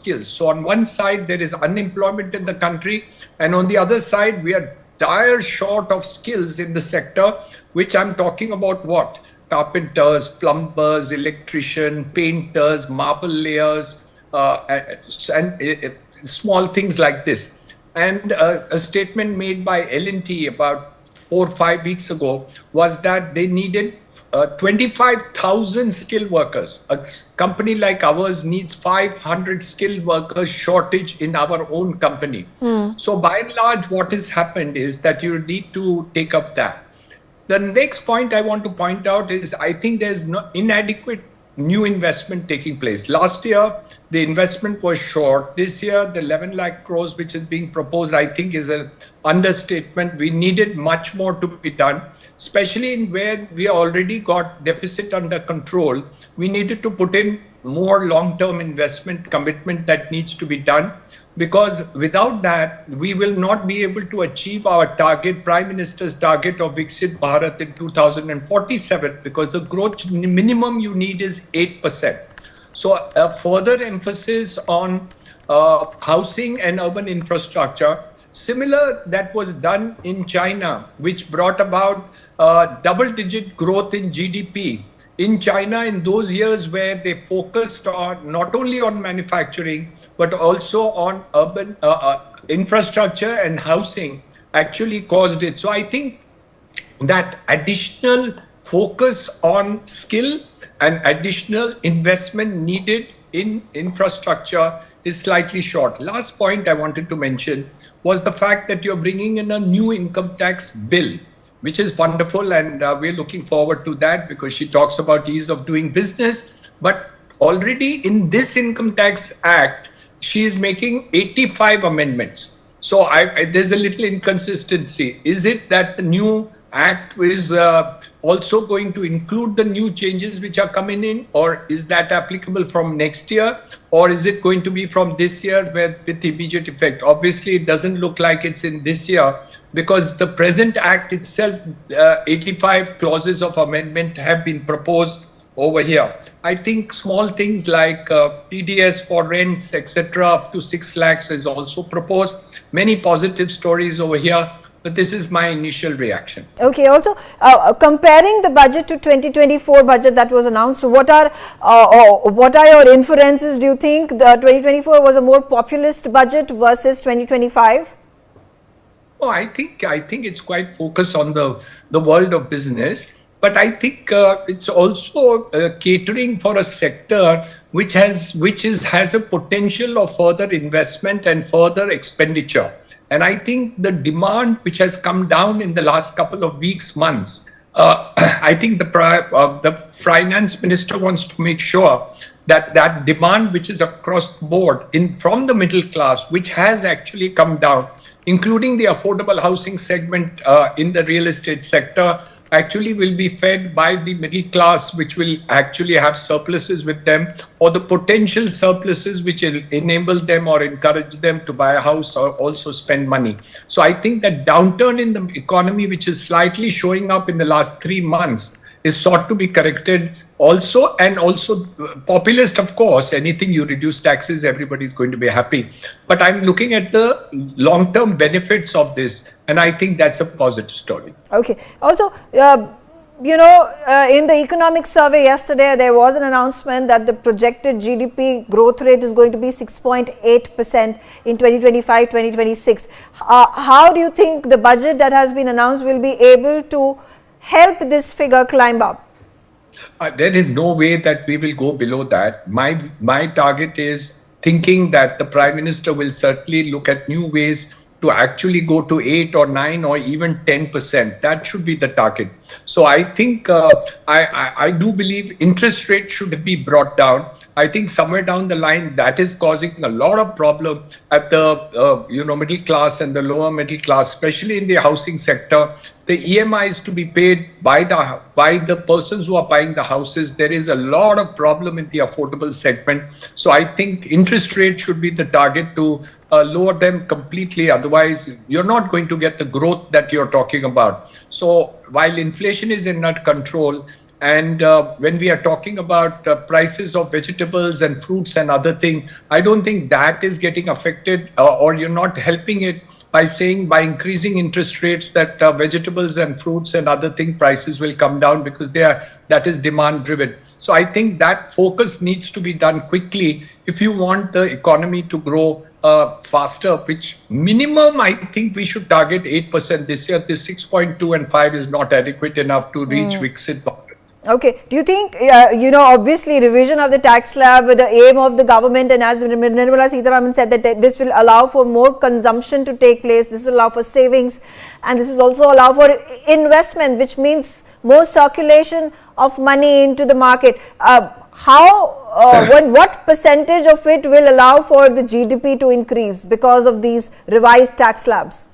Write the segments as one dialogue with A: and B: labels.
A: skills. So on one side, there is unemployment in the country, and on the other side, we are dire short of skills in the sector, which I'm talking about what? Carpenters, plumbers, electrician, painters, marble layers, and small things like this. And a statement made by L&T about 4 or 5 weeks ago was that they needed 25,000 skilled workers. A company like ours needs 500 skilled workers shortage in our own company. So by and large, what has happened is that you need to take up that. The next point I want to point out is I think there's no inadequate new investment taking place. Last year, the investment was short. This year, the 11 lakh crores which is being proposed, I think is an understatement. We needed much more to be done, especially in where we already got deficit under control. We needed to put in more long-term investment commitment that needs to be done, because without that, we will not be able to achieve our target, Prime Minister's target of Viksit Bharat in 2047, because the growth minimum you need is 8%. So a further emphasis on housing and urban infrastructure, similar that was done in China, which brought about double-digit growth in GDP. In China, in those years where they focused on not only on manufacturing, but also on urban infrastructure and housing, actually caused it. So I think that additional focus on skill and additional investment needed in infrastructure is slightly short. Last point I wanted to mention was the fact that you're bringing in a new income tax bill, which is wonderful, and we're looking forward to that because she talks about ease of doing business. But already in this Income Tax Act, she is making 85 amendments. So there's a little inconsistency. Is it that the new act is also going to include the new changes which are coming in, or is that applicable from next year, or is it going to be from this year with immediate effect? Obviously, it doesn't look like it's in this year, because the present act itself, 85 clauses of amendment have been proposed over here. I think small things like TDS for rents, etc., up to 6 lakhs is also proposed. Many positive stories over here. But this is my initial reaction.
B: Okay. Also, comparing the budget to 2024 budget that was announced, what are your inferences? Do you think the 2024 was a more populist budget versus 2025?
A: Oh, I think it's quite focused on the world of business. But I think it's also catering for a sector which has a potential of further investment and further expenditure. And I think the demand which has come down in the last couple of weeks, months, I think the finance minister wants to make sure that demand which is across the board from the middle class, which has actually come down, including the affordable housing segment in the real estate sector, actually will be fed by the middle class, which will actually have surpluses with them, or the potential surpluses which will enable them or encourage them to buy a house or also spend money. So I think that downturn in the economy, which is slightly showing up in the last 3 months, is sought to be corrected also. And also populist, of course, anything you reduce taxes, everybody's going to be happy. But I'm looking at the long-term benefits of this, and I think that's a positive story.
B: Okay. Also, in the economic survey yesterday, there was an announcement that the projected GDP growth rate is going to be 6.8% in 2025-2026. How do you think the budget that has been announced will be able to help this figure climb up?
A: There is no way that we will go below that. My target is thinking that the Prime Minister will certainly look at new ways to actually go to 8 or 9 or even 10%. That should be the target. So I think I do believe interest rates should be brought down. I think somewhere down the line that is causing a lot of problem at the middle class and the lower middle class, especially in the housing sector. The EMIs to be paid by the persons who are buying the houses. There is a lot of problem in the affordable segment. So I think interest rate should be the target to lower them completely. Otherwise, you're not going to get the growth that you're talking about. So while inflation is in control, And when we are talking about prices of vegetables and fruits and other things, I don't think that is getting affected, or you're not helping it by saying by increasing interest rates that vegetables and fruits and other thing prices will come down, because that is demand driven. So I think that focus needs to be done quickly if you want the economy to grow faster, which minimum I think we should target 8% this year. This 6.2 and 5 is not adequate enough to reach Viksit Bharat.
B: Okay. Do you think, obviously revision of the tax slab with the aim of the government, and as Nirmala Sitharaman said, that this will allow for more consumption to take place, this will allow for savings, and this will also allow for investment, which means more circulation of money into the market. What percentage of it will allow for the GDP to increase because of these revised tax slabs?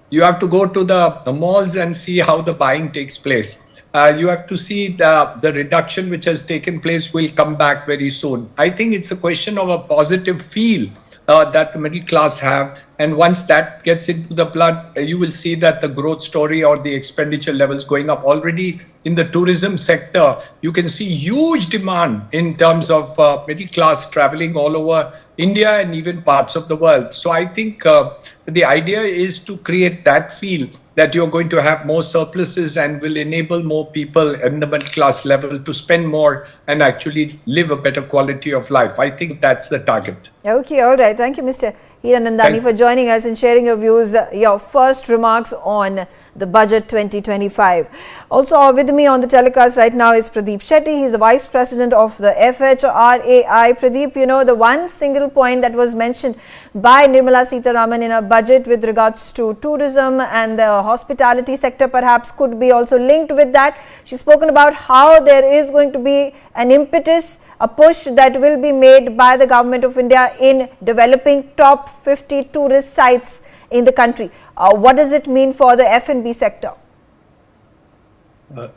A: You have to go to the malls and see how the buying takes place. You have to see the reduction which has taken place will come back very soon. I think it's a question of a positive feel that the middle class have. And once that gets into the blood, you will see that the growth story or the expenditure levels going up. Already in the tourism sector, you can see huge demand in terms of middle class traveling all over India and even parts of the world. So I think the idea is to create that feel that you're going to have more surpluses and will enable more people in the middle class level to spend more and actually live a better quality of life. I think that's the target.
B: Okay, all right. Thank you, Mr. Hiranandani, for joining us and sharing your views, your first remarks on the budget 2025. Also with me on the telecast right now is Pradeep Shetty. He's the Vice President of the FHRAI. Pradeep, the one single point that was mentioned by Nirmala Sitharaman in our budget with regards to tourism and the hospitality sector perhaps could be also linked with that. She's spoken about how there is going to be an impetus, a push that will be made by the Government of India in developing top 50 tourist sites in the country. What does it mean for the F&B sector?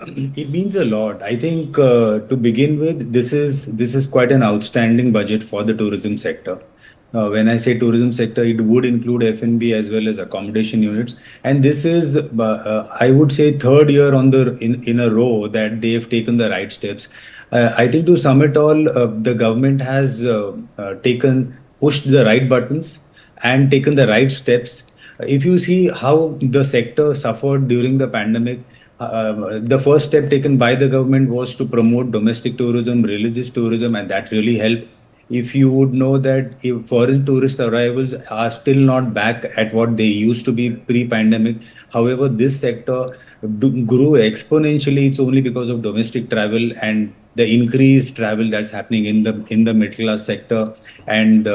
C: It means a lot. I think to begin with, this is quite an outstanding budget for the tourism sector. When I say tourism sector, it would include F&B as well as accommodation units. And this is, I would say, third year in a row that they have taken the right steps. I think to sum it all, the government has pushed the right buttons and taken the right steps. If you see how the sector suffered during the pandemic, the first step taken by the government was to promote domestic tourism, religious tourism, and that really helped. If you would know that if foreign tourist arrivals are still not back at what they used to be pre-pandemic. However, this sector grew exponentially. It's only because of domestic travel and the increased travel that's happening in the middle class sector and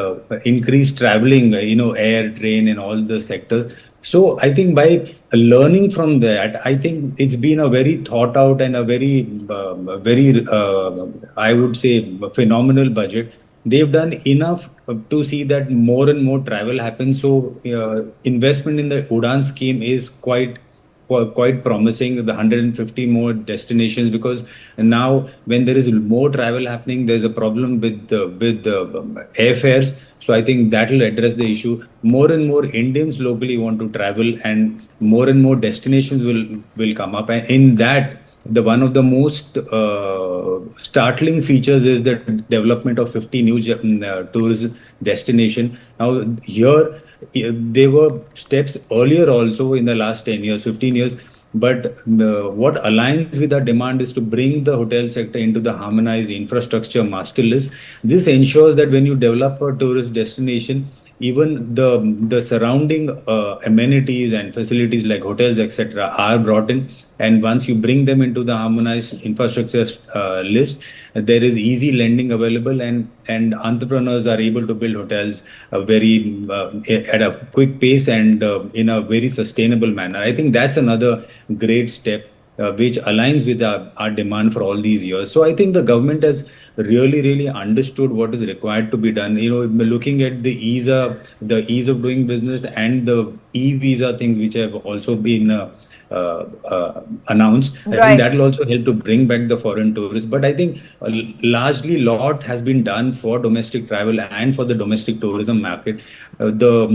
C: increased traveling, air, train, and all the sectors. So I think by learning from that, I think it's been a very thought out and a very, I would say, phenomenal budget. They've done enough to see that more and more travel happens. So investment in the Udan scheme is quite promising, the 150 more destinations, because now when there is more travel happening, there's a problem with airfares. So I think that will address the issue. More and more Indians locally want to travel, and more destinations will come up. And in that, one of the most startling features is the development of 50 new tourist destination. Now here, there were steps earlier also in the last 10 years, 15 years. But what aligns with our demand is to bring the hotel sector into the harmonized infrastructure master list. This ensures that when you develop a tourist destination, even the surrounding amenities and facilities like hotels, etc., are brought in. And once you bring them into the harmonized infrastructure list, there is easy lending available, and entrepreneurs are able to build hotels at a quick pace and in a very sustainable manner. I think that's another great step which aligns with our demand for all these years. So I think the government has really understood what is required to be done. Looking at the ease of doing business and the e-visa things which have also been announced.
B: Right.
C: I think that will also help to bring back the foreign tourists. But I think largely lot has been done for domestic travel and for the domestic tourism market. The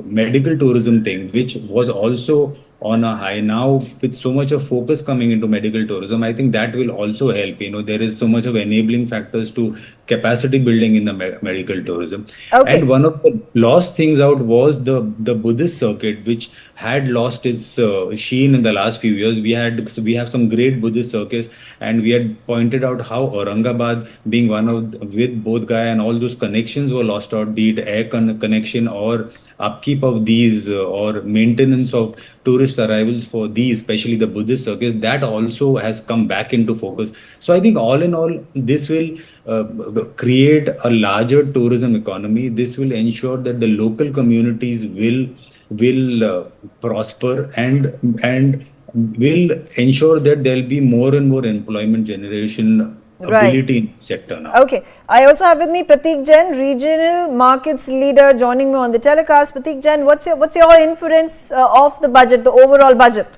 C: medical tourism thing, which was also on a high. Now, with so much of focus coming into medical tourism, I think that will also help. There is so much of enabling factors to capacity building in the medical tourism.
B: Okay.
C: And one of the lost things out was the Buddhist circuit, which had lost its sheen in the last few years. We have some great Buddhist circuits, and we had pointed out how Aurangabad, being one of with Bodh Gaya and all those connections were lost out, be it air connection or upkeep of these or maintenance of tourist arrivals for these, especially the Buddhist circuits, that also has come back into focus. So I think all in all, this will create a larger tourism economy. This will ensure that the local communities will prosper and will ensure that there will be more and more employment generation ability in the sector now.
B: Okay. I also have with me Prateek Jain, regional markets leader, joining me on the telecast. Prateek Jain, what's your inference of the budget, the overall budget?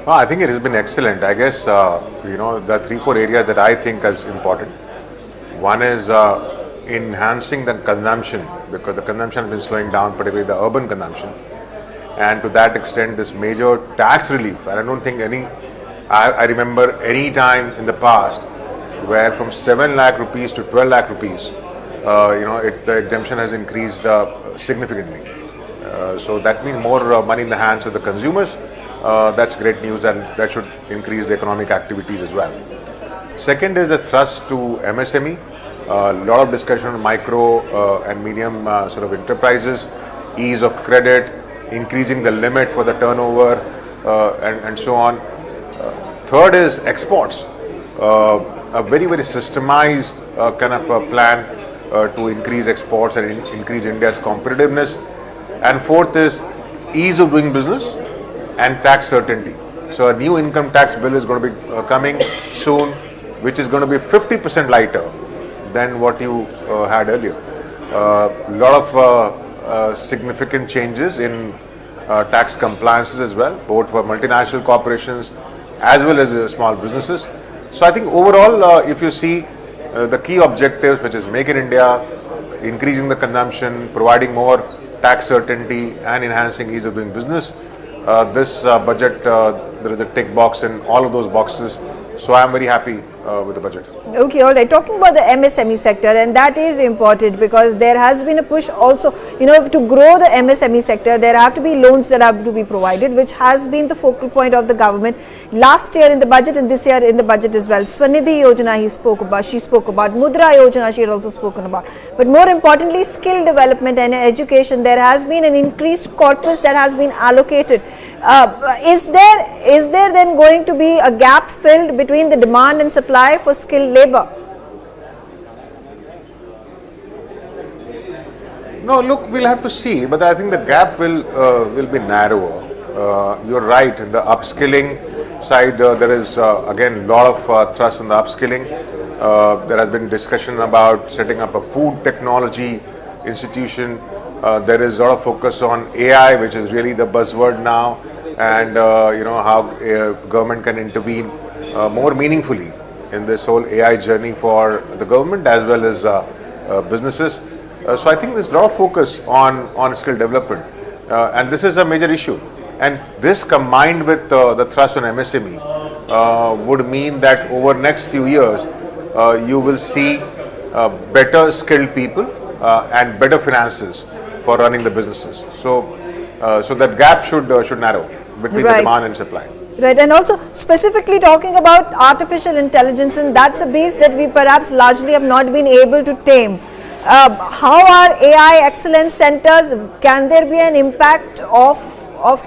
D: I think it has been excellent. I guess, there are 3-4 areas that I think is important. One is enhancing the consumption, because the consumption has been slowing down, particularly the urban consumption. And to that extent, this major tax relief, and I don't think I remember any time in the past where from 7 lakh rupees to 12 lakh rupees, the exemption has increased significantly. So that means more money in the hands of the consumers. That's great news, and that should increase the economic activities as well. Second is the thrust to MSME. A lot of discussion on micro and medium sort of enterprises, ease of credit, increasing the limit for the turnover, and so on. Third is exports. A very, very systemized kind of a plan to increase exports and increase India's competitiveness. And fourth is ease of doing business and tax certainty. So a new income tax bill is going to be coming soon, which is going to be 50% lighter than what you had earlier. A lot of significant changes in tax compliances as well, both for multinational corporations as well as small businesses. So I think overall, if you see the key objectives, which is Make in India, increasing the consumption, providing more tax certainty and enhancing ease of doing business, this budget, there is a tick box in all of those boxes. So I am very happy with the budget.
B: Okay, all right. Talking about the MSME sector, and that is important because there has been a push also, to grow the MSME sector, there have to be loans that have to be provided, which has been the focal point of the government last year in the budget and this year in the budget as well. Swanidhi Yojana she spoke about, Mudra Yojana she had also spoken about. But more importantly, skill development and education, there has been an increased corpus that has been allocated. Is there then going to be a gap filled between the demand and supply for skilled labor?
D: No, look, we'll have to see, but I think the gap will be narrower. You're right, in the upskilling side, there is again a lot of thrust on the upskilling. There has been discussion about setting up a food technology institution. There is a lot of focus on AI, which is really the buzzword now, and how government can intervene more meaningfully in this whole AI journey for the government as well as businesses. So I think there's a lot of focus on skill development, and this is a major issue. And this combined with the thrust on MSME would mean that over next few years you will see better skilled people and better finances for running the businesses. So that gap should narrow between the demand and supply.
B: Right, and also specifically talking about artificial intelligence, and that's a beast that we perhaps largely have not been able to tame. How are AI excellence centers? Can there be an impact of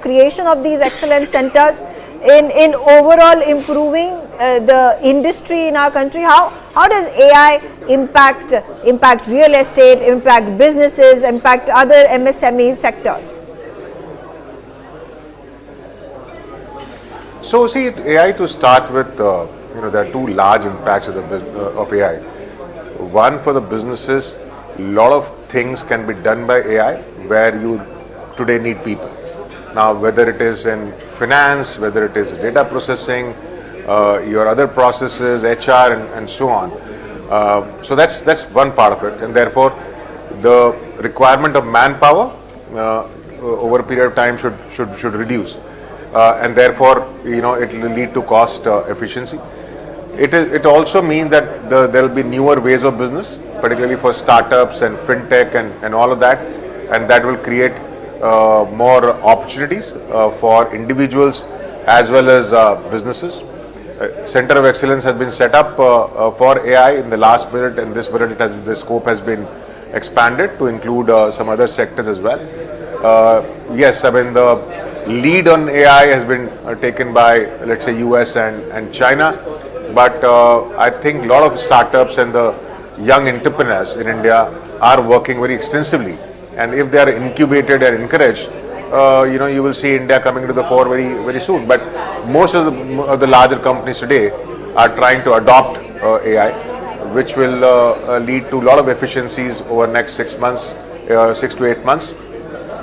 B: creation of these excellence centers in overall improving the industry in our country? How does AI impact real estate, impact businesses, impact other MSME sectors?
D: So see, AI to start with, there are two large impacts of AI. One, for the businesses, a lot of things can be done by AI where you today need people. Now, whether it is in finance, whether it is data processing, your other processes, HR, and so on. So that's one part of it, and therefore the requirement of manpower over a period of time should reduce, and therefore it will lead to cost efficiency. It also means that there will be newer ways of business, particularly for startups and fintech and all of that, and that will create more opportunities for individuals as well as businesses. Center of Excellence has been set up for AI in the last minute, and this minute the scope has been expanded to include some other sectors as well. Yes, I mean the lead on AI has been taken by, let's say, US and China, but I think a lot of startups and the young entrepreneurs in India are working very extensively, and if they are incubated and encouraged, you will see India coming to the fore very soon. But most of the larger companies today are trying to adopt AI, which will lead to a lot of efficiencies over the next 6 months, 6 to 8 months,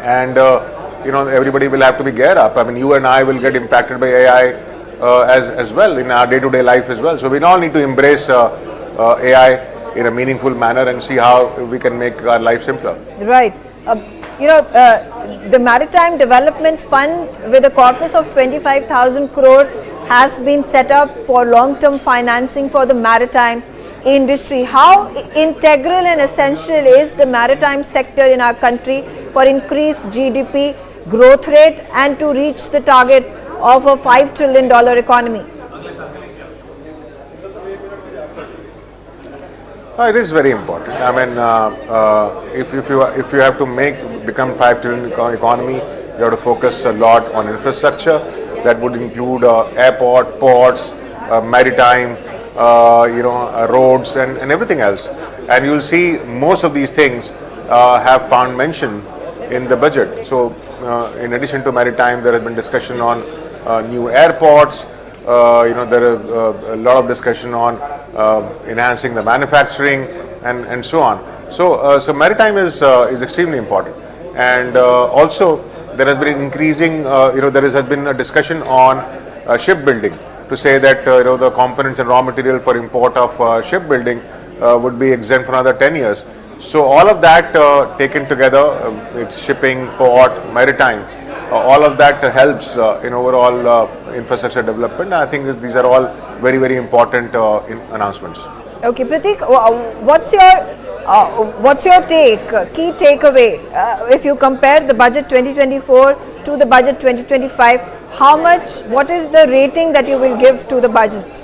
D: and everybody will have to be geared up. I mean, you and I will get impacted by AI as well in our day-to-day life as well. So we all need to embrace AI in a meaningful manner and see how we can make our life simpler.
B: Right. The Maritime Development Fund with a corpus of 25,000 crore has been set up for long-term financing for the maritime industry. How integral and essential is the maritime sector in our country for increased GDP growth rate and to reach the target of a $5 trillion economy?
D: It is very important. I mean, if you have to become $5 trillion economy, you have to focus a lot on infrastructure. That would include airport, ports, maritime, roads, and everything else. And you'll see most of these things have found mention in the budget. So, in addition to maritime, there has been discussion on new airports. There is a lot of discussion on enhancing the manufacturing and so on. So maritime is extremely important, and also there has been increasing. There has been a discussion on shipbuilding to say that the components and raw material for import of shipbuilding would be exempt for another 10 years. So all of that taken together, it's shipping, port, maritime. All of that helps in overall infrastructure development. I think these are all very important announcements.
B: Okay, Pratik, what's your key takeaway? If you compare the budget 2024 to the budget 2025, what is the rating that you will give to the budget?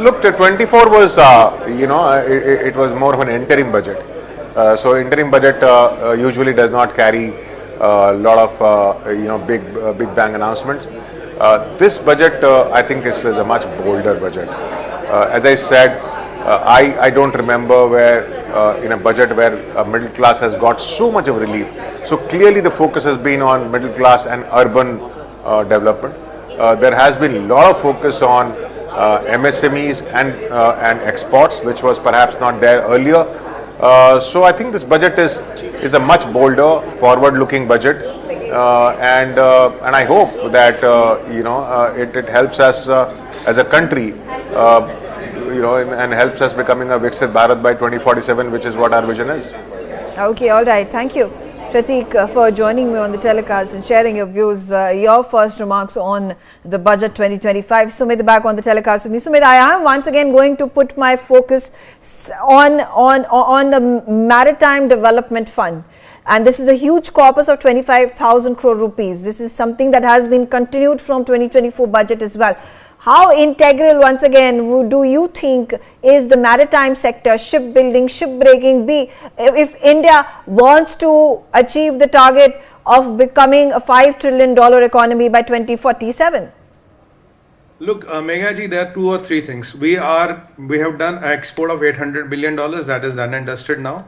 D: Look, the 24 was, it was more of an interim budget. So interim budget usually does not carry a lot of big bang announcements. This budget I think is a much bolder budget. As I said, I don't remember where in a budget where middle class has got so much of relief. So clearly the focus has been on middle class and urban development. There has been a lot of focus on MSMEs and exports, which was perhaps not there earlier. So I think this budget is a much bolder, forward-looking budget, and I hope that it helps us as a country, and helps us becoming a Viksit Bharat by 2047, which is what our vision is.
B: Okay, all right. Thank you, Pratik, for joining me on the telecast and sharing your views, your first remarks on the budget 2025. Sumit back on the telecast with me. Sumit, I am once again going to put my focus on the Maritime Development Fund. And this is a huge corpus of 25,000 crore rupees. This is something that has been continued from 2024 budget as well. How integral, once again, do you think is the maritime sector, shipbuilding, shipbreaking be if India wants to achieve the target of becoming a $5 trillion economy by 2047?
E: Look, Megha ji, there are 2 or 3 things. We have done an export of $800 billion. That is done and dusted now.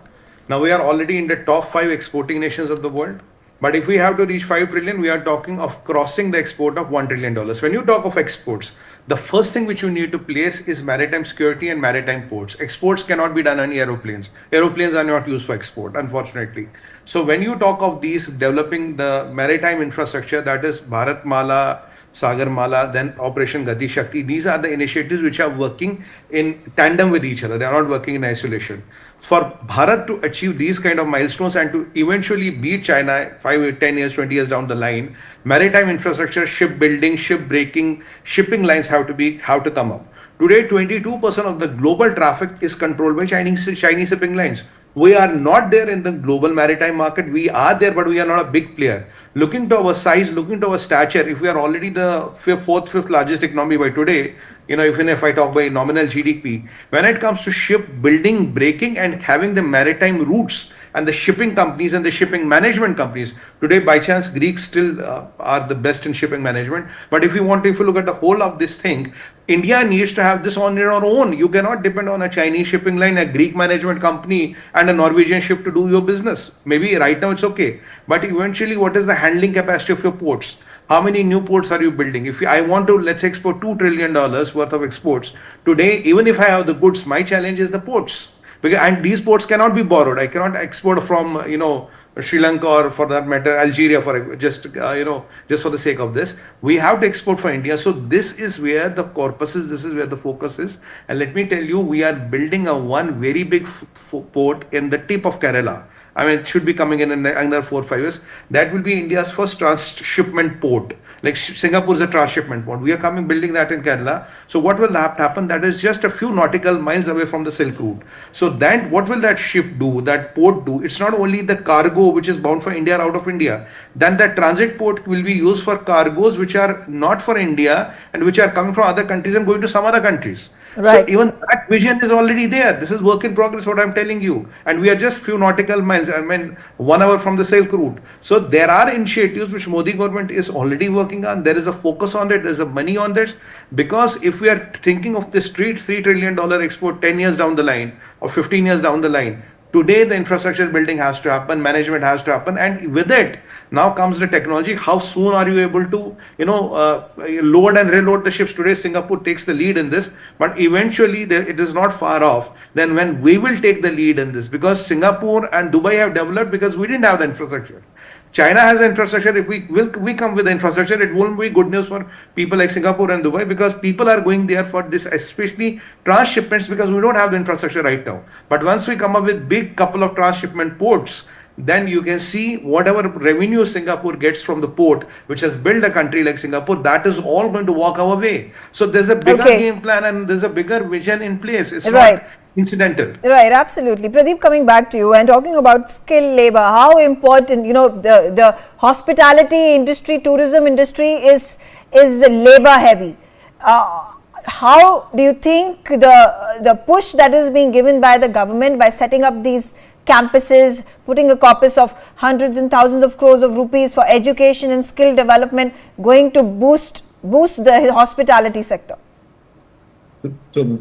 E: Now we are already in the top 5 exporting nations of the world. But if we have to reach 5 trillion, we are talking of crossing the export of $1 trillion. When you talk of exports, the first thing which you need to place is maritime security and maritime ports. Exports cannot be done on aeroplanes. Aeroplanes are not used for export, unfortunately. So when you talk of these developing the maritime infrastructure, that is Bharatmala, Sagarmala, then Operation Gati Shakti. These are the initiatives which are working in tandem with each other. They are not working in isolation. For Bharat to achieve these kind of milestones and to eventually beat China 5, 10 years, 20 years down the line, maritime infrastructure, shipbuilding, ship breaking, shipping lines have to come up. Today, 22% of the global traffic is controlled by Chinese shipping lines. We are not there in the global maritime market. We are there, but we are not a big player. Looking to our size, looking to our stature, if we are already the fifth largest economy by today, even if I talk by nominal GDP, when it comes to ship building, breaking, and having the maritime routes and the shipping companies and the shipping management companies, today by chance Greeks still are the best in shipping management. But if you look at the whole of this thing, India needs to have this on your own. You cannot depend on a Chinese shipping line, a Greek management company, and a Norwegian ship to do your business. Maybe right now it's okay, but eventually, what is the handling capacity of your ports? How many new ports are you building? If I want to, let's export $2 trillion worth of exports today, even if I have the goods, my challenge is the ports. And these ports cannot be borrowed. I cannot export from Sri Lanka, or for that matter Algeria, for just for the sake of this. We have to export for India. So this is where the corpus is. This is where the focus is. And let me tell you, we are building one very big port in the tip of Kerala. I mean, it should be coming in another 4 or 5 years. That will be India's first transshipment port. Like Singapore is a transshipment port. We are building that in Kerala. So what will happen? That is just a few nautical miles away from the Silk Route. So then what will that ship do, that port do? It's not only the cargo which is bound for India or out of India. Then that transit port will be used for cargoes which are not for India and which are coming from other countries and going to some other countries.
B: Right.
E: So even that vision is already there. This is work in progress, what I'm telling you. And we are just few nautical miles, 1 hour from the Silk Route. So there are initiatives which Modi government is already working on. There is a focus on it. There's a money on this. Because if we are thinking of this $3 trillion export 10 years down the line or 15 years down the line, today the infrastructure building has to happen, management has to happen, and with it now comes the technology. How soon are you able to load and reload the ships? Today Singapore takes the lead in this, but eventually it is not far off then when we will take the lead in this, because Singapore and Dubai have developed because we didn't have the infrastructure. China has infrastructure. If we come with the infrastructure, it won't be good news for people like Singapore and Dubai, because people are going there for this, especially transshipments, because we don't have the infrastructure right now. But once we come up with big couple of transshipment ports, then you can see whatever revenue Singapore gets from the port, which has built a country like Singapore, that is all going to walk our way. So there's a bigger game plan and there's a bigger vision in place. It's not incidental.
B: Right, absolutely. Pradeep, coming back to you and talking about skilled labor, how important, the hospitality industry, tourism industry is labor heavy. How do you think the push that is being given by the government by setting up these campuses, putting a corpus of hundreds and thousands of crores of rupees for education and skill development, going to boost the hospitality sector?
C: So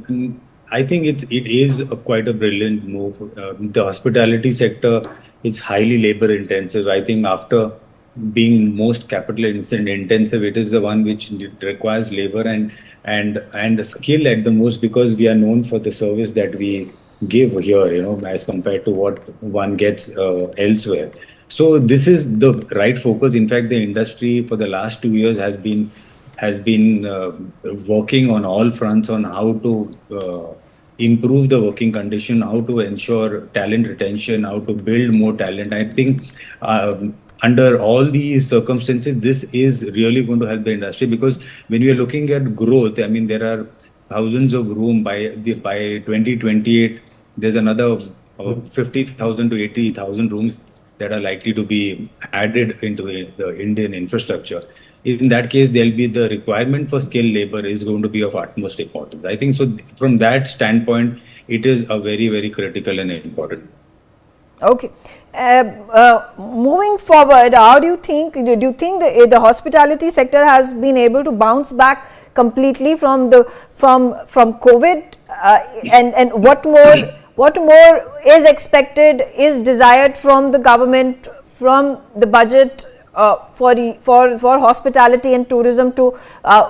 C: I think it is quite a brilliant move. The hospitality sector is highly labor intensive. I think after being most capital intensive, it is the one which requires labor and skill at the most, because we are known for the service that we give here, as compared to what one gets elsewhere. So this is the right focus. In fact, the industry for the last 2 years has been working on all fronts on how to improve the working condition, how to ensure talent retention, how to build more talent. I think under all these circumstances, this is really going to help the industry, because when we are looking at growth, I mean, there are thousands of rooms by 2028. There's another 50,000 to 80,000 rooms that are likely to be added into the Indian infrastructure. In that case, there'll be the requirement for skilled labor is going to be of utmost importance. I think so. From that standpoint, it is a very, very critical and important.
B: Okay. Moving forward, how do you think the hospitality sector has been able to bounce back completely from COVID? And what more is expected, is desired from the government, from the budget for hospitality and tourism to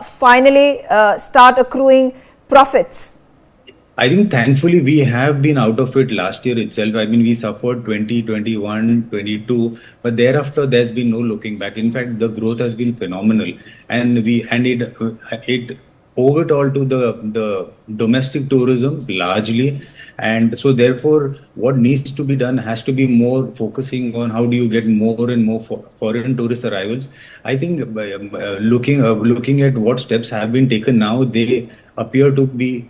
B: finally start accruing profits?
C: I think thankfully we have been out of it last year itself. I mean, we suffered 2021, 22, but thereafter there's been no looking back. In fact, the growth has been phenomenal, and it owed it all to the domestic tourism largely. And so therefore, what needs to be done has to be more focusing on how do you get more and more foreign tourist arrivals. I think looking at what steps have been taken now, they appear to be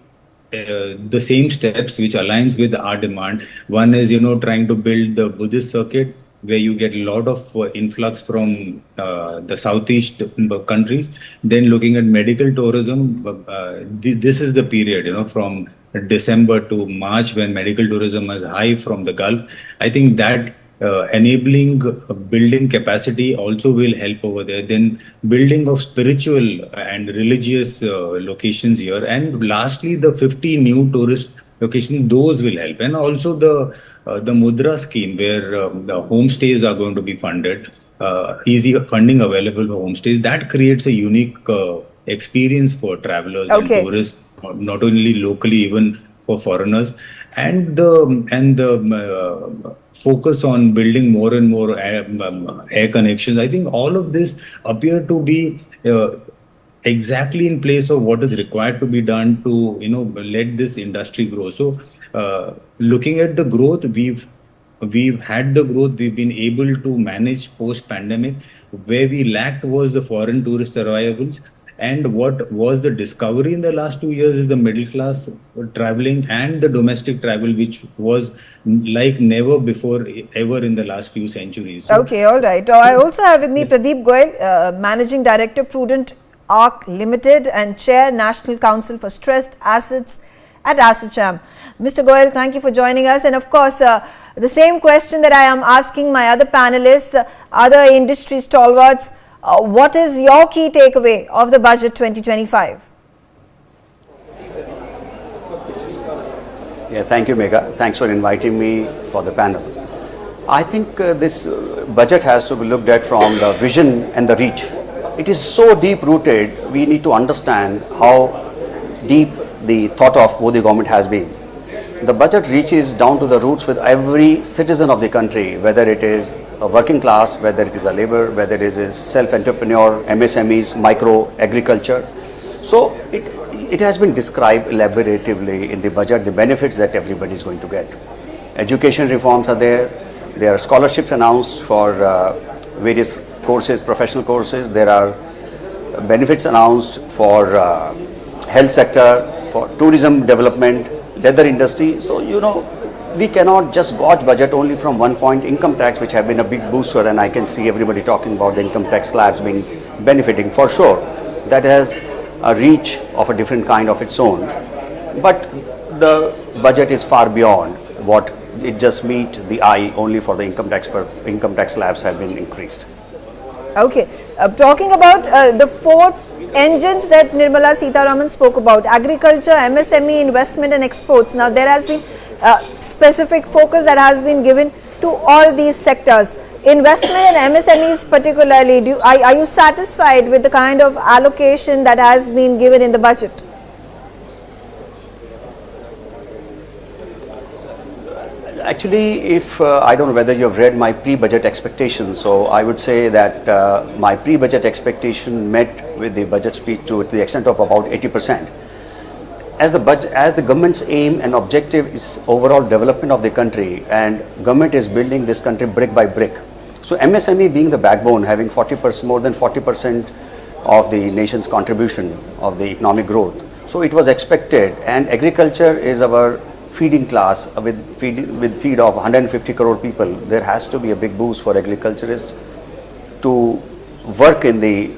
C: the same steps which aligns with our demand. One is, trying to build the Buddhist circuit where you get a lot of influx from the southeast countries. Then looking at medical tourism, this is the period, from December to March when medical tourism is high from the Gulf. I think that enabling building capacity also will help over there. Then building of spiritual and religious locations here. And lastly, the 50 new tourist locations, those will help. And also the Mudra scheme where the homestays are going to be funded, easy funding available for homestays. That creates a unique experience for travelers and tourists, not only locally, even for foreigners. And the focus on building more and more air connections. I think all of this appear to be exactly in place of what is required to be done to let this industry grow. So looking at the growth, we've had the growth, we've been able to manage post pandemic. Where we lacked was the foreign tourist arrivals. And what was the discovery in the last 2 years is the middle class traveling and the domestic travel, which was like never before ever in the last few centuries. So,
B: okay, all right. I also have with me Pradeep Goyal, Managing Director, Prudent Arc Limited, and Chair, National Council for Stressed Assets at ASSOCHAM. Mr. Goyal, thank you for joining us. And of course, the same question that I am asking my other panelists, other industry stalwarts. What is your key takeaway of the budget 2025?
F: Yeah, thank you, Megha. Thanks for inviting me for the panel. I think this budget has to be looked at from the vision and the reach. It is so deep rooted, we need to understand how deep the thought of Modi government has been. The budget reaches down to the roots with every citizen of the country, whether it is a working class, whether it is a labor, whether it is a self-entrepreneur, MSMEs, micro agriculture. So it has been described elaboratively in the budget, the benefits that everybody is going to get. Education reforms are there. There are scholarships announced for various courses, professional courses. There are benefits announced for health sector, for tourism development, leather industry. So, we cannot just gauge budget only from one point. Income tax, which have been a big booster, and I can see everybody talking about the income tax slabs being benefiting for sure. That has a reach of a different kind of its own. But the budget is far beyond what it just meet the eye only for the income tax slabs have been increased.
B: Okay, talking about the four engines that Nirmala Sitharaman spoke about: agriculture, MSME, investment and exports. Now there has been specific focus that has been given to all these sectors. Investment and MSMEs particularly, are you satisfied with the kind of allocation that has been given in the budget?
F: Actually, if I don't know whether you have read my pre-budget expectations, so I would say that my pre-budget expectation met with the budget speech to the extent of about 80%. As the government's aim and objective is overall development of the country, and government is building this country brick by brick. So MSME being the backbone, having more than 40% of the nation's contribution of the economic growth. So it was expected, and agriculture is our feeding class with feed of 150 crore people. There has to be a big boost for agriculturists to work in the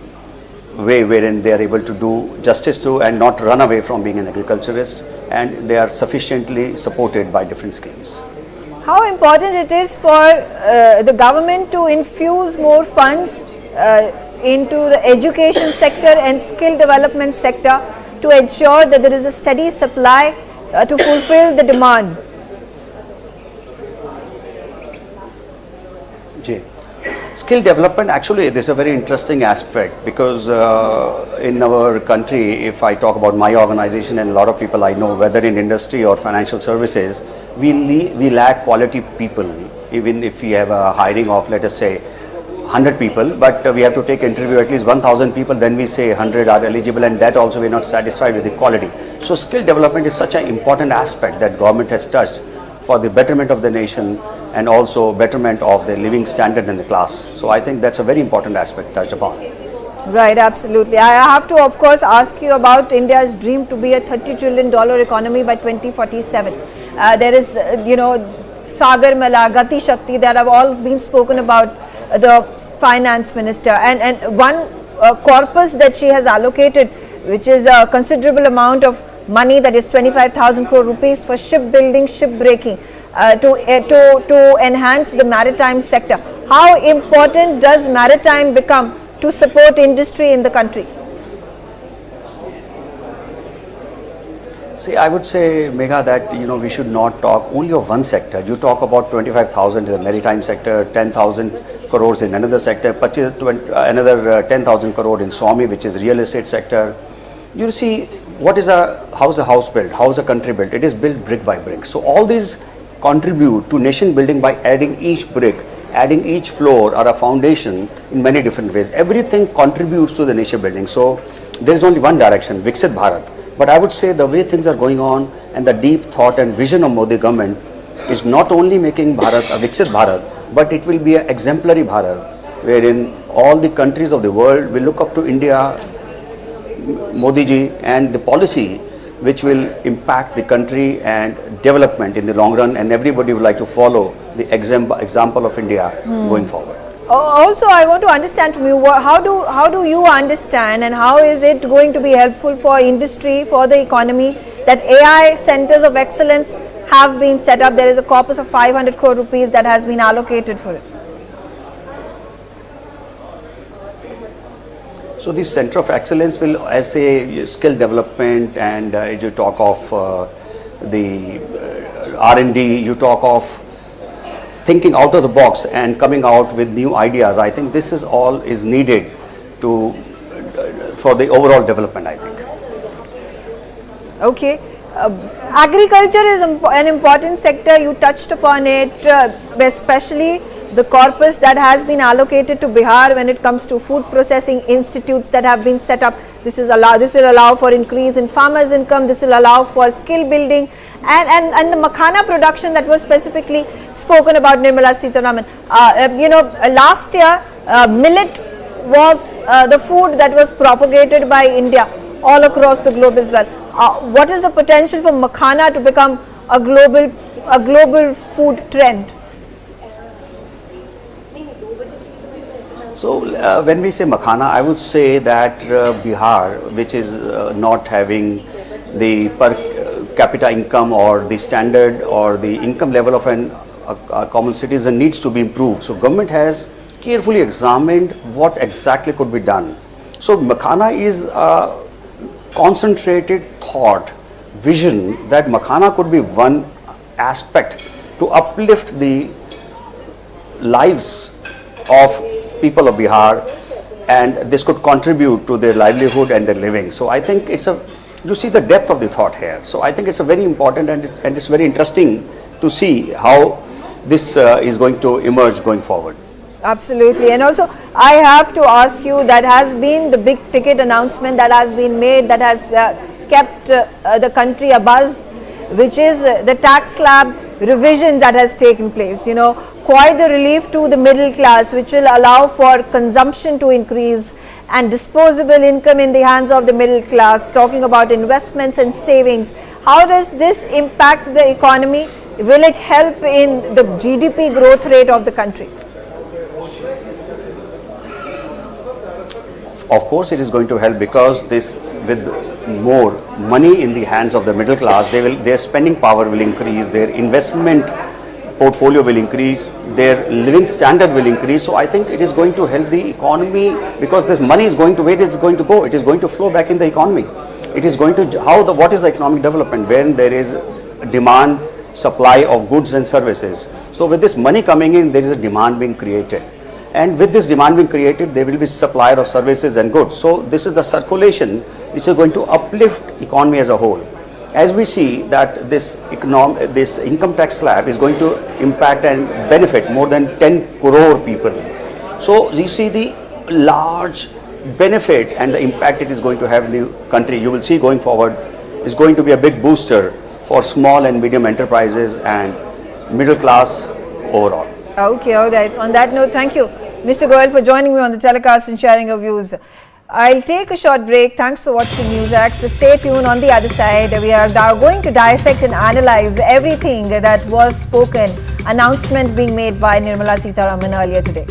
F: way wherein they are able to do justice to and not run away from being an agriculturist, and they are sufficiently supported by different schemes.
B: How important it is for the government to infuse more funds into the education sector and skill development sector to ensure that there is a steady supply to fulfill the demand?
F: Skill development, actually, this is a very interesting aspect because in our country, if I talk about my organization and a lot of people I know, whether in industry or financial services, we lack quality people. Even if we have a hiring of, let us say, 100 people, but we have to take interview at least 1,000 people, then we say 100 are eligible, and that also we are not satisfied with the quality. So skill development is such an important aspect that government has touched for the betterment of the nation and also betterment of the living standard in the class. So I think that's a very important aspect touched upon.
B: Right, absolutely. I have to, of course, ask you about India's dream to be a $30 trillion economy by 2047. There is, Sagar Mala, Gati Shakti, that have all been spoken about the finance minister, and one corpus that she has allocated, which is a considerable amount of money, that is 25,000 crore rupees for shipbuilding, shipbreaking, to enhance the maritime sector. How important does maritime become to support industry in the country?
F: See, I would say, Megha, that we should not talk only of one sector. You talk about 25,000 in the maritime sector, 10,000 crores in another sector, another 10,000 crore in Swami, which is real estate sector. You see, how is a house built? How is a country built? It is built brick by brick. So all these contribute to nation building by adding each brick, adding each floor or a foundation in many different ways. Everything contributes to the nation building. So there is only one direction, Viksit Bharat. But I would say the way things are going on and the deep thought and vision of Modi government is not only making Bharat a Viksit Bharat, but it will be an exemplary Bharat, wherein all the countries of the world will look up to India, Modi ji, and the policy which will impact the country and development in the long run, and everybody would like to follow the example of India going forward.
B: Also, I want to understand from you, how do you understand, and how is it going to be helpful for industry, for the economy, that AI centers of excellence have been set up? There is a corpus of 500 crore rupees that has been allocated for it.
F: So the center of excellence will, as a skill development, and as you talk of the R&D, you talk of thinking out of the box and coming out with new ideas. I think this is all is needed for the overall development, I think.
B: Okay. Agriculture is an important sector. You touched upon it, especially the corpus that has been allocated to Bihar when it comes to food processing institutes that have been set up. This will allow for increase in farmers' income. This will allow for skill building and the makhana production that was specifically spoken about, Nirmala Sitharaman. Last year millet was the food that was propagated by India all across the globe as well. What is the potential for makhana to become a global food trend?
F: So when we say makhana, I would say that Bihar, which is not having the per capita income or the standard or the income level of a common citizen, needs to be improved. So government has carefully examined what exactly could be done. So makhana is a concentrated thought, vision that makhana could be one aspect to uplift the lives of people of Bihar, and this could contribute to their livelihood and their living. So I think you see the depth of the thought here. So I think it's a very important and it's very interesting to see how this is going to emerge going forward.
B: Absolutely. And also I have to ask you, that has been the big ticket announcement that has been made, that has kept the country abuzz, which is the tax slab revision that has taken place. Quite the relief to the middle class, which will allow for consumption to increase and disposable income in the hands of the middle class, talking about investments and savings. How does this impact the economy? Will it help in the GDP growth rate of the country?
F: Of course it is going to help, because this, with more money in the hands of the middle class, their spending power will increase, their investment portfolio will increase, their living standard will increase. So I think it is going to help the economy, because this money is going to, where it is going to go? It is going to flow back in the economy. It is going to, what is the economic development? When there is demand, supply of goods and services. So with this money coming in, there is a demand being created. And with this demand being created, there will be supply of services and goods. So this is the circulation which is going to uplift economy as a whole. As we see that this income tax slab is going to impact and benefit more than 10 crore people. So you see the large benefit and the impact it is going to have in the country. You will see going forward is going to be a big booster for small and medium enterprises and middle class overall.
B: Okay, all right. On that note, thank you, Mr. Goyal, for joining me on the telecast and sharing your views. I'll take a short break. Thanks for watching Newsx. Stay tuned. On the other side, we are going to dissect and analyze everything that was spoken, announcement being made by Nirmala Sitharaman earlier today.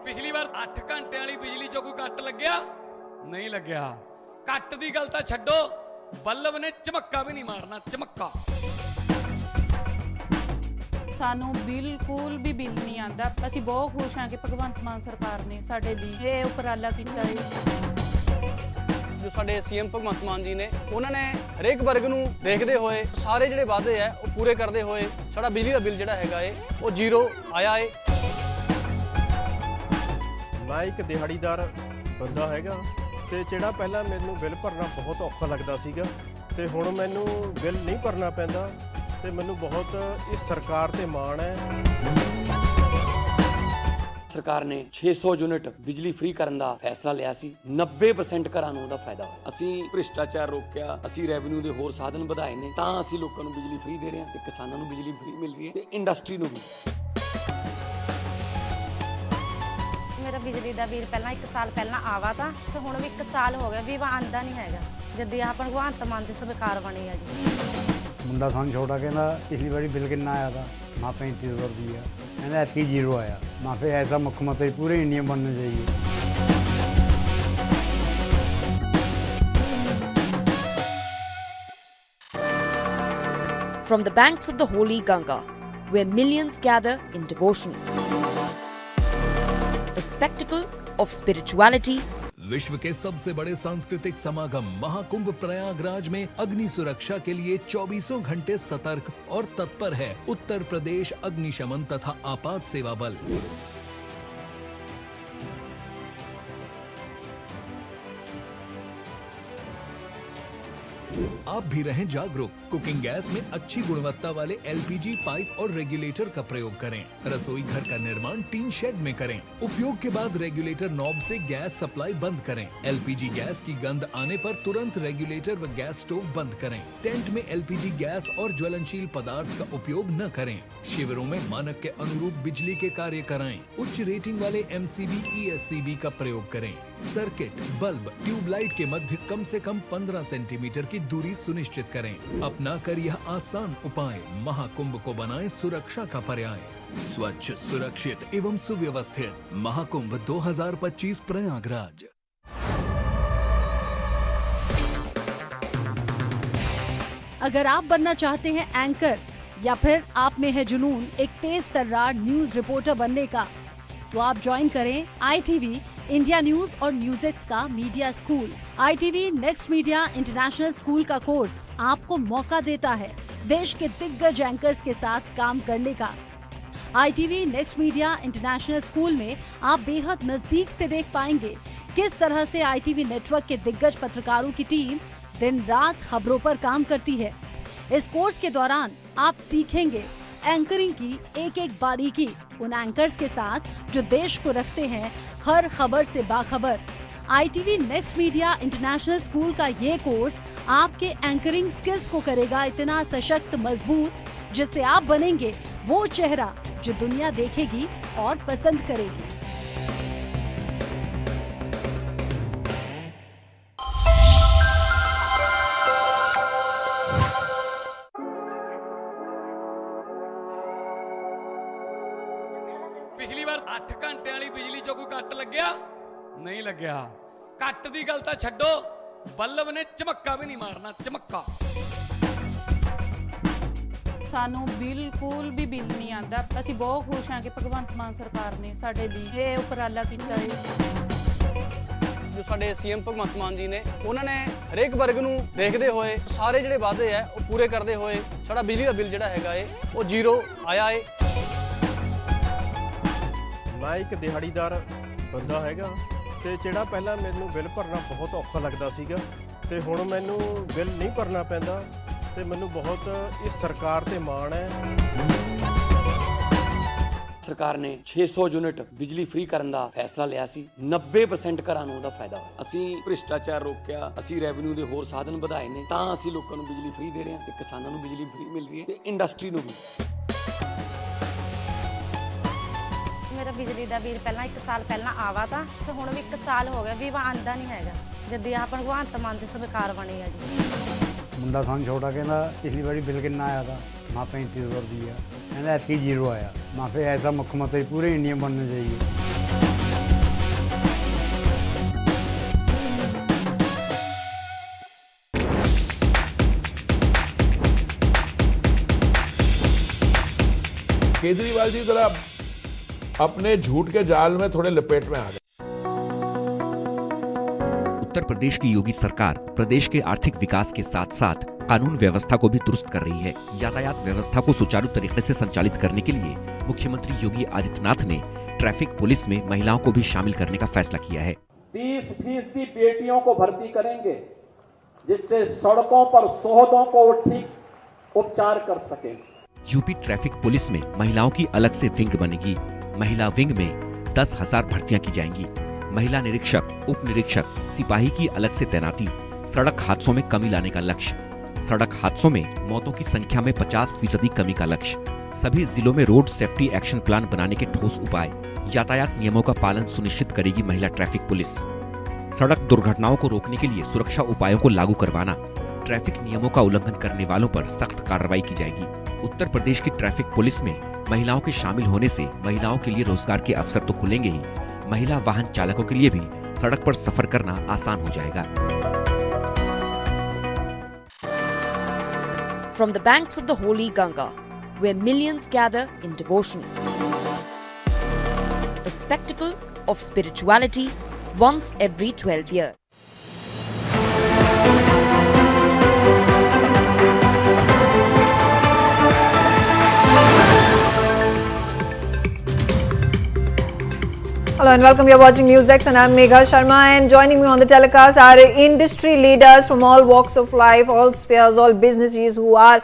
G: ਪਿਛਲੀ ਵਾਰ 8 ਘੰਟਿਆਂ ਵਾਲੀ ਬਿਜਲੀ ਚੋਂ ਕੋਈ ਕੱਟ ਲੱਗਿਆ ਨਹੀਂ ਲੱਗਿਆ ਕੱਟ ਦੀ ਗੱਲ ਤਾਂ ਛੱਡੋ ਬੱਲਬ ਨੇ ਝਮੱਕਾ ਵੀ ਨਹੀਂ ਮਾਰਨਾ ਝਮੱਕਾ
H: ਸਾਨੂੰ ਬਿਲਕੁਲ ਵੀ ਬਿੱਲ ਨਹੀਂ ਆਂਦਾ ਅਸੀਂ ਬਹੁਤ ਖੁਸ਼ ਹਾਂ ਕਿ ਭਗਵੰਤ ਮਾਨ ਸਰਕਾਰ ਨੇ ਸਾਡੇ ਲਈ ਇਹ ਉਪਰਾਲਾ ਕੀਤਾ ਹੈ
I: ਜੋ ਸਾਡੇ ਸੀਐਮ ਭਗਵੰਤ ਮਾਨ ਜੀ ਨੇ ਉਹਨਾਂ ਨੇ ਹਰੇਕ ਵਰਗ ਨੂੰ ਦੇਖਦੇ ਹੋਏ ਸਾਰੇ ਜਿਹੜੇ ਵਾਅਦੇ ਹੈ ਉਹ ਪੂਰੇ ਕਰਦੇ ਹੋਏ ਸਾਡਾ ਬਿਜਲੀ ਦਾ ਬਿੱਲ ਜਿਹੜਾ ਹੈਗਾ ਏ ਉਹ ਜ਼ੀਰੋ ਆਇਆ ਏ
J: ਮੈਂ ਇੱਕ ਦਿਹਾੜੀਦਾਰ ਬੰਦਾ ਹੈਗਾ ਤੇ ਜਿਹੜਾ ਪਹਿਲਾਂ ਮੈਨੂੰ ਬਿੱਲ ਭਰਨਾ ਬਹੁਤ ਔਖਾ ਲੱਗਦਾ ਸੀਗਾ ਤੇ ਹੁਣ ਮੈਨੂੰ ਬਿੱਲ ਨਹੀਂ ਭਰਨਾ ਪੈਂਦਾ ਤੇ ਮੈਨੂੰ ਬਹੁਤ ਇਸ ਸਰਕਾਰ ਤੇ ਮਾਣ ਹੈ
G: ਸਰਕਾਰ ਨੇ 600 ਯੂਨਿਟ ਬਿਜਲੀ ਫ੍ਰੀ ਕਰਨ ਦਾ ਫੈਸਲਾ ਲਿਆ ਸੀ 90% ਘਰਾਂ ਨੂੰ ਉਹਦਾ ਫਾਇਦਾ ਹੋਇਆ ਅਸੀਂ ਭ੍ਰਿਸ਼ਟਾਚਾਰ ਰੋਕਿਆ ਅਸੀਂ ਰੈਵਨਿਊ ਦੇ ਹੋਰ ਸਾਧਨ ਵਧਾਏ ਨੇ ਤਾਂ ਅਸੀਂ ਲੋਕਾਂ ਨੂੰ ਬਿਜਲੀ ਫ੍ਰੀ ਦੇ ਰਹੇ ਹਾਂ ਤੇ ਕਿਸਾਨਾਂ ਨੂੰ ਬਿਜਲੀ ਫ੍ਰੀ ਮਿਲ ਰਹੀ ਹੈ ਤੇ ਇੰਡਸਟਰੀ ਨੂੰ ਵੀ
K: ਮੇਰਾ ਬਿਜਲੀ ਦਾ ਬਿੱਲ ਪਹਿਲਾਂ 1 ਸਾਲ ਪਹਿਲਾਂ ਆਵਾ ਤਾਂ ਤੇ ਹੁਣ ਵੀ 1 ਸਾਲ ਹੋ ਗਿਆ ਵੀ ਆਂਦਾ ਨਹੀਂ ਹੈਗਾ ਜਦ ਆਹ ਭਗਵੰਤ ਮਾਨ ਦੀ ਸਰਕਾਰ ਬਣੀ ਆ ਜੀ
L: ਮੁੰਡਾ ਸਾਨੂੰ ਛੋਟਾ ਕਹਿੰਦਾ ਪਿਛਲੀ ਵਾਰੀ ਬਿੱਲ ਕਿੰਨਾ ਆਇਆ ਤਾਂ ਮਾਂ 3500 ਰੁਪਈਆ ਕਹਿੰਦਾ ਐਤਕੀ ਜ਼ੀਰੋ ਆਇਆ ਮਾਂ ਫਿਰ ਐਸਾ ਮੁੱਖ ਮੰਤਰੀ ਪੂਰੇ ਇੰਡੀਆ ਬਣਨਾ ਚਾਹੀਏ
M: From the banks of the holy Ganga, where millions gather in devotion, a spectacle of spirituality.
N: विश्व के सबसे बड़े सांस्कृतिक समागम महाकुंभ प्रयागराज में अग्नि सुरक्षा के लिए 24 घंटे सतर्क और तत्पर है उत्तर प्रदेश अग्निशमन तथा आपात सेवा बल। आप भी रहें जागरूक। कुकिंग गैस में अच्छी गुणवत्ता वाले एलपीजी पाइप और रेगुलेटर का प्रयोग करें। रसोई घर का निर्माण टीन शेड में करें। उपयोग के बाद रेगुलेटर नॉब से गैस सप्लाई बंद करें। एलपीजी गैस की गंध आने पर तुरंत रेगुलेटर व गैस स्टोव बंद करें। टेंट में एलपीजी गैस और ज्वलनशील पदार्थ का उपयोग न करें। शिविरों में मानक के अनुरूप बिजली के कार्य कराएं। उच्च रेटिंग वाले एमसीबी ईएससीबी का प्रयोग करें। सर्किट, बल्ब, ट्यूबलाइट के मध्य कम से कम 15 सेंटीमीटर की दूरी सुनिश्चित करें। अपना कर यह आसान उपाय महाकुंभ को बनाए सुरक्षा का पर्याय। स्वच्छ, सुरक्षित एवं सुव्यवस्थित महाकुंभ 2025 प्रयागराज।
O: अगर आप बनना चाहते हैं एंकर या फिर आप में है जुनून एक तेज तर्रार न्यूज रिपोर्टर बनने का, तो आप ज्वाइन करें ITV इंडिया न्यूज और न्यूज़x का media school. ITV next media international school का कोर्स आपको मौका देता है देश के दिग्गज एंकर्स के साथ काम करने का। ITV next media international school में आप बेहद नजदीक से देख पाएंगे किस तरह से ITV नेटवर्क के दिग्गज पत्रकारों की टीम दिन रात खबरों पर काम करती है। इस कोर्स के दौरान आप सीखेंगे एंकरिंग की एक एक बारीकी उन एंकर्स के साथ जो देश को रखते हैं हर खबर से बाखबर। ITV next media international school का ये कोर्स आपके एंकरिंग स्किल्स को करेगा इतना सशक्त मजबूत जिससे आप बनेंगे वो चेहरा जो दुनिया देखेगी और पसंद करेगी।
G: ਪਿਛਲੀ ਵਾਰ 8 ਘੰਟਿਆਂ ਵਾਲੀ ਬਿਜਲੀ ਚੋਂ ਕੋਈ ਕੱਟ ਲੱਗਿਆ ਨਹੀਂ ਲੱਗਿਆ ਕੱਟ ਦੀ ਗੱਲ ਤਾਂ ਛੱਡੋ ਬੱਲਬ ਨੇ ਝਮੱਕਾ ਵੀ ਨਹੀਂ ਮਾਰਨਾ ਝਮੱਕਾ
H: ਸਾਨੂੰ ਬਿਲਕੁਲ ਵੀ ਬਿੱਲ ਨਹੀਂ ਆਂਦਾ। ਅਸੀਂ ਬਹੁਤ ਖੁਸ਼ ਹਾਂ ਕਿ ਭਗਵੰਤ ਮਾਨ ਸਰਕਾਰ ਨੇ ਸਾਡੇ ਲਈ ਇਹ ਉਪਰਾਲਾ ਕੀਤਾ ਹੈ।
I: ਜੋ ਸਾਡੇ ਸੀਐਮ ਭਗਵੰਤ ਮਾਨ ਜੀ ਨੇ ਉਹਨਾਂ ਨੇ ਹਰੇਕ ਵਰਗ ਨੂੰ ਦੇਖਦੇ ਹੋਏ ਸਾਰੇ ਜਿਹੜੇ ਵਾਅਦੇ ਆ ਉਹ ਪੂਰੇ ਕਰਦੇ ਹੋਏ ਸਾਡਾ ਬਿਜਲੀ ਦਾ ਬਿੱਲ ਜਿਹੜਾ ਹੈਗਾ ਏ ਉਹ ਜ਼ੀਰੋ ਆਇਆ ਏ।
J: ਮੈਂ ਇੱਕ ਦਿਹਾੜੀਦਾਰ ਬੰਦਾ ਹੈਗਾ ਤੇ ਜਿਹੜਾ ਪਹਿਲਾਂ ਮੈਨੂੰ ਬਿੱਲ ਭਰਨਾ ਬਹੁਤ ਔਖਾ ਲੱਗਦਾ ਸੀਗਾ ਤੇ ਹੁਣ ਮੈਨੂੰ ਬਿੱਲ ਨਹੀਂ ਭਰਨਾ ਪੈਂਦਾ ਤੇ ਮੈਨੂੰ ਬਹੁਤ ਇਸ ਸਰਕਾਰ ਤੇ ਮਾਣ ਹੈ।
G: ਸਰਕਾਰ ਨੇ 600 ਯੂਨਿਟ ਬਿਜਲੀ ਫ੍ਰੀ ਕਰਨ ਦਾ ਫੈਸਲਾ ਲਿਆ ਸੀ। 90% ਘਰਾਂ ਨੂੰ ਉਹਦਾ ਫਾਇਦਾ ਹੋਇਆ। ਅਸੀਂ ਭ੍ਰਿਸ਼ਟਾਚਾਰ ਰੋਕਿਆ, ਅਸੀਂ ਰੈਵਨਿਊ ਦੇ ਹੋਰ ਸਾਧਨ ਵਧਾਏ ਨੇ, ਤਾਂ ਅਸੀਂ ਲੋਕਾਂ ਨੂੰ ਬਿਜਲੀ ਫ੍ਰੀ ਦੇ ਰਹੇ ਹਾਂ ਤੇ ਕਿਸਾਨਾਂ ਨੂੰ ਬਿਜਲੀ ਫ੍ਰੀ ਮਿਲ ਰਹੀ ਹੈ ਤੇ ਇੰਡਸਟਰੀ ਨੂੰ ਵੀ।
K: ਮੇਰਾ ਬਿਜਲੀ ਦਾ ਬਿੱਲ ਪਹਿਲਾਂ 1 ਸਾਲ ਪਹਿਲਾਂ ਆਵਾ ਤਾਂ ਤੇ ਹੁਣ ਵੀ 1 ਸਾਲ ਹੋ ਗਿਆ ਵੀ ਆਂਦਾ ਨਹੀਂ ਹੈਗਾ ਜਦ ਆ ਭਗਵੰਤ ਮਾਨ ਦੀ ਸਰਕਾਰ ਬਣੀ ਆ ਜੀ।
L: ਮੁੰਡਾ ਸਾਨੂੰ ਛੋਟਾ ਕਹਿੰਦਾ ਪਿਛਲੀ ਵਾਰੀ ਬਿੱਲ ਕਿੰਨਾ ਆਇਆ ਤਾਂ ਮਾਂ 3500 ਰੁਪਈਆ ਕਹਿੰਦਾ ਐਤਕੀ ਜ਼ੀਰੋ ਆਇਆ। ਮਾਂ ਫਿਰ ਐਸਾ ਮੁੱਖ ਮੰਤਰੀ ਪੂਰੇ ਇੰਡੀਆ ਬਣਨਾ ਚਾਹੀਏ।
P: केजरीवाल जी जरा अपने झूठ के जाल में थोड़े लपेट में आ गए।
Q: उत्तर प्रदेश की योगी सरकार प्रदेश के आर्थिक विकास के साथ साथ कानून व्यवस्था को भी दुरुस्त कर रही है। यातायात व्यवस्था को सुचारू तरीके से संचालित करने के लिए मुख्यमंत्री योगी आदित्यनाथ ने ट्रैफिक पुलिस में महिलाओं को भी शामिल करने का फैसला किया है।
R: 30% बेटियों को भर्ती करेंगे जिससे सड़कों पर शोहदों को ठीक उपचार कर सकें।
Q: यूपी ट्रैफिक पुलिस में महिलाओं की अलग से विंग बनेगी। महिला विंग में 10,000 भर्तियां की जाएंगी। महिला निरीक्षक, उप निरीक्षक, सिपाही की अलग से तैनाती। सड़क हादसों में कमी लाने का लक्ष्य। सड़क हादसों में मौतों की संख्या में 50% कमी का लक्ष्य। सभी जिलों में रोड सेफ्टी एक्शन प्लान बनाने के ठोस उपाय। यातायात नियमों का पालन सुनिश्चित करेगी महिला ट्रैफिक पुलिस। सड़क दुर्घटनाओं को रोकने के लिए सुरक्षा उपायों को लागू करवाना। ट्रैफिक नियमों का उल्लंघन करने वालों पर सख्त कार्रवाई की जाएगी। उत्तर प्रदेश की ट्रैफिक पुलिस में महिलाओं के शामिल होने से महिलाओं के लिए रोजगार के अवसर तो खुलेंगे ही, महिला वाहन चालकों के लिए भी सड़क पर सफर करना आसान हो जाएगा।
M: From the banks of the holy Ganga, where millions gather in devotion, the spectacle of spirituality once every 12 years.
B: Hello and welcome. You're watching Newsx and I'm Megha Sharma, and joining me on the telecast are industry leaders from all walks of life, all spheres, all businesses who are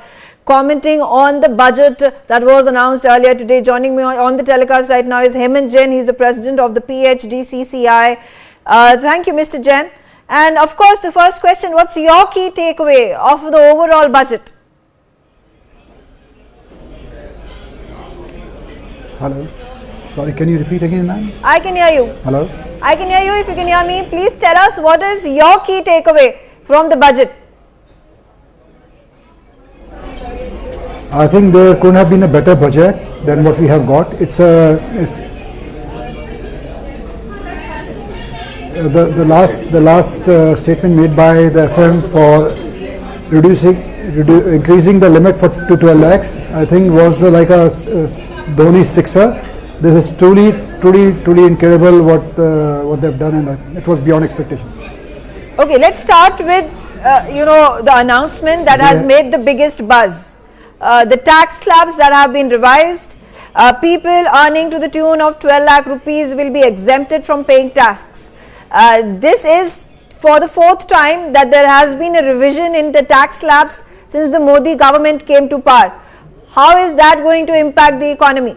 B: commenting on the budget that was announced earlier today. Joining me on the telecast right now is Hemant Jain. He's the president of the PHDCCI. Thank you, Mr. Jain. And of course, the first question, what's your key takeaway of the overall budget?
S: Hello. Sorry, can you repeat again, ma'am?
B: I can hear you.
S: Hello?
B: I can hear you. If you can hear me, please tell us what is your key takeaway from the budget.
S: I think there couldn't have been a better budget than what we have got. It's the last statement made by the FM for increasing the limit to 12 lakhs. I think was like a Dhoni sixer. This is truly incredible what they've done, and it was beyond expectation.
B: Okay, let's start with the announcement that has made the biggest buzz. The tax slabs that have been revised. People earning to the tune of 12 lakh rupees will be exempted from paying tax. This is for the 4th time that there has been a revision in the tax slabs since the Modi government came to power. How is that going to impact the economy?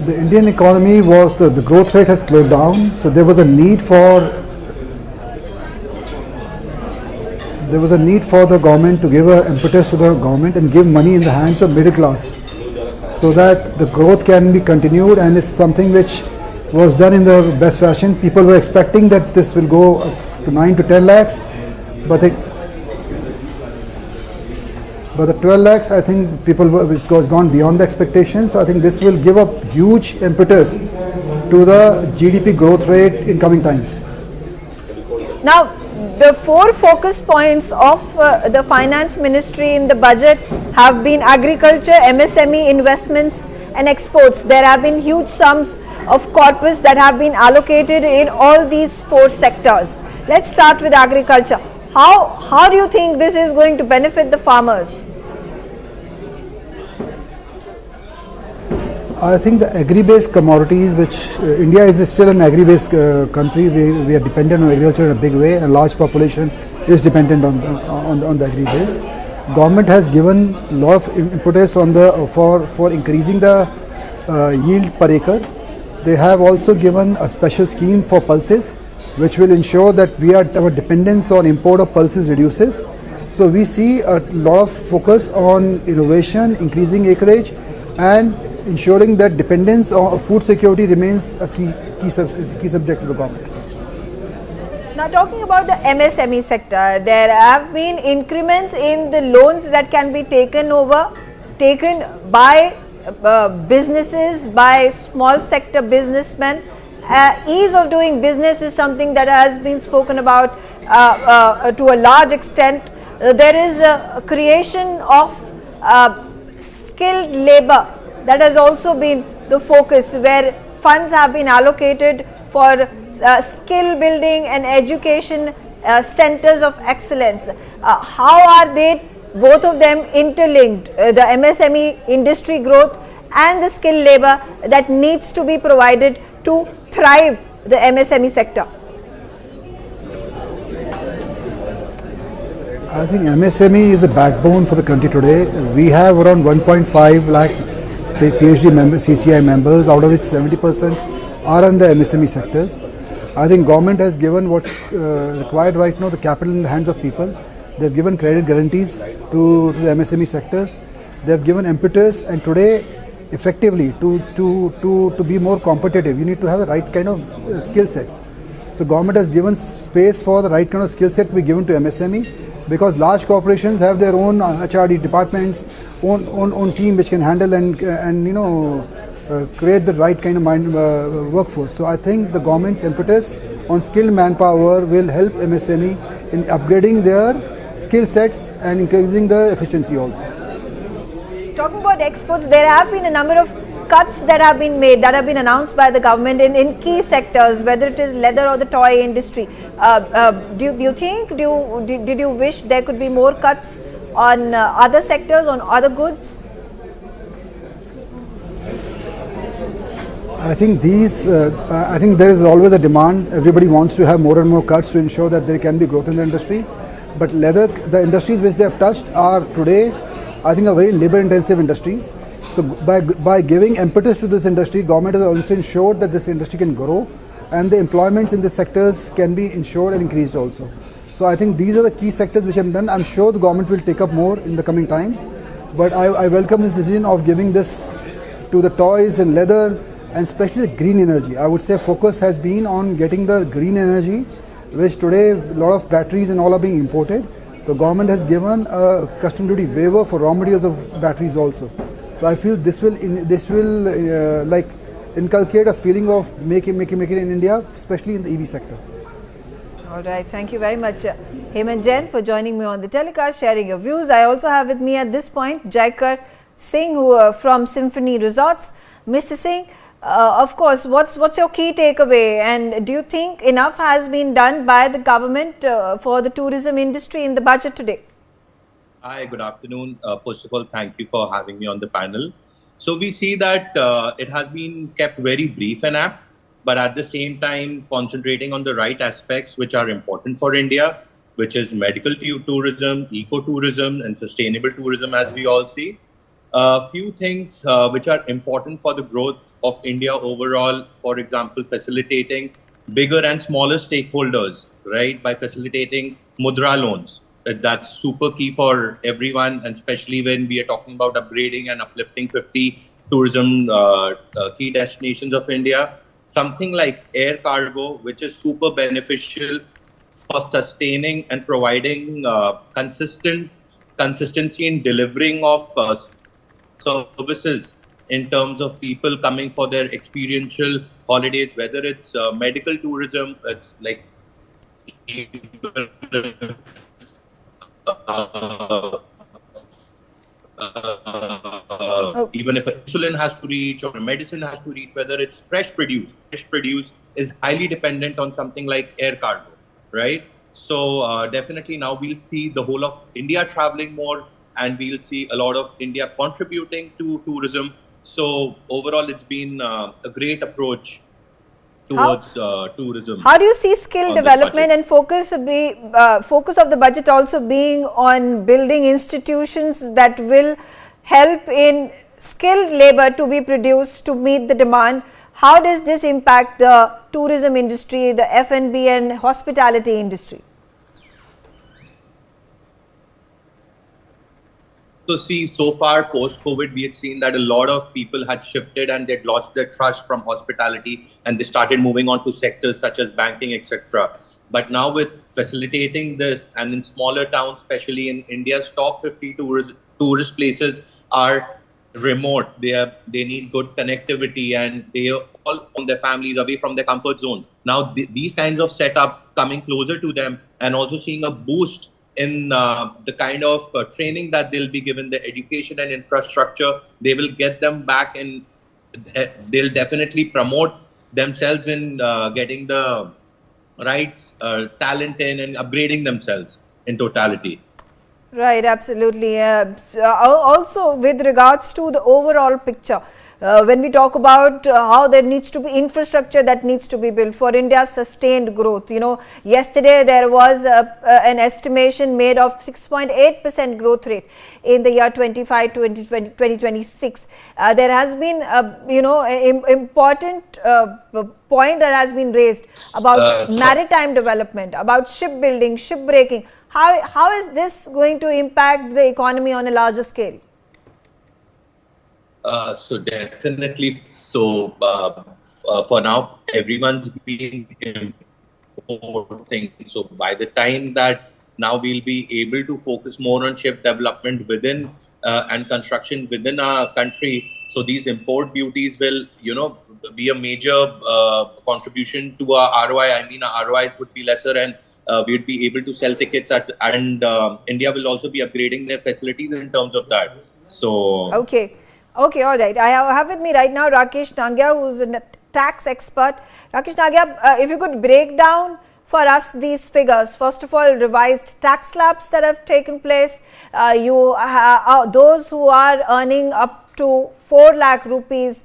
S: The Indian economy was, the growth rate has slowed down, so there was a need for the government to give an impetus to the government and give money in the hands of middle class, so that the growth can be continued, and it's something which was done in the best fashion. People were expecting that this will go up to 9 to 10 lakhs, but the 12 lakhs, I think it's gone beyond the expectations. So I think this will give a huge impetus to the GDP growth rate in coming times.
B: Now, the four focus points of the finance ministry in the budget have been agriculture, MSME, investments and exports. There have been huge sums of corpus that have been allocated in all these four sectors. Let's start with agriculture. How do you think this is going to benefit the farmers?
S: I think the agri-based commodities, which India is still an agri-based country, we are dependent on agriculture in a big way. A large population is dependent on the agri-based. Government has given a lot of impetus on for increasing the yield per acre. They have also given a special scheme for pulses, which will ensure that our dependence on import of pulses reduces. So we see a lot of focus on innovation, increasing acreage, and ensuring that dependence on food security remains a key subject of the government.
B: Now, talking about the MSME sector, there have been increments in the loans that can be taken by businesses, by small sector businessmen. Ease of doing business is something that has been spoken about to a large extent. There is a creation of skilled labor that has also been the focus, where funds have been allocated for skill building and education centers of excellence. How are they, both of them, interlinked? The MSME industry growth and the skilled labor that needs to be provided to thrive the MSME sector.
S: I think MSME is the backbone for the country today. We have around 1.5 lakh PhD members, CCI members, out of which 70% are in the MSME sectors. I think government has given what's required right now, the capital in the hands of people. They've given credit guarantees to the MSME sectors. They've given impetus, and today, effectively, to be more competitive, you need to have the right kind of skill sets. So government has given space for the right kind of skill set to be given to MSME, because large corporations have their own HRD departments, own team which can handle and create the right kind of workforce. So I think the government's impetus on skilled manpower will help MSME in upgrading their skill sets and increasing the efficiency also.
B: Talking about exports, there have been a number of cuts that have been made, that have been announced by the government in key sectors, whether it is leather or the toy industry. Do you think, did you wish there could be more cuts on other sectors, on other goods?
S: I think I think there is always a demand. Everybody wants to have more and more cuts to ensure that there can be growth in the industry. But the industries which they have touched are today, I think, are very labor-intensive industries. So by giving impetus to this industry, government has also ensured that this industry can grow, and the employments in these sectors can be ensured and increased also. So I think these are the key sectors which have been done. I'm sure the government will take up more in the coming times, but I welcome this decision of giving this to the toys and leather, and especially the green energy. I would say focus has been on getting the green energy, which today a lot of batteries and all are being imported. The government has given a custom duty waiver for raw materials of batteries also. So I feel this will like inculcate a feeling of make it in India, especially in the EV sector.
B: All right, thank you very much, Hemant Jain, for joining me on the telecast, sharing your views. I also have with me at this point Jaikar Singh, from Symphony Resorts. Mr. Singh, of course, what's your key takeaway, and do you think enough has been done by the government for the tourism industry in the budget today?
T: Hi, good afternoon. First of all, thank you for having me on the panel. So we see that it has been kept very brief and apt, but at the same time concentrating on the right aspects which are important for India, which is medical tourism, eco-tourism and sustainable tourism, as we all see. A few things which are important for the growth of India overall, for example, facilitating bigger and smaller stakeholders, right, by facilitating mudra loans. That's super key for everyone, and especially when we are talking about upgrading and uplifting 50 tourism key destinations of India. Something like air cargo, which is super beneficial for sustaining and providing consistency in delivering of services in terms of people coming for their experiential holidays, whether it's medical tourism, it's like even if insulin has to reach or medicine has to reach, whether it's fresh produce is highly dependent on something like air cargo, right? So definitely now we'll see the whole of India traveling more, and we'll see a lot of India contributing to tourism. So overall, it's been a great approach towards tourism.
B: How do you see skill development and focus of the budget also being on building institutions that will help in skilled labor to be produced to meet the demand? How does this impact the tourism industry, the F&B and hospitality industry?
T: So see, so far post-COVID, we had seen that a lot of people had shifted and they'd lost their trust from hospitality, and they started moving on to sectors such as banking, etc. But now with facilitating this, and in smaller towns, especially in India's top 50 tourist places are remote. They need good connectivity, and they all on their families away from their comfort zone. Now these kinds of setup coming closer to them, and also seeing a boost in the kind of training that they'll be given, the education and infrastructure, they will get them back, and they'll definitely promote themselves in getting the right talent in and upgrading themselves in totality.
B: Right, absolutely. Also, with regards to the overall picture, when we talk about how there needs to be infrastructure that needs to be built for India's sustained growth, yesterday there was an estimation made of 6.8% growth rate in the year 2026. There has been, important point that has been raised about maritime development, about shipbuilding, shipbreaking. How is this going to impact the economy on a larger scale?
T: So definitely. So for now, everyone's been importing. So by the time that now we'll be able to focus more on ship development within and construction within our country. So these import duties will, be a major contribution to our ROI. I mean, our ROIs would be lesser, and we'd be able to sell tickets and India will also be upgrading their facilities in terms of that. So
B: Okay, all right. I have with me right now Rakesh Nangia, who's a tax expert. Rakesh Nangia, if you could break down for us these figures. First of all, revised tax slabs that have taken place. Those who are earning up to 4 lakh rupees,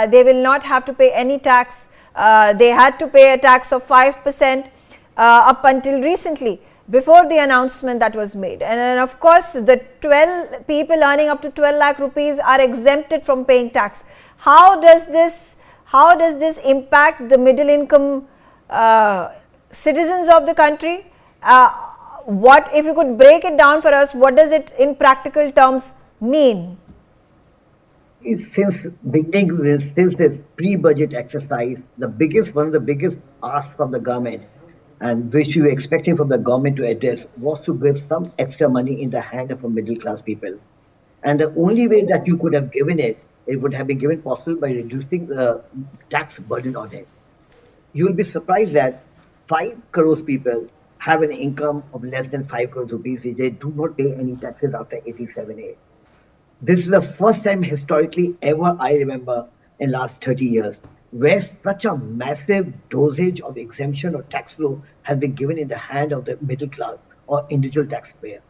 B: they will not have to pay any tax. They had to pay a tax of 5% up until recently, before the announcement that was made. And then of course, the 12 people earning up to 12 lakh rupees are exempted from paying tax. How does this impact the middle income citizens of the country? What, if you could break it down for us, what does it in practical terms mean?
U: Since this pre-budget exercise, one of the biggest asks from the government, and which we were expecting from the government to address, was to give some extra money in the hand of middle class people. And the only way that you could have given it would have been given possible by reducing the tax burden on it. You will be surprised that 5 crores people have an income of less than 5 crores rupees. They do not pay any taxes after 87A. This is the first time historically ever I remember in last 30 years where such a massive dosage of exemption or tax flow has been given in the hand of the middle class or individual taxpayer.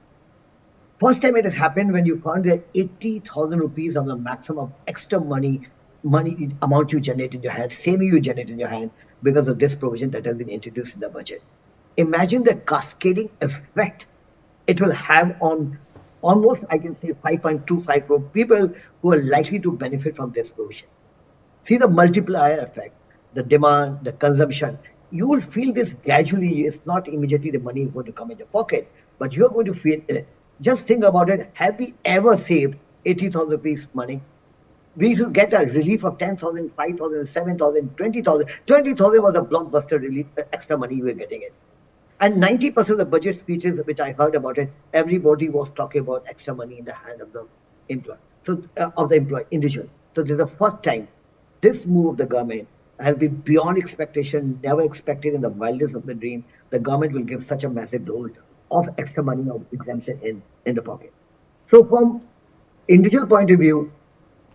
U: First time it has happened when you found that 80,000 rupees of the maximum extra money amount you generate in your hand, saving you generate in your hand because of this provision that has been introduced in the budget. Imagine the cascading effect it will have on almost, I can say, 5.25 crore people who are likely to benefit from this provision. See the multiplier effect, the demand, the consumption. You will feel this gradually. It's not immediately the money is going to come in your pocket, but you're going to feel it. Just think about it. Have we ever saved 80,000 rupees money? We should get a relief of 10,000, 5,000, 7,000, 20,000. 20,000 was a blockbuster relief, extra money you were getting it. And 90% of the budget speeches which I heard about it, everybody was talking about extra money in the hand of the employee, individual. So this is the first time this move of the government has been beyond expectation, never expected in the wildest of the dream. The government will give such a massive dole of extra money of exemption in the pocket. So from individual point of view,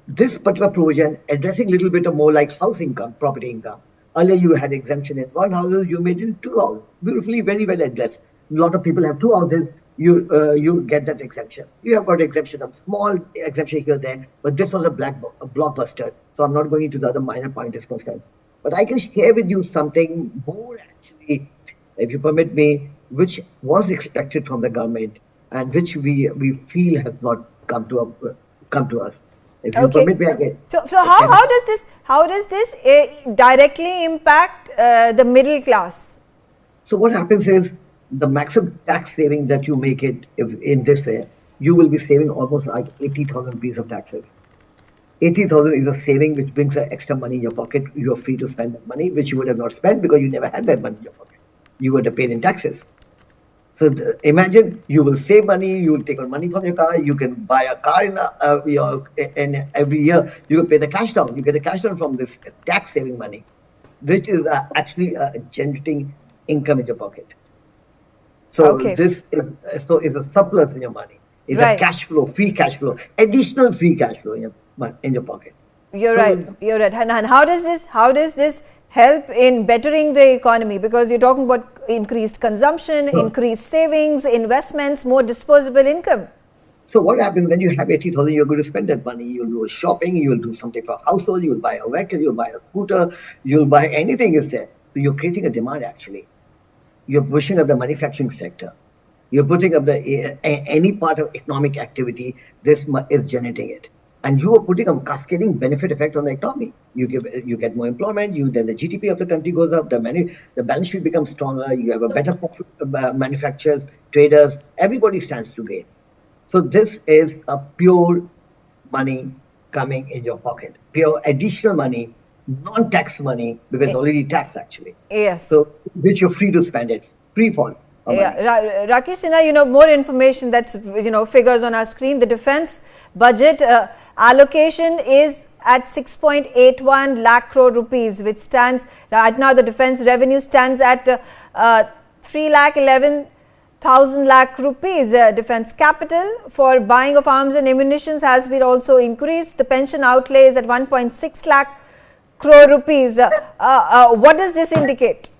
U: this particular provision addressing a little bit more like house income, property income. Earlier you had exemption in one house, you made it in two houses. Beautifully, very well addressed. A lot of people have two houses, you get that exemption. You have got exemption, a small exemption here there, but this was a blockbuster. So I'm not going into the other minor point is concerned. But I can share with you something more actually, if you permit me, which was expected from the government and which we feel has not come to us. If you permit me, I can.
B: So how does this directly impact the middle class?
U: So what happens is the maximum tax saving that you make it in this way, you will be saving almost like 80,000 rupees of taxes. 80,000 is a saving which brings extra money in your pocket. You are free to spend that money, which you would have not spent because you never had that money in your pocket. You would have paid in taxes. So imagine you will save money, you will take out money from your car, you can buy a car in every year, you will pay the cash down. You get the cash down from this tax saving money, which is actually generating income in your pocket. So this is a surplus in your money. It's a cash flow, free cash flow, additional free cash flow in your pocket.
B: You're right. And how does this help in bettering the economy? Because you're talking about increased consumption, increased savings, investments, more disposable income.
U: So what happens when you have 80,000, you're going to spend that money. You'll do shopping, you'll do something for household, you'll buy a vehicle, you'll buy a scooter, you'll buy anything is there. So you're creating a demand actually. You're pushing up the manufacturing sector. You're putting up any part of economic activity, this is generating it. And you are putting a cascading benefit effect on the economy. You get more employment. Then the GDP of the country goes up. The balance sheet becomes stronger. You have a better profit, manufacturers, traders. Everybody stands to gain. So this is a pure money coming in your pocket. Pure additional money, non-tax money because it's already taxed actually.
B: Yes.
U: So which you're free to spend it. Free fall.
B: Yeah, Rakesh Sinha, more information that's, figures on our screen. The defense budget allocation is at 6.81 lakh crore rupees, which stands, right now the defense revenue stands at 3,11,000 lakh rupees. Defense capital for buying of arms and ammunitions has been also increased. The pension outlay is at 1.6 lakh crore rupees. What does this indicate?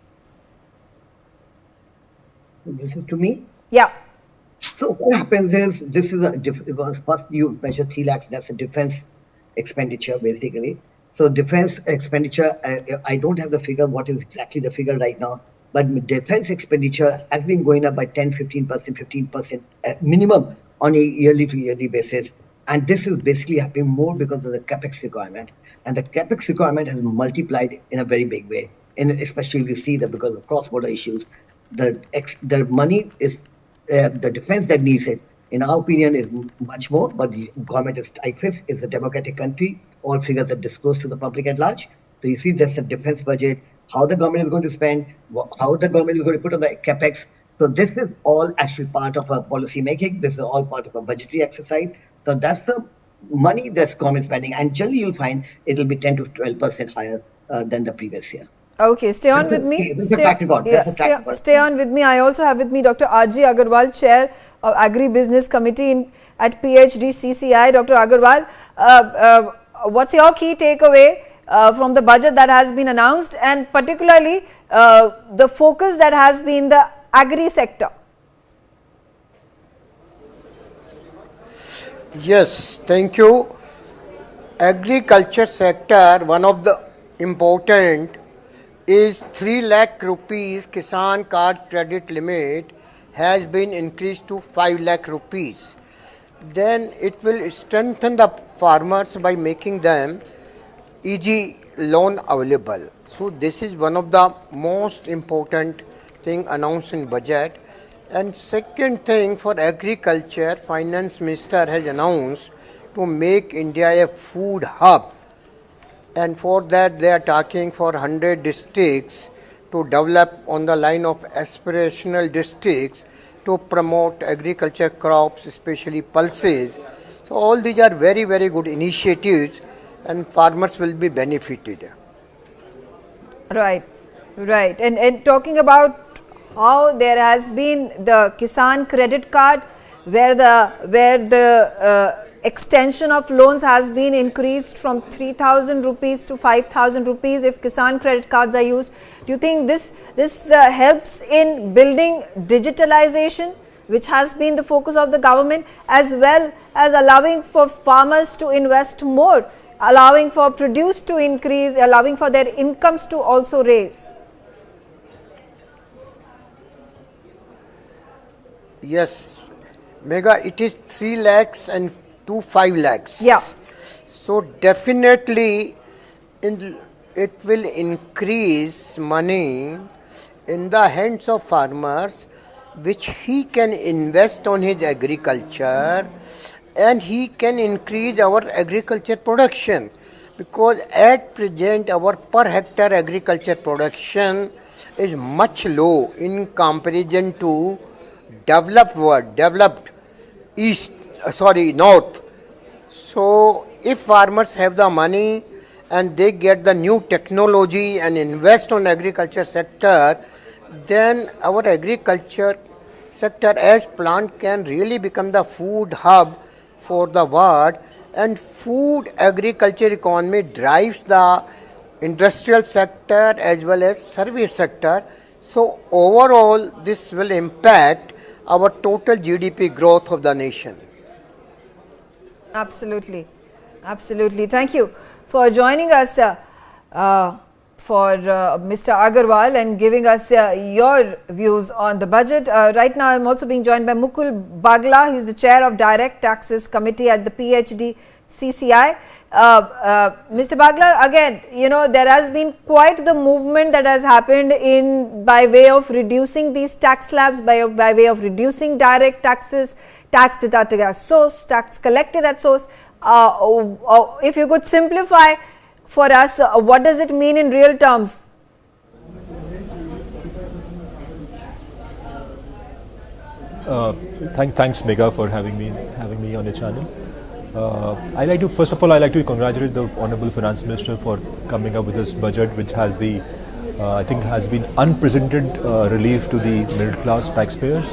U: This is to me?
B: Yeah.
U: So what happens is, this is first you measure 3 lakhs, that's a defense expenditure basically. So defense expenditure, I don't have the figure, what is exactly the figure right now, but defense expenditure has been going up by 10, 15%, 15% minimum on a yearly to yearly basis. And this is basically happening more because of the capex requirement. And the capex requirement has multiplied in a very big way. And especially if you see that because of cross-border issues, the money is the defense that needs it, in our opinion, is much more, but the government is tight-fisted, it's a democratic country, all figures are disclosed to the public at large. So you see that's the defense budget, how the government is going to spend, how the government is going to put on the capex. So this is all actually part of a policy making, this is all part of a budgetary exercise. So that's the money that's government spending, and generally you'll find it'll be 10 to 12% higher than the previous year.
B: Okay, stay on with me.
U: This is a track record.
B: Stay on with me. I also have with me Dr. R.G. Agarwal, Chair of Agri-Business Committee at PhD CCI. Dr. Agarwal, what's your key takeaway from the budget that has been announced, and particularly the focus that has been the agri sector?
A: Yes, thank you. Agriculture sector, one of the important is 3 lakh rupees Kisan Card Credit Limit has been increased to 5 lakh rupees. Then it will strengthen the farmers by making them easy loan available. So this is one of the most important thing announced in budget. And second thing, for agriculture, Finance Minister has announced to make India a food hub. And for that they are talking for 100 districts to develop on the line of aspirational districts to promote agriculture crops, especially pulses. So all these are very, very good initiatives and farmers will be benefited.
B: Right, right. And talking about how there has been the Kisan credit card, where the extension of loans has been increased from 3,000 rupees to 5,000 rupees if Kisan credit cards are used. Do you think this helps in building digitalization, which has been the focus of the government, as well as allowing for farmers to invest more, allowing for produce to increase, allowing for their incomes to also raise?
A: Yes, Megha, it is 3 lakhs and to 5 lakhs.
B: Yeah.
A: So definitely it will increase money in the hands of farmers, which he can invest on his agriculture, and he can increase our agriculture production, because at present our per hectare agriculture production is much low in comparison to developed north. So if farmers have the money and they get the new technology and invest on agriculture sector, then our agriculture sector as plant can really become the food hub for the world, and food agriculture economy drives the industrial sector as well as service sector. So overall this will impact our total GDP growth of the nation.
B: Absolutely, absolutely. Thank you for joining us, Mr. Agarwal, and giving us your views on the budget. Right now, I'm also being joined by Mukul Bagla. He's the chair of Direct Taxes Committee at the PhD CCI. Mr. Bagla, again, there has been quite the movement that has happened by way of reducing these tax slabs, by way of reducing direct taxes, tax deducted at source, tax collected at source. If you could simplify for us, what does it mean in real terms?
D: Thanks, Megha, for having me on your channel. First of all, I like to congratulate the Honorable Finance Minister for coming up with this budget, which has I think has been unprecedented relief to the middle class taxpayers.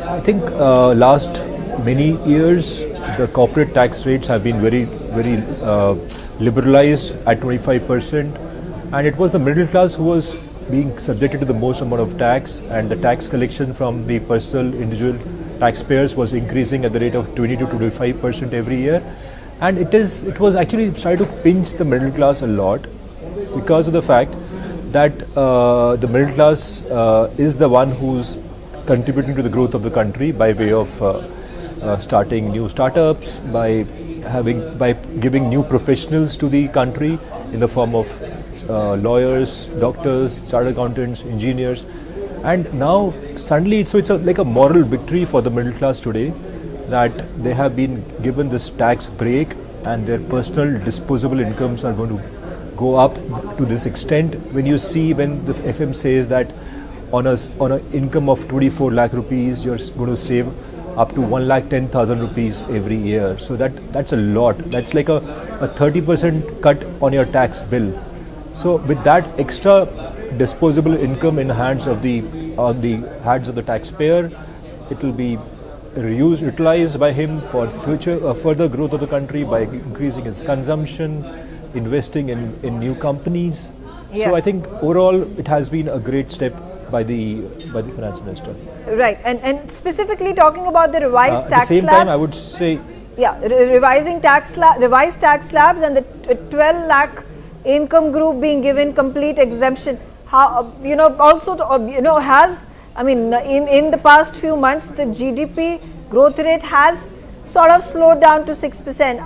D: I think last many years the corporate tax rates have been very liberalized at 25%, and it was the middle class who was being subjected to the most amount of tax, and the tax collection from the personal individual taxpayers was increasing at the rate of 20 to 25% every year, and it was actually trying to pinch the middle class a lot, because of the fact that the middle class is the one who's contributing to the growth of the country by way of starting new startups, by giving new professionals to the country in the form of lawyers, doctors, chartered accountants, engineers. And now suddenly, so it's like a moral victory for the middle class today, that they have been given this tax break, and their personal disposable incomes are going to go up to this extent. When the FM says that on an income of 24 lakh rupees, you're going to save up to 1,10,000 rupees every year. So that's a lot. That's like a 30% cut on your tax bill. So with that extra disposable income in the hands of the taxpayer, it will be utilized by him for further growth of the country by increasing its consumption, investing in new companies.
B: Yes.
D: So I think overall it has been a great step by the finance minister.
B: Right, and specifically talking about the revised tax slabs.
D: At the same time, I would say,
B: revised tax slabs and the 12 lakh income group being given complete exemption. How in the past few months the GDP growth rate has sort of slowed down to 6%.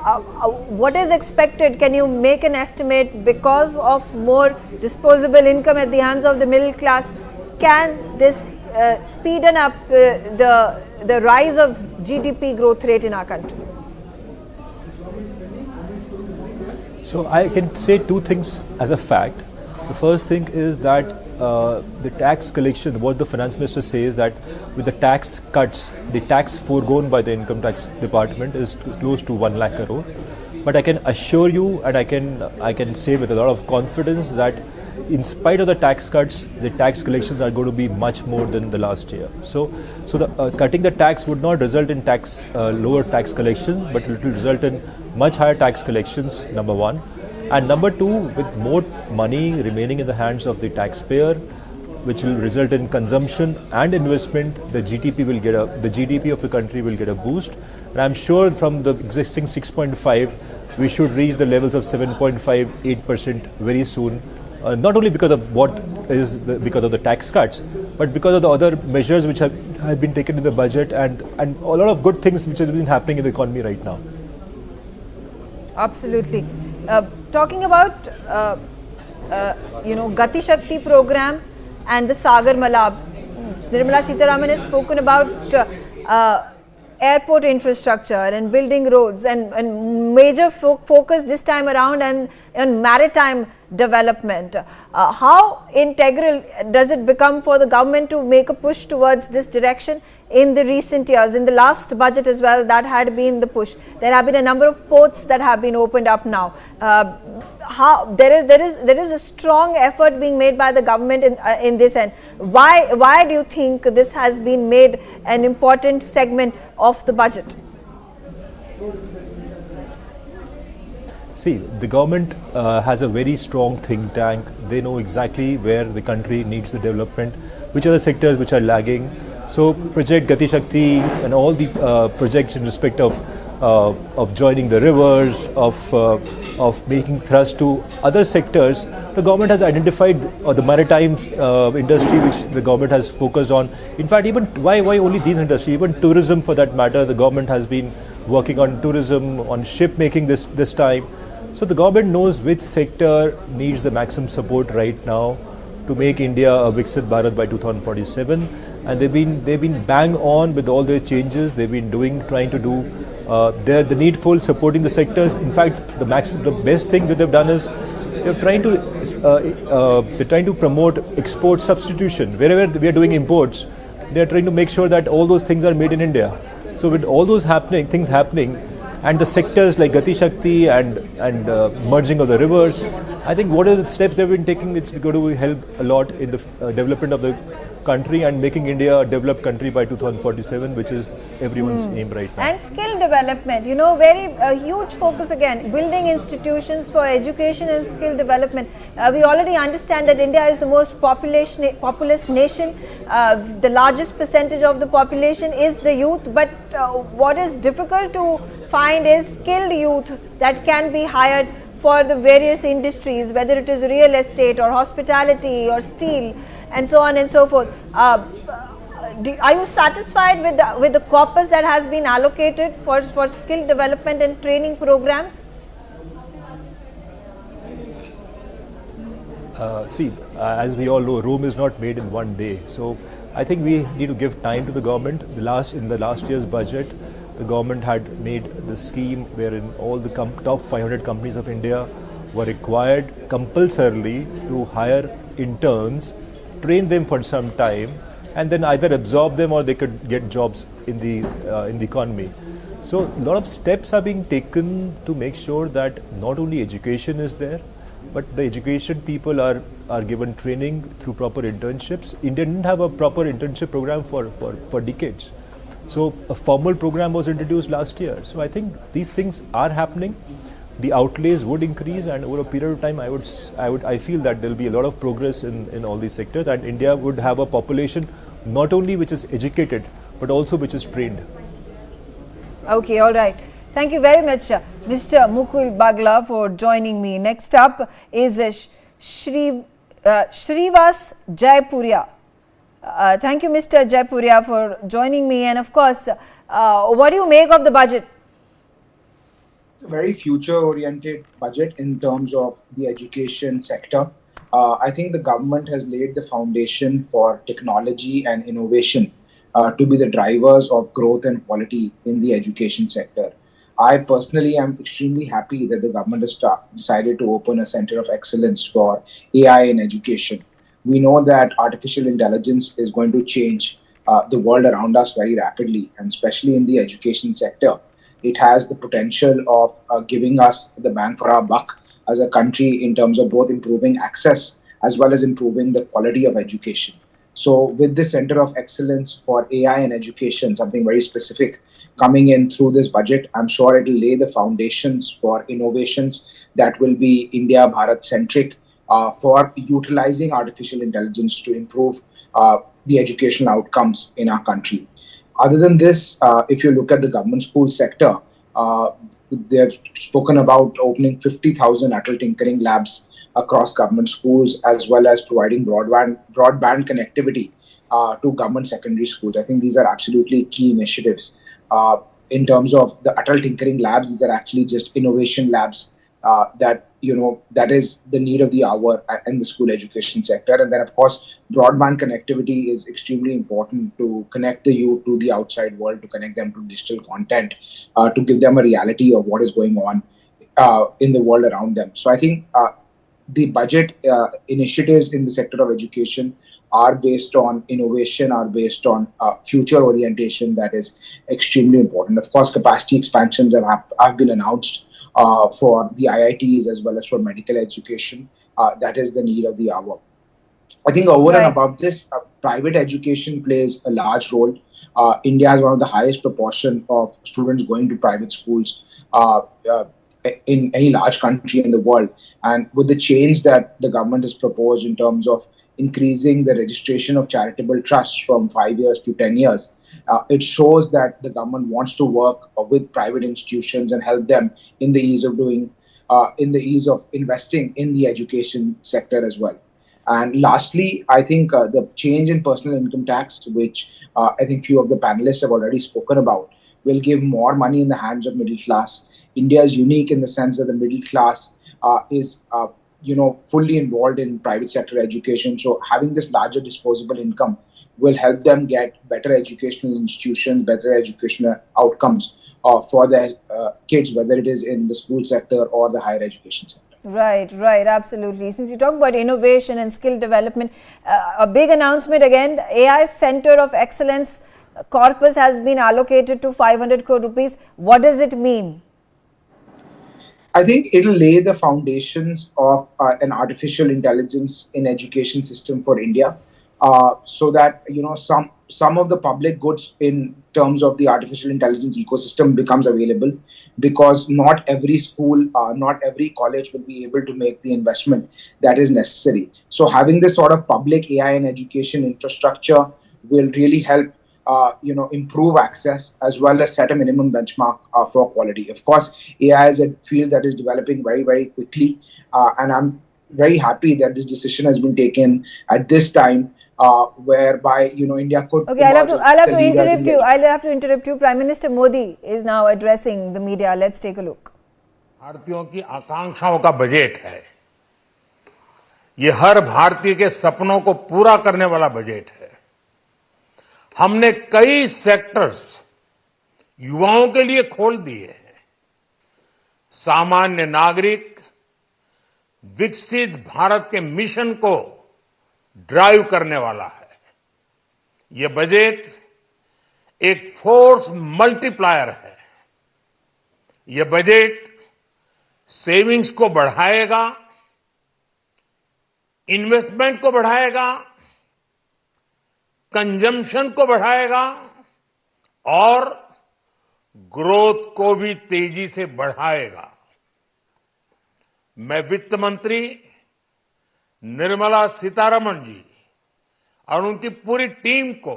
B: What is expected? Can you make an estimate because of more disposable income at the hands of the middle class? Can this speeden up the rise of GDP growth rate in our country?
D: So I can say two things as a fact. The first thing is that the tax collection, what the finance minister says, that with the tax cuts, the tax foregone by the income tax department is close to 1 lakh crore. But I can assure you, and I can say with a lot of confidence, that in spite of the tax cuts, the tax collections are going to be much more than the last year. So cutting the tax would not result in lower tax collections, but it will result in much higher tax collections, number one. And number two, with more money remaining in the hands of the taxpayer, which will result in consumption and investment, the GDP of the country will get a boost. And I'm sure from the existing 6.5, we should reach the levels of 7.5, 8% very soon. Not only because of because of the tax cuts, but because of the other measures which have been taken in the budget and a lot of good things which have been happening in the economy right now.
B: Absolutely. Talking about Gati Shakti program and the Sagar Malab, Nirmala Sitharaman has spoken about airport infrastructure and building roads and major focus this time around and on maritime development. How integral does it become for the government to make a push towards this direction in the recent years? In the last budget as well, that had been the push. There have been a number of ports that have been opened up now. There is a strong effort being made by the government in this end. Why do you think this has been made an important segment of the budget?
D: See, the government has a very strong think tank. They know exactly where the country needs the development, which are the sectors which are lagging. So Project Gati Shakti and all the projects in respect of joining the rivers, of making thrust to other sectors, the government has identified the maritime industry which the government has focused on. In fact, even why only these industries, even tourism for that matter, the government has been working on tourism, on ship making this time. So the government knows which sector needs the maximum support right now to make India a Viksit Bharat by 2047. And they've been bang on with all their changes. They've been trying to do the needful, supporting the sectors. In fact, the best thing that they've done is they're trying to promote export substitution. Wherever we are doing imports, they're trying to make sure that all those things are made in India. So with all those things happening, and the sectors like Gati Shakti and merging of the rivers, I think what are the steps they've been taking, it's going to help a lot in the development of the country and making India a developed country by 2047, which is everyone's aim right now.
B: And skill development, very huge focus again, building institutions for education and skill development. We already understand that India is the most populous nation. The largest percentage of the population is the youth, but what is difficult to find is skilled youth that can be hired for the various industries, whether it is real estate or hospitality or steel, and so on and so forth. Are you satisfied with the corpus that has been allocated for skill development and training programs?
D: As we all know, Rome is not made in one day. So I think we need to give time to the government. In the last year's budget, the government had made the scheme wherein all the top 500 companies of India were required compulsorily to hire interns, train them for some time, and then either absorb them or they could get jobs in the economy. So a lot of steps are being taken to make sure that not only education is there, but the education people are given training through proper internships. India didn't have a proper internship program for decades. So a formal program was introduced last year. So I think these things are happening. The outlays would increase, and over a period of time, I feel that there will be a lot of progress in all these sectors, and India would have a population not only which is educated, but also which is trained.
B: Okay, all right. Thank you very much, Mr. Mukul Bagla, for joining me. Next up is Shrivas Jaipuria. Thank you, Mr. Jaipuria, for joining me. And of course, what do you make of the budget?
E: It's a very future-oriented budget in terms of the education sector. I think the government has laid the foundation for technology and innovation to be the drivers of growth and quality in the education sector. I personally am extremely happy that the government has decided to open a center of excellence for AI in education. We know that artificial intelligence is going to change the world around us very rapidly, and especially in the education sector. It has the potential of giving us the bang for our buck as a country in terms of both improving access as well as improving the quality of education. So with the Center of Excellence for AI and Education, something very specific coming in through this budget, I'm sure it will lay the foundations for innovations that will be India Bharat centric for utilizing artificial intelligence to improve the educational outcomes in our country. Other than this, if you look at the government school sector, they've spoken about opening 50,000 Atal Tinkering Labs across government schools, as well as providing broadband connectivity to government secondary schools. I think these are absolutely key initiatives. In terms of the Atal Tinkering Labs, these are actually just innovation labs that is the need of the hour in the school education sector. And then, of course, broadband connectivity is extremely important to connect the youth to the outside world, to connect them to digital content, to give them a reality of what is going on in the world around them. So I think the budget initiatives in the sector of education are based on innovation, are based on future orientation that is extremely important. Of course, capacity expansions have been announced for the IITs as well as for medical education. That is the need of the hour. I think over and above this, private education plays a large role. India has one of the highest proportion of students going to private schools in any large country in the world. And with the change that the government has proposed in terms of increasing the registration of charitable trusts from 5 years to 10 years, it shows that the government wants to work with private institutions and help them in the ease of investing in the education sector as well. And lastly, I think the change in personal income tax, which I think few of the panelists have already spoken about, will give more money in the hands of middle class. India is unique in the sense that the middle class is fully involved in private sector education. So having this larger disposable income will help them get better educational institutions, better educational outcomes for their kids, whether it is in the school sector or the higher education sector.
B: Right, absolutely. Since you talk about innovation and skill development, a big announcement again, the AI Center of Excellence corpus has been allocated to 500 crore rupees. What does it mean?
E: I think it'll lay the foundations of an artificial intelligence in education system for India, so that some of the public goods in terms of the artificial intelligence ecosystem becomes available, because not every school, not every college will be able to make the investment that is necessary. So having this sort of public AI and education infrastructure will really help improve access as well as set a minimum benchmark for quality. Of course, AI is a field that is developing very, very quickly, and I'm very happy that this decision has been taken at this time, whereby India could.
B: Okay, I'll have to interrupt you. I'll have to interrupt you. Prime Minister Modi is now addressing the media. Let's take a look.
C: भारतीयों की आकांक्षाओं का budget है। ये हर भारतीय के सपनों को पूरा करने वाला बजट है। हमने कई सेक्टर्स युवाओं के लिए खोल दिए हैं। सामान्य नागरिक विकसित भारत के मिशन को ड्राइव करने वाला है। ये बजट एक फोर्स मल्टीप्लायर है। ये बजट सेविंग्स को बढ़ाएगा, इन्वेस्टमेंट को बढ़ाएगा, कंजम्पशन को बढ़ाएगा और ग्रोथ को भी तेजी से बढ़ाएगा। मैं वित्त मंत्री निर्मला सीतारमण जी और उनकी पूरी टीम को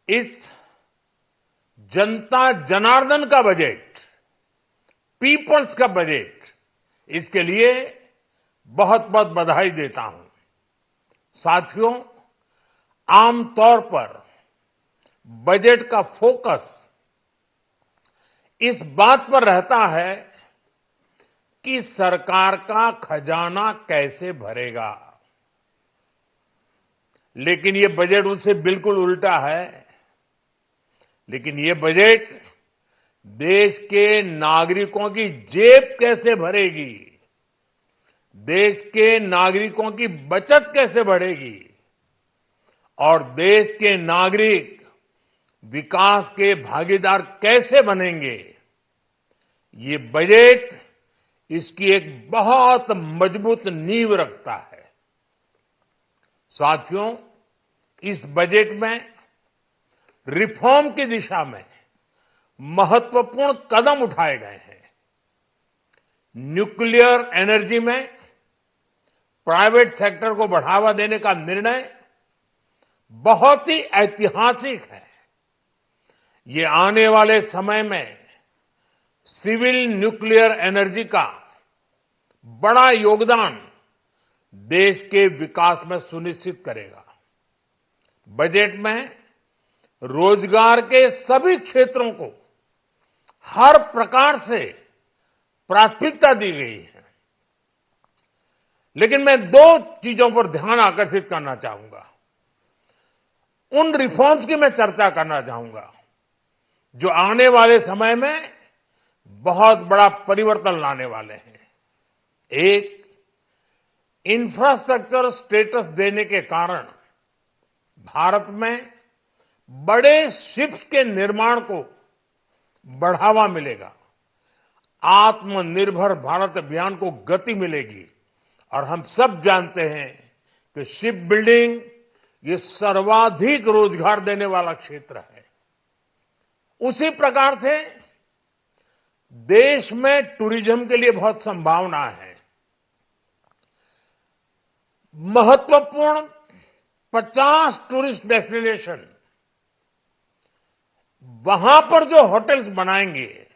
C: इस जनता जनार्दन का बजट, पीपल्स का बजट, इसके लिए बहुत बहुत बधाई देता हूं। साथियों, आमतौर पर बजट का फोकस इस बात पर रहता है कि सरकार का खजाना कैसे भरेगा, लेकिन ये बजट उससे बिल्कुल उल्टा है। लेकिन ये बजट देश के नागरिकों की जेब कैसे भरेगी, देश के नागरिकों की बचत कैसे बढ़ेगी और देश के नागरिक विकास के भागीदार कैसे बनेंगे, ये बजट इसकी एक बहुत मजबूत नींव रखता है। साथियों, इस बजट में रिफॉर्म की दिशा में महत्वपूर्ण कदम उठाए गए हैं। न्यूक्लियर एनर्जी में प्राइवेट सेक्टर को बढ़ावा देने का निर्णय बहुत ही ऐतिहासिक है। ये आने वाले समय में सिविल न्यूक्लियर एनर्जी का बड़ा योगदान देश के विकास में सुनिश्चित करेगा। बजट में रोजगार के सभी क्षेत्रों को हर प्रकार से प्राथमिकता दी गई है। लेकिन मैं दो चीजों पर ध्यान आकर्षित करना चाहूंगा। उन रिफॉर्म्स की मैं चर्चा करना चाहूंगा जो आने वाले समय में बहुत बड़ा परिवर्तन लाने वाले हैं। एक, इंफ्रास्ट्रक्चर स्टेटस देने के कारण भारत में बड़े शिप्स के निर्माण को बढ़ावा मिलेगा। आत्मनिर्भर भारत अभियान को गति मिलेगी। और हम सब जानते हैं कि शिप बिल्डिंग ये सर्वाधिक रोजगार देने वाला क्षेत्र है। उसी प्रकार से देश में टूरिज्म के लिए बहुत संभावना है। महत्वपूर्ण 50 टूरिस्ट डेस्टिनेशन, वहां पर जो होटल्स बनाएंगे,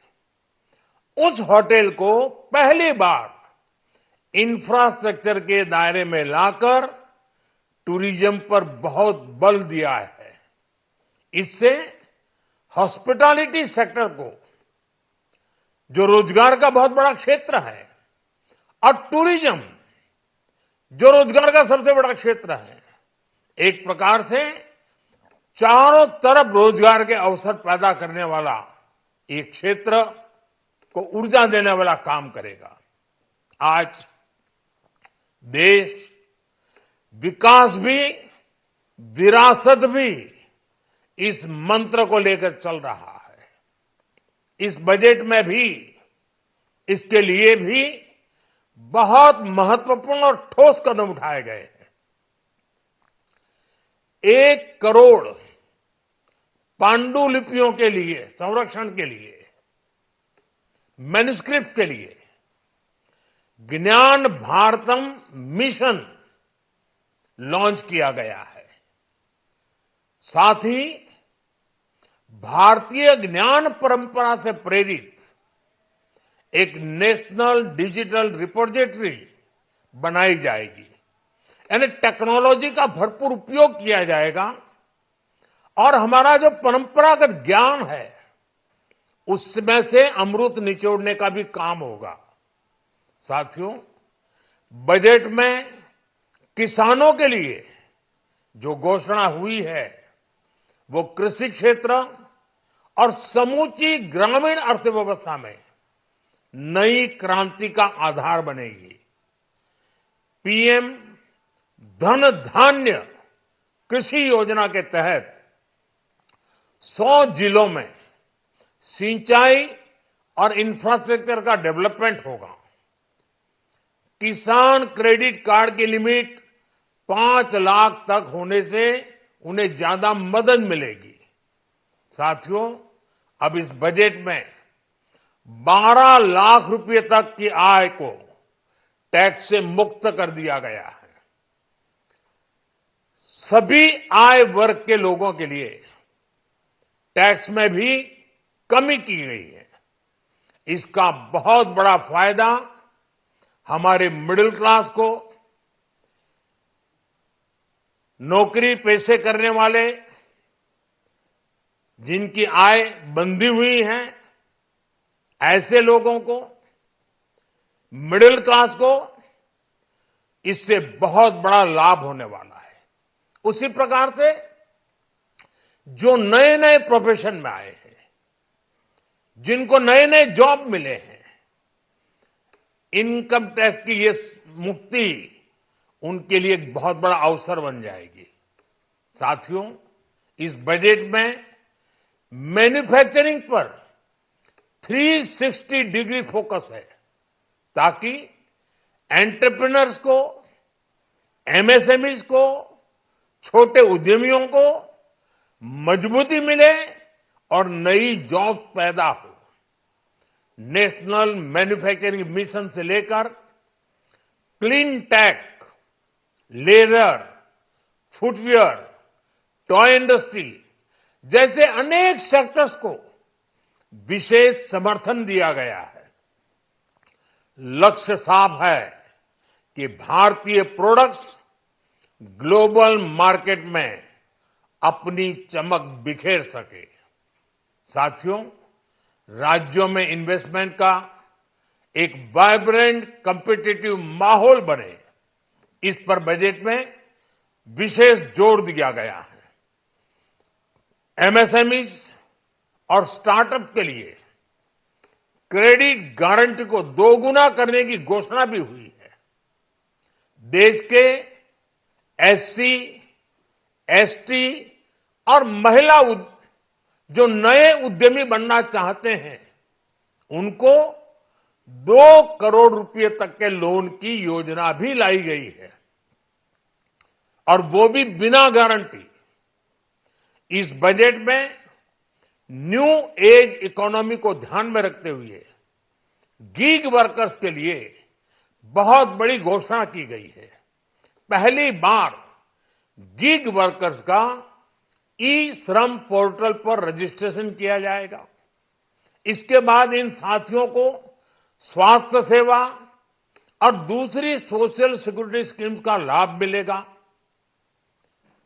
C: उस होटल को पहली बार इंफ्रास्ट्रक्चर के दायरे में लाकर टूरिज्म पर बहुत बल दिया है। इससे हॉस्पिटैलिटी सेक्टर को, जो रोजगार का बहुत बड़ा क्षेत्र है, और टूरिज्म जो रोजगार का सबसे बड़ा क्षेत्र है, एक प्रकार से चारों तरफ रोजगार के अवसर पैदा करने वाला एक क्षेत्र को ऊर्जा देने वाला काम करेगा। आज देश विकास भी विरासत भी इस मंत्र को लेकर चल रहा है। इस बजट में भी इसके लिए भी बहुत महत्वपूर्ण और ठोस कदम उठाए गए हैं। 1 करोड़ पांडुलिपियों के लिए संरक्षण के लिए, मैन्युस्क्रिप्ट के लिए ज्ञान भारतम मिशन लॉन्च किया गया है। साथ ही भारतीय ज्ञान परंपरा से प्रेरित एक नेशनल डिजिटल रिपोजिटरी बनाई जाएगी। यानी टेक्नोलॉजी का भरपूर उपयोग किया जाएगा और हमारा जो परंपरागत ज्ञान है उसमें से अमृत निचोड़ने का भी काम होगा। साथियों, बजट में किसानों के लिए जो घोषणा हुई है वो कृषि क्षेत्र और समूची ग्रामीण अर्थव्यवस्था में नई क्रांति का आधार बनेगी। पीएम धन धान्य कृषि योजना के तहत 100 जिलों में सिंचाई और इंफ्रास्ट्रक्चर का डेवलपमेंट होगा। किसान क्रेडिट कार्ड की लिमिट 5 लाख तक होने से उन्हें ज्यादा मदद मिलेगी। साथियों, अब इस बजट में 12 लाख रुपए तक की आय को टैक्स से मुक्त कर दिया गया है। सभी आय वर्ग के लोगों के लिए टैक्स में भी कमी की गई है। इसका बहुत बड़ा फायदा हमारे मिडिल क्लास को, नौकरी पेशे करने वाले जिनकी आय बंधी हुई है, ऐसे लोगों को, मिडिल क्लास को इससे बहुत बड़ा लाभ होने वाला है। उसी प्रकार से जो नए नए प्रोफेशन में आए हैं, जिनको नए नए जॉब मिले हैं, इनकम टैक्स की ये मुक्ति उनके लिए एक बहुत बड़ा अवसर बन जाएगी। साथियों, इस बजट में मैन्युफैक्चरिंग पर 360 डिग्री फोकस है। ताकि एंटरप्रेन्योर्स को, एमएसएमईज को, छोटे उद्यमियों को मजबूती मिले और नई जॉब पैदा हो। नेशनल मैन्युफैक्चरिंग मिशन से लेकर clean tech, leather, footwear, toy industry जैसे अनेक सेक्टर्स को विशेष समर्थन दिया गया है। लक्ष्य साफ है कि भारतीय प्रोडक्ट्स ग्लोबल मार्केट में अपनी चमक बिखेर सके। साथियों, राज्यों में इन्वेस्टमेंट का एक वाइब्रेंट कॉम्पिटिटिव माहौल बने, इस पर बजट में विशेष जोर दिया गया है। एमएसएमईज और स्टार्टअप के लिए क्रेडिट गारंटी को दोगुना करने की घोषणा भी हुई है। देश के एससी, एसटी और महिला जो नए उद्यमी बनना चाहते हैं, उनको 2 करोड़ रुपए तक के लोन की योजना भी लाई गई है, और वो भी बिना गारंटी। इस बजट में न्यू एज इकोनॉमी को ध्यान में रखते हुए गीग वर्कर्स के लिए बहुत बड़ी घोषणा की गई है। पहली बार गीग वर्कर्स का ई श्रम पोर्टल पर रजिस्ट्रेशन किया जाएगा। इसके बाद इन साथियों को स्वास्थ्य सेवा और दूसरी सोशल सिक्योरिटी स्कीम्स का लाभ मिलेगा।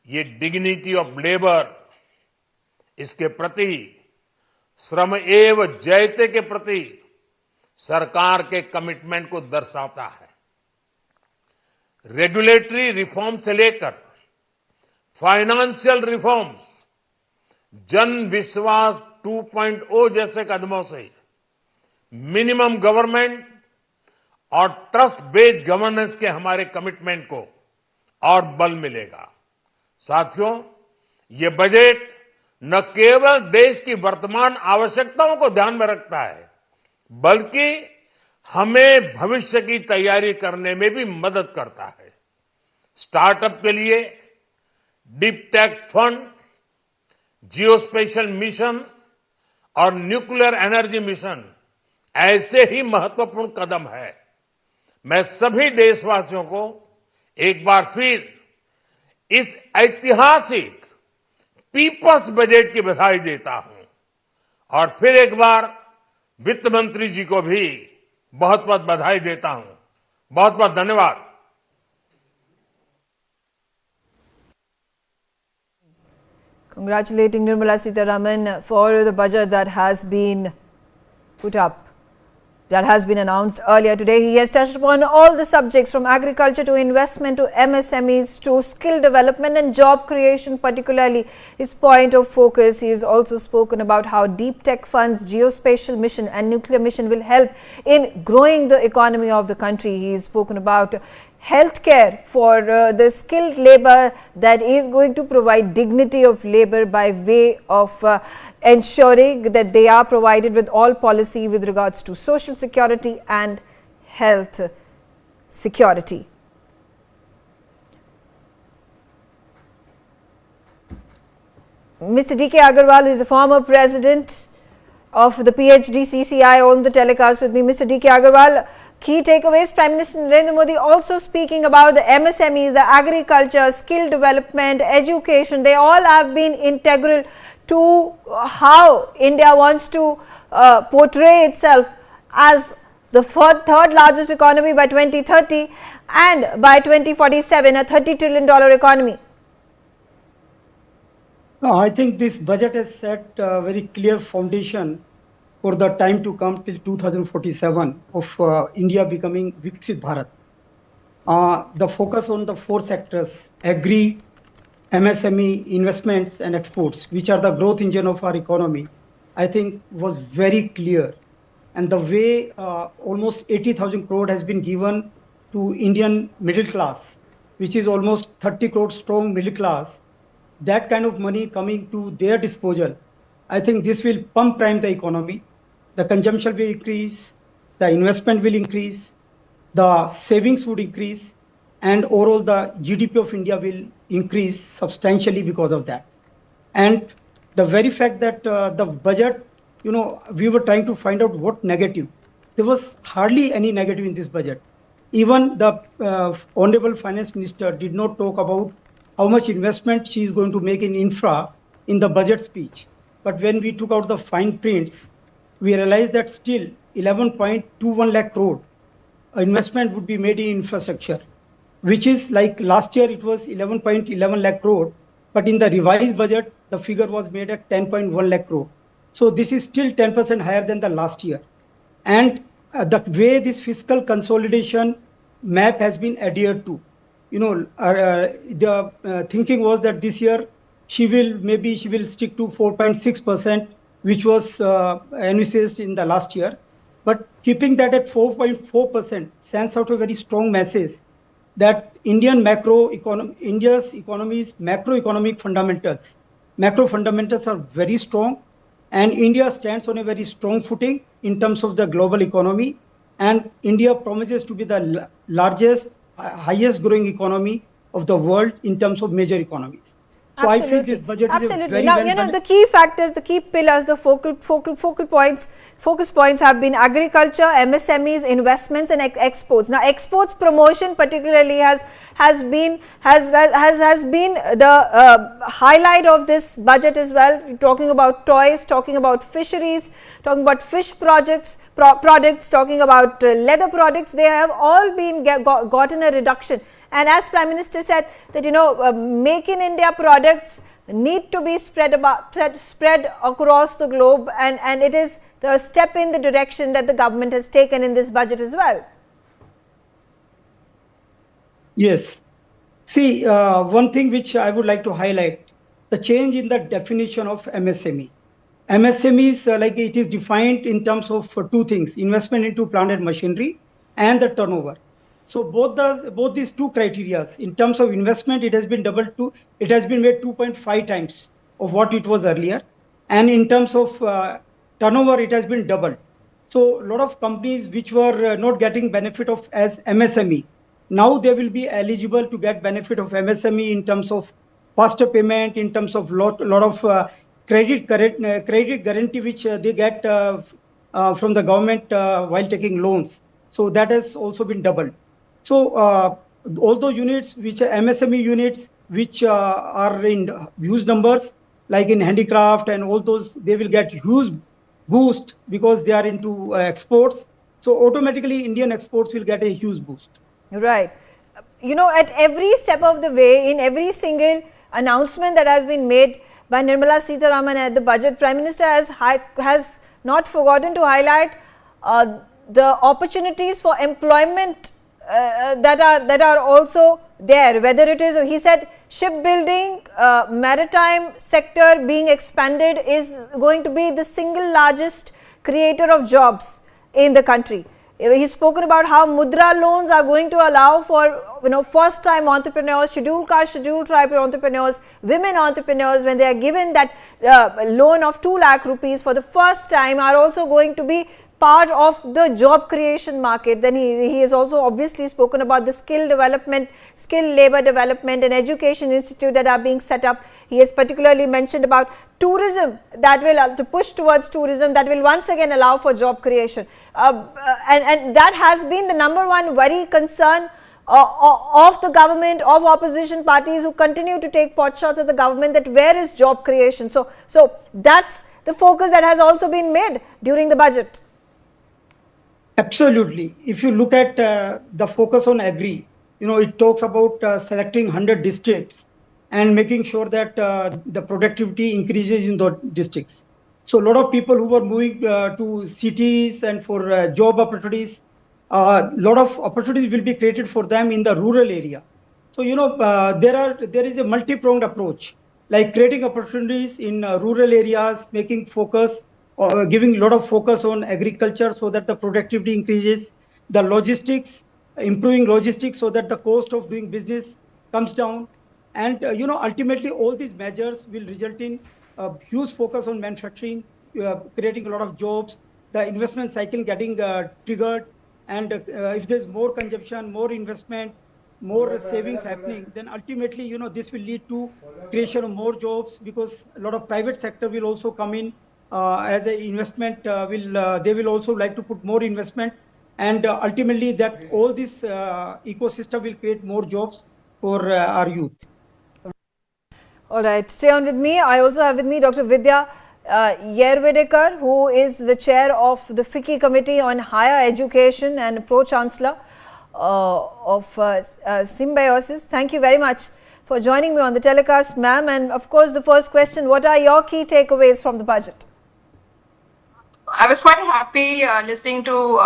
C: ये डिग्निटी ऑफ लेबर, इसके प्रति श्रम एव जयते के प्रति सरकार के कमिटमेंट को दर्शाता है। रेगुलेटरी रिफॉर्म से लेकर फाइनेंशियल रिफॉर्म्स, जन विश्वास 2.0 जैसे कदमों से मिनिमम गवर्नमेंट और ट्रस्ट बेस्ड गवर्नेंस के हमारे कमिटमेंट को और बल मिलेगा। साथियों, ये बजट न केवल देश की वर्तमान आवश्यकताओं को ध्यान में रखता है, बल्कि हमें भविष्य की तैयारी करने में भी मदद करता है। स्टार्टअप के लिए deep tech fund, geospatial mission और न्यूक्लियर एनर्जी मिशन ऐसे ही महत्वपूर्ण कदम है। मैं सभी देशवासियों को एक बार फिर इस ऐतिहासिक पीपल्स बजट की बधाई देता हूं, और फिर एक बार वित्त मंत्री जी को भी बहुत बहुत बधाई देता हूं। बहुत बहुत धन्यवाद।
B: Congratulating Nirmala Sitharaman for the budget that has been put up, that has been announced earlier today. He has touched upon all the subjects from agriculture to investment to MSMEs to skill development and job creation, particularly his point of focus. He has also spoken about how deep tech funds, geospatial mission and nuclear mission will help in growing the economy of the country. He has spoken about healthcare for the skilled labor that is going to provide dignity of labor by way of ensuring that they are provided with all policy with regards to social security and health security. Mr. D.K. Agarwal is the former president of the PhD CCI on the telecast with me. Mr. D.K. Agarwal, key takeaways, Prime Minister Narendra Modi also speaking about the MSMEs, the agriculture, skill development, education. They all have been integral to how India wants to portray itself as the third largest economy by 2030 and by 2047 a $30 trillion economy.
F: I think this budget has set a very clear foundation for the time to come till 2047 of India becoming Viksit Bharat. The focus on the 4 sectors, agri, MSME, investments and exports, which are the growth engine of our economy, I think was very clear. And the way almost 80,000 crore has been given to Indian middle class, which is almost 30 crore strong middle class, that kind of money coming to their disposal, I think this will pump prime the economy. The consumption will increase, the investment will increase, the savings would increase, and overall the GDP of India will increase substantially because of that. And the very fact that the budget, we were trying to find out what negative. There was hardly any negative in this budget. Even the Honorable Finance Minister did not talk about how much investment she is going to make in infra in the budget speech. But when we took out the fine prints, we realized that still 11.21 lakh crore investment would be made in infrastructure, which is like last year it was 11.11 lakh crore, but in the revised budget, the figure was made at 10.1 lakh crore. So this is still 10% higher than the last year. And the way this fiscal consolidation map has been adhered to, the thinking was that this year she will stick to 4.6%, which was envisaged in the last year. But keeping that at 4.4% sends out a very strong message that India's economy's macroeconomic fundamentals, macro fundamentals are very strong, and India stands on a very strong footing in terms of the global economy, and India promises to be the largest, highest growing economy of the world in terms of major economies. So I feel this budget is a very
B: now, the key factors, the key pillars, the focus points have been agriculture, MSMEs, investments, and exports. Now, exports promotion particularly has been the highlight of this budget as well. We're talking about toys, talking about fisheries, talking about fish products, talking about leather products. They have all been gotten a reduction. And as Prime Minister said that Make in India products need to be spread across the globe, and it is the step in the direction that the government has taken in this budget as well.
F: Yes. See, one thing which I would like to highlight, the change in the definition of MSME. MSMEs, like it is defined in terms of two things: investment into plant and machinery and the turnover. So both these two criteria, in terms of investment, it has been made 2.5 times of what it was earlier, and in terms of turnover, it has been doubled. So a lot of companies which were not getting benefit of as MSME, now they will be eligible to get benefit of MSME in terms of faster payment, in terms of lot of credit guarantee which they get from the government while taking loans. So that has also been doubled. So all those units which are MSME units which are in huge numbers, like in handicraft and all those, they will get huge boost because they are into exports. So automatically Indian exports will get a huge boost.
B: Right. At every step of the way, in every single announcement that has been made by Nirmala Sitharaman at the budget, Prime Minister has not forgotten to highlight the opportunities for employment that are also there, whether it is, he said, shipbuilding, maritime sector being expanded is going to be the single largest creator of jobs in the country. He's spoken about how Mudra loans are going to allow for first time entrepreneurs, scheduled caste, scheduled tribe entrepreneurs, women entrepreneurs, when they are given that loan of 2 lakh rupees for the first time, are also going to be part of the job creation market. Then he has also obviously spoken about the skill development, skill labor development and education institute that are being set up. He has particularly mentioned about tourism, that will to push towards tourism, that will once again allow for job creation. And that has been the number one worry, concern of the government, of opposition parties who continue to take pot shots at the government, that where is job creation. So that's the focus that has also been made during the budget.
F: Absolutely. If you look at the focus on agri, it talks about selecting 100 districts and making sure that the productivity increases in those districts. So a lot of people who were moving to cities and for job opportunities, a lot of opportunities will be created for them in the rural area. So, there is a multi-pronged approach, like creating opportunities in rural areas, making focus, giving a lot of focus on agriculture so that the productivity increases, the logistics, improving logistics so that the cost of doing business comes down. And, ultimately all these measures will result in a huge focus on manufacturing, creating a lot of jobs, the investment cycle getting triggered, and if there's more consumption, more investment, more savings happening, then ultimately, this will lead to creation of more jobs, because a lot of private sector will also come in as an investment. They will also like to put more investment, and ultimately that all this ecosystem will create more jobs for our youth.
B: All right, stay on with me. I also have with me Dr. Vidya Yervedekar, who is the chair of the FICCI Committee on Higher Education and Pro-Chancellor of Symbiosis. Thank you very much for joining me on the telecast, ma'am. And of course, the first question, what are your key takeaways from the budget?
N: I was quite happy listening to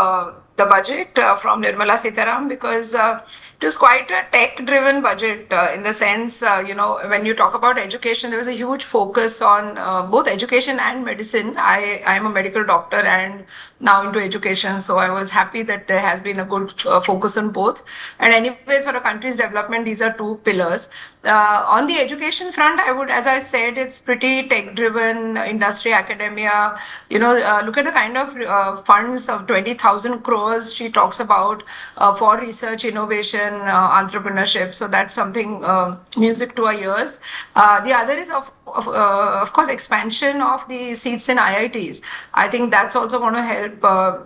N: the budget from Nirmala Sitharaman, because it was quite a tech-driven budget in the sense, when you talk about education, there was a huge focus on both education and medicine. I am a medical doctor and now into education, so I was happy that there has been a good focus on both. And anyways, for a country's development, these are two pillars. On the education front, I would, as I said, it's pretty tech-driven, industry, academia. Look at the kind of funds of 20,000 crores she talks about for research, innovation, entrepreneurship. So that's something music to our ears. The other is of course expansion of the seats in IITs. I think that's also going to help.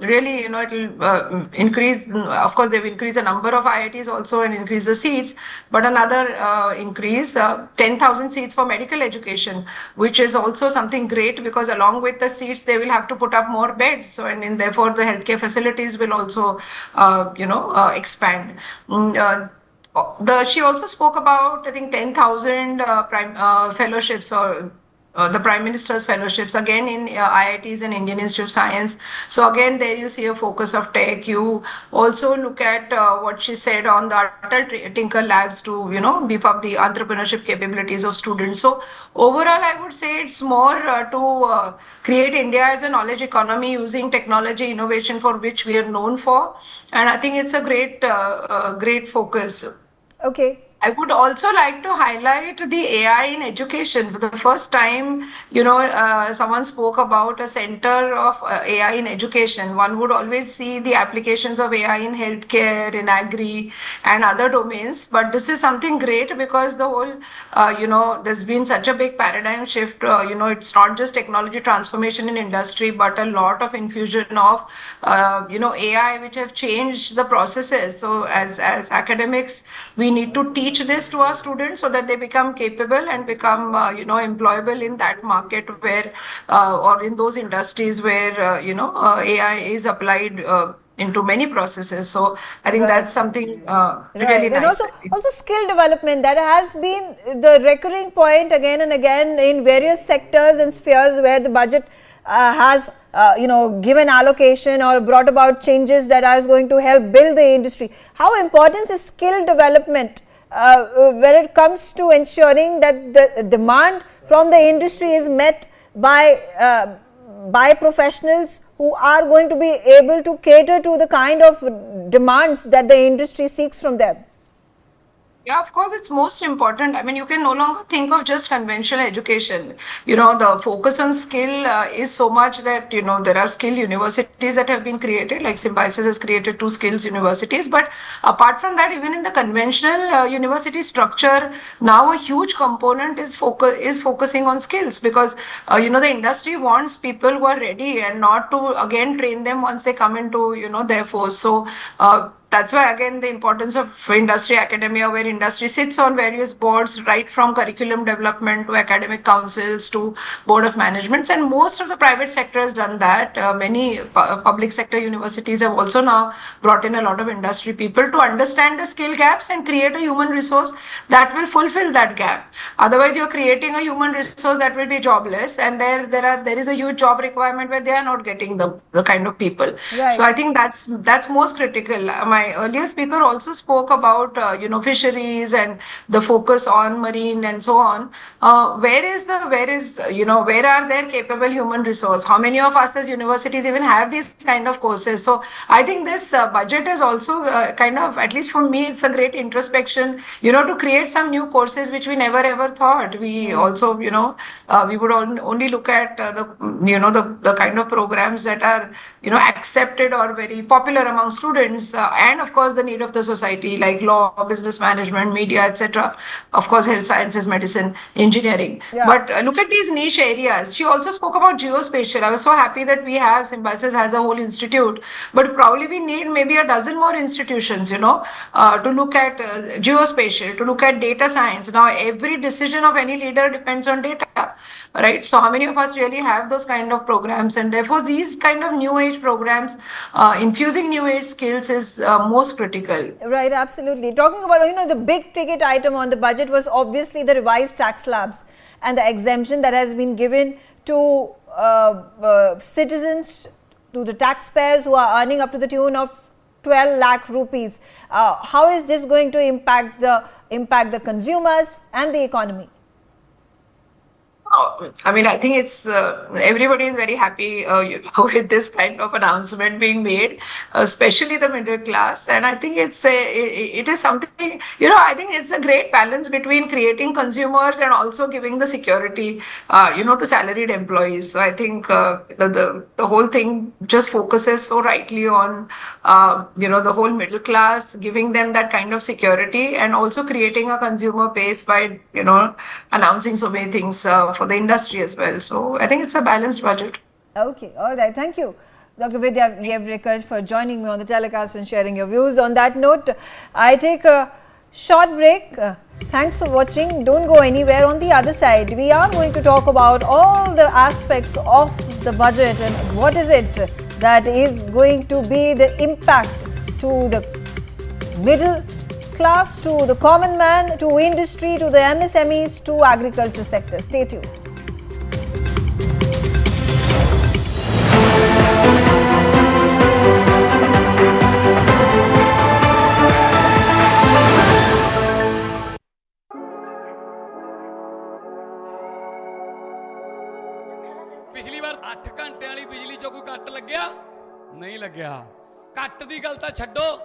N: Really, it will increase. Of course, they've increased the number of IITs also and increase the seats. But another increase, 10,000 seats for medical education, which is also something great, because along with the seats, they will have to put up more beds. So and therefore the healthcare facilities will also, expand. She also spoke about, I think, 10,000 fellowships, or the Prime Minister's fellowships, again in IITs and Indian Institute of Science. So again, there you see a focus of tech. You also look at what she said on the Atal Tinker Labs to, beef up the entrepreneurship capabilities of students. So overall, I would say it's more to create India as a knowledge economy using technology innovation, for which we are known for. And I think it's a great focus.
B: Okay.
N: I would also like to highlight the AI in education. For the first time, someone spoke about a center of AI in education. One would always see the applications of AI in healthcare, in agri, and other domains. But this is something great, because the whole, there's been such a big paradigm shift. It's not just technology transformation in industry, but a lot of infusion of, AI, which have changed the processes. So as academics, we need to teach this to our students so that they become capable and become employable in that market where or in those industries where AI is applied into many processes. So I think that's something really nice.
B: And also skill development, that has been the recurring point again and again in various sectors and spheres where the budget has given allocation or brought about changes that are going to help build the industry. How important is skill development when it comes to ensuring that the demand from the industry is met by professionals who are going to be able to cater to the kind of demands that the industry seeks from them?
N: Yeah, of course, it's most important. I mean, you can no longer think of just conventional education. The focus on skill is so much that, there are skill universities that have been created, like Symbiosis has created 2 skills universities. But apart from that, even in the conventional university structure, now a huge component is focusing on skills, because, the industry wants people who are ready and not to, again, train them once they come into, their force. So, that's why, again, the importance of industry academia, where industry sits on various boards, right from curriculum development to academic councils to board of managements. And most of the private sector has done that. Many public sector universities have also now brought in a lot of industry people to understand the skill gaps and create a human resource that will fulfill that gap. Otherwise, you're creating a human resource that will be jobless, and there is a huge job requirement where they are not getting the kind of people.
B: Right.
N: So I think that's most critical. My my earlier speaker also spoke about fisheries and the focus on marine and so on. Where are there capable human resource? How many of us as universities even have these kind of courses? So I think this budget is also kind of, at least for me, it's a great introspection, to create some new courses which we never ever thought. We also, we would only look at the kind of programs that are, accepted or very popular among students, and of course the need of the society, like law, business management, media, etc. Of course, health sciences, medicine, engineering.
B: Yeah.
N: But look at these niche areas. She also spoke about geospatial. I was so happy that we have Symbiosis has a whole institute, but probably we need maybe a dozen more institutions, to look at geospatial, to look at data science. Now, every decision of any leader depends on data, right? So how many of us really have those kind of programs? And therefore, these kind of new age programs, infusing new age skills is most critical.
B: Right, absolutely. Talking about, the big ticket item on the budget was obviously the revised tax slabs and the exemption that has been given to citizens, to the taxpayers who are earning up to the tune of 12 lakh rupees. How is this going to impact the consumers and the economy?
N: I mean, I think it's everybody is very happy with this kind of announcement being made, especially the middle class. And I think it is something, I think it's a great balance between creating consumers and also giving the security, to salaried employees. So I think the whole thing just focuses so rightly on, the whole middle class, giving them that kind of security and also creating a consumer base by, announcing so many things for the industry as well. So I think it's a balanced budget.
B: Okay, all right. Thank you, Dr. Vidya Yevrikar, for joining me on the telecast and sharing your views. On that note, I take a short break. Thanks for watching. Don't go anywhere. On the other side, we are going to talk about all the aspects of the budget and what is it that is going to be the impact to the middle class, to the common man, to industry, to the MSMEs, to agriculture sector. Stay tuned.
G: ਪਿਛਲੀ ਵਾਰ 8 ਘੰਟੇ ਵਾਲੀ ਬਿਜਲੀ ਚੋਂ ਕੋਈ ਕੱਟ ਲੱਗਿਆ ਨਹੀਂ ਲੱਗਿਆ ਕੱਟ ਦੀ ਗੱਲ ਤਾਂ ਛੱਡੋ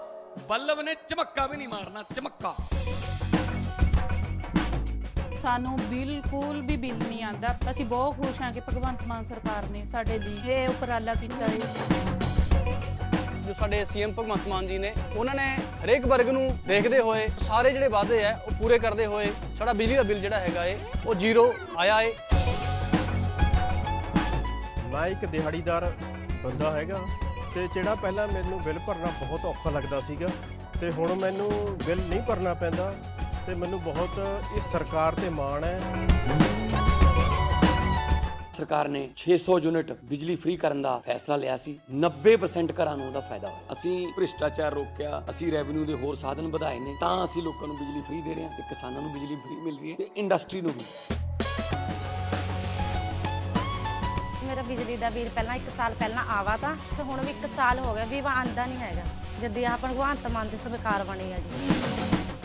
G: ਬੱਲਬ ਨੇ ਝਮੱਕਾ ਵੀ ਨਹੀਂ ਮਾਰਨਾ ਝਮੱਕਾ
H: ਸਾਨੂੰ ਬਿਲਕੁਲ ਵੀ ਬਿੱਲ ਨਹੀਂ ਆਂਦਾ ਅਸੀਂ ਬਹੁਤ ਖੁਸ਼ ਹਾਂ ਕਿ ਭਗਵੰਤ ਮਾਨ ਸਰਕਾਰ ਨੇ ਸਾਡੇ ਲਈ ਇਹ ਉਪਰਾਲਾ ਕੀਤਾ ਹੈ
I: ਜੋ ਸਾਡੇ ਸੀਐਮ ਭਗਵੰਤ ਮਾਨ ਜੀ ਨੇ ਉਹਨਾਂ ਨੇ ਹਰੇਕ ਵਰਗ ਨੂੰ ਦੇਖਦੇ ਹੋਏ ਸਾਰੇ ਜਿਹੜੇ ਵਾਅਦੇ ਆ ਉਹ ਪੂਰੇ ਕਰਦੇ ਹੋਏ ਸਾਡਾ ਬਿਜਲੀ ਦਾ ਬਿੱਲ ਜਿਹੜਾ ਹੈਗਾ ਏ ਉਹ ਜ਼ੀਰੋ ਆਇਆ ਏ
J: ਮੈਂ ਇੱਕ ਦਿਹਾੜੀਦਾਰ ਬੰਦਾ ਹੈਗਾ ਤੇ ਜਿਹੜਾ ਪਹਿਲਾਂ ਮੈਨੂੰ ਬਿੱਲ ਭਰਨਾ ਬਹੁਤ ਔਖਾ ਲੱਗਦਾ ਸੀਗਾ ਤੇ ਹੁਣ ਮੈਨੂੰ ਬਿੱਲ ਨਹੀਂ ਭਰਨਾ ਪੈਂਦਾ ਤੇ ਮੈਨੂੰ ਬਹੁਤ ਇਸ ਸਰਕਾਰ ਤੇ ਮਾਣ ਹੈ
G: ਸਰਕਾਰ ਨੇ 600 ਯੂਨਿਟ ਬਿਜਲੀ ਫ੍ਰੀ ਕਰਨ ਦਾ ਫੈਸਲਾ ਲਿਆ ਸੀ 90% ਘਰਾਂ ਨੂੰ ਉਹਦਾ ਫਾਇਦਾ ਹੋਇਆ ਅਸੀਂ ਭ੍ਰਿਸ਼ਟਾਚਾਰ ਰੋਕਿਆ ਅਸੀਂ ਰੈਵਨਿਊ ਦੇ ਹੋਰ ਸਾਧਨ ਵਧਾਏ ਨੇ ਤਾਂ ਅਸੀਂ ਲੋਕਾਂ ਨੂੰ ਬਿਜਲੀ ਫ੍ਰੀ ਦੇ ਰਹੇ ਹਾਂ ਤੇ ਕਿਸਾਨਾਂ ਨੂੰ ਬਿਜਲੀ ਫ੍ਰੀ ਮਿਲ ਰਹੀ ਹੈ ਤੇ ਇੰਡਸਟਰੀ ਨੂੰ ਵੀ
K: ਮੇਰਾ ਬਿਜਲੀ ਦਾ ਬਿੱਲ ਪਹਿਲਾਂ 1 ਸਾਲ ਪਹਿਲਾਂ ਆਵਾ ਤਾਂ ਤੇ ਹੁਣ ਵੀ 1 ਸਾਲ ਹੋ ਗਿਆ ਵੀ ਆਂਦਾ ਨਹੀਂ ਹੈਗਾ ਜਦ ਆਹ ਭਗਵੰਤ ਮਾਨ ਦੀ ਸਰਕਾਰ ਬਣੀ ਆ ਜੀ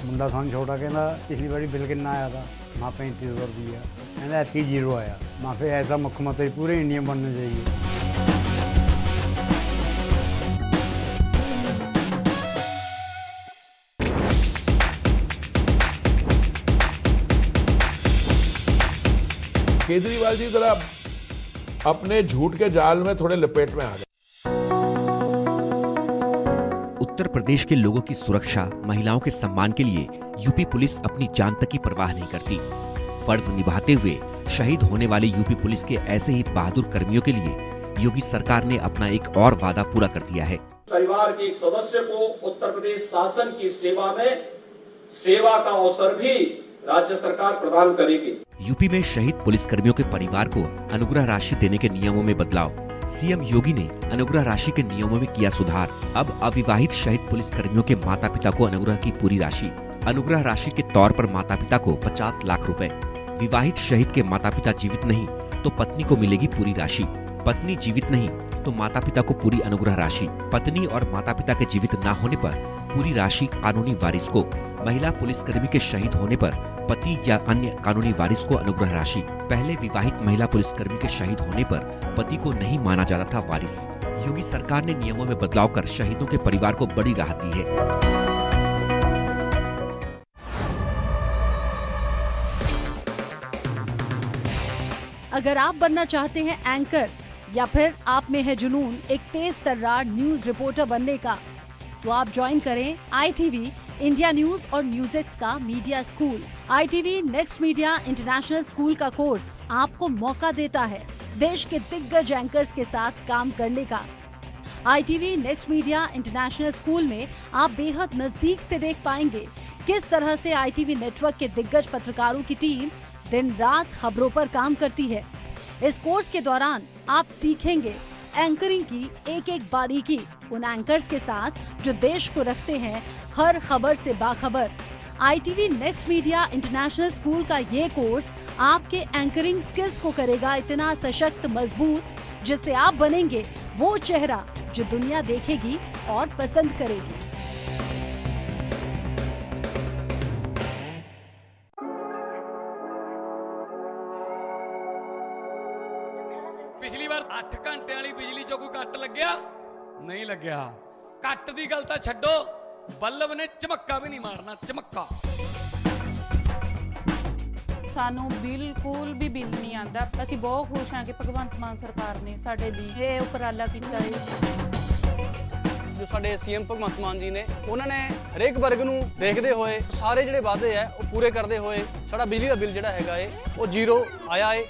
L: ਮੁੰਡਾ ਸਾਨੂੰ ਛੋਟਾ ਕਹਿੰਦਾ ਪਿਛਲੀ ਵਾਰੀ ਬਿੱਲ ਕਿੰਨਾ ਆਇਆ ਤਾਂ ਮਾਂ 3500 ਰੁਪਈਆ ਕਹਿੰਦਾ ਐਤਕੀ ਜ਼ੀਰੋ ਆਇਆ ਮਾਂ ਫਿਰ ਐਸਾ ਮੁੱਖ ਮੰਤਰੀ ਪੂਰੇ ਇੰਡੀਆ ਬਣਨਾ ਚਾਹੀਏ
P: केजरीवाल जी जरा अपने झूठ के जाल में थोड़े लपेट में आ गए।
Q: उत्तर प्रदेश के लोगों की सुरक्षा, महिलाओं के सम्मान के लिए यूपी पुलिस अपनी जान तक की परवाह नहीं करती। फर्ज निभाते हुए शहीद होने वाले यूपी पुलिस के ऐसे ही बहादुर कर्मियों के लिए योगी सरकार ने अपना एक और वादा पूरा कर दिया है।
R: परिवार के एक सदस्य को उत्तर प्रदेश शासन की सेवा में सेवा का अवसर भी राज्य सरकार प्रदान करेगी।
Q: यूपी में शहीद पुलिसकर्मियों के परिवार को अनुग्रह राशि देने के नियमों में बदलाव। सीएम योगी ने अनुग्रह राशि के नियमों में किया सुधार। अब अविवाहित शहीद पुलिसकर्मियों के माता पिता को अनुग्रह की पूरी राशि। अनुग्रह राशि के तौर पर माता पिता को 50 लाख रुपए। विवाहित शहीद के माता पिता जीवित नहीं तो पत्नी को मिलेगी पूरी राशि। पत्नी जीवित नहीं तो माता पिता को पूरी अनुग्रह राशि। पत्नी और माता पिता के जीवित न होने पर पूरी राशि कानूनी वारिस को, महिला पुलिसकर्मी के शहीद होने पर पति या अन्य कानूनी वारिस को अनुग्रह राशि। पहले विवाहित महिला पुलिसकर्मी के शहीद होने पर पति को नहीं माना जाता था वारिस। योगी सरकार ने नियमों में बदलाव कर शहीदों के परिवार को बड़ी राहत दी है।
O: अगर आप बनना चाहते हैं एंकर या फिर आप में है जुनून एक तेज तर्रार न्यूज रिपोर्टर बनने का, तो आप ज्वाइन करें ITV इंडिया न्यूज और Newsx का media school. ITV next media international school का कोर्स आपको मौका देता है देश के दिग्गज एंकर्स के साथ काम करने का। ITV next media international school में आप बेहद नजदीक से देख पाएंगे किस तरह से ITV नेटवर्क के दिग्गज पत्रकारों की टीम दिन रात खबरों पर काम करती है। इस कोर्स के दौरान आप सीखेंगे एंकरिंग की एक एक बारीकी उन एंकर्स के साथ जो देश को रखते हैं हर खबर से बाखबर। ITV next media international school का ये कोर्स आपके एंकरिंग स्किल्स को करेगा इतना सशक्त मजबूत, जिससे आप बनेंगे वो चेहरा जो दुनिया देखेगी और पसंद करेगी।
G: पिछली बार 8 घंटे वाली बिजली चो कोई कट लग्या नहीं लग्या। कट दी गल तां छड्डो, बल्ब ने चमक्का भी नहीं मारना, चमक्का।
H: ਸਾਨੂੰ ਬਿਲਕੁਲ ਵੀ ਬਿੱਲ ਨਹੀਂ ਆਂਦਾ। ਅਸੀਂ ਬਹੁਤ ਖੁਸ਼ ਹਾਂ ਕਿ ਭਗਵੰਤ ਮਾਨ ਸਰਕਾਰ ਨੇ ਸਾਡੇ ਲਈ ਇਹ ਉਪਰਾਲਾ ਕੀਤਾ ਹੈ।
I: ਜੋ ਸਾਡੇ CM ਭਗਵੰਤ ਮਾਨ ਜੀ ਨੇ, ਉਹਨਾਂ ਨੇ ਹਰੇਕ ਵਰਗ ਨੂੰ ਦੇਖਦੇ ਹੋਏ ਸਾਰੇ ਜਿਹੜੇ ਵਾਅਦੇ ਆ ਉਹ ਪੂਰੇ ਕਰਦੇ ਹੋਏ ਸਾਡਾ ਬਿਜਲੀ ਦਾ ਬਿੱਲ ਜਿਹੜਾ ਹੈਗਾ ਏ ਉਹ ਜ਼ੀਰੋ ਆਇਆ ਏ।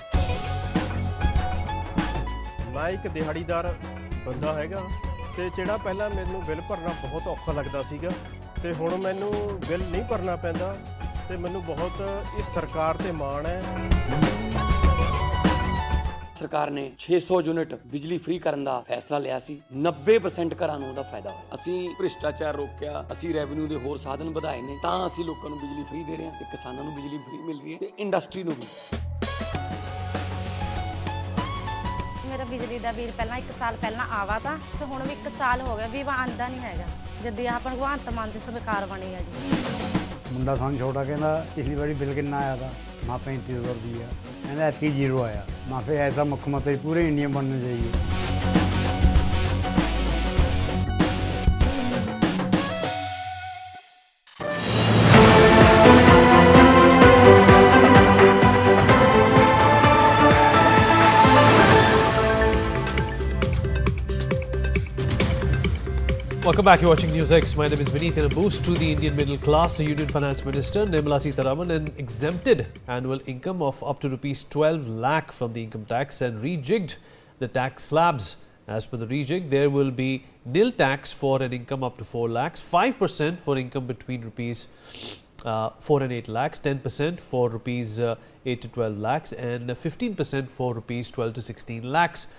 J: ਮੈਂ ਇੱਕ ਦਿਹਾੜੀਦਾਰ ਬੰਦਾ ਹੈਗਾ ਤੇ ਜਿਹੜਾ ਪਹਿਲਾਂ ਮੈਨੂੰ ਬਿੱਲ ਭਰਨਾ ਬਹੁਤ ਔਖਾ ਲੱਗਦਾ ਸੀਗਾ ਤੇ ਹੁਣ ਮੈਨੂੰ ਬਿੱਲ ਨਹੀਂ ਭਰਨਾ ਪੈਂਦਾ ਤੇ ਮੈਨੂੰ ਬਹੁਤ ਇਸ ਸਰਕਾਰ ਤੇ ਮਾਣ ਹੈ।
G: ਸਰਕਾਰ ਨੇ 600 ਯੂਨਿਟ ਬਿਜਲੀ ਫ੍ਰੀ ਕਰਨ ਦਾ ਫੈਸਲਾ ਲਿਆ ਸੀ। 90% ਘਰਾਂ ਨੂੰ ਉਹਦਾ ਫਾਇਦਾ ਹੋਇਆ। ਅਸੀਂ ਭ੍ਰਿਸ਼ਟਾਚਾਰ ਰੋਕਿਆ, ਅਸੀਂ ਰੈਵਨਿਊ ਦੇ ਹੋਰ ਸਾਧਨ ਵਧਾਏ ਨੇ, ਤਾਂ ਅਸੀਂ ਲੋਕਾਂ ਨੂੰ ਬਿਜਲੀ ਫ੍ਰੀ ਦੇ ਰਹੇ ਹਾਂ ਤੇ ਕਿਸਾਨਾਂ ਨੂੰ ਬਿਜਲੀ ਫ੍ਰੀ ਮਿਲ ਰਹੀ ਹੈ ਤੇ ਇੰਡਸਟਰੀ ਨੂੰ ਵੀ।
K: ਮੇਰਾ ਬਿਜਲੀ ਦਾ ਬਿੱਲ ਪਹਿਲਾਂ 1 ਸਾਲ ਪਹਿਲਾਂ ਆਵਾ ਤਾਂ ਤੇ ਹੁਣ ਵੀ 1 ਸਾਲ ਹੋ ਗਿਆ ਵੀ ਆਂਦਾ ਨਹੀਂ ਹੈਗਾ ਜਦ ਆਪ ਭਗਵੰਤ ਮਾਨ ਦੀ ਸਰਕਾਰ ਬਣੀ ਹੈ ਜੀ।
L: ਮੁੰਡਾ ਸਾਨੂੰ ਛੋਟਾ ਕਹਿੰਦਾ ਪਿਛਲੀ ਵਾਰੀ ਬਿੱਲ ਕਿੰਨਾ ਆਇਆ ਤਾਂ ਮਾਂ 3500 ਰੁਪਈਆ, ਕਹਿੰਦਾ ਐਤਕੀ ਜ਼ੀਰੋ ਆਇਆ। ਮਾਂ ਫਿਰ ਐਸਾ ਮੁੱਖ ਮੰਤਰੀ ਪੂਰੇ ਇੰਡੀਆ ਬਣਨਾ ਚਾਹੀਏ।
V: Welcome back. You're watching Newsx. My name is Vineet. In a boost to the Indian middle class, the Union Finance Minister Nirmala Sitharaman exempted annual income of up to rupees 12 lakh from the income tax and rejigged the tax slabs. As per the rejig, there will be nil tax for an income up to 4 lakhs, 5% for income between rupees 4 and 8 lakhs, 10% for rupees 8 to 12 lakhs, and 15% for rupees 12 to 16 lakhs.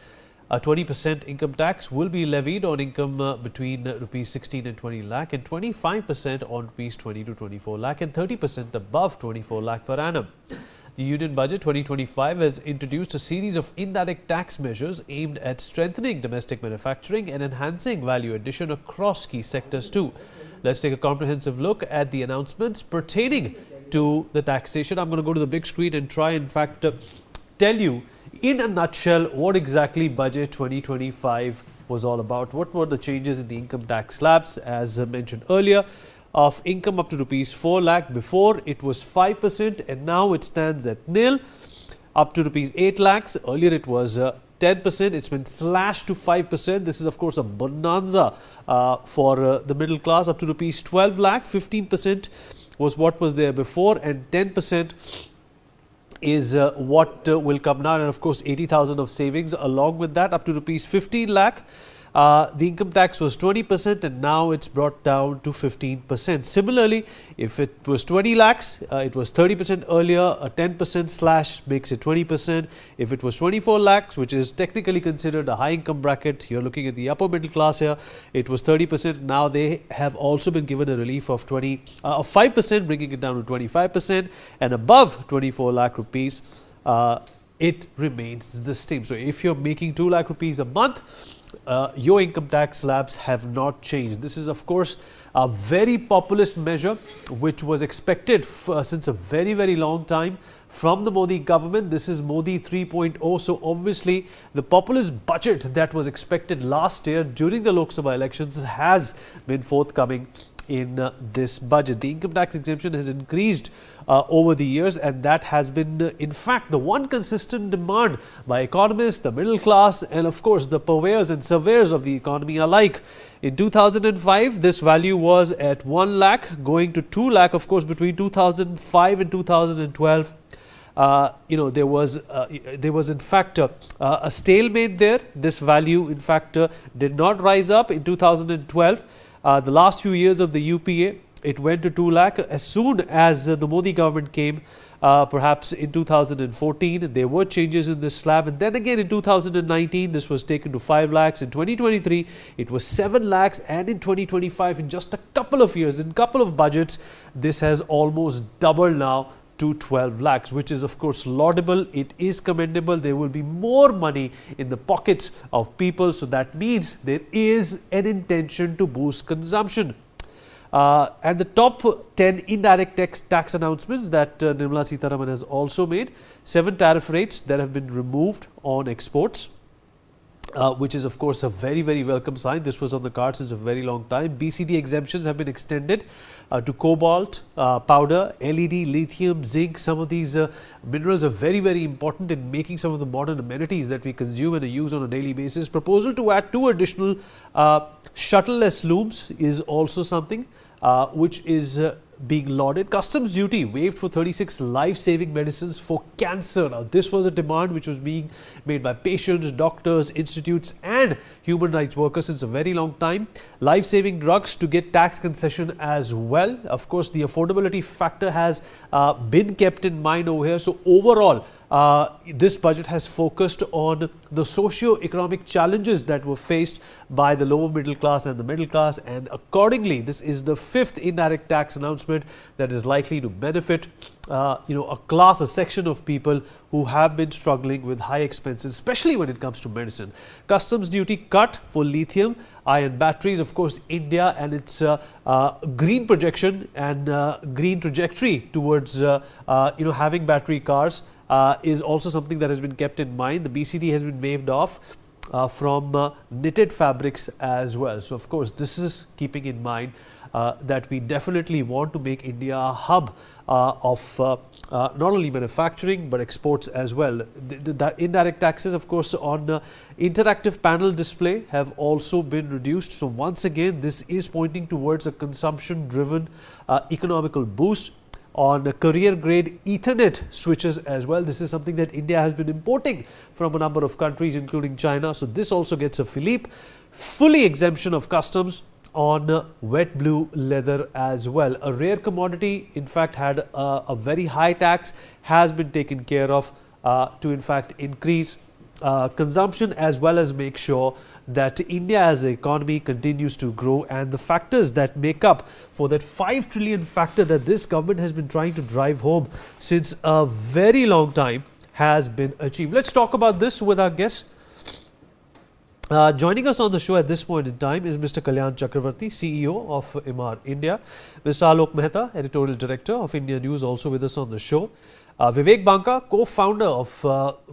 V: A 20% income tax will be levied on income between rupees 16 and 20 lakh, and 25% on rupees 20 to 24 lakh, and 30% above 24 lakh per annum. The Union Budget 2025 has introduced a series of indirect tax measures aimed at strengthening domestic manufacturing and enhancing value addition across key sectors too. Let's take a comprehensive look at the announcements pertaining to the taxation. I'm going to go to the big screen and try, in fact, tell you in a nutshell what exactly Budget 2025 was all about. What were the changes in the income tax slabs, as mentioned earlier, of income up to rupees 4 lakh. Before it was 5% and now it stands at nil. Up to rupees 8 lakhs, earlier it was 10%. It's been slashed to 5%. This is of course a bonanza for the middle class. Up to rupees 12 lakh, 15% was what was there before, and 10% is what will come now, and of course 80,000 of savings along with that. Up to rupees 15 lakh, the income tax was 20% and now it's brought down to 15%. Similarly, if it was 20 lakhs, it was 30% earlier. A 10% slash makes it 20%. If it was 24 lakhs, which is technically considered a high income bracket, you're looking at the upper middle class here, it was 30%. Now they have also been given a relief of 5%, bringing it down to 25%, and above 24 lakh rupees, it remains the same. So if you're making 2 lakh rupees a month, your income tax slabs have not changed. This is, of course, a very populist measure which was expected since a very, very long time from the Modi government. This is Modi 3.0. So obviously the populist budget that was expected last year during the Lok Sabha elections has been forthcoming in this budget. The income tax exemption has increased over the years, and that has been in fact the one consistent demand by economists, the middle class, and of course the purveyors and surveyors of the economy alike. In 2005 this value was at 1 lakh, going to 2 lakh. Of course, between 2005 and 2012 there was in fact a stalemate there. This value in fact did not rise up in 2012. The last few years of the UPA, it went to 2 lakh. As soon as the Modi government came, perhaps in 2014, there were changes in this slab. And then again in 2019, this was taken to 5 lakhs. In 2023, it was 7 lakhs. And in 2025, in just a couple of years, in a couple of budgets, this has almost doubled now to 12 lakhs, which is of course laudable. It is commendable. There will be more money in the pockets of people. So that means there is an intention to boost consumption. And the top 10 indirect tax announcements that Nirmala Sitharaman has also made: 7 tariff rates that have been removed on exports, which is of course a very, very welcome sign. This was on the cards since a very long time. BCD exemptions have been extended to cobalt, powder, LED, lithium, zinc. Some of these minerals are very, very important in making some of the modern amenities that we consume and use on a daily basis. Proposal to add 2 additional shuttle-less looms is also something which is being lauded. Customs duty waived for 36 life-saving medicines for cancer. Now, this was a demand which was being made by patients, doctors, institutes and human rights workers since a very long time. Life-saving drugs to get tax concession as well. Of course, the affordability factor has been kept in mind over here. So overall, this budget has focused on the socio-economic challenges that were faced by the lower middle class and the middle class, and accordingly this is the 5th indirect tax announcement that is likely to benefit a section of people who have been struggling with high expenses, especially when it comes to medicine. Customs duty cut for lithium ion batteries. Of course, India and its green projection and green trajectory towards having battery cars is also something that has been kept in mind. The BCD has been waived off from knitted fabrics as well. So of course, this is keeping in mind that we definitely want to make India a hub of not only manufacturing but exports as well. The indirect taxes, of course, on interactive panel display have also been reduced. So once again, this is pointing towards a consumption driven economical boost. On career grade Ethernet switches as well. This is something that India has been importing from a number of countries including China. So this also gets a fillip. Fully exemption of customs on wet blue leather as well. A rare commodity, in fact, had a very high tax, has been taken care of to in fact increase consumption as well as make sure that India as an economy continues to grow, and the factors that make up for that 5 trillion factor that this government has been trying to drive home since a very long time has been achieved. Let's talk about this with our guests. Joining us on the show at this point in time is Mr. Kalyan Chakravarti, CEO of Emaar India. Mr. Alok Mehta, Editorial Director of India News, also with us on the show. Vivek Banka, co-founder of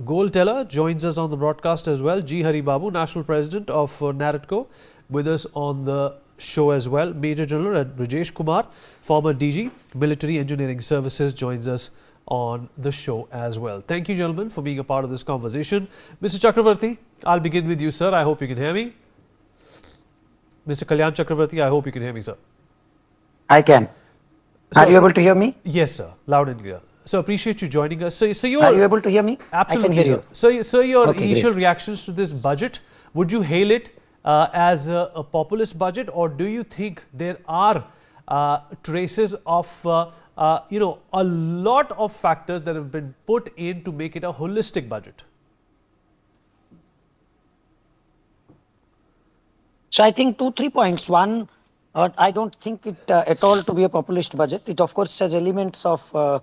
V: Gold Teller, joins us on the broadcast as well. G. Hari Babu, National President of Naratco, with us on the show as well. Major General Rajesh Kumar, former DG, Military Engineering Services, joins us on the show as well. Thank you, gentlemen, for being a part of this conversation. Mr. Chakravarti, I'll begin with you, sir. I hope you can hear me. Mr. Kalyan Chakravarti, I hope you can hear me, sir.
M: I can. Are you able to hear me?
V: Yes, sir. Loud and clear. So appreciate you joining us. So you're,
M: are you able to hear me?
V: Absolutely.
M: I can hear you.
V: So your
M: okay,
V: initial
M: great.
V: reactions to this budget, would you hail it as a populist budget, or do you think there are traces of a lot of factors that have been put in to make it a holistic budget?
M: So I think 2-3 points. One, I don't think it at all to be a populist budget. It of course has elements of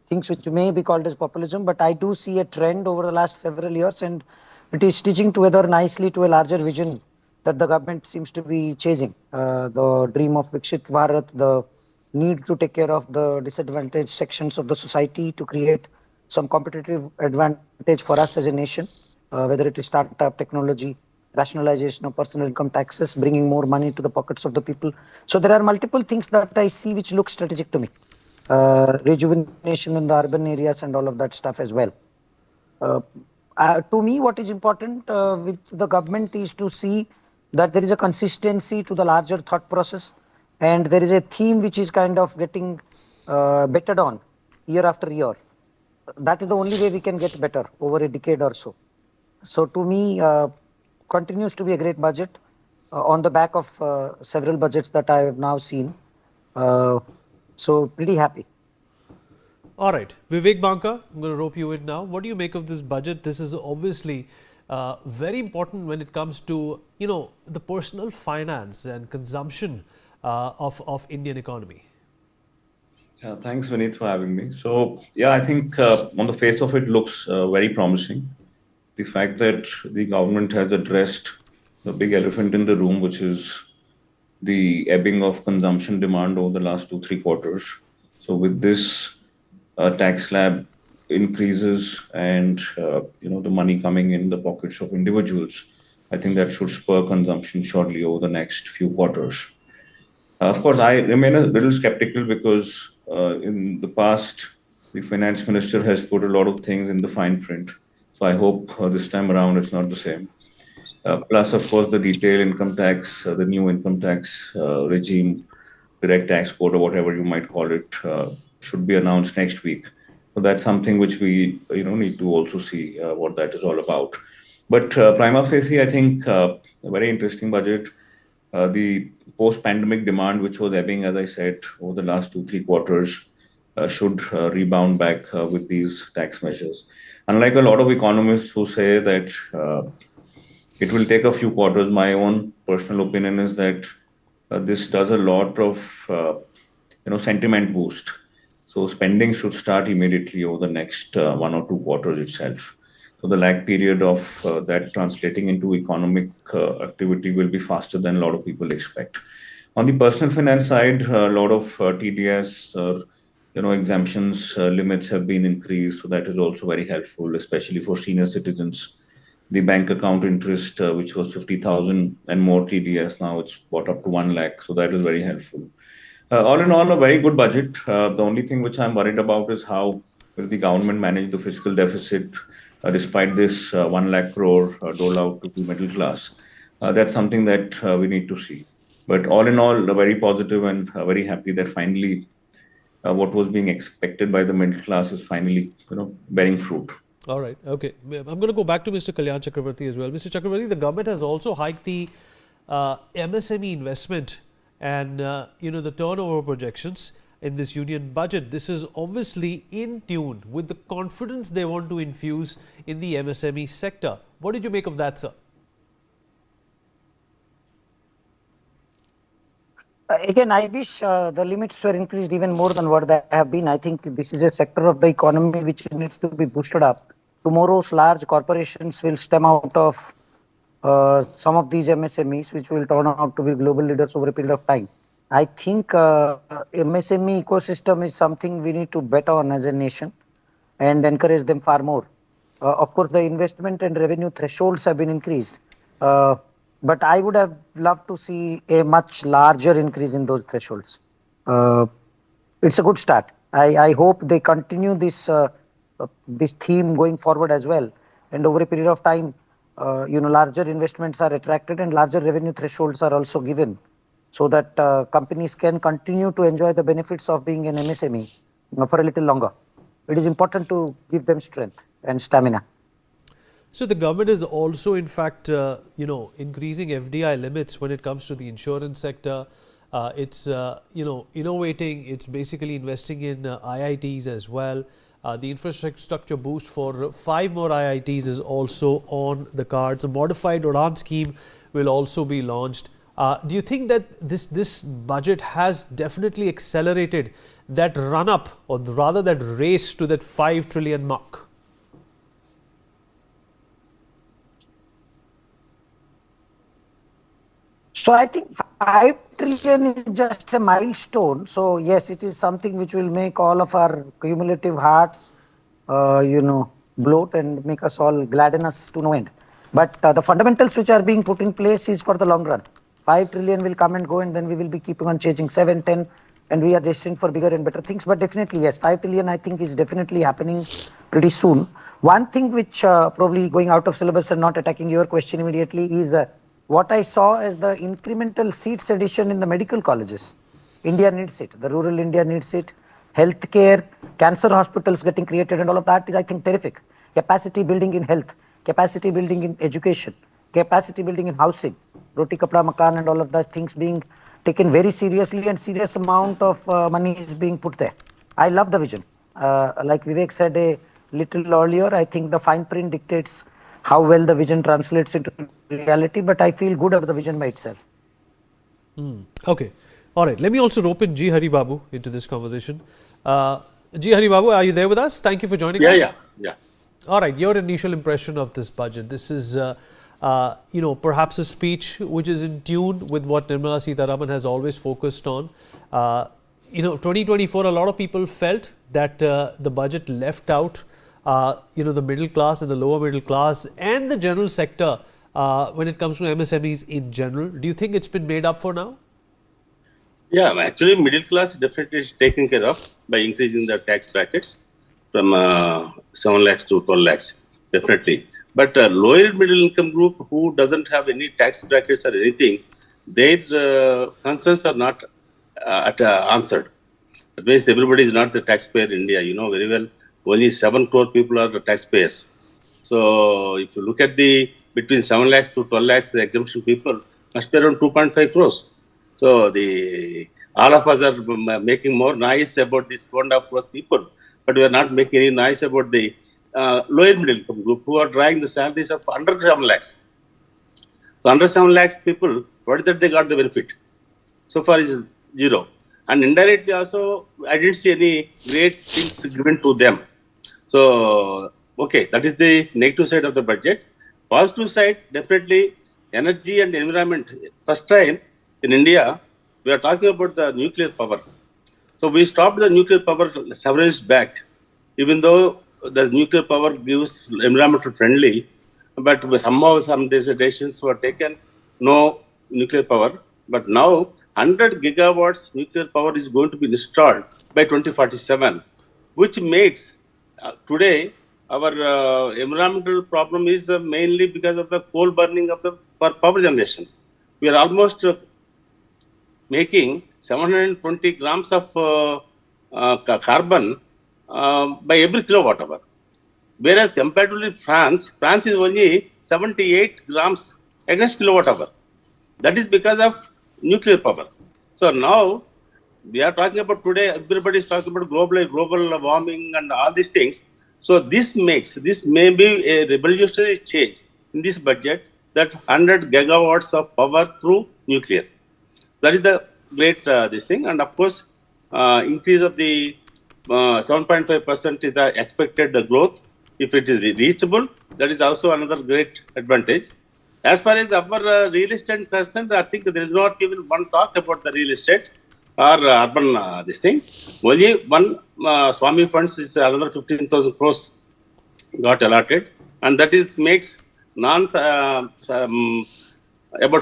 M: things which may be called as populism, but I do see a trend over the last several years, and it is stitching together nicely to a larger vision that the government seems to be chasing. The dream of Viksit Bharat, the need to take care of the disadvantaged sections of the society to create some competitive advantage for us as a nation, whether it is startup technology, rationalization of personal income taxes, bringing more money to the pockets of the people. So there are multiple things that I see which look strategic to me. Rejuvenation in the urban areas and all of that stuff as well. To me, what is important with the government is to see that there is a consistency to the larger thought process, and there is a theme which is kind of getting bettered on year after year. That is the only way we can get better over a decade or so. So to me, continues to be a great budget on the back of several budgets that I have now seen. So pretty happy.
V: All right, Vivek Banka, I'm going to rope you in now. What do you make of this budget? This is obviously very important when it comes to, the personal finance and consumption of Indian economy.
S: Yeah, thanks, Vineet, for having me. So, yeah, I think on the face of it looks very promising. The fact that the government has addressed the big elephant in the room, which is the ebbing of consumption demand over the last 2-3 quarters. So with this tax slab increases and the money coming in the pockets of individuals, I think that should spur consumption shortly over the next few quarters. Of course, I remain a little skeptical because in the past, the finance minister has put a lot of things in the fine print. So I hope this time around it's not the same. Plus, of course, the detailed income tax, the new income tax regime, direct tax code or whatever you might call it, should be announced next week. So that's something which we need to also see what that is all about. But prima facie, I think a very interesting budget. The post-pandemic demand, which was ebbing, as I said, over the last 2-3 quarters, should rebound back with these tax measures. Unlike a lot of economists who say that it will take a few quarters, my own personal opinion is that this does a lot of sentiment boost. So spending should start immediately over the next 1 or 2 quarters itself. So the lag period of that translating into economic activity will be faster than a lot of people expect. On the personal finance side, a lot of TDS exemptions limits have been increased. So that is also very helpful, especially for senior citizens. The bank account interest, which was 50,000 and more TDS, now it's brought up to 1 lakh. So that is very helpful. All in all, a very good budget. The only thing which I'm worried about is how will the government manage the fiscal deficit despite this 1 lakh crore dole out to the middle class. That's something that we need to see. But all in all, very positive and very happy that finally what was being expected by the middle class is finally bearing fruit.
V: All right. Okay. I'm going to go back to Mr. Kalyan Chakravarti as well. Mr. Chakravarti, the government has also hiked the MSME investment and the turnover projections in this union budget. This is obviously in tune with the confidence they want to infuse in the MSME sector. What did you make of that, sir?
M: Again, I wish the limits were increased even more than what they have been. I think this is a sector of the economy which needs to be boosted up. Tomorrow's large corporations will stem out of some of these MSMEs, which will turn out to be global leaders over a period of time. I think MSME ecosystem is something we need to bet on as a nation and encourage them far more. Of course, the investment and revenue thresholds have been increased. But I would have loved to see a much larger increase in those thresholds. It's a good start. I hope they continue this theme going forward as well. And over a period of time, larger investments are attracted and larger revenue thresholds are also given, so that companies can continue to enjoy the benefits of being an MSME for a little longer. It is important to give them strength and stamina.
V: So the government is also, in fact, increasing FDI limits when it comes to the insurance sector. It's, innovating. It's basically investing in IITs as well. The infrastructure boost for 5 more IITs is also on the cards. A modified Udan scheme will also be launched. Do you think that this budget has definitely accelerated that run-up, or rather that race to that 5 trillion mark?
M: So I think 5 trillion is just a milestone. So yes, it is something which will make all of our cumulative hearts, bloat and make us all gladden us to no end. But the fundamentals which are being put in place is for the long run. 5 trillion will come and go, and then we will be keeping on changing 7, 10, and we are destined for bigger and better things. But definitely, yes, 5 trillion I think is definitely happening pretty soon. One thing which probably going out of syllabus and not attacking your question immediately is what I saw as the incremental seats addition in the medical colleges. India needs it. The rural India needs it. Healthcare, cancer hospitals getting created and all of that is, I think, terrific. Capacity building in health, capacity building in education, capacity building in housing, roti kapda makan and all of that things being taken very seriously, and serious amount of money is being put there. I love the vision. Like Vivek said a little earlier, I think the fine print dictates how well the vision translates into reality, but I feel good about the vision by itself.
V: Okay. All right. Let me also rope in G. Hari Babu into this conversation. G. Hari Babu, are you there with us? Thank you for joining us.
T: Yeah.
V: All right. Your initial impression of this budget. This is, perhaps a speech which is in tune with what Nirmala Sitharaman has always focused on. 2024, a lot of people felt that the budget left out the middle class and the lower middle class and the general sector when it comes to MSMEs in general. Do you think it's been made up for now?
T: Yeah, actually middle class definitely is taken care of by increasing the tax brackets from 7 lakhs to 12 lakhs, definitely. But lower middle income group who doesn't have any tax brackets or anything, their concerns are not answered. That means everybody is not the taxpayer in India. You know very well, only 7 crore people are the taxpayers. So if you look at between 7 lakhs to 12 lakhs, the exemption people must be around 2.5 crores. So all of us are making more noise about this 2.5 crores people, but we are not making any noise about the lower middle income group who are drawing the salaries of under 7 lakhs. So under 7 lakhs people, what is that they got the benefit? So far is zero. And indirectly also, I didn't see any great things given to them. So, okay, that is the negative side of the budget. Positive side, definitely energy and environment. First time in India, we are talking about the nuclear power. So we stopped the nuclear power several years back, even though the nuclear power gives environmental friendly, but somehow some decisions were taken, no nuclear power. But now 100 gigawatts nuclear power is going to be installed by 2047, which makes today our environmental problem is mainly because of the coal burning of the power generation. We are almost making 720 grams of carbon by every kilowatt hour. Whereas comparatively France is only 78 grams against kilowatt hour. That is because of nuclear power. So now we are talking about today, everybody is talking about global warming and all these things. So this may be a revolutionary change in this budget, that 100 gigawatts of power through nuclear. That is the great this thing. And of course, increase of the 7.5% is the expected growth. If it is reachable, that is also another great advantage. As far as our real estate concerned, I think there is not even one talk about the real estate or urban this thing. Only one Swami funds is another 15,000 crores got allotted, and that makes about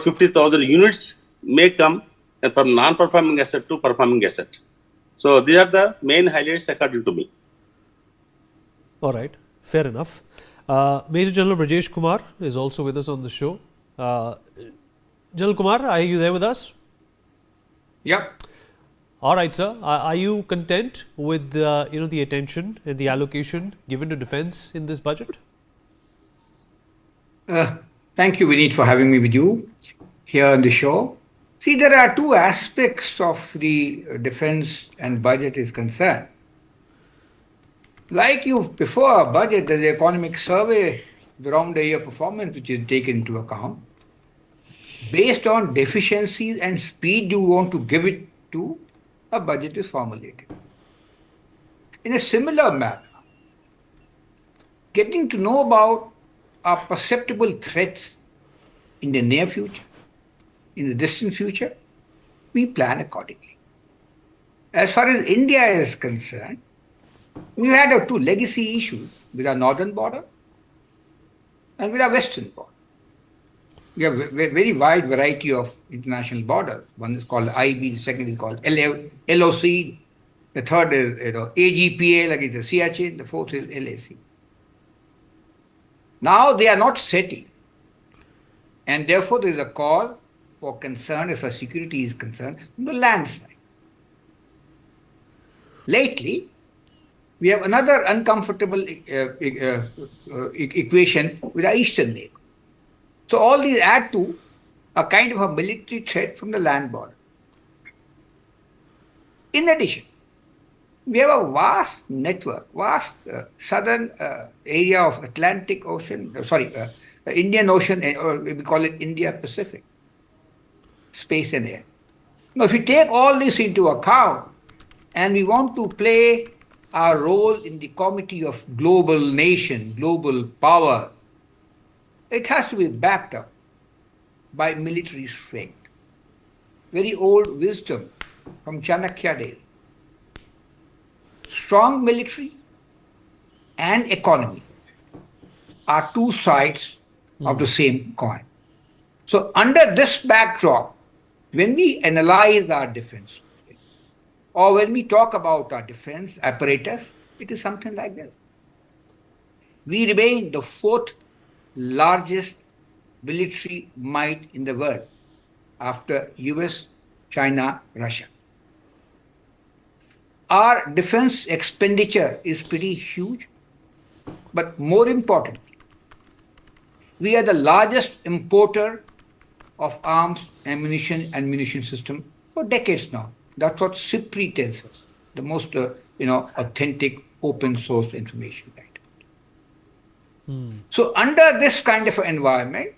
T: 50,000 units may come from non-performing asset to performing asset. So these are the main highlights according to me.
V: All right, fair enough. Major General Brajesh Kumar is also with us on the show. General Kumar, are you there with us?
U: Yep.
V: All right, sir. Are you content with the attention and the allocation given to defence in this budget?
U: Thank you, Vineet, for having me with you here on the show. See, there are two aspects of the defence and budget is concerned. Like before a budget, there's the economic survey, the round the year performance, which is taken into account. Based on deficiencies and speed you want to give it to, a budget is formulated. In a similar manner, getting to know about our perceptible threats in the near future, in the distant future, we plan accordingly. As far as India is concerned, we had two legacy issues with our northern border and with our western border. We have a very wide variety of international borders. One is called IB, the second is called LOC, the third is AGPA, like it's a Siachen, the fourth is LAC. Now they are not setting, and therefore there is a call for concern as far as security is concerned on the land side. Lately, we have another uncomfortable equation with our eastern neighbor. So all these add to a kind of a military threat from the land border. In addition, we have a vast network, southern area of Atlantic Ocean, Indian Ocean, or we call it India-Pacific, space and air. Now, if we take all this into account and we want to play our role in the committee of global nation, global power, it has to be backed up by military strength. Very old wisdom from Chanakya days. Strong military and economy are two sides of the same coin. So under this backdrop, when we analyze our defense, or when we talk about our defense apparatus, it is something like this. We remain the fourth largest military might in the world after US, China, Russia. Our defense expenditure is pretty huge, but more importantly, we are the largest importer of arms, ammunition, and munition system for decades now. That's what CIPRI tells us, the most authentic open source information. So under this kind of environment,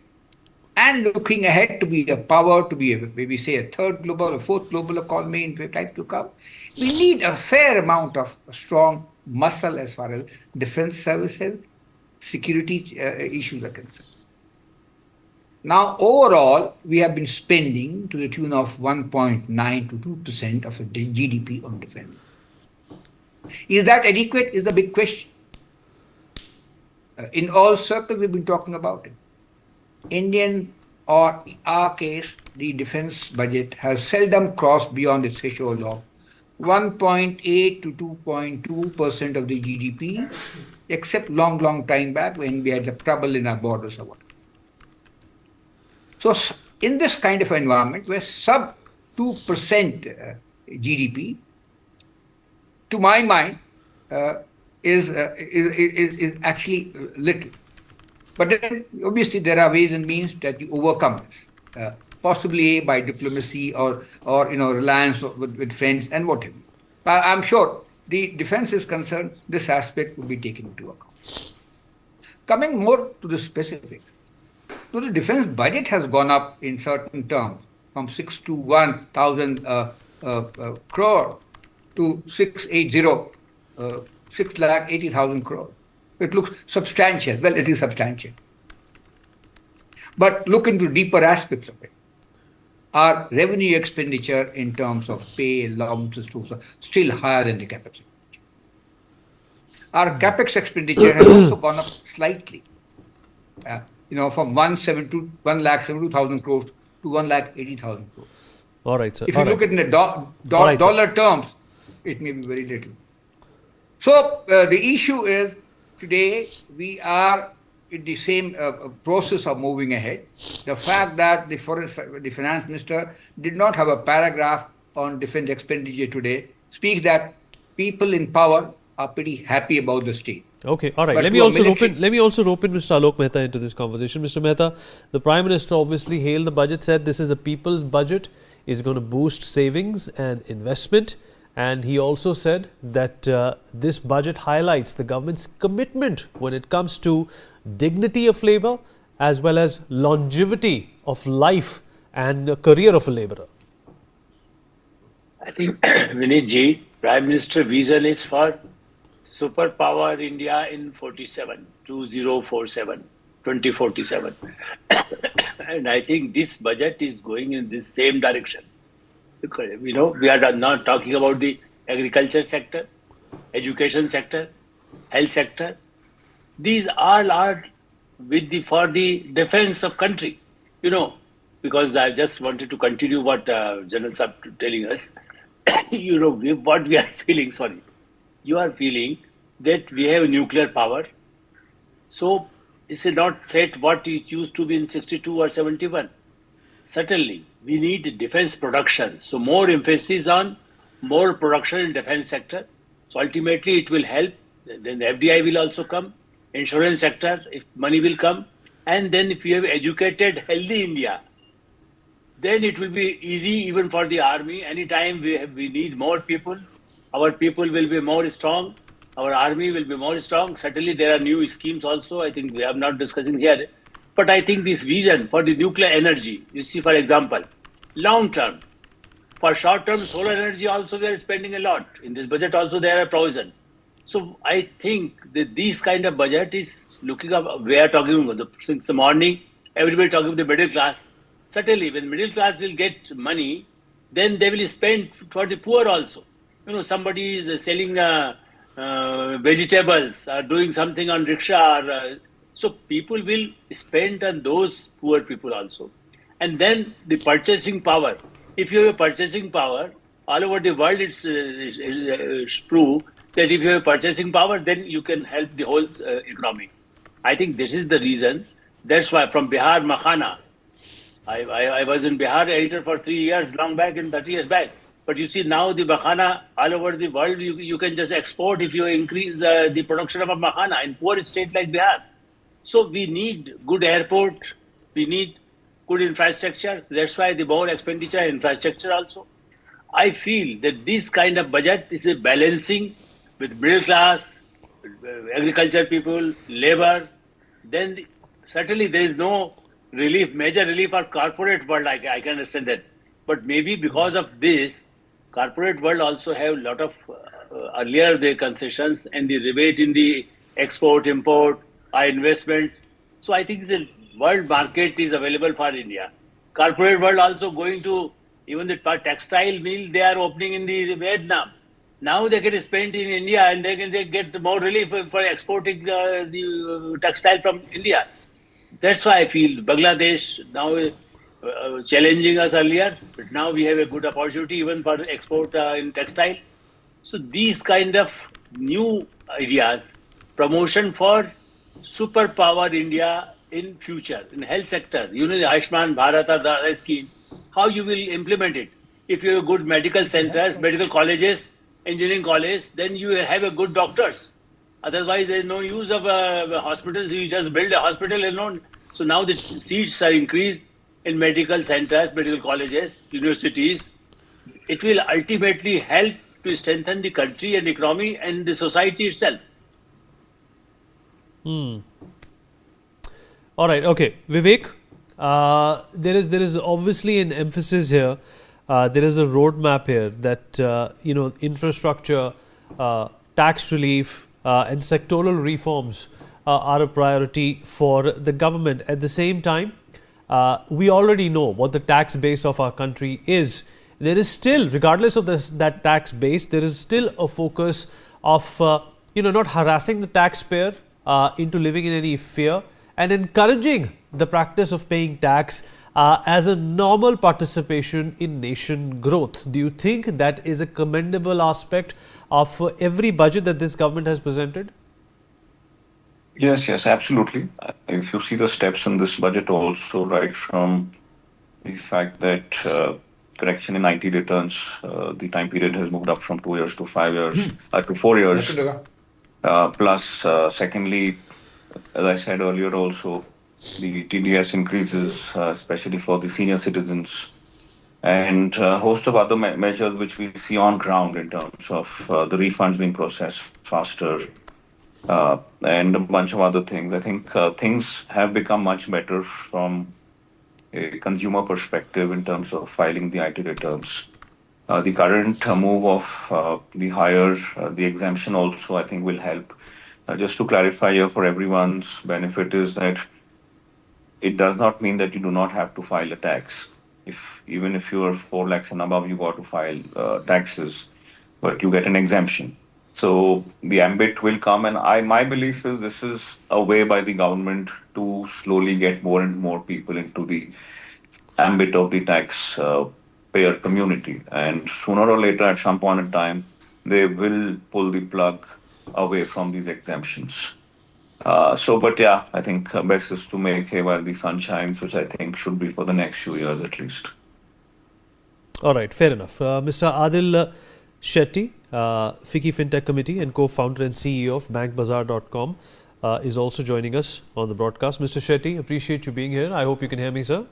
U: and looking ahead to be a power, to be maybe say a third global or fourth global economy in time to come, we need a fair amount of strong muscle as far as defense services, security issues are concerned. Now, overall, we have been spending to the tune of 1.9 to 2% of the GDP on defense. Is that adequate? Is the big question. In all circles, we've been talking about it. Indian, or in our case, the defense budget has seldom crossed beyond the threshold of 1.8 to 2.2% of the GDP, except long time back when we had the trouble in our borders or whatever. So in this kind of environment, where sub 2% GDP, to my mind, is actually little. But then obviously there are ways and means that you overcome this, possibly by diplomacy or reliance with friends and whatever. But I'm sure the defense is concerned, this aspect will be taken into account. Coming more to the specific, so the defense budget has gone up in certain terms from 621,000 crore to 680,000 crore. It looks substantial. Well, it is substantial. But look into deeper aspects of it. Our revenue expenditure in terms of pay, allowances, still higher than the capex expenditure. Our capex expenditure has also gone up slightly. From 1,72,000 crores to 1,80,000 crores.
V: All right, sir. If you look at it
U: in the dollar terms, it may be very little. So the issue is today we are in the same process of moving ahead. The fact that the finance minister did not have a paragraph on defense expenditure today speaks that people in power are pretty happy about the state.
V: Okay, all right.
U: But
V: Let me also rope in Mr. Alok Mehta into this conversation. Mr. Mehta, the Prime Minister obviously hailed the budget, said this is a people's budget, is going to boost savings and investment. And he also said that this budget highlights the government's commitment when it comes to dignity of labor as well as longevity of life and career of a labourer.
A: I think, Vinit ji, Prime Minister vision is for superpower India in 2047. 2047. And I think this budget is going in this same direction. Because, we are not talking about the agriculture sector, education sector, health sector. These all are for the defense of country. Because I just wanted to continue what General Saab telling us. What we are feeling, you are feeling that we have nuclear power. So it's not threat what it used to be in 62 or 71. Certainly, we need defense production. So more emphasis on more production in defense sector. So ultimately it will help. Then the FDI will also come. Insurance sector, if money will come. And then if we have educated, healthy India, then it will be easy even for the army. Anytime we need more people, our people will be more strong. Our army will be more strong. Certainly there are new schemes also. I think we are not discussing here. But I think this vision for the nuclear energy, you see, for example, long term, for short term solar energy also we are spending a lot. In this budget also there are provision. So I think that this kind of budget is looking up. We are talking about since the morning, everybody talking about the middle class. Certainly when middle class will get money, then they will spend for the poor also. Somebody is selling vegetables, doing something on rickshaw. So people will spend on those poor people also. And then the purchasing power. If you have purchasing power, all over the world it's true that if you have purchasing power, then you can help the whole economy. I think this is the reason. That's why from Bihar, Makhana, I was in Bihar editor for 3 years, long back and 30 years back. But you see now the makhana all over the world, you can just export if you increase the production of a makhana in poor state like Bihar. So we need good airport, we need good infrastructure. That's why the more expenditure infrastructure also. I feel that this kind of budget is a balancing with middle class, agriculture people, labor. Then certainly there is no relief, major relief for corporate world. I can understand that. But maybe because of this, corporate world also have a lot of earlier the concessions and the rebate in the export, import, investments. So I think the world market is available for India. Corporate world also going to, even the textile mill they are opening in the Vietnam. Now they can spend in India and they get more relief for exporting the textile from India. That's why I feel Bangladesh now challenging us earlier, but now we have a good opportunity even for export in textile. So these kind of new ideas, promotion for superpower India in future, in health sector, the Ayushman Bharat or the scheme, how you will implement it. If you have good medical centers, medical colleges, engineering college, then you have a good doctors. Otherwise, there is no use of hospitals. You just build a hospital alone. So now the seats are increased in medical centers, medical colleges, universities. It will ultimately help to strengthen the country and economy and the society itself.
V: All right. Okay, Vivek. There is obviously an emphasis here. There is a roadmap here that infrastructure, tax relief, and sectoral reforms are a priority for the government. At the same time, we already know what the tax base of our country is. There is still, regardless of that tax base, there is still a focus of not harassing the taxpayer into living in any fear and encouraging the practice of paying tax as a normal participation in nation growth. Do you think that is a commendable aspect of every budget that this government has presented?
S: Yes, absolutely. If you see the steps in this budget also, right from the fact that correction in IT returns, the time period has moved up from 2 years to 5 years, to 4 years. Plus, secondly, as I said earlier also, the TDS increases, especially for the senior citizens, and a host of other measures which we see on ground in terms of the refunds being processed faster, and a bunch of other things. I think things have become much better from a consumer perspective in terms of filing the IT returns. The current move of the higher, the exemption also, I think will help. Just to clarify here for everyone's benefit is that it does not mean that you do not have to file a tax. Even if you are 4 lakhs and above, you got to file taxes, but you get an exemption. So the ambit will come, and my belief is this is a way by the government to slowly get more and more people into the ambit of the tax payer community, and sooner or later, at some point in time, they will pull the plug away from these exemptions. But yeah, I think best is to make hay while the sun shines, which I think should be for the next few years at least.
V: All right, fair enough. Mr. Adil Shetty, FICCI FinTech Committee and co-founder and CEO of bankbazaar.com is also joining us on the broadcast. Mr. Shetty, appreciate you being here. I hope you can hear me, sir.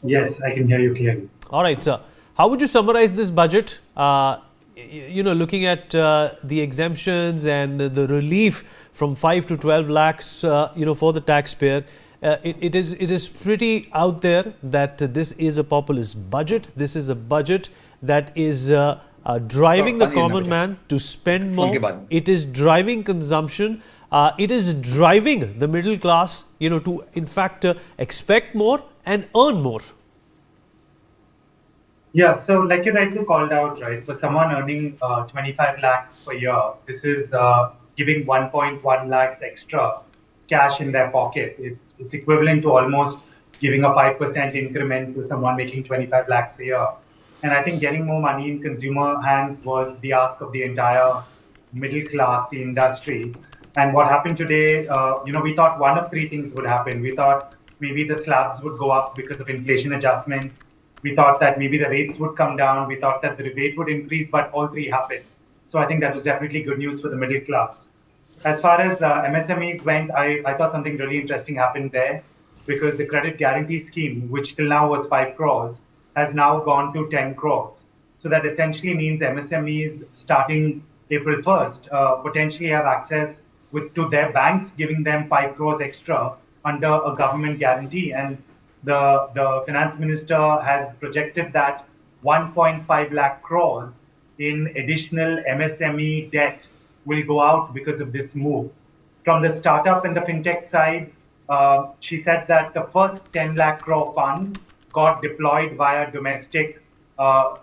D: Yes, I can hear you clearly.
V: All right, sir. How would you summarize this budget? Looking at the exemptions and the relief from 5 to 12 lakhs, for the taxpayer, it is pretty out there that this is a populist budget. This is a budget that is driving the common man to spend more. It is driving consumption. It is driving the middle class, to in fact expect more and earn more.
D: Yeah, so like you rightly called out, right, for someone earning 25 lakhs per year, this is giving 1.1 lakhs extra cash in their pocket. It's equivalent to almost giving a 5% increment to someone making 25 lakhs a year. And I think getting more money in consumer hands was the ask of the entire middle class, the industry. And what happened today, we thought one of three things would happen. We thought maybe the slabs would go up because of inflation adjustment. We thought that maybe the rates would come down. We thought that the rebate would increase, but all three happened. So I think that was definitely good news for the middle class. As far as MSMEs went, I thought something really interesting happened there, because the credit guarantee scheme, which till now was 5 crores, has now gone to 10 crores. So that essentially means MSMEs starting April 1st potentially have access to their banks giving them 5 crores extra under a government guarantee. And the finance minister has projected that 1.5 lakh crores in additional MSME debt will go out because of this move. From the startup and the fintech side, she said that the first 10 lakh crore fund got deployed via domestic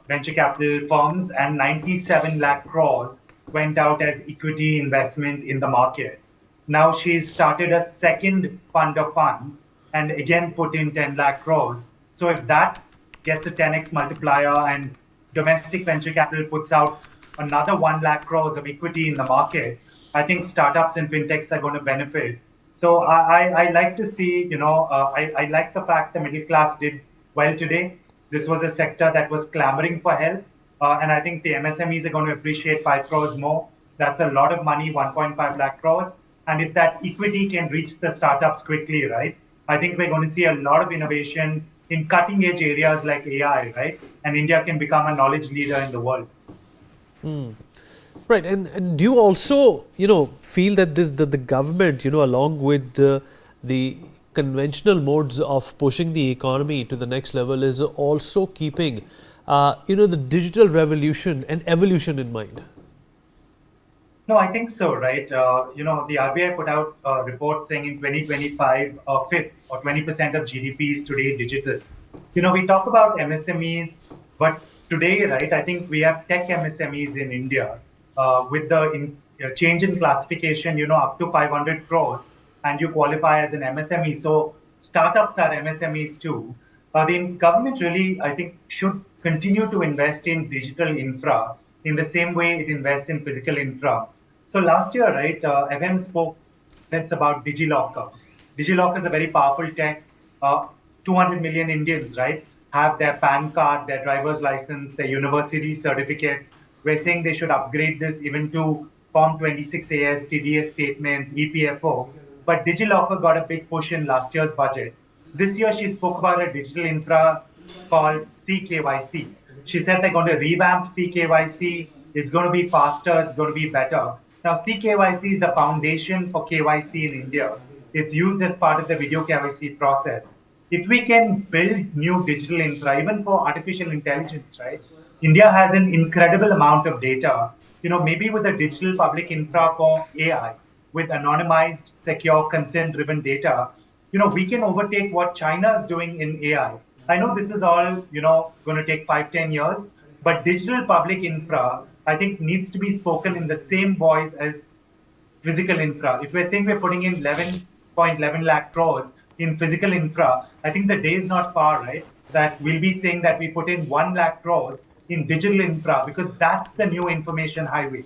D: venture capital firms, and 97 lakh crores went out as equity investment in the market. Now she's started a second fund of funds and again put in 10 lakh crores. So if that gets a 10x multiplier and domestic venture capital puts out another 1 lakh crores of equity in the market, I think startups and fintechs are going to benefit. So I like to see, I like the fact the middle class did well today. This was a sector that was clamoring for help. And I think the MSMEs are going to appreciate 5 crores more. That's a lot of money, 1.5 lakh crores. And if that equity can reach the startups quickly, right, I think we're going to see a lot of innovation in cutting edge areas like AI, right? And India can become a knowledge leader in the world.
V: Right. And do you also, feel that the government, along with the conventional modes of pushing the economy to the next level is also keeping, the digital revolution and evolution in mind?
D: No, I think so, right? The RBI put out a report saying in 2025, a fifth or 20% of GDP is today digital. We talk about MSMEs, but today, right, I think we have tech MSMEs in India with the change in classification, up to 500 crores, and you qualify as an MSME. So startups are MSMEs too. The government really, I think, should continue to invest in digital infra in the same way it invests in physical infra. So last year, right, FM spoke about DigiLocker. DigiLocker is a very powerful tech. 200 million Indians, right, have their PAN card, their driver's license, their university certificates. We're saying they should upgrade this even to Form 26AS, TDS statements, EPFO. But DigiLocker got a big push in last year's budget. This year, she spoke about a digital infra called CKYC. She said they're going to revamp CKYC. It's going to be faster. It's going to be better. Now, CKYC is the foundation for KYC in India. It's used as part of the video KYC process. If we can build new digital infra, even for artificial intelligence, right? India has an incredible amount of data. Maybe with a digital public infra for AI, with anonymized, secure, consent-driven data, we can overtake what China is doing in AI. I know this is all, going to take 5-10 years, but digital public infra, I think, needs to be spoken in the same voice as physical infra. If we're saying we're putting in 11.11 lakh crores in physical infra, I think the day is not far, right? That we'll be saying that we put in 1 lakh crores in digital infra, because that's the new information highway.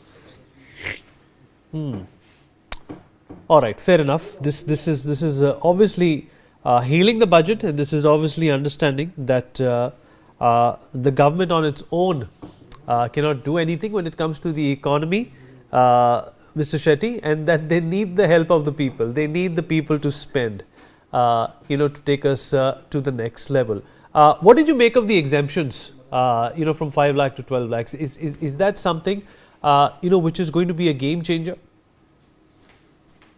V: All right, fair enough. This is obviously healing the budget, and this is obviously understanding that the government on its own cannot do anything when it comes to the economy, Mr. Shetty, and that they need the help of the people. They need the people to spend, to take us to the next level. What did you make of the exemptions, from 5 lakh to 12 lakhs? Is that something, which is going to be a game changer?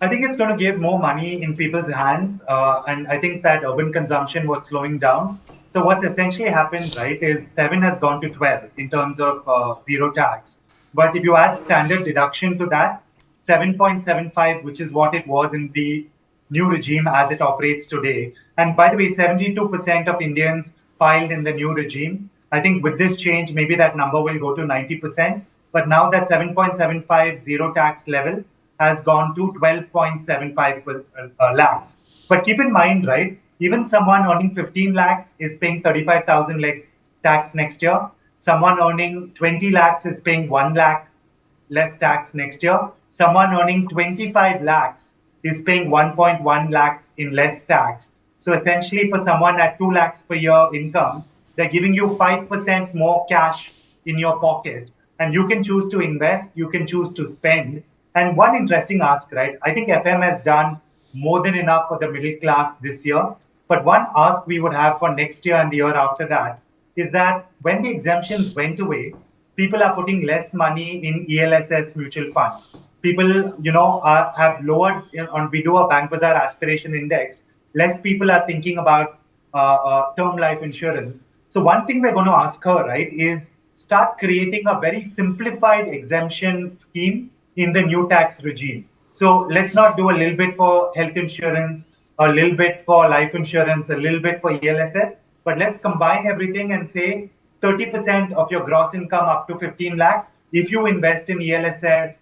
D: I think it's going to give more money in people's hands, and I think that urban consumption was slowing down. So what's essentially happened, right, is 7 has gone to 12 in terms of zero tax. But if you add standard deduction to that, 7.75, which is what it was in the new regime as it operates today. And by the way, 72% of Indians filed in the new regime. I think with this change, maybe that number will go to 90%. But now that 7.75 zero tax level has gone to 12.75 lakhs. But keep in mind, right, even someone earning 15 lakhs is paying 35,000 less tax next year. Someone earning 20 lakhs is paying 1 lakh less tax next year. Someone earning 25 lakhs is paying 1.1 lakhs in less tax. So essentially, for someone at 2 lakhs per year income, they're giving you 5% more cash in your pocket. And you can choose to invest, you can choose to spend. And one interesting ask, right? I think FM has done more than enough for the middle class this year. But one ask we would have for next year and the year after that is that when the exemptions went away, people are putting less money in ELSS mutual fund. People, have lowered, we do a Bank Bazaar aspiration index. Less people are thinking about term life insurance. So one thing we're going to ask her, right, is start creating a very simplified exemption scheme in the new tax regime. So let's not do a little bit for health insurance, a little bit for life insurance, a little bit for ELSS, but let's combine everything and say 30% of your gross income up to 15 lakh. If you invest in ELSS,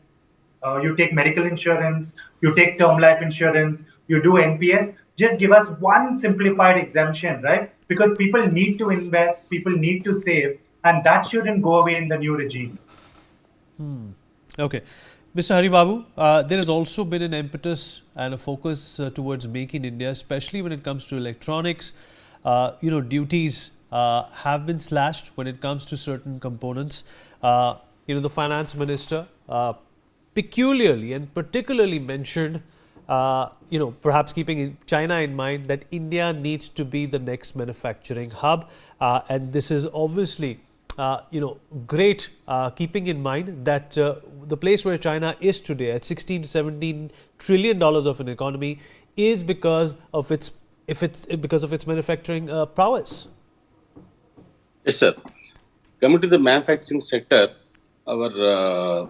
D: you take medical insurance, you take term life insurance, you do NPS, just give us one simplified exemption, right? Because people need to invest, people need to save, and that shouldn't go away in the new regime.
V: Okay. Mr. Haribabu, there has also been an impetus and a focus towards Make in India, especially when it comes to electronics. Duties have been slashed when it comes to certain components. The finance minister peculiarly and particularly mentioned, perhaps keeping China in mind, that India needs to be the next manufacturing hub. And this is obviously great, keeping in mind that the place where China is today at $16 to $17 trillion of an economy is because of its manufacturing prowess.
T: Yes, sir. Coming to the manufacturing sector, our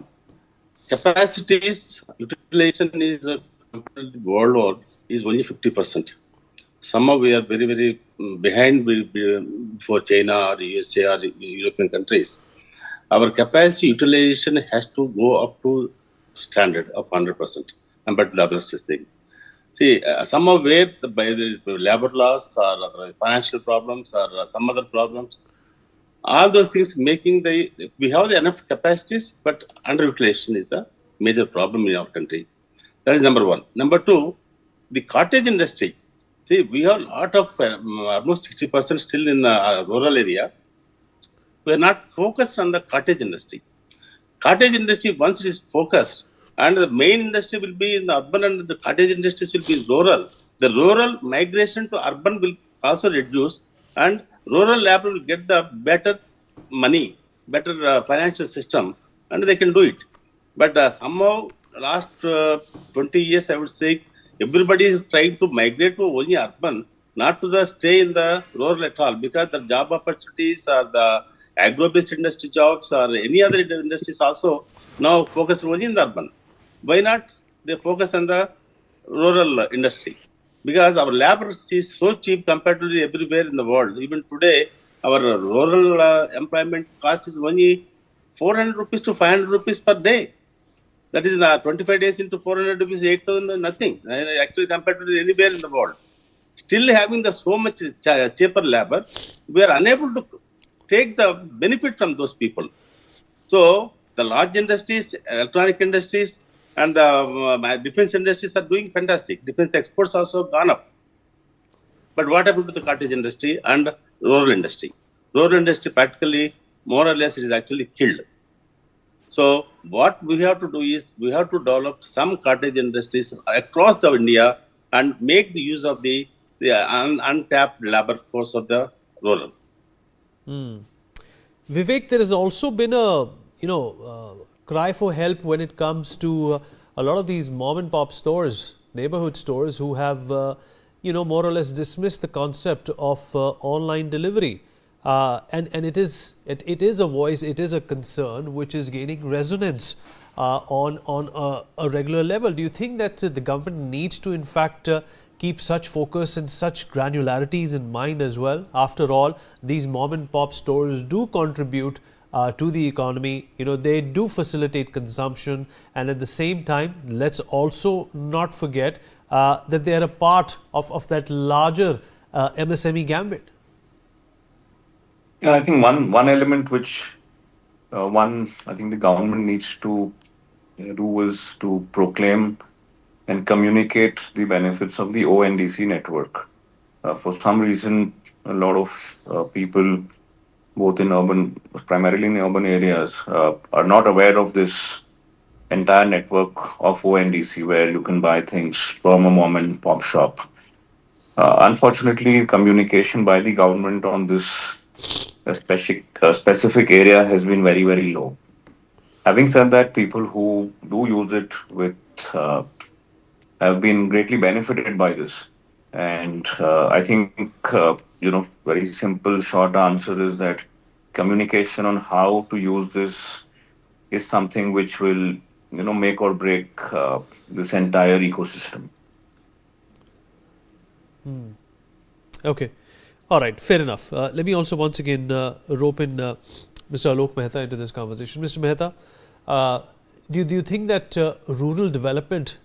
T: capacities utilization is worldwide is only 50%. Somehow we are very, very behind for China or USA or European countries. Our capacity utilization has to go up to standard of 100%. But the others thing. See, somehow where by the labor loss or financial problems or some other problems, all those things making we have enough capacities, but underutilization is the major problem in our country. That is number one. Number two, the cottage industry. See, we have a lot of almost 60% still in rural area. We are not focused on the cottage industry. Cottage industry, once it is focused, and the main industry will be in the urban and the cottage industries will be rural. The rural migration to urban will also reduce, and rural labor will get the better money, better financial system, and they can do it. But somehow, last 20 years, I would say, everybody is trying to migrate to only urban, not to stay in the rural at all, because the job opportunities or the agro-based industry jobs or any other industries also now focus only in the urban. Why not they focus on the rural industry? because our labor is so cheap compared to everywhere in the world. Even today, our rural employment cost is only 400 rupees to 500 rupees per day. That is 25 days into 400 rupees, 8,000, nothing. Actually, compared to anywhere in the world. Still having the so much cheaper labor, we are unable to take the benefit from those people. So the large industries, electronic industries, and the defense industries are doing fantastic. Defense exports also gone up. But what happened to the cottage industry and rural industry? Rural industry practically, more or less, it is actually killed. So what we have to do is we have to develop some cottage industries across the India and make the use of the untapped labor force of the rural.
V: Vivek, there has also been a cry for help when it comes to a lot of these mom and pop stores, neighborhood stores, who have more or less dismissed the concept of online delivery. And it is a voice, it is a concern which is gaining resonance on a regular level. Do you think that the government needs to in fact keep such focus and such granularities in mind as well? After all, these mom and pop stores do contribute to the economy. They do facilitate consumption, and at the same time, let's also not forget that they are a part of that larger MSME gambit.
S: Yeah, I think one element which I think the government needs to do is to proclaim and communicate the benefits of the ONDC network. For some reason, a lot of people, both primarily in urban areas, are not aware of this entire network of ONDC where you can buy things from a mom and pop shop. Unfortunately, communication by the government on this specific area has been very, very low. Having said that, people who do use it have been greatly benefited by this. And I think, very simple, short answer is that communication on how to use this is something which will, make or break this entire ecosystem.
V: Okay. All right. Fair enough. Let me also once again rope in Mr. Alok Mehta into this conversation. Mr. Mehta, do you think that rural development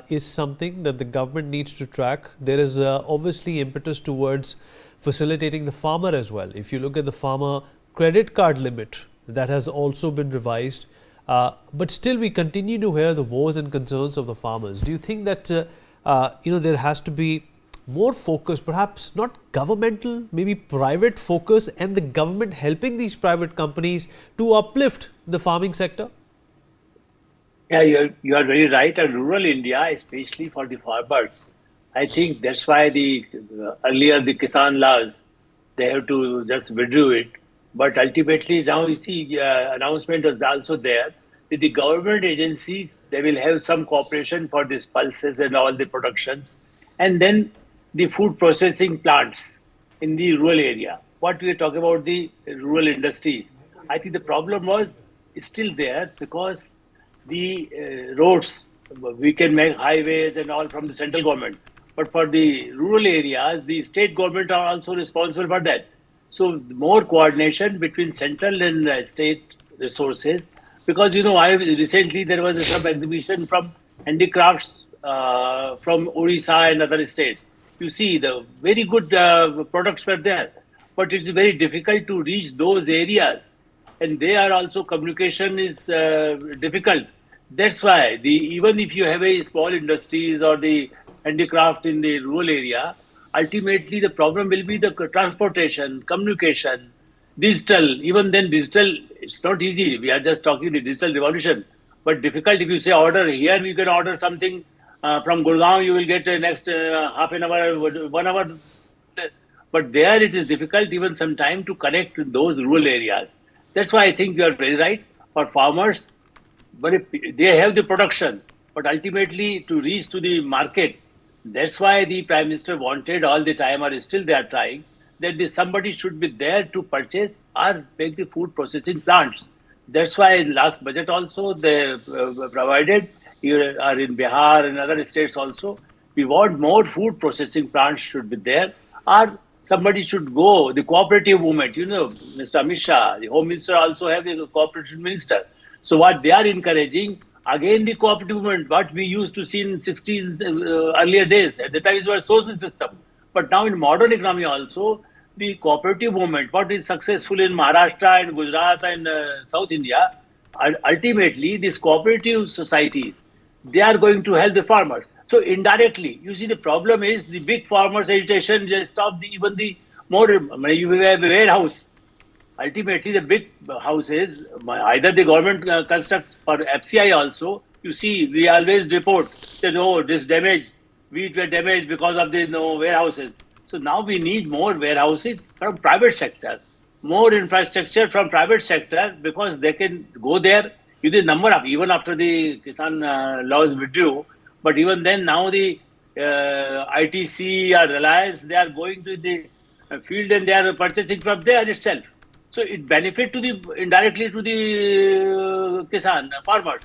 V: is something that the government needs to track? There is obviously impetus towards facilitating the farmer as well. If you look at the farmer credit card limit, that has also been revised. But still we continue to hear the woes and concerns of the farmers. Do you think that there has to be more focus, perhaps not governmental, maybe private focus, and the government helping these private companies to uplift the farming sector?
A: Yeah, you are very right. And rural India, especially for the farmers, I think that's why earlier the Kisan laws, they have to just withdraw it. But ultimately now you see announcement is also there that the government agencies, they will have some cooperation for these pulses and all the productions. And then the food processing plants in the rural area. What we are talking about, the rural industries, I think the problem was still there because the roads, we can make highways and all from the central government. But for the rural areas, the state government are also responsible for that. So more coordination between central and state resources. Because, recently there was some exhibition from handicrafts from Odisha and other states. You see, the very good products were there, but it's very difficult to reach those areas, and there also communication is difficult. That's why even if you have a small industries or the handicraft in the rural area, ultimately the problem will be the transportation, communication, digital. Even then, digital, it's not easy. We are just talking the digital revolution, but difficult. If you say order here, you can order something. From Gurgaon, you will get next half an hour, 1 hour. But there it is difficult even some time to connect to those rural areas. That's why I think you are very right. For farmers, but if they have the production, but ultimately to reach to the market, that's why the Prime Minister wanted all the time, or still they are trying, that somebody should be there to purchase or make the food processing plants. That's why in last budget also they provided, or in Bihar and other states also, We want more food processing plants should be there, or somebody should go, the cooperative movement, Mr. Amit Shah, the Home Minister also have the cooperative minister. So what they are encouraging, again the cooperative movement, what we used to see in 60s earlier days, at the time it was social system. But now in modern economy also, the cooperative movement, what is successful in Maharashtra and Gujarat and South India, ultimately these cooperative societies, they are going to help the farmers. So indirectly, you see, the problem is the big farmers' agitation. They stop even the more. You have a warehouse. Ultimately, the big houses, either the government constructs or FCI also. You see, we always report that this damage, wheat were damaged because of the warehouses. So now we need more warehouses from private sector, more infrastructure from private sector, because they can go there. The number of, even after the Kisan laws withdrew, but even then now the ITC or Reliance, they are going to the field and they are purchasing from there itself. So it benefit indirectly to the Kisan farmers.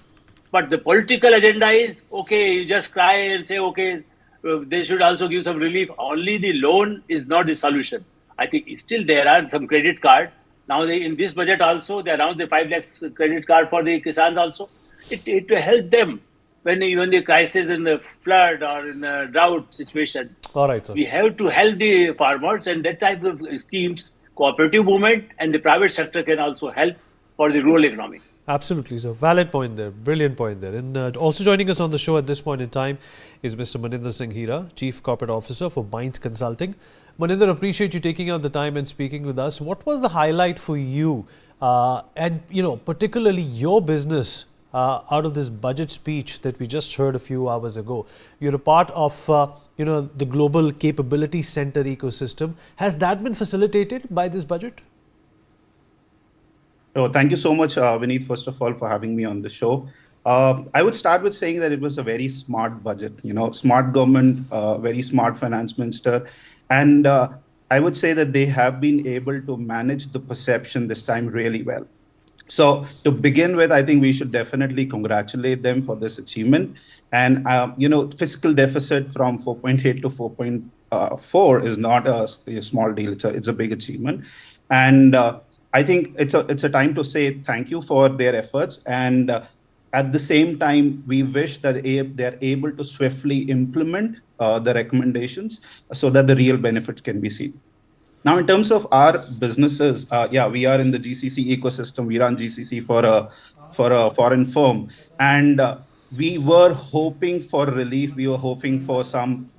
A: But the political agenda is, okay, you just cry and say, okay, they should also give some relief. Only the loan is not the solution. I think still there are some credit card. Now in this budget also, they announced the 5 lakhs credit card for the Kisans also. It will help them when even the crisis in the flood or in a drought situation.
V: All right, sir.
A: We have to help the farmers, and that type of schemes, cooperative movement and the private sector can also help for the rural economy.
V: Absolutely, sir. Valid point there. Brilliant point there. And also joining us on the show at this point in time is Mr. Maninder Singh Hira, Chief Corporate Officer for Minds Consulting. Maninder, appreciate you taking out the time and speaking with us. What was the highlight for you and, particularly your business out of this budget speech that we just heard a few hours ago? You're a part of, the Global Capability Center ecosystem. Has that been facilitated by this budget?
C: Oh, thank you so much, Vineet, first of all, for having me on the show. I would start with saying that it was a very smart budget, smart government, very smart finance minister. And I would say that they have been able to manage the perception this time really well. So to begin with, I think we should definitely congratulate them for this achievement. And, fiscal deficit from 4.8 to 4.4 is not a small deal. It's a big achievement. And I think it's a time to say thank you for their efforts. And at the same time, we wish that they're able to swiftly implement the recommendations so that the real benefits can be seen. Now, in terms of our businesses, we are in the GCC ecosystem. We run GCC for a foreign firm, and we were hoping for relief. We were hoping for some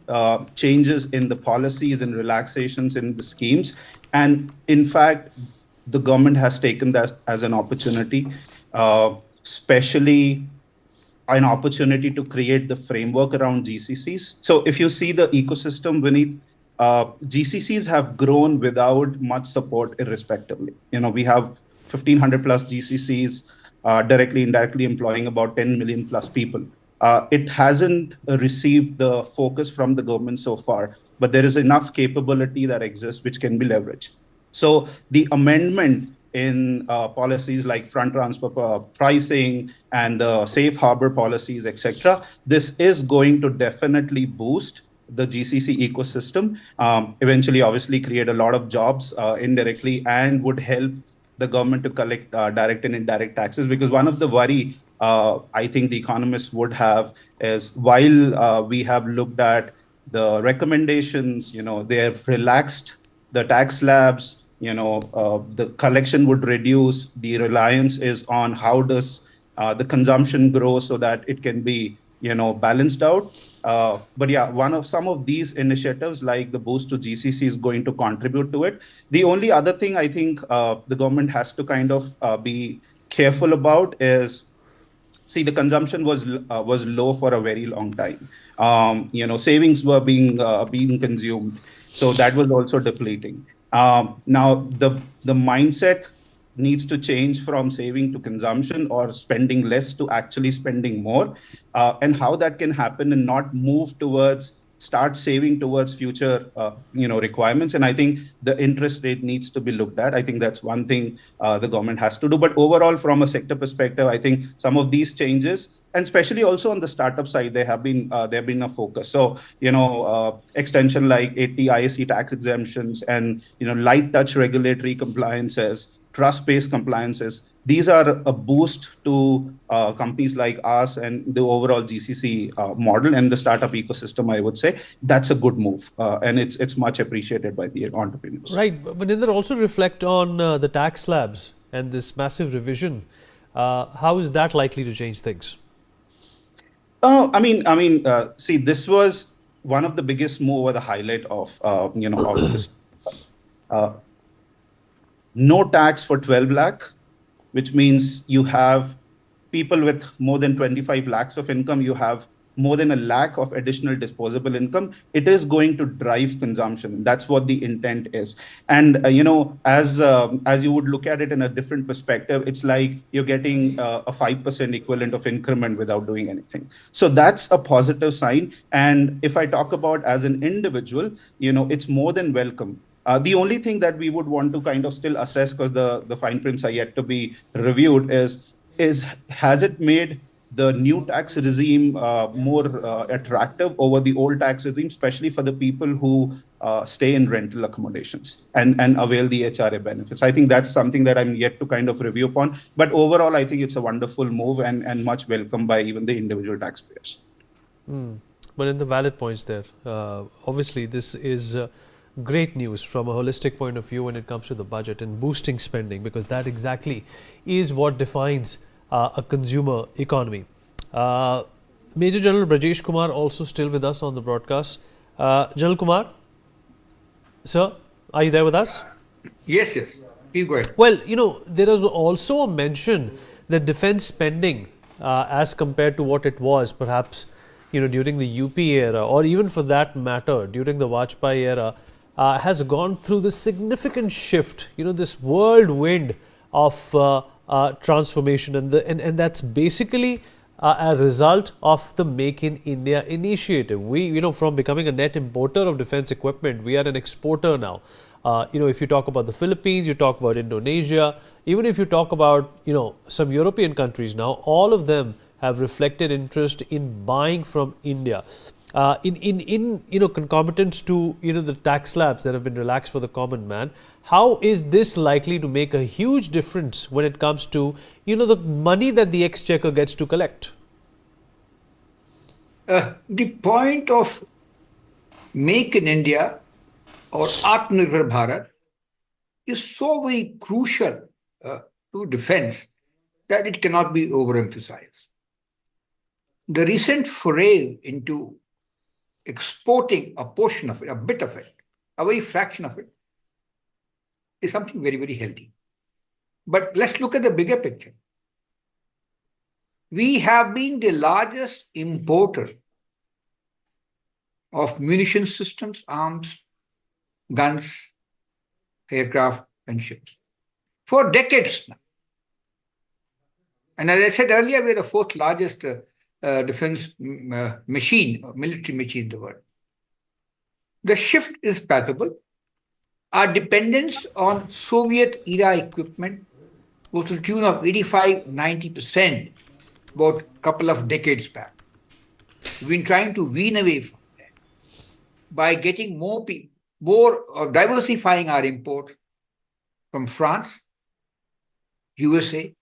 C: changes in the policies and relaxations in the schemes. And in fact, the government has taken that as an opportunity, especially an opportunity to create the framework around GCCs. So if you see the ecosystem, Vineet, GCCs have grown without much support irrespectively. We have 1,500 plus GCCs directly, indirectly employing about 10 million plus people. It hasn't received the focus from the government so far, but there is enough capability that exists which can be leveraged. So the amendment in policies like front transfer pricing and the safe harbor policies, etc., this is going to definitely boost the GCC ecosystem, eventually obviously create a lot of jobs indirectly, and would help the government to collect direct and indirect taxes. Because one of the worry I think the economists would have is, while we have looked at the recommendations, they have relaxed the tax slabs, the collection would reduce, the reliance is on how does the consumption grow so that it can be balanced out. But yeah, some of these initiatives like the boost to GCC is going to contribute to it. The only other thing I think the government has to kind of be careful about is, see, the consumption was low for a very long time. Savings were being consumed, so that was also depleting. Now the mindset needs to change from saving to consumption, or spending less to actually spending more, and how that can happen and not move towards start saving towards future, requirements. And I think the interest rate needs to be looked at. I think that's one thing the government has to do. But overall, from a sector perspective, I think some of these changes, and especially also on the startup side, there have been a focus. So, extension like 80 ISE tax exemptions and, light touch regulatory compliances, trust-based compliances. These are a boost to companies like us and the overall GCC model and the startup ecosystem, I would say. That's a good move. And it's much appreciated by the entrepreneurs.
V: Right. But Maninder, also reflect on the tax slabs and this massive revision. How is that likely to change things?
C: See, this was one of the biggest move or the highlight of, of this. No tax for 12 lakh, which means you have people with more than 25 lakhs of income, you have more than 1 lakh of additional disposable income. It is going to drive consumption. That's what the intent is. And, as you would look at it in a different perspective, it's like you're getting a 5% equivalent of increment without doing anything. So that's a positive sign. And if I talk about as an individual, it's more than welcome. The only thing that we would want to kind of still assess, because the fine prints are yet to be reviewed, is has it made the new tax regime more attractive over the old tax regime, especially for the people who stay in rental accommodations and avail the HRA benefits. I think that's something that I'm yet to kind of review upon. But overall, I think it's a wonderful move and much welcome by even the individual taxpayers.
V: But in the valid points there, obviously this is great news from a holistic point of view when it comes to the budget and boosting spending, because that exactly is what defines a consumer economy. Major General Brajesh Kumar also still with us on the broadcast. General Kumar, sir, are you there with us?
U: Yes. Please go ahead.
V: Well, there is also a mention that defense spending as compared to what it was perhaps, during the UP era, or even for that matter, during the Vajpayee era, has gone through this significant shift, this whirlwind of transformation, and that's basically a result of the Make in India initiative. We, from becoming a net importer of defense equipment, we are an exporter now. If you talk about the Philippines, you talk about Indonesia, even if you talk about, some European countries now, all of them have reflected interest in buying from India. In concomitants to the tax slabs that have been relaxed for the common man, how is this likely to make a huge difference when it comes to the money that the exchequer gets to collect?
U: The point of Make in India or Atmanirbhar Bharat is so very crucial to defense that it cannot be overemphasized. The recent foray into exporting a portion of it, a bit of it, a very fraction of it, is something very, very healthy. But let's look at the bigger picture. We have been the largest importer of munition systems, arms, guns, aircraft, and ships for decades now. And as I said earlier, we're the fourth largest defense machine, military machine in the world. The shift is palpable. Our dependence on Soviet-era equipment was to the tune of 85-90% about a couple of decades back. We've been trying to wean away from that by getting more diversifying our import from France, USA,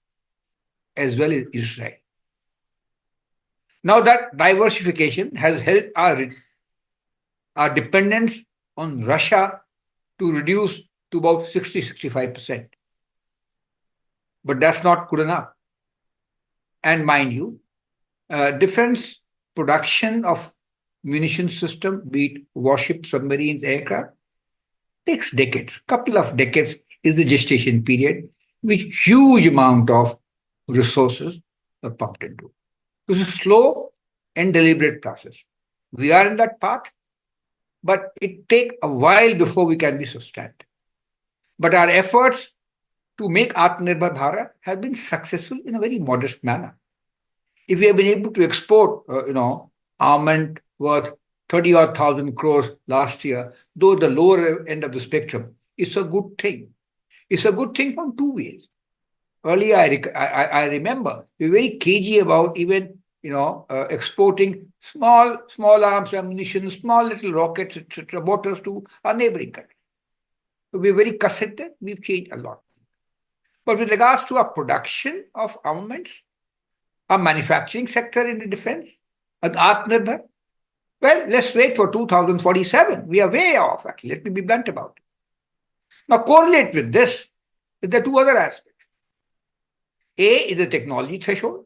U: as well as Israel. Now that diversification has helped our dependence on Russia to reduce to about 60-65%. But that's not good enough. And mind you, defense production of munition system, be it warships, submarines, aircraft, takes decades. Couple of decades is the gestation period, which huge amount of resources are pumped into. This is a slow and deliberate process. We are in that path, but it takes a while before we can be sustained. But our efforts to make Atmanirbhar Bharat have been successful in a very modest manner. If we have been able to export, armament worth 30 odd thousand crores last year, though the lower end of the spectrum, it's a good thing. It's a good thing from two ways. Earlier, I remember we were very cagey about even exporting small arms, ammunition, small little rockets, etc., motors to our neighboring country. So we were very consented. We've changed a lot. But with regards to our production of armaments, our manufacturing sector in the defense, and Atmanirbhar, well, let's wait for 2047. We are way off, actually. Let me be blunt about it. Now, correlate with this, there are two other aspects. A is the technology threshold.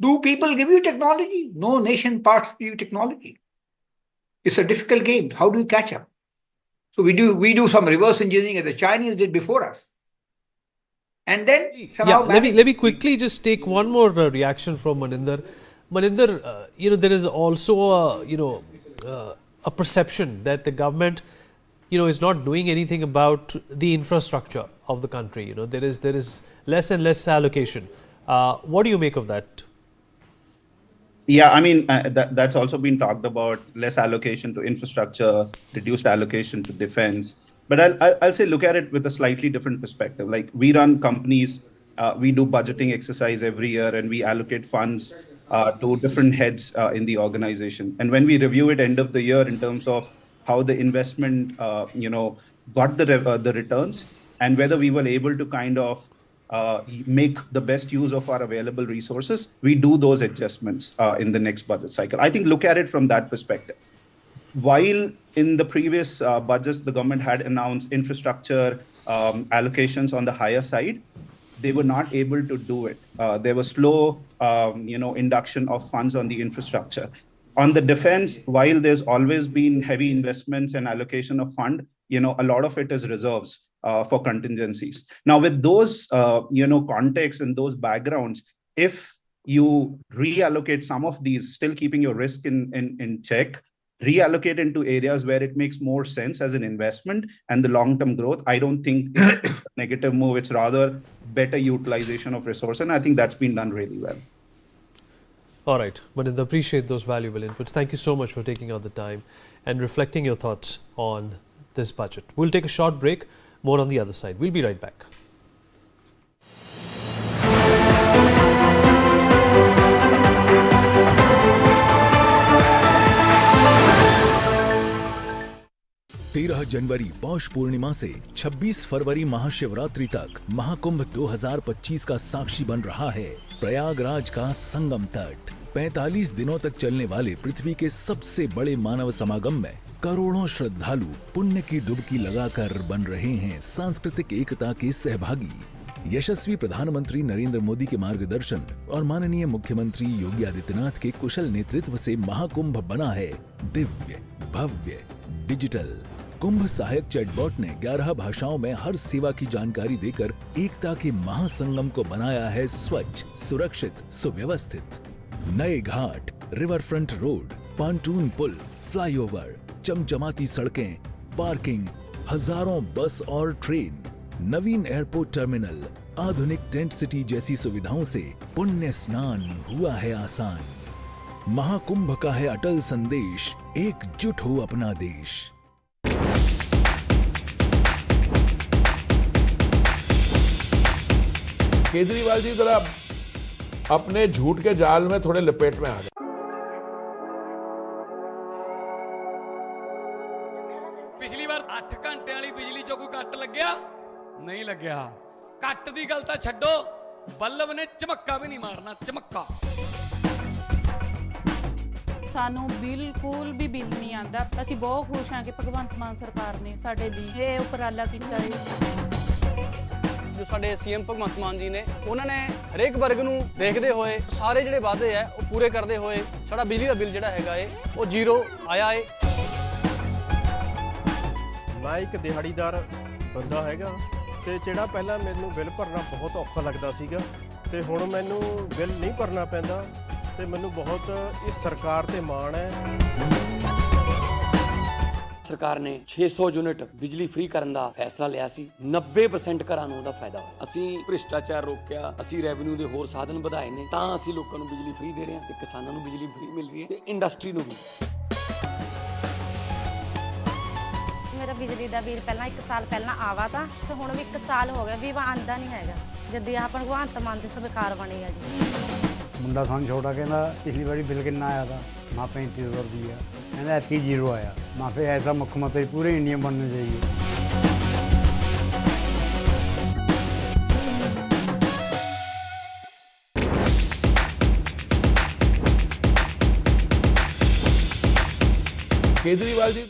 U: Do people give you technology? No nation parts give you technology. It's a difficult game. How do you catch up? So we do some reverse engineering as the Chinese did before us. And then somehow
V: let me quickly just take one more reaction from Maninder. Maninder, there is also a perception that the government, is not doing anything about the infrastructure of the country. There is less and less allocation. What do you make of that?
C: Yeah, I mean, that's also been talked about, less allocation to infrastructure, reduced allocation to defense. But I'll say look at it with a slightly different perspective. Like we run companies, we do budgeting exercise every year and we allocate funds to different heads in the organization. And when we review it end of the year in terms of how the investment, got the returns and whether we were able to kind of make the best use of our available resources, we do those adjustments in the next budget cycle. I think look at it from that perspective. While in the previous budgets, the government had announced infrastructure allocations on the higher side, they were not able to do it. There was slow, induction of funds on the infrastructure. On the defense, while there's always been heavy investments and allocation of fund, a lot of it is reserves for contingencies. Now, with those, contexts and those backgrounds, if you reallocate some of these, still keeping your risk in check, reallocate into areas where it makes more sense as an investment and the long-term growth, I don't think it's a negative move. It's rather better utilization of resource. And I think that's been done really well.
V: All right, Maninder, appreciate those valuable inputs. Thank you so much for taking out the time and reflecting your thoughts on this budget. We'll take a short break. More on the other side. We'll be right back.
E: जनवरी पौष पूर्णिमा से 26 फरवरी महाशिवरात्रि तक महाकुंभ 2025 का साक्षी बन रहा है प्रयागराज का संगम तट। 45 दिनों तक चलने वाले पृथ्वी के सबसे बड़े मानव समागम में करोड़ों श्रद्धालु पुण्य की डुबकी लगाकर बन रहे हैं सांस्कृतिक एकता के सहभागी। यशस्वी प्रधानमंत्री नरेंद्र मोदी के मार्गदर्शन और माननीय मुख्यमंत्री योगी आदित्यनाथ के कुशल नेतृत्व से महाकुंभ बना है दिव्य, भव्य, डिजिटल। कुंभ सहायक चैटबॉट ने 11 भाषाओं में हर सेवा की जानकारी देकर एकता के महासंगम को बनाया है स्वच्छ, सुरक्षित, सुव्यवस्थित। नए घाट, रिवर फ्रंट रोड, पॉन्टून पुल, फ्लाईओवर, चमचमाती सड़कें, पार्किंग, हजारों बस और ट्रेन, नवीन एयरपोर्ट टर्मिनल, आधुनिक टेंट सिटी जैसी सुविधाओं से पुण्य स्नान हुआ है आसान। महाकुंभ का है अटल संदेश, एकजुट हो अपना देश।
P: केजरीवाल जी जरा अपने झूठ के जाल में थोड़े लपेट में आ गए।
G: पिछली बार 8 घंटे वाली बिजली चो कोई कट लग्या नहीं लग्या। कट दी गल तां छड्डो, बल्ब ने चमक्का भी नहीं मारना, चमक्का।
H: ਸਾਨੂੰ ਬਿਲਕੁਲ ਵੀ ਬਿੱਲ ਨਹੀਂ ਆਂਦਾ। ਅਸੀਂ ਬਹੁਤ ਖੁਸ਼ ਹਾਂ ਕਿ ਭਗਵੰਤ ਮਾਨ ਸਰਕਾਰ ਨੇ ਸਾਡੇ ਲਈ ਇਹ ਉਪਰਾਲਾ ਕੀਤਾ ਹੈ।
I: ਜੋ ਸਾਡੇ ਸੀਐਮ ਭਗਵੰਤ ਮਾਨ ਜੀ ਨੇ ਉਹਨਾਂ ਨੇ ਹਰੇਕ ਵਰਗ ਨੂੰ ਦੇਖਦੇ ਹੋਏ ਸਾਰੇ ਜਿਹੜੇ ਵਾਅਦੇ ਆ ਉਹ ਪੂਰੇ ਕਰਦੇ ਹੋਏ ਸਾਡਾ ਬਿਜਲੀ ਦਾ ਬਿੱਲ ਜਿਹੜਾ ਹੈਗਾ ਏ ਉਹ ਜ਼ੀਰੋ ਆਇਆ ਏ।
J: ਮੈਂ ਇੱਕ ਦਿਹਾੜੀਦਾਰ ਬੰਦਾ ਹੈਗਾ ਤੇ ਜਿਹੜਾ ਪਹਿਲਾਂ ਮੈਨੂੰ ਬਿੱਲ ਭਰਨਾ ਬਹੁਤ ਔਖਾ ਲੱਗਦਾ ਸੀਗਾ ਤੇ ਹੁਣ ਮੈਨੂੰ ਬਿੱਲ ਨਹੀਂ ਭਰਨਾ ਪੈਂਦਾ ਤੇ ਮੈਨੂੰ ਬਹੁਤ ਇਸ ਸਰਕਾਰ ਤੇ ਮਾਣ ਹੈ।
G: ਸਰਕਾਰ ਨੇ 600 ਯੂਨਿਟ ਬਿਜਲੀ ਫ੍ਰੀ ਕਰਨ ਦਾ ਫੈਸਲਾ ਲਿਆ ਸੀ। 90% ਘਰਾਂ ਨੂੰ ਉਹਦਾ ਫਾਇਦਾ ਹੋਇਆ। ਅਸੀਂ ਭ੍ਰਿਸ਼ਟਾਚਾਰ ਰੋਕਿਆ, ਅਸੀਂ ਰੈਵਨਿਊ ਦੇ ਹੋਰ ਸਾਧਨ ਵਧਾਏ ਨੇ, ਤਾਂ ਅਸੀਂ ਲੋਕਾਂ ਨੂੰ ਬਿਜਲੀ ਫ੍ਰੀ ਦੇ ਰਹੇ ਹਾਂ ਤੇ ਕਿਸਾਨਾਂ ਨੂੰ ਬਿਜਲੀ ਫ੍ਰੀ ਮਿਲ ਰਹੀ ਹੈ ਤੇ ਇੰਡਸਟਰੀ ਨੂੰ ਵੀ।
K: ਬਿਜਲੀ ਦਾ ਬਿੱਲ ਪਹਿਲਾਂ 1 ਸਾਲ ਪਹਿਲਾਂ ਆਵਾ ਤਾਂ ਤੇ ਹੁਣ ਵੀ 1 ਸਾਲ ਹੋ ਗਿਆ ਵੀ ਆਂਦਾ ਨਹੀਂ ਹੈਗਾ ਜਦ ਇਹ ਆਪਾਂ ਭਗਵੰਤ ਮਾਨ ਦੀ ਸਰਕਾਰ ਬਣੀ ਆ ਜੀ
L: ਮੁੰਡਾ ਸਾਨੂੰ ਛੋਟਾ ਕਹਿੰਦਾ ਪਿਛਲੀ ਵਾਰੀ ਬਿੱਲ ਕਿੰਨਾ ਆਇਆ ਤਾਂ ਮਾਂ 3500 ਰੁਪਈਆ ਕਹਿੰਦਾ ਐਤਕੀ ਜ਼ੀਰੋ ਆਇਆ ਮਾਂ ਫਿਰ ਐਸਾ ਮੁੱਖ ਮੰਤਰੀ ਪੂਰੇ ਇੰਡੀਆ ਬਣਨਾ ਚਾਹੀਏ
P: Kejriwal ji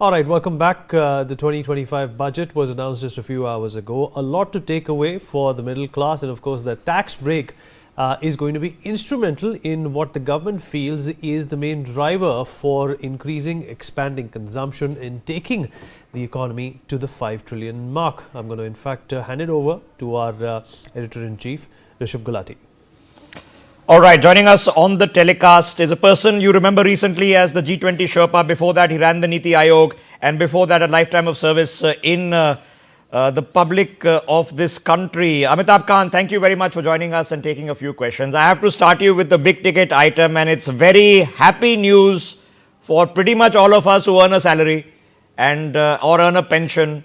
V: All right, welcome back. The 2025 budget was announced just a few hours ago. A lot to take away for the middle class, and of course the tax break is going to be instrumental in what the government feels is the main driver for increasing, expanding consumption and taking the economy to the 5 trillion mark. I'm going to in fact hand it over to our editor-in-chief, Rishabh Gulati.
F: All right, joining us on the telecast is a person you remember recently as the G20 Sherpa. Before that, he ran the Niti Aayog, and before that, a lifetime of service in the public of this country. Amitabh Khan, thank you very much for joining us and taking a few questions. I have to start you with the big ticket item, and it's very happy news for pretty much all of us who earn a salary and or earn a pension.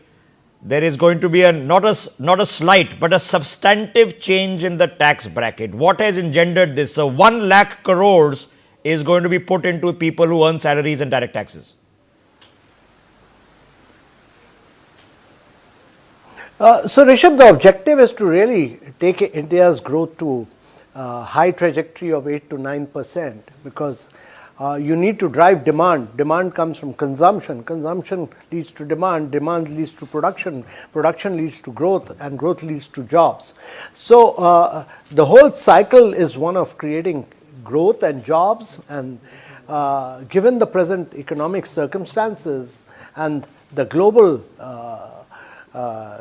F: There is going to be not a slight but a substantive change in the tax bracket. What has engendered this? So 1 lakh crores is going to be put into people who earn salaries and direct taxes.
N: So Rishabh, the objective is to really take India's growth to a high trajectory of 8 to 9%, because you need to drive demand. Demand comes from consumption. Consumption leads to demand. Demand leads to production. Production leads to growth, and growth leads to jobs. So the whole cycle is one of creating growth and jobs. And given the present economic circumstances and the global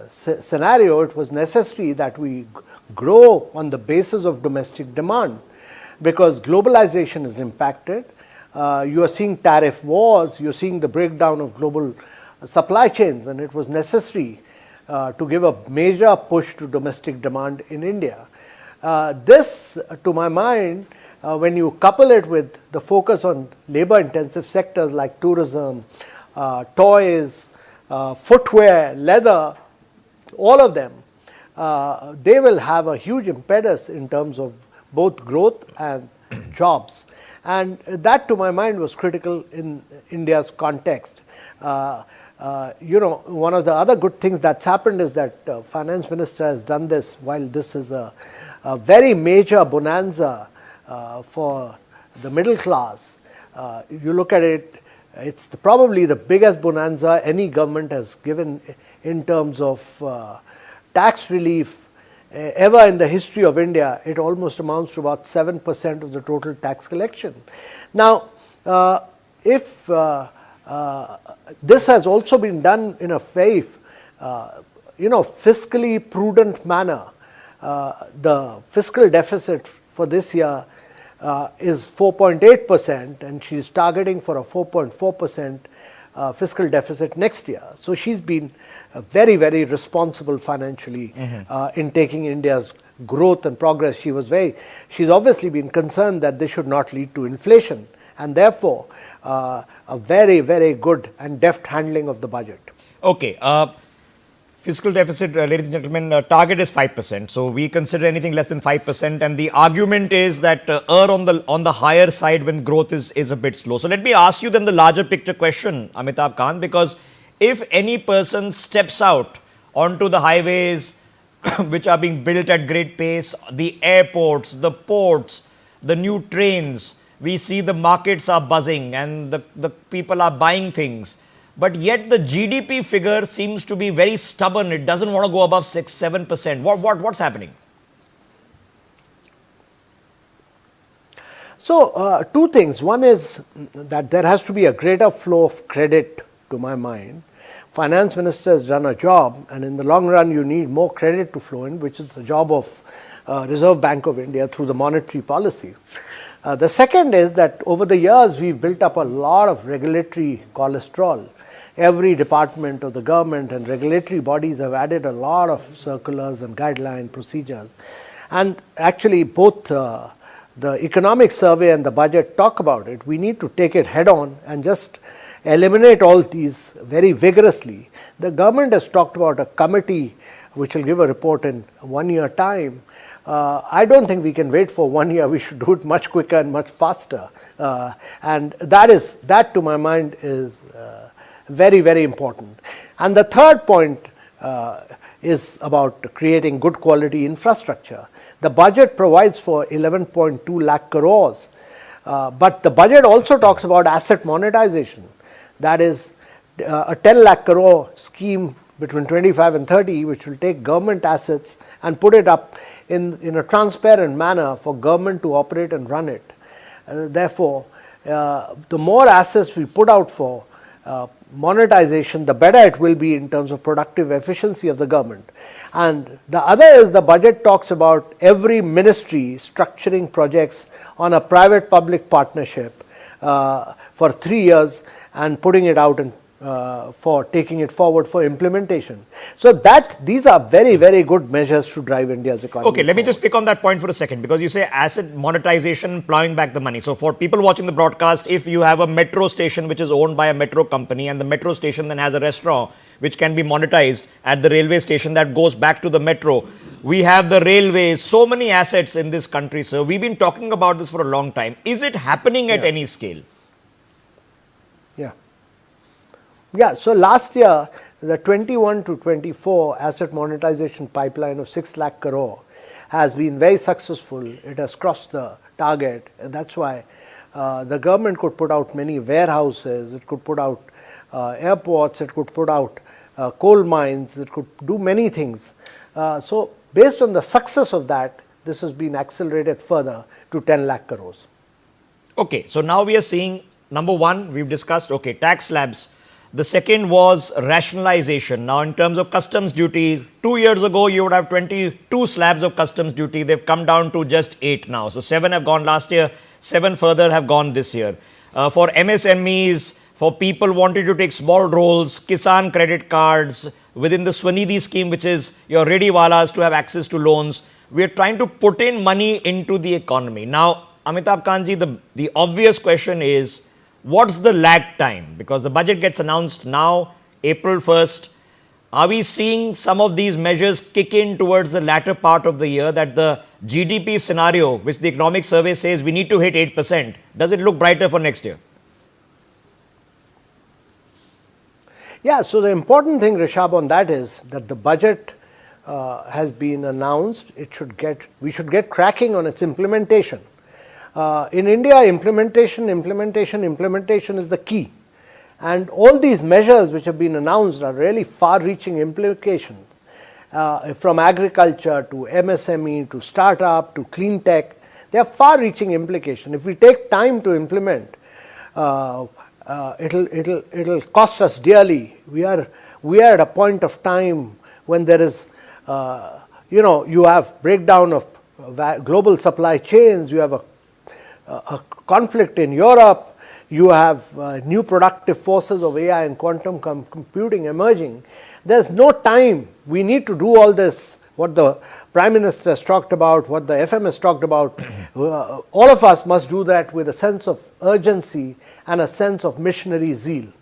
N: scenario, it was necessary that we grow on the basis of domestic demand, because globalization is impacted. You are seeing tariff wars, you're seeing the breakdown of global supply chains, and it was necessary to give a major push to domestic demand in India. This, to my mind, when you couple it with the focus on labor-intensive sectors like tourism, toys, footwear, leather, all of them, they will have a huge impetus in terms of both growth and jobs. And that, to my mind, was critical in India's context. You know, one of the other good things that's happened is that Finance Minister has done this while this is a very major bonanza for the middle class. You look at it, it's probably the biggest bonanza any government has given in terms of tax relief ever in the history of India. It almost amounts to about 7% of the total tax collection. Now, if this has also been done in a very, fiscally prudent manner, the fiscal deficit for this year is 4.8%, and she's targeting for a 4.4% fiscal deficit next year. So she's been very, very responsible financially in taking India's growth and progress. She's obviously been concerned that this should not lead to inflation, and therefore a very, very good and deft handling of the budget.
F: Okay. Fiscal deficit, ladies and gentlemen, target is 5%. So we consider anything less than 5%, and the argument is that err on the higher side when growth is a bit slow. So let me ask you then the larger picture question, Amitabh Khan, because if any person steps out onto the highways which are being built at great pace, the airports, the ports, the new trains, we see the markets are buzzing and the people are buying things. But yet the GDP figure seems to be very stubborn. It doesn't want to go above 6-7%. What's happening?
N: So two things. One is that there has to be a greater flow of credit, to my mind. Finance Minister has done a job, and in the long run you need more credit to flow in, which is the job of Reserve Bank of India through the monetary policy. The second is that over the years we've built up a lot of regulatory cholesterol every department of the government and regulatory bodies have added a lot of circulars and guideline procedures. And actually both the economic survey and the budget talk about it. We need to take it head on and just eliminate all these very vigorously. The government has talked about a committee which will give a report in 1 year time. I don't think we can wait for 1 year. We should do it much quicker and much faster. And that to my mind is very, very important. And the third point is about creating good quality infrastructure. The budget provides for 11.2 lakh crores, but the budget also talks about asset monetization. That is a 10 lakh crore scheme between 25 and 30, which will take government assets and put it up in a transparent manner for government to operate and run it. Therefore, the more assets we put out for monetization, the better it will be in terms of productive efficiency of the government. And the other is the budget talks about every ministry structuring projects on a private-public partnership for 3 years and putting it out and for taking it forward for implementation. So these are very, very good measures to drive India's economy.
F: Okay, let me just pick on that point for a second, because you say asset monetization, plowing back the money. So for people watching the broadcast, if you have a metro station which is owned by a metro company and the metro station then has a restaurant which can be monetized at the railway station that goes back to the metro. We have the railways, so many assets in this country, sir. We've been talking about this for a long time. Is it happening at any scale?
N: Yeah, so last year, the 21 to 24 asset monetization pipeline of 6 lakh crore has been very successful. It has crossed the target. And that's why the government could put out many warehouses, it could put out airports, it could put out coal mines, it could do many things. So based on the success of that, this has been accelerated further to 10 lakh crores.
F: Okay, so now we are seeing, number one, we've discussed, okay, tax slabs. The second was rationalization. Now, in terms of customs duty, 2 years ago, you would have 22 slabs of customs duty. They've come down to just 8 now. So 7 have gone last year, 7 further have gone this year. For MSMEs, for people wanting to take small roles, Kisan credit cards, within the Swanidhi scheme, which is your Rediwalas to have access to loans, we are trying to put in money into the economy. Now, Amitabh Kantji, the obvious question is, what's the lag time? Because the budget gets announced now, April 1st. Are we seeing some of these measures kick in towards the latter part of the year, that the GDP scenario, which the economic survey says we need to hit 8%, does it look brighter for next year?
N: Yeah, so the important thing, Rishabh, on that is that the budget has been announced. We should get cracking on its implementation. In India, implementation is the key. And all these measures which have been announced are really far-reaching implications. From agriculture to MSME to startup to clean tech, they are far-reaching implications. If we take time to implement, it'll cost us dearly. We are at a point of time when there is, you have breakdown of global supply chains, you have a conflict in Europe, you have new productive forces of AI and quantum computing emerging. There's no time. We need to do all this, what the Prime Minister has talked about, what the FM has talked about. All of us must do that with a sense of urgency and a sense of missionary zeal.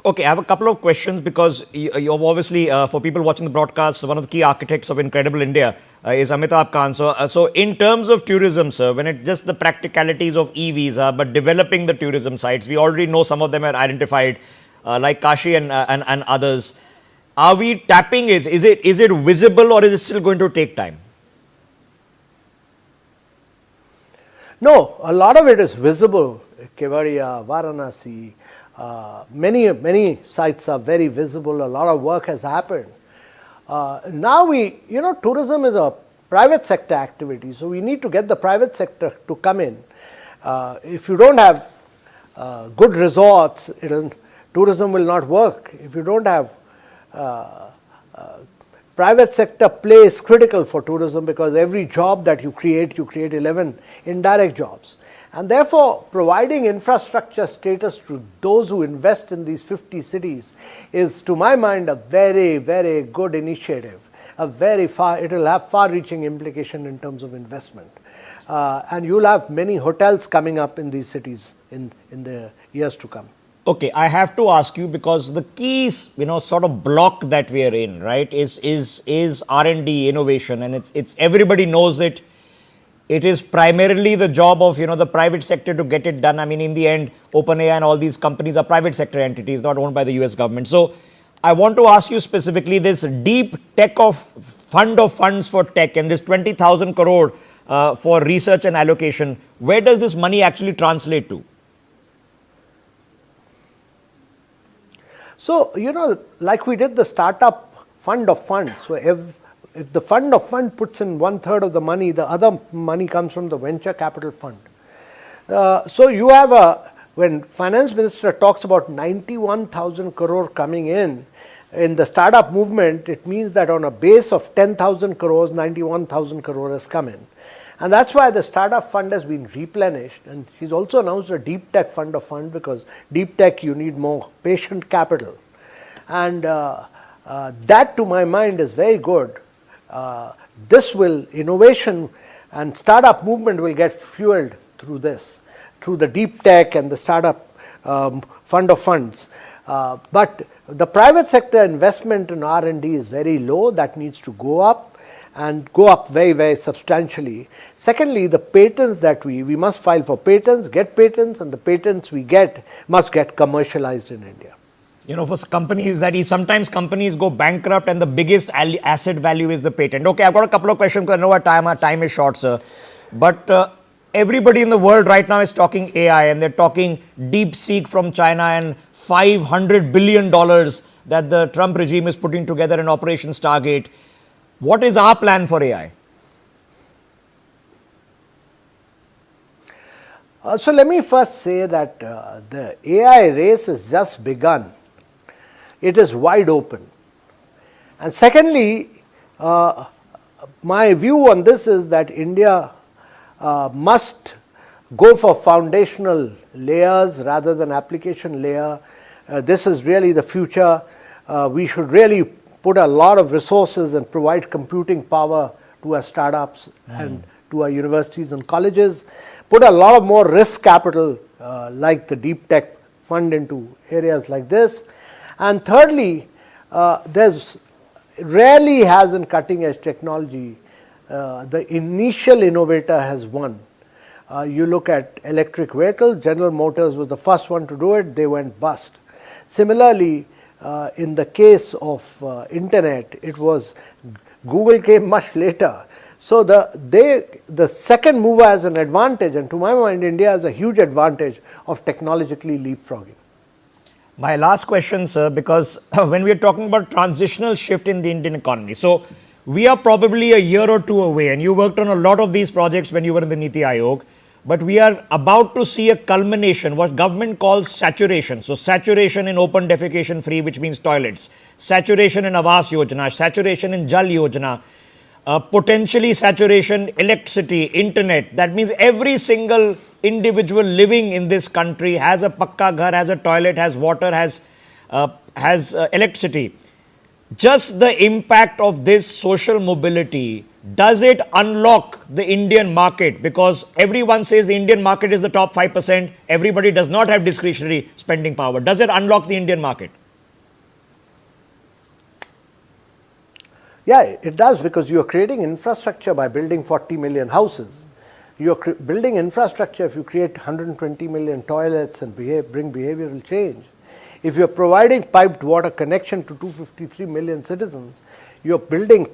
F: Okay, I have a couple of questions, because you're obviously, for people watching the broadcast, one of the key architects of Incredible India is Amitabh Kant. So in terms of tourism, sir, when it's just the practicalities of e-visa, but developing the tourism sites, we already know some of them are identified, like Kashi and others. Are we tapping it? Is it visible, or is it still going to take time?
N: No, a lot of it is visible. Kevadia, Varanasi, many sites are very visible. A lot of work has happened. Now tourism is a private sector activity, so we need to get the private sector to come in. If you don't have good resorts, tourism will not work. If you don't have private sector play is critical for tourism, because every job that you create 11 indirect jobs. And therefore, providing infrastructure status to those who invest in these 50 cities is, to my mind, a very, very good initiative. It will have far-reaching implication in terms of investment. And you'll have many hotels coming up in these cities in the years to come.
F: Okay, I have to ask you, because the key, sort of block that we are in, right, is R&D, innovation, and it's everybody knows it. It is primarily the job of, the private sector to get it done. I mean, in the end, OpenAI and all these companies are private sector entities, not owned by the US government. So I want to ask you specifically this deep tech fund of funds for tech and this 20,000 crore for research and allocation. Where does this money actually translate to?
N: So, like we did the startup fund of funds. So if the fund of fund puts in 1/3 of the money, the other money comes from the venture capital fund. So you have when finance minister talks about 91,000 crore coming in the startup movement, it means that on a base of 10,000 crores, 91,000 crore has come in. And that's why the startup fund has been replenished. And she's also announced a deep tech fund of fund, because deep tech you need more patient capital. And that, to my mind, is very good. Innovation and startup movement will get fueled through this, through the deep tech and the startup fund of funds. But the private sector investment in R&D is very low. That needs to go up, and go up very, very substantially. Secondly, the patents that we must file for patents, get patents, and the patents we get must get commercialized in India.
F: For companies, sometimes companies go bankrupt and the biggest asset value is the patent. Okay, I've got a couple of questions because I know our time is short, sir. But everybody in the world right now is talking AI, and they're talking DeepSeek from China and $500 billion that the Trump regime is putting together in Operation Stargate. What is our plan for AI?
N: So let me first say that the AI race has just begun. It is wide open. And secondly, my view on this is that India must go for foundational layers rather than application layer. This is really the future. We should really put a lot of resources and provide computing power to our startups and to our universities and colleges. Put a lot of more risk capital like the deep tech fund into areas like this. And thirdly, there's rarely has in cutting edge technology, the initial innovator has won. You look at electric vehicles, General Motors was the first one to do it, they went bust. Similarly, in the case of internet, it was Google came much later. So the second mover has an advantage, and to my mind, India has a huge advantage of technologically leapfrogging.
F: My last question, sir, because when we are talking about transitional shift in the Indian economy, so we are probably a year or two away, and you worked on a lot of these projects when you were in the Niti Aayog, but we are about to see a culmination, what government calls saturation. So saturation in open defecation free, which means toilets, saturation in Awas Yojana, saturation in Jal Yojana, potentially saturation, electricity, internet. That means every single individual living in this country has a pakka ghar, has a toilet, has water, has electricity. Just the impact of this social mobility, does it unlock the Indian market? Because everyone says the Indian market is the top 5%. Everybody does not have discretionary spending power. Does it unlock the Indian market?
N: Yeah, it does, because you are creating infrastructure by building 40 million houses. You are building infrastructure if you create 120 million toilets and bring behavioral change. If you are providing piped water connection to 253 million citizens, you are building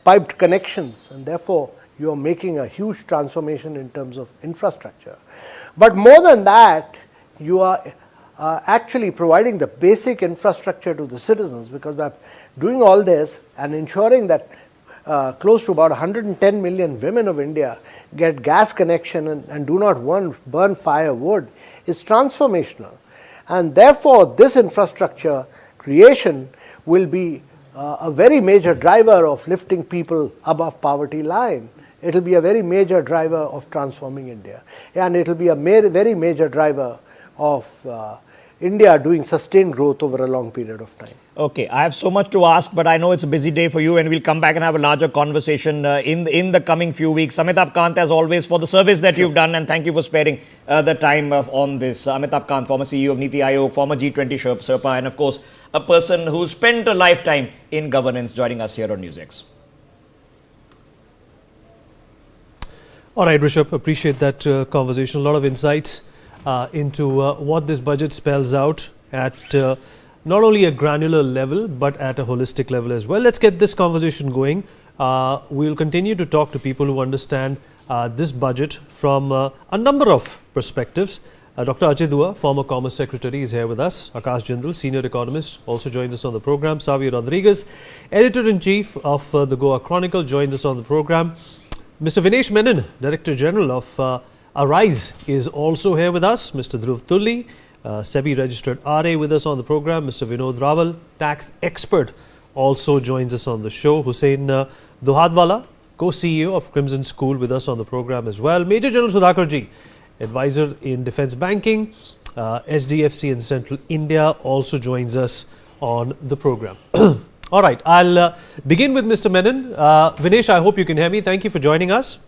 N: piped connections, and therefore you are making a huge transformation in terms of infrastructure. But more than that, you are actually providing the basic infrastructure to the citizens, because by doing all this and ensuring that close to about 110 million women of India get gas connection and do not burn firewood is transformational. And therefore, this infrastructure creation will be a very major driver of lifting people above poverty line It will be a very major driver of transforming India, and it will be a very major driver of India doing sustained growth over a long period of time.
F: Okay, I have so much to ask, but I know it's a busy day for you, and we'll come back and have a larger conversation in the coming few weeks. Amitabh Kant, as always, for the service that you've done, and thank you for sparing the time on this. Amitabh Kant, former CEO of Niti Aayog, former G20 Sherpa, and of course, a person who spent a lifetime in governance, joining us here on Newsx.
V: All right, Rishabh, appreciate that conversation. A lot of insights into what this budget spells out at not only a granular level, but at a holistic level as well. Let's get this conversation going. We'll continue to talk to people who understand this budget from a number of perspectives. Dr. Ajay Dua, former Commerce Secretary, is here with us. Akash Jindal, Senior Economist, also joins us on the program. Savio Rodriguez, Editor-in-Chief of the Goa Chronicle, joins us on the program. Mr. Vinesh Menon, Director General of Arise, is also here with us. Mr. Dhruv Tulli, SEBI registered RA, with us on the program. Mr. Vinod Rawal, tax expert, also joins us on the show. Hussein Dohadwala, co-CEO of Crimson School, with us on the program as well. Major General Sudhakarji, advisor in defense banking, SDFC in Central India, also joins us on the program. All right, I'll begin with Mr. Menon. Vinesh, I hope you can hear me. Thank you for joining us.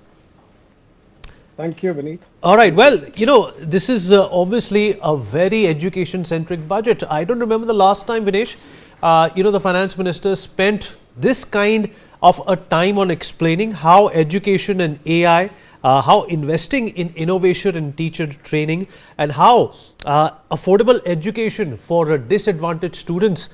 B: Thank you, Vineet.
V: All right, well, you know, this is obviously a very education-centric budget. I don't remember the last time, Vinesh, the finance minister spent this kind of a time on explaining how education and AI, how investing in innovation and teacher training, and how affordable education for disadvantaged students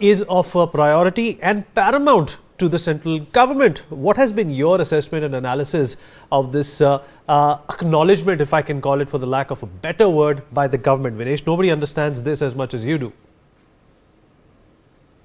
V: is of a priority and paramount to the central government. What has been your assessment and analysis of this acknowledgement, if I can call it for the lack of a better word, by the government? Vinesh, nobody understands this as much as you do.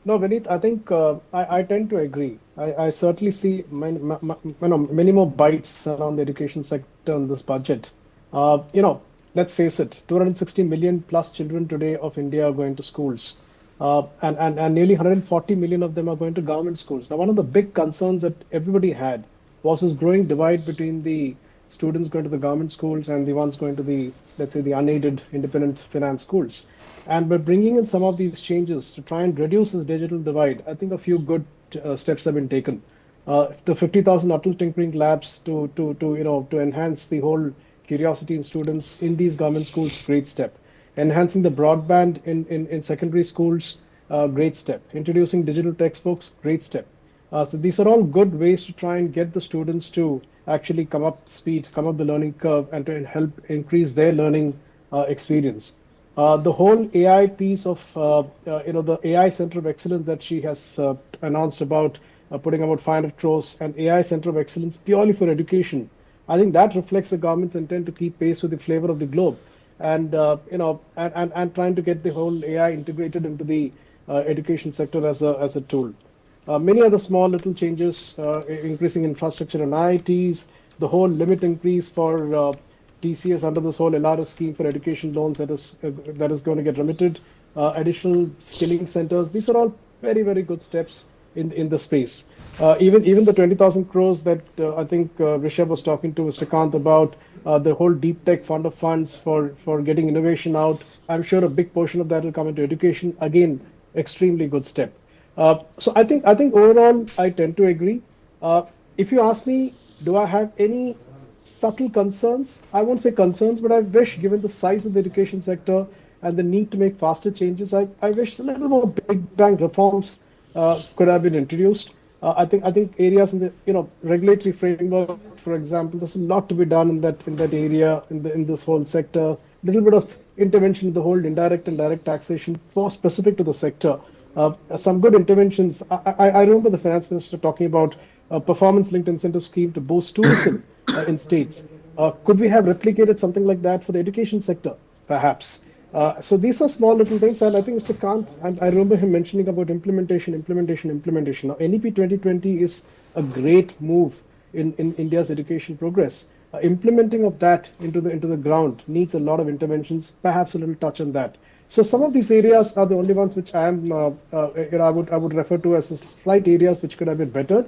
B: No, Vineet, I think I tend to agree. I certainly see many more bites around the education sector in this budget. Let's face it, 260 million plus children today of India are going to schools. And nearly 140 million of them are going to government schools. Now, one of the big concerns that everybody had was this growing divide between the students going to the government schools and the ones going to the, let's say, the unaided independent finance schools. And by bringing in some of these changes to try and reduce this digital divide, I think a few good steps have been taken. The 50,000 Atal Tinkering Labs to enhance the whole curiosity in students in these government schools, great step. Enhancing the broadband in secondary schools, great step. Introducing digital textbooks, great step. So these are all good ways to try and get the students to actually come up speed, come up the learning curve, and to help increase their learning experience. The whole AI piece of, the AI Center of Excellence that she has announced about putting about 500 crores, and AI Center of Excellence purely for education. I think that reflects the government's intent to keep pace with the flavor of the globe. And trying to get the whole AI integrated into the education sector as a tool. Many other small little changes, increasing infrastructure and IITs, the whole limit increase for TCS under this whole LRS scheme for education loans that is going to get remitted, additional skilling centers. These are all very, very good steps in the space. Even the 20,000 crores that I think Rishabh was talking to Mr. Kant about, the whole deep tech fund of funds for getting innovation out. I'm sure a big portion of that will come into education. Again, extremely good step. So I think overall I tend to agree. If you ask me, do I have any subtle concerns? I won't say concerns, but I wish, given the size of the education sector and the need to make faster changes, I wish a little more big bang reforms could have been introduced. I think areas in the regulatory framework, for example, there's a lot to be done in that area in this whole sector. A little bit of intervention in the whole indirect and direct taxation for specific to the sector. Some good interventions. I remember the finance minister talking about a performance-linked incentive scheme to boost tourism in states. Could we have replicated something like that for the education sector? Perhaps. So these are small little things, and I think Mr. Kant, and I remember him mentioning about implementation. Now, NEP 2020 is a great move in India's education progress. Implementing of that into the ground needs a lot of interventions, perhaps a little touch on that. So some of these areas are the only ones which I would refer to as slight areas which could have been better.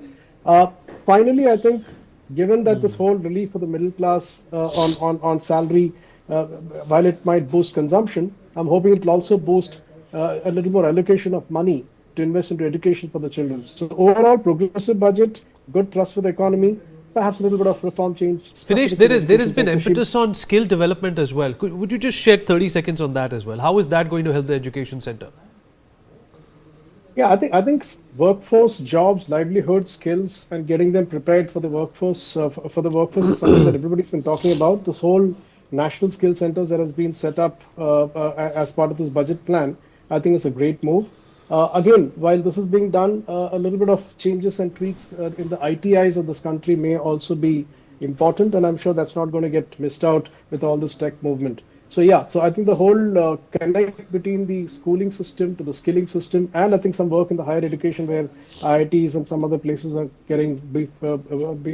B: Finally, I think given that this whole relief for the middle class on salary, while it might boost consumption, I'm hoping it will also boost a little more allocation of money to invest into education for the children. So overall, progressive budget, good thrust for the economy, perhaps a little bit of reform change.
V: Finish. There has been impetus on skill development as well. Would you just shed 30 seconds on that as well? How is that going to help the education sector?
B: Yeah, I think workforce, jobs, livelihood, skills, and getting them prepared for the workforce is something that everybody's been talking about. This whole national skill centers that has been set up as part of this budget plan, I think is a great move. Again, while this is being done, a little bit of changes and tweaks in the ITIs of this country may also be important, and I'm sure that's not going to get missed out with all this tech movement. So yeah, so I think the whole connect between the schooling system to the skilling system, and I think some work in the higher education where IITs and some other places are getting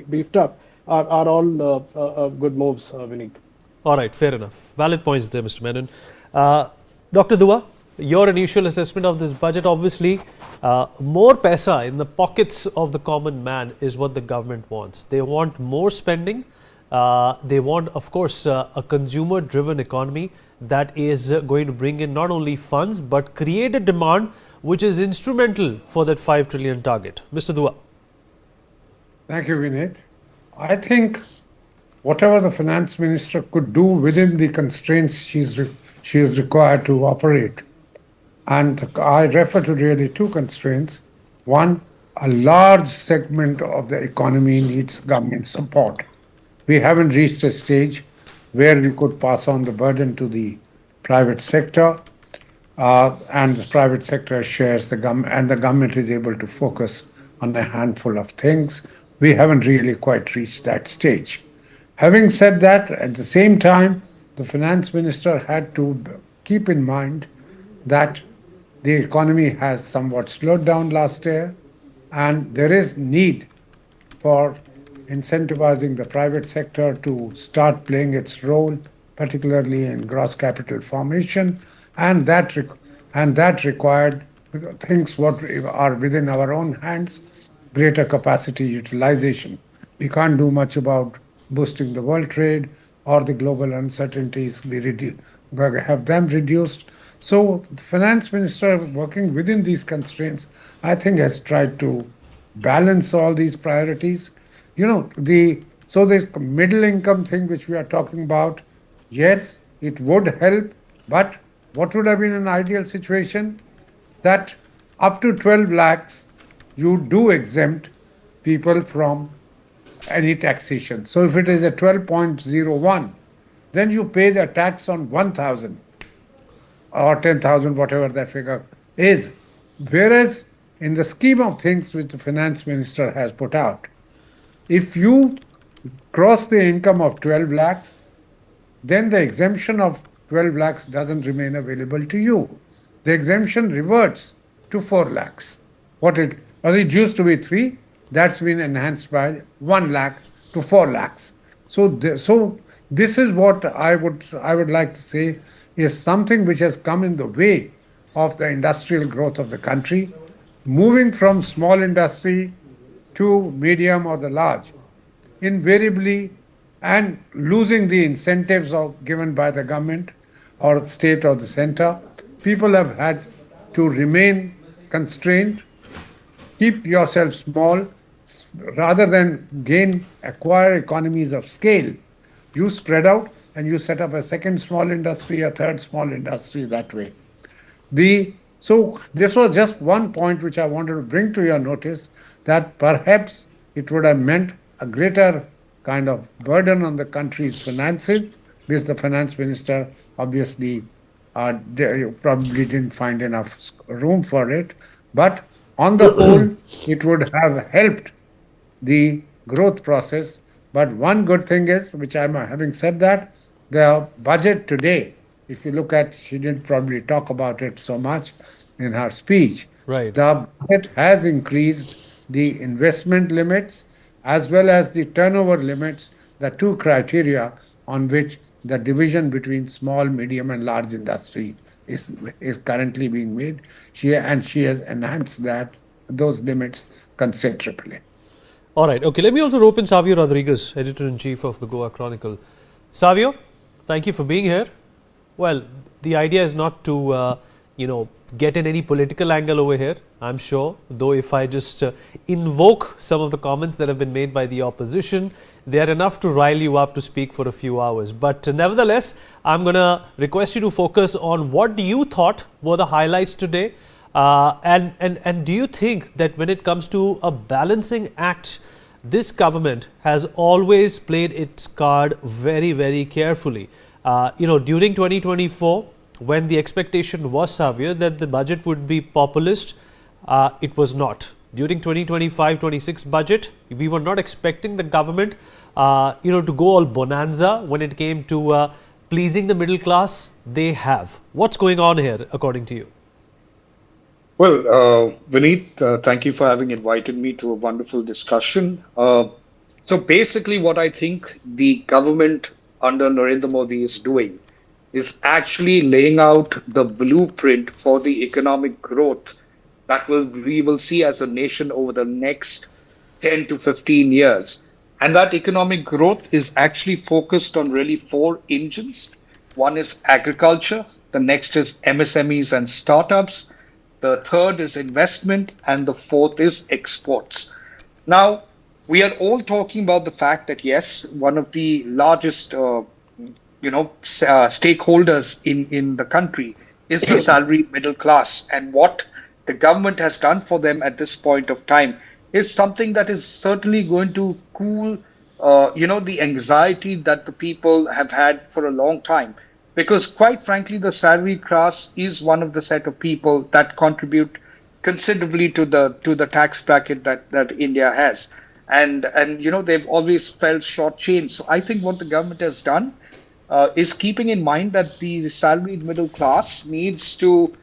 B: beefed up are all good moves, Vineet.
V: All right, fair enough. Valid points there, Mr. Menon. Dr. Dua, your initial assessment of this budget, obviously, more paisa in the pockets of the common man is what the government wants. They want more spending. They want, of course, a consumer-driven economy that is going to bring in not only funds, but create a demand which is instrumental for that 5 trillion target. Mr. Dua.
Q: Thank you, Vineet. I think whatever the finance minister could do within the constraints she is required to operate. And I refer to really two constraints. One, a large segment of the economy needs government support. We haven't reached a stage where we could pass on the burden to the private sector, and the private sector shares the government, and the government is able to focus on a handful of things. We haven't really quite reached that stage. Having said that, at the same time, the finance minister had to keep in mind that the economy has somewhat slowed down last year, and there is need for incentivizing the private sector to start playing its role, particularly in gross capital formation, and that required things what are within our own hands, greater capacity utilization. We can't do much about boosting the world trade or the global uncertainties. We have them reduced. So the finance minister, working within these constraints, I think has tried to balance all these priorities. So this middle income thing which we are talking about, yes, it would help, but what would have been an ideal situation? That up to 12 lakhs, you do exempt people from any taxation. So if it is a 12.01, then you pay the tax on 1,000 or 10,000, whatever that figure is. Whereas in the scheme of things which the finance minister has put out, if you cross the income of 12 lakhs, then the exemption of 12 lakhs doesn't remain available to you. The exemption reverts to 4 lakhs. It used to be 3, that's been enhanced by 1 lakh to 4 lakhs. So this is what I would like to say is something which has come in the way of the industrial growth of the country, moving from small industry to medium or the large, invariably, and losing the incentives given by the government or the state or the center. People have had to remain constrained, keep yourself small, rather than acquire economies of scale. You spread out and you set up a second small industry, a third small industry that way. So this was just one point which I wanted to bring to your notice, that perhaps it would have meant a greater kind of burden on the country's finances, which the finance minister obviously probably didn't find enough room for it. But on the whole, it would have helped the growth process. But one good thing is, which I'm having said that, the budget today, if you look at, she didn't probably talk about it so much in her speech.
V: Right.
Q: The budget has increased the investment limits as well as the turnover limits, the two criteria on which the division between small, medium, and large industry is currently being made. She has enhanced those limits considerably.
V: All right. Okay. Let me also rope in Savio Rodriguez, editor-in-chief of the Goa Chronicle. Savio, thank you for being here. Well, the idea is not to, get in any political angle over here, I'm sure. Though if I just invoke some of the comments that have been made by the opposition, they are enough to rile you up to speak for a few hours. But nevertheless, I'm going to request you to focus on what you thought were the highlights today. And do you think that when it comes to a balancing act, this government has always played its card very, very carefully? During 2024, when the expectation was, Savio, that the budget would be populist, it was not. During 2025-26 budget, we were not expecting the government, to go all bonanza when it came to pleasing the middle class. They have. What's going on here, according to you?
O: Well, Vineet, thank you for having invited me to a wonderful discussion. So basically what I think the government under Narendra Modi is doing is actually laying out the blueprint for the economic growth that we will see as a nation over the next 10 to 15 years. And that economic growth is actually focused on really four engines. One is agriculture, the next is MSMEs and startups, the third is investment, and the fourth is exports. Now, we are all talking about the fact that yes, one of the largest stakeholders in the country is the salaried middle class, and what the government has done for them at this point of time is something that is certainly going to cool the anxiety that the people have had for a long time, because quite frankly the salaried class is one of the set of people that contribute considerably to the tax bracket that India has, and they've always felt shortchanged. So I think what the government has done is keeping in mind that the salaried middle class needs to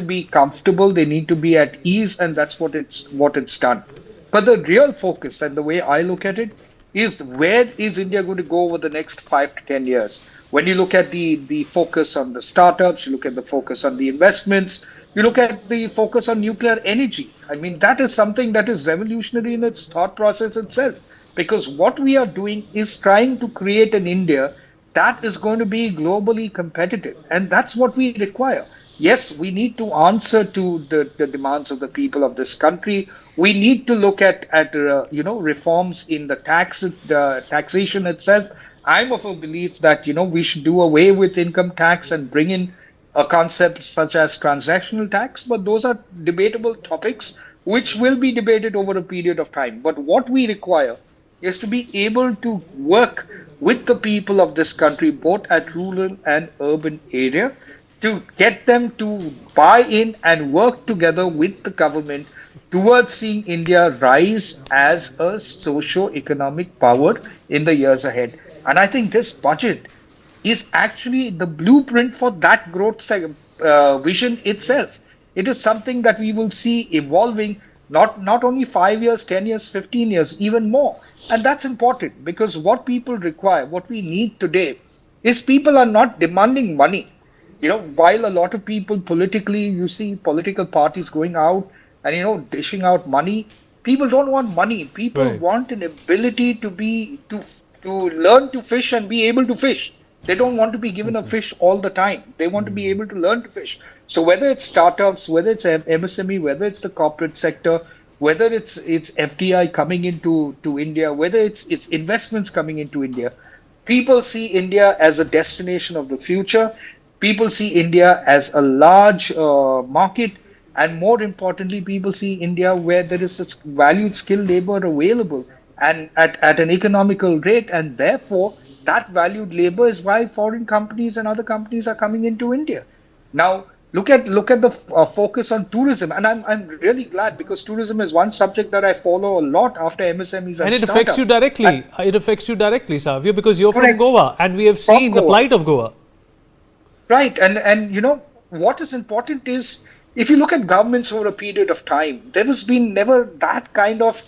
O: be comfortable, they need to be at ease, and that's what it's done. But the real focus, and the way I look at it, is where is India going to go over the next 5 to 10 years? When you look at the focus on the startups, you look at the focus on the investments, you look at the focus on nuclear energy. I mean, that is something that is revolutionary in its thought process itself, because what we are doing is trying to create an India that is going to be globally competitive, and that's what we require. Yes, we need to answer to the demands of the people of this country. We need to look at reforms in the taxation itself. I'm of a belief that we should do away with income tax and bring in a concept such as transactional tax, but those are debatable topics which will be debated over a period of time. But what we require is to be able to work with the people of this country, both at rural and urban area, to get them to buy in and work together with the government towards seeing India rise as a socio-economic power in the years ahead. And I think this budget is actually the blueprint for that growth vision itself. It is something that we will see evolving not only 5 years, 10 years, 15 years, even more. And that's important, because what people require, what we need today, is people are not demanding money. While a lot of people politically, you see political parties going out and dishing out money, people don't want money. People want an ability to learn to fish and be able to fish. They don't want to be given a fish all the time. They want to be able to learn to fish. So whether it's startups, whether it's MSME, whether it's the corporate sector, whether it's FDI coming into India, whether it's investments coming into India, people see India as a destination of the future. People see India as a large market, and more importantly, people see India where there is such valued skilled labor available and at an economical rate, and therefore that valued labor is why foreign companies and other companies are coming into India. Now look at the focus on tourism, and I'm really glad, because tourism is one subject that I follow a lot after MSMEs and
V: it
O: startups.
V: affects you directly. It affects you directly, Savio, because you're from Goa, and we have seen the plight of Goa.
O: Right, and what is important is, if you look at governments over a period of time, there has been never that kind of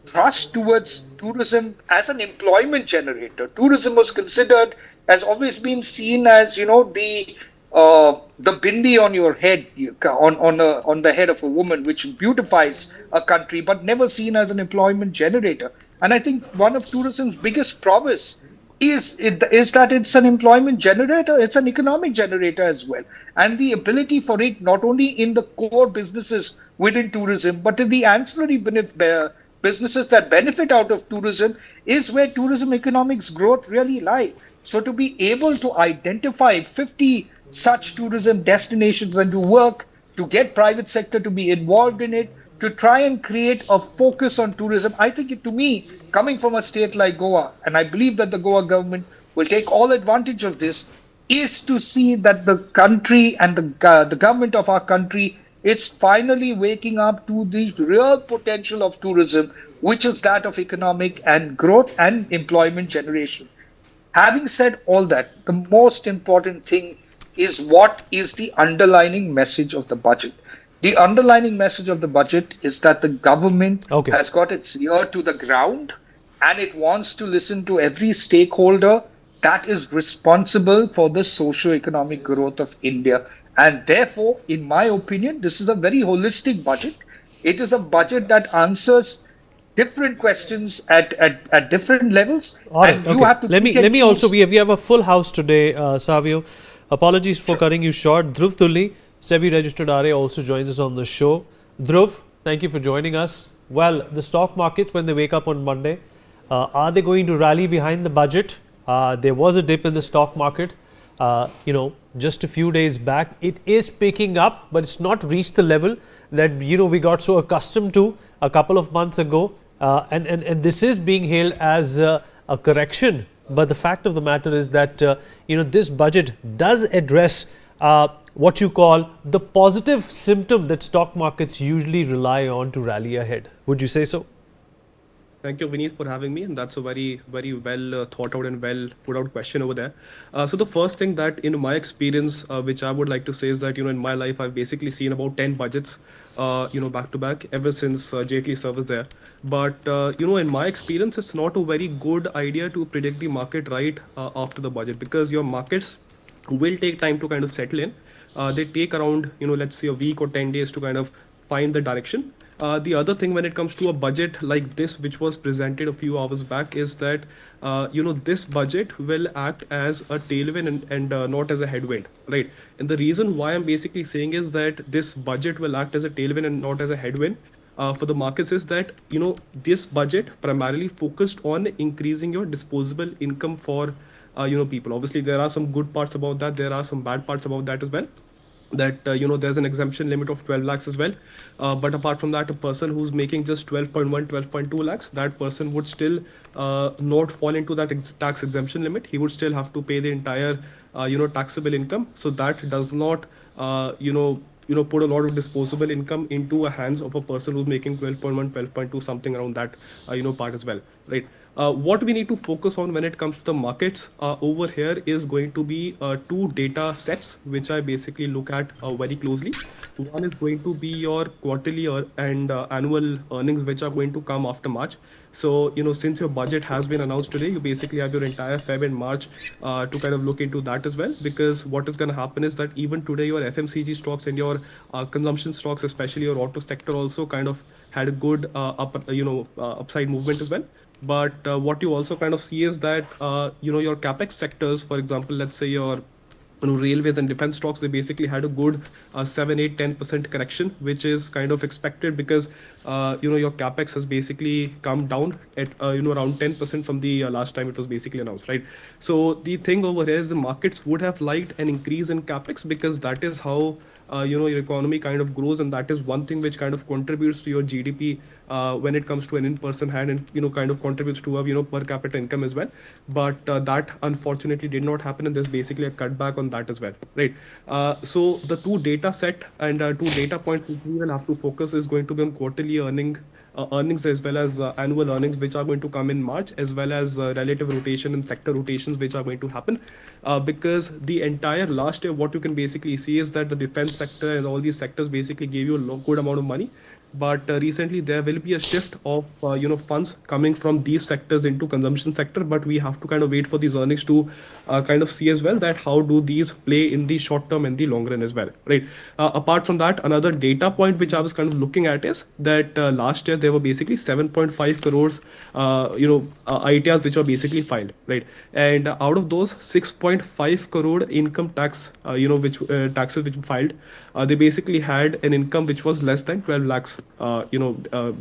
O: thrust towards tourism as an employment generator. Tourism was considered, has always been seen as the the bindi on your head, on the head of a woman, which beautifies a country, but never seen as an employment generator. And I think one of tourism's biggest promise is that it's an employment generator, it's an economic generator as well. And the ability for it, not only in the core businesses within tourism, but in the ancillary businesses that benefit out of tourism, is where tourism economics growth really lie. So to be able to identify 50 such tourism destinations and to work to get private sector to be involved in it, to try and create a focus on tourism, I think to me, coming from a state like Goa, and I believe that the Goa government will take all advantage of this, is to see that the country and the government of our country is finally waking up to the real potential of tourism, which is that of economic and growth and employment generation. Having said all that, the most important thing is what is the underlining message of the budget. The underlining message of the budget is that the government has got its ear to the ground and it wants to listen to every stakeholder that is responsible for the socio-economic growth of India. And therefore, in my opinion, this is a very holistic budget. It is a budget that answers different questions at different levels.
V: All right,
O: and you have to
V: let me also, we have a full house today, Savio. Apologies for cutting you short. Dhruv Tulli, SEBI registered RA, also joins us on the show. Dhruv, thank you for joining us. Well, the stock markets, when they wake up on Monday, are they going to rally behind the budget? There was a dip in the stock market, just a few days back. It is picking up, but it's not reached the level that, we got so accustomed to a couple of months ago. And this is being hailed as a correction. But the fact of the matter is that, this budget does address what you call the positive symptom that stock markets usually rely on to rally ahead. Would you say so?
M: Thank you, Vineet, for having me. And that's a very, very well thought out and well put out question over there. So the first thing that in my experience, which I would like to say is that, in my life, I've basically seen about 10 budgets, back to back ever since Jaitley served was there. But, in my experience, it's not a very good idea to predict the market right after the budget, because your markets will take time to kind of settle in. They take around, let's say a week or 10 days to kind of find the direction. The other thing when it comes to a budget like this, which was presented a few hours back, is that, this budget will act as a tailwind and not as a headwind, right? And the reason why I'm basically saying is that this budget will act as a tailwind and not as a headwind for the markets is that, this budget primarily focused on increasing your disposable income for, people. Obviously, there are some good parts about that. There are some bad parts about that as well. That there's an exemption limit of 12 lakhs as well, but apart from that, a person who's making just 12.1 12.2 lakhs, that person would still not fall into that tax exemption limit. He would still have to pay the entire taxable income. So that does not put a lot of disposable income into the hands of a person who's making 12.1 12.2 something around that part as well, right? What we need to focus on when it comes to the markets over here is going to be two data sets, which I basically look at very closely. One is going to be your quarterly and annual earnings, which are going to come after March. So, since your budget has been announced today, you basically have your entire Feb and March to kind of look into that as well, because what is going to happen is that even today, your FMCG stocks and your consumption stocks, especially your auto sector, also kind of had a good upside movement as well. But what you also kind of see is that, your capex sectors, for example, let's say your railways and defense stocks, they basically had a good 7, 8, 10% correction, which is kind of expected because, your capex has basically come down at, around 10% from the last time it was basically announced, right? So the thing over here is the markets would have liked an increase in capex because that is how your economy kind of grows, and that is one thing which kind of contributes to your GDP when it comes to an in-person hand, and kind of contributes to a per capita income as well. But that unfortunately did not happen, and there's basically a cutback on that as well, right? So the two data set and two data points which we will have to focus is going to be on quarterly earnings as well as annual earnings, which are going to come in March, as well as relative rotation and sector rotations, which are going to happen. Because the entire last year, what you can basically see is that the defense sector and all these sectors basically gave you a good amount of money. but recently there will be a shift of funds coming from these sectors into consumption sector, but we have to kind of wait for these earnings to kind of see as well that how do these play in the short term and the long run as well, right? Apart from that, another data point which I was kind of looking at is that last year there were basically 7.5 crores ITRs which were basically filed, right? And out of those 6.5 crore income tax which taxes which were filed, they basically had an income which was less than 12 lakhs,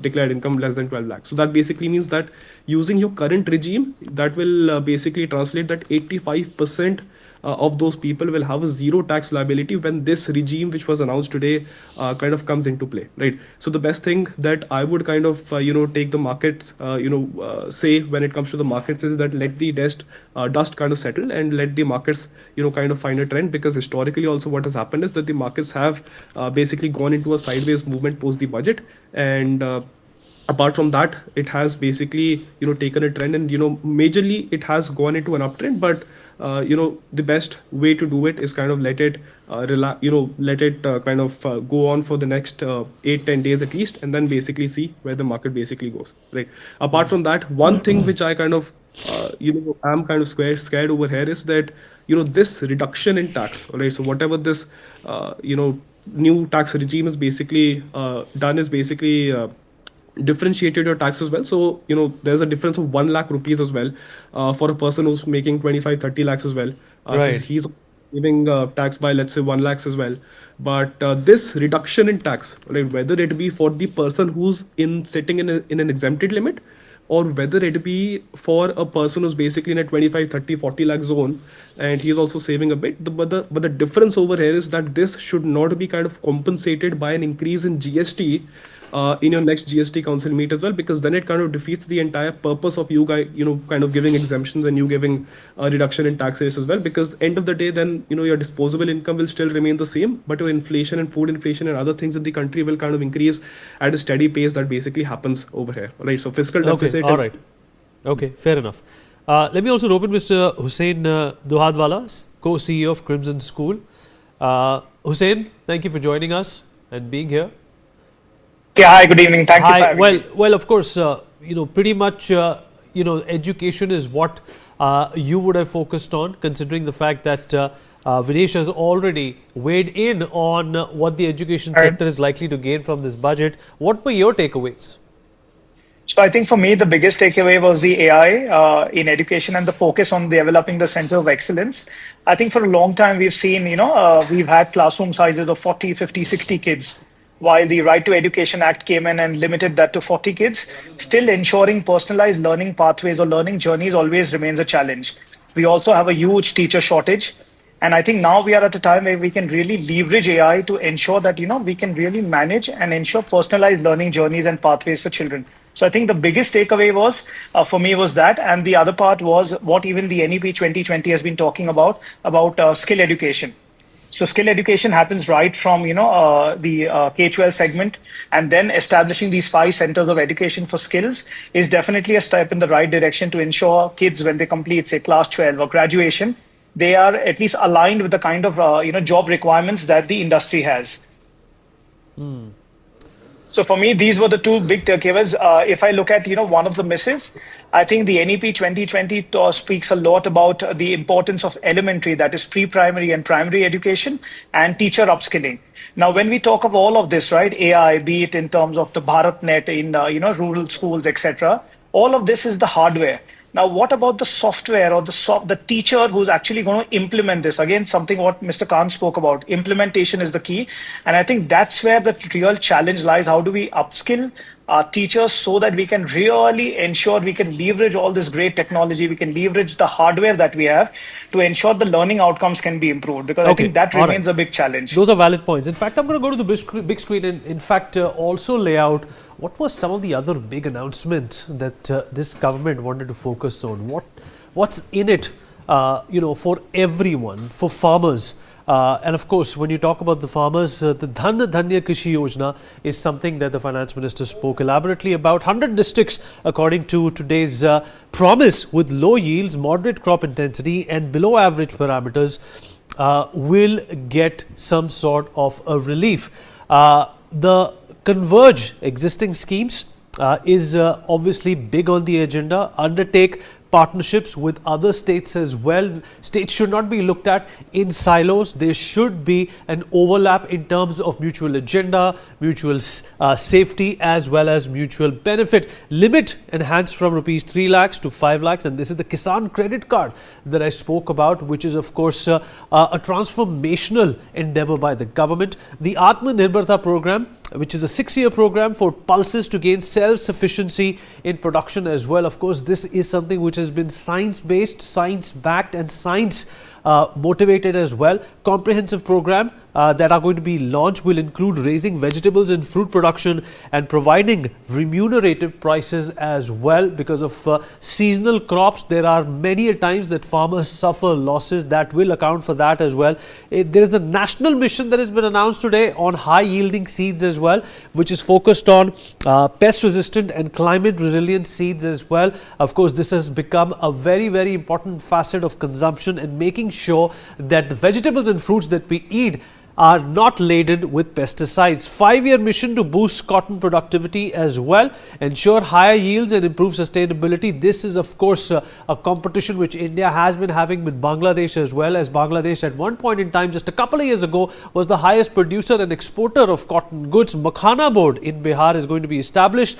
M: declared income less than 12 lakhs. So that basically means that using your current regime, that will basically translate that 85% of those people will have a zero tax liability when this regime which was announced today kind of comes into play, right? So the best thing that I would kind of take the markets say when it comes to the markets is that let the dust kind of settle and let the markets kind of find a trend, because historically also what has happened is that the markets have basically gone into a sideways movement post the budget, and apart from that it has basically taken a trend, and majorly it has gone into an uptrend, but the best way to do it is kind of let it go on for the next 8-10 days at least, and then basically see where the market basically goes, right? Apart from that, one thing which I kind of I'm kind of scared over here is that this reduction in tax, right? So whatever this new tax regime is basically done is basically differentiated your tax as well. So there's a difference of 1 lakh rupees as well for a person who's making 25-30 lakhs as well.
V: Right.
M: So he's giving tax by, let's say, 1 lakhs as well. But this reduction in tax, right, whether it be for the person who's sitting in an exempted limit, or whether it be for a person who's basically in a 25, 30, 40 lakh zone and he's also saving a bit, but the difference over here is that this should not be kind of compensated by an increase in GST in your next GST council meet as well, because then it kind of defeats the entire purpose of you guys, kind of giving exemptions and you giving a reduction in tax rates as well, because end of the day then your disposable income will still remain the same, but your inflation and food inflation and other things in the country will kind of increase at a steady pace that basically happens over here, right? So fiscal deficit.
V: Okay, all right. Okay, fair enough. Let me also open Mr. Hussain Duhadwala, co-CEO of Crimson School. Hussain, thank you for joining us and being here.
D: Yeah, hi, good evening. Thank you for having me.
V: Well, of course, pretty much, education is what you would have focused on, considering the fact that Vinesh has already weighed in on what the education sector is likely to gain from this budget. What were your takeaways?
D: So I think for me, the biggest takeaway was the AI in education and the focus on developing the center of excellence. I think for a long time, we've seen, we've had classroom sizes of 40, 50, 60 kids. While the Right to Education Act came in and limited that to 40 kids, still ensuring personalized learning pathways or learning journeys always remains a challenge. We also have a huge teacher shortage. And I think now we are at a time where we can really leverage AI to ensure that, we can really manage and ensure personalized learning journeys and pathways for children. So I think the biggest takeaway was, for me, was that. And the other part was what even the NEP 2020 has been talking about skill education. So skill education happens right from, the K-12 segment, and then establishing these 5 centers of education for skills is definitely a step in the right direction to ensure kids, when they complete, say, class 12 or graduation, they are at least aligned with the kind of, job requirements that the industry has. So for me, these were the 2 big takeaways. If I look at, one of the misses, I think the NEP 2020 speaks a lot about the importance of elementary, that is pre-primary and primary education, and teacher upskilling. Now, when we talk of all of this, right, AI, be it in terms of the BharatNet in, rural schools, etc., all of this is the hardware. Now, what about the software or the teacher who's actually going to implement this? Again, something what Mr. Khan spoke about. Implementation is the key. And I think that's where the real challenge lies. How do we upskill our teachers so that we can really ensure we can leverage all this great technology, we can leverage the hardware that we have to ensure the learning outcomes can be improved? Because I think that remains a big challenge.
V: Those are valid points. In fact, I'm going to go to the big screen and, in fact, also lay out what were some of the other big announcements that this government wanted to focus on. What's in it, for everyone, for farmers. And of course, when you talk about the farmers, the Dhan Dhanya Krishi Yojana is something that the finance minister spoke elaborately about. 100 districts, according to today's promise, with low yields, moderate crop intensity and below average parameters will get some sort of a relief. The converge existing schemes is obviously big on the agenda. Undertake partnerships with other states as well. States should not be looked at in silos. There should be an overlap in terms of mutual agenda, mutual safety as well as mutual benefit. Limit enhanced from rupees 3 lakhs to 5 lakhs, and this is the Kisan credit card that I spoke about, which is of course a transformational endeavor by the government. The Atmanirbharta program, which is a 6-year program for pulses to gain self-sufficiency in production as well. Of course, this is something which has been science-based, science-backed and science motivated as well. Comprehensive program that are going to be launched will include raising vegetables and fruit production and providing remunerative prices as well. Because of seasonal crops, there are many a times that farmers suffer losses. That will account for that as well. There is a national mission that has been announced today on high yielding seeds as well, which is focused on pest resistant and climate resilient seeds as well. Of course, this has become a very, very important facet of consumption and making sure that the vegetables and fruits that we eat are not laden with pesticides. 5-year mission to boost cotton productivity as well, ensure higher yields and improve sustainability. This is of course a competition which India has been having with Bangladesh as well, as Bangladesh at one point in time just a couple of years ago was the highest producer and exporter of cotton goods. Makhana board in Bihar is going to be established.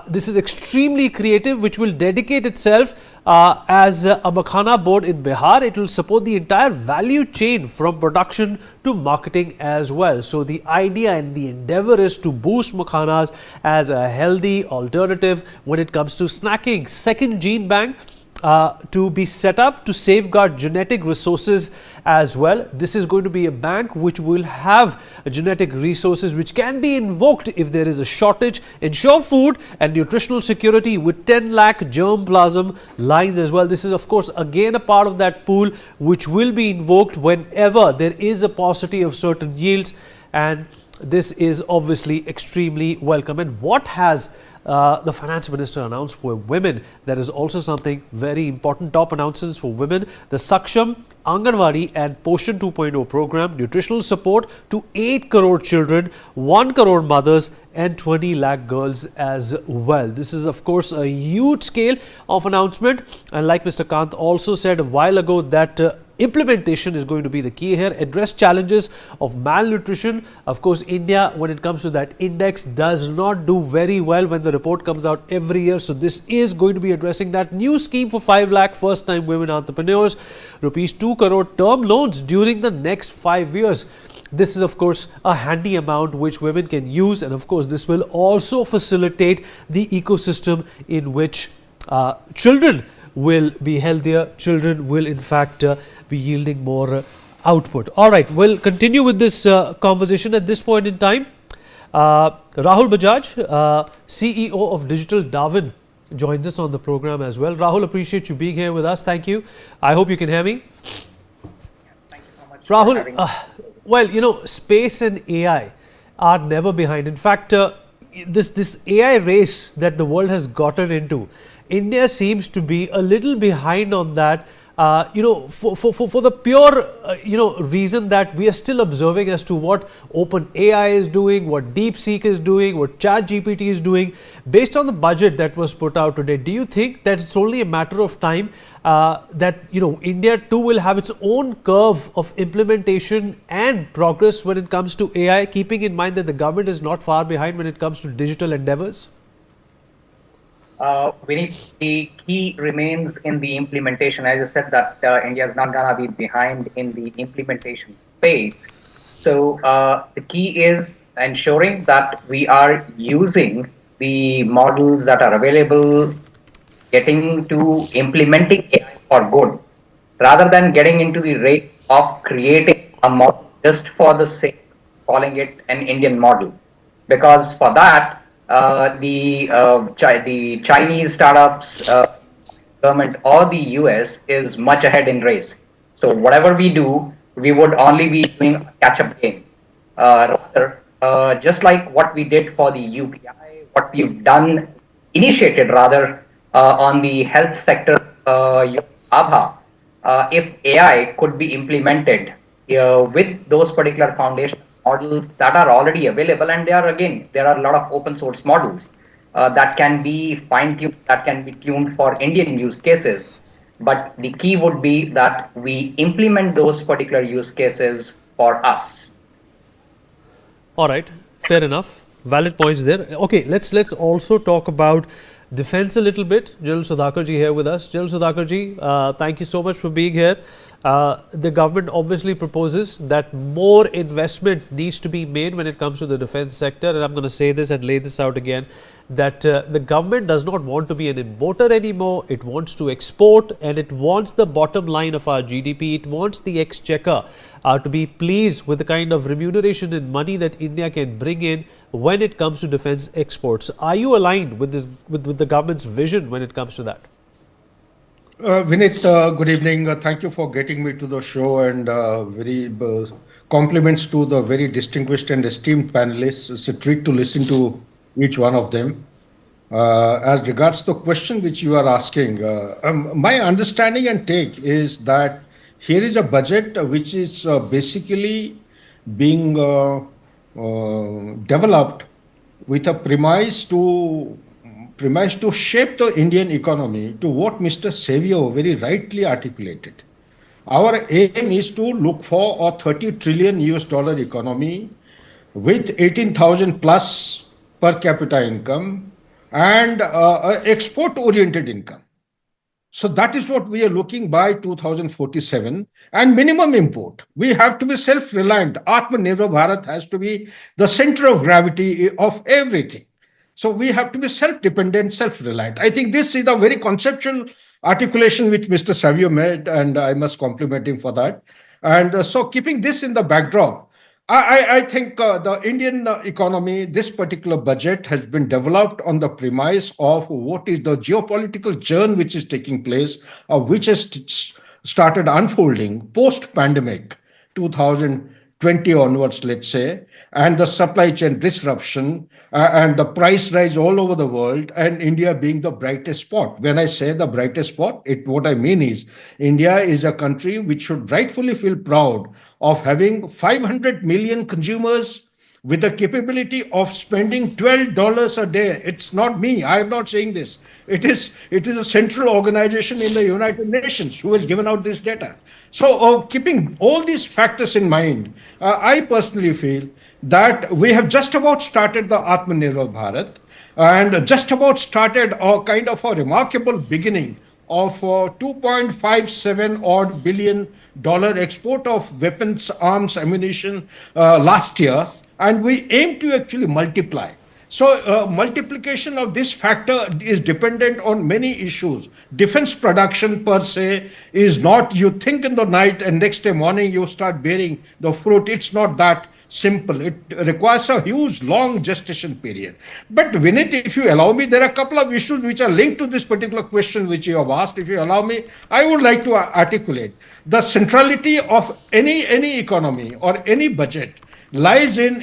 V: This is extremely creative, which will dedicate itself as a Makhana board in Bihar. It will support the entire value chain from production to marketing as well. So the idea and the endeavor is to boost Makhanas as a healthy alternative when it comes to snacking. Second gene bank to be set up to safeguard genetic resources as well. This is going to be a bank which will have genetic resources which can be invoked if there is a shortage. Ensure food and nutritional security with 10 lakh germplasm lines as well. This is of course again a part of that pool which will be invoked whenever there is a paucity of certain yields, and this is obviously extremely welcome. And what has the finance minister announced for women? That is also something very important. Top announcements for women: the Saksham, Anganwadi and Poshan 2.0 program, nutritional support to 8 crore children, 1 crore mothers and 20 lakh girls as well. This is of course a huge scale of announcement, and like Mr. Kant also said a while ago that implementation is going to be the key here. Address challenges of malnutrition. Of course, India, when it comes to that index, does not do very well when the report comes out every year. So this is going to be addressing that. New scheme for 5 lakh first time women entrepreneurs, rupees 2 crore term loans during the next 5 years. This is of course a handy amount which women can use, and of course this will also facilitate the ecosystem in which children will be healthier. Children will in fact be yielding more output. All right, we'll continue with this conversation at this point in time. Rahul Bajaj, CEO of Digital Darwin, joins us on the program as well. Rahul, appreciate you being here with us. Thank you. I hope you can hear me.
R: Thank you so much.
V: Rahul, well, you know, space and AI are never behind. In fact, this AI race that the world has gotten into, India seems to be a little behind on that. For the pure, reason that we are still observing as to what OpenAI is doing, what DeepSeek is doing, what ChatGPT is doing. Based on the budget that was put out today, do you think that it's only a matter of time that, India too will have its own curve of implementation and progress when it comes to AI, keeping in mind that the government is not far behind when it comes to digital endeavors?
R: The key remains in the implementation. As I said, that India is not going to be behind in the implementation phase. So the key is ensuring that we are using the models that are available, getting to implementing AI for good, rather than getting into the race of creating a model just for the sake of calling it an Indian model. Because for that, the Chinese startups, government or the US is much ahead in race. So whatever we do, we would only be doing a catch-up game. Rather, just like what we did for the UPI, what we've done, initiated rather, on the health sector, Abha, if AI could be implemented with those particular foundational models that are already available, and there are a lot of open source models that can be fine-tuned, that can be tuned for Indian use cases. But the key would be that we implement those particular use cases for us.
V: All right, fair enough. Valid points there. Okay, let's also talk about defense a little bit. General Sudhakar ji here with us. General Sudhakar ji, thank you so much for being here. The government obviously proposes that more investment needs to be made when it comes to the defense sector, and I'm going to say this and lay this out again, that the government does not want to be an importer anymore. It wants to export, and it wants the bottom line of our GDP. It wants the exchequer to be pleased with the kind of remuneration and money that India can bring in when it comes to defense exports. Are you aligned with this, with the government's vision when it comes to that?
S: Vinit, good evening. Thank you for getting me to the show, and very compliments to the very distinguished and esteemed panelists. It's a treat to listen to each one of them. As regards the question which you are asking, my understanding and take is that here is a budget which is basically being developed with a premise to shape the Indian economy to what Mr. Savio very rightly articulated. Our aim is to look for a $30 trillion economy with 18,000 plus per capita income and export-oriented income. So that is what we are looking by 2047, and minimum import. We have to be self-reliant. Atmanirbhar Bharat has to be the center of gravity of everything. So we have to be self-dependent, self-reliant. I think this is a very conceptual articulation which Mr. Savio made, and I must compliment him for that. And so keeping this in the backdrop, I think the Indian economy, this particular budget has been developed on the premise of what is the geopolitical churn which is taking place, which has started unfolding post-pandemic, 2020 onwards, let's say, and the supply chain disruption and the price rise all over the world, and India being the brightest spot. When I say the brightest spot, what I mean is India is a country which should rightfully feel proud of having 500 million consumers with the capability of spending $12 a day. It's not me. I am not saying this. It is a central organization in the United Nations who has given out this data. So keeping all these factors in mind, I personally feel that we have just about started the Atmanirbhar Bharat and just about started a kind of a remarkable beginning of $2.57 odd billion export of weapons, arms, ammunition last year, and we aim to actually multiply. So multiplication of this factor is dependent on many issues. Defense production per se is not you think in the night and next day morning you start bearing the fruit. It's not that simple. It requires a huge, long gestation period. But Vinit, if you allow me, there are a couple of issues which are linked to this particular question which you have asked. If you allow me, I would like to articulate. The centrality of any economy or any budget lies in,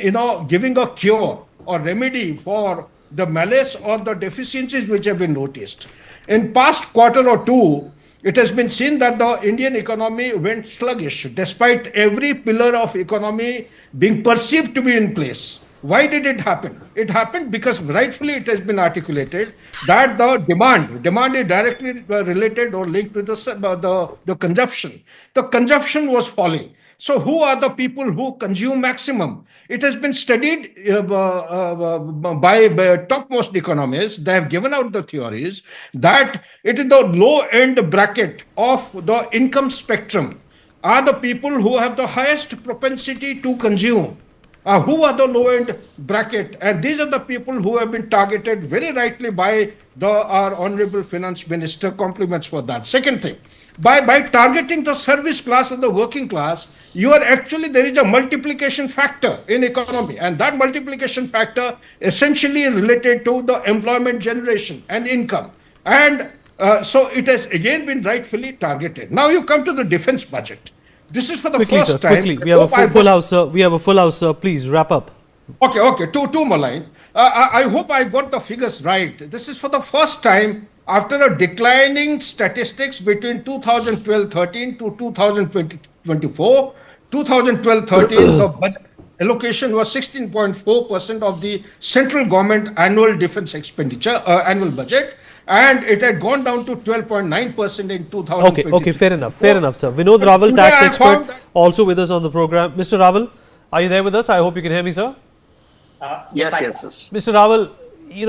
S: giving a cure or remedy for the malaise or the deficiencies which have been noticed. In past quarter or two, it has been seen that the Indian economy went sluggish despite every pillar of economy being perceived to be in place. Why did it happen? It happened because rightfully it has been articulated that the demand is directly related or linked to the consumption. The consumption was falling. So who are the people who consume maximum? It has been studied by topmost economists. They have given out the theories that it is the low-end bracket of the income spectrum are the people who have the highest propensity to consume. Who are the low-end bracket? And these are the people who have been targeted very rightly by our Honorable Finance Minister. Compliments for that. Second thing, by targeting the service class or the working class, there is a multiplication factor in economy, and that multiplication factor essentially related to the employment generation and income. And so it has again been rightfully targeted. Now you come to the defense budget. This is for the first time.
V: Quickly, we have a full house, sir. We have a full house, sir. Please wrap up.
S: Okay. Two more lines. I hope I got the figures right. This is for the first time after a declining statistics between 2012-13 to 2024. 2012-13, the budget allocation was 16.4% of the central government annual defense expenditure, annual budget, and it had gone down to 12.9% in 2020.
V: Okay, fair enough, sir. Vinod Raval, tax expert, also with us on the program. Mr. Raval, are you there with us? I hope you can hear me, sir.
A: Yes.
V: Mr. Raval,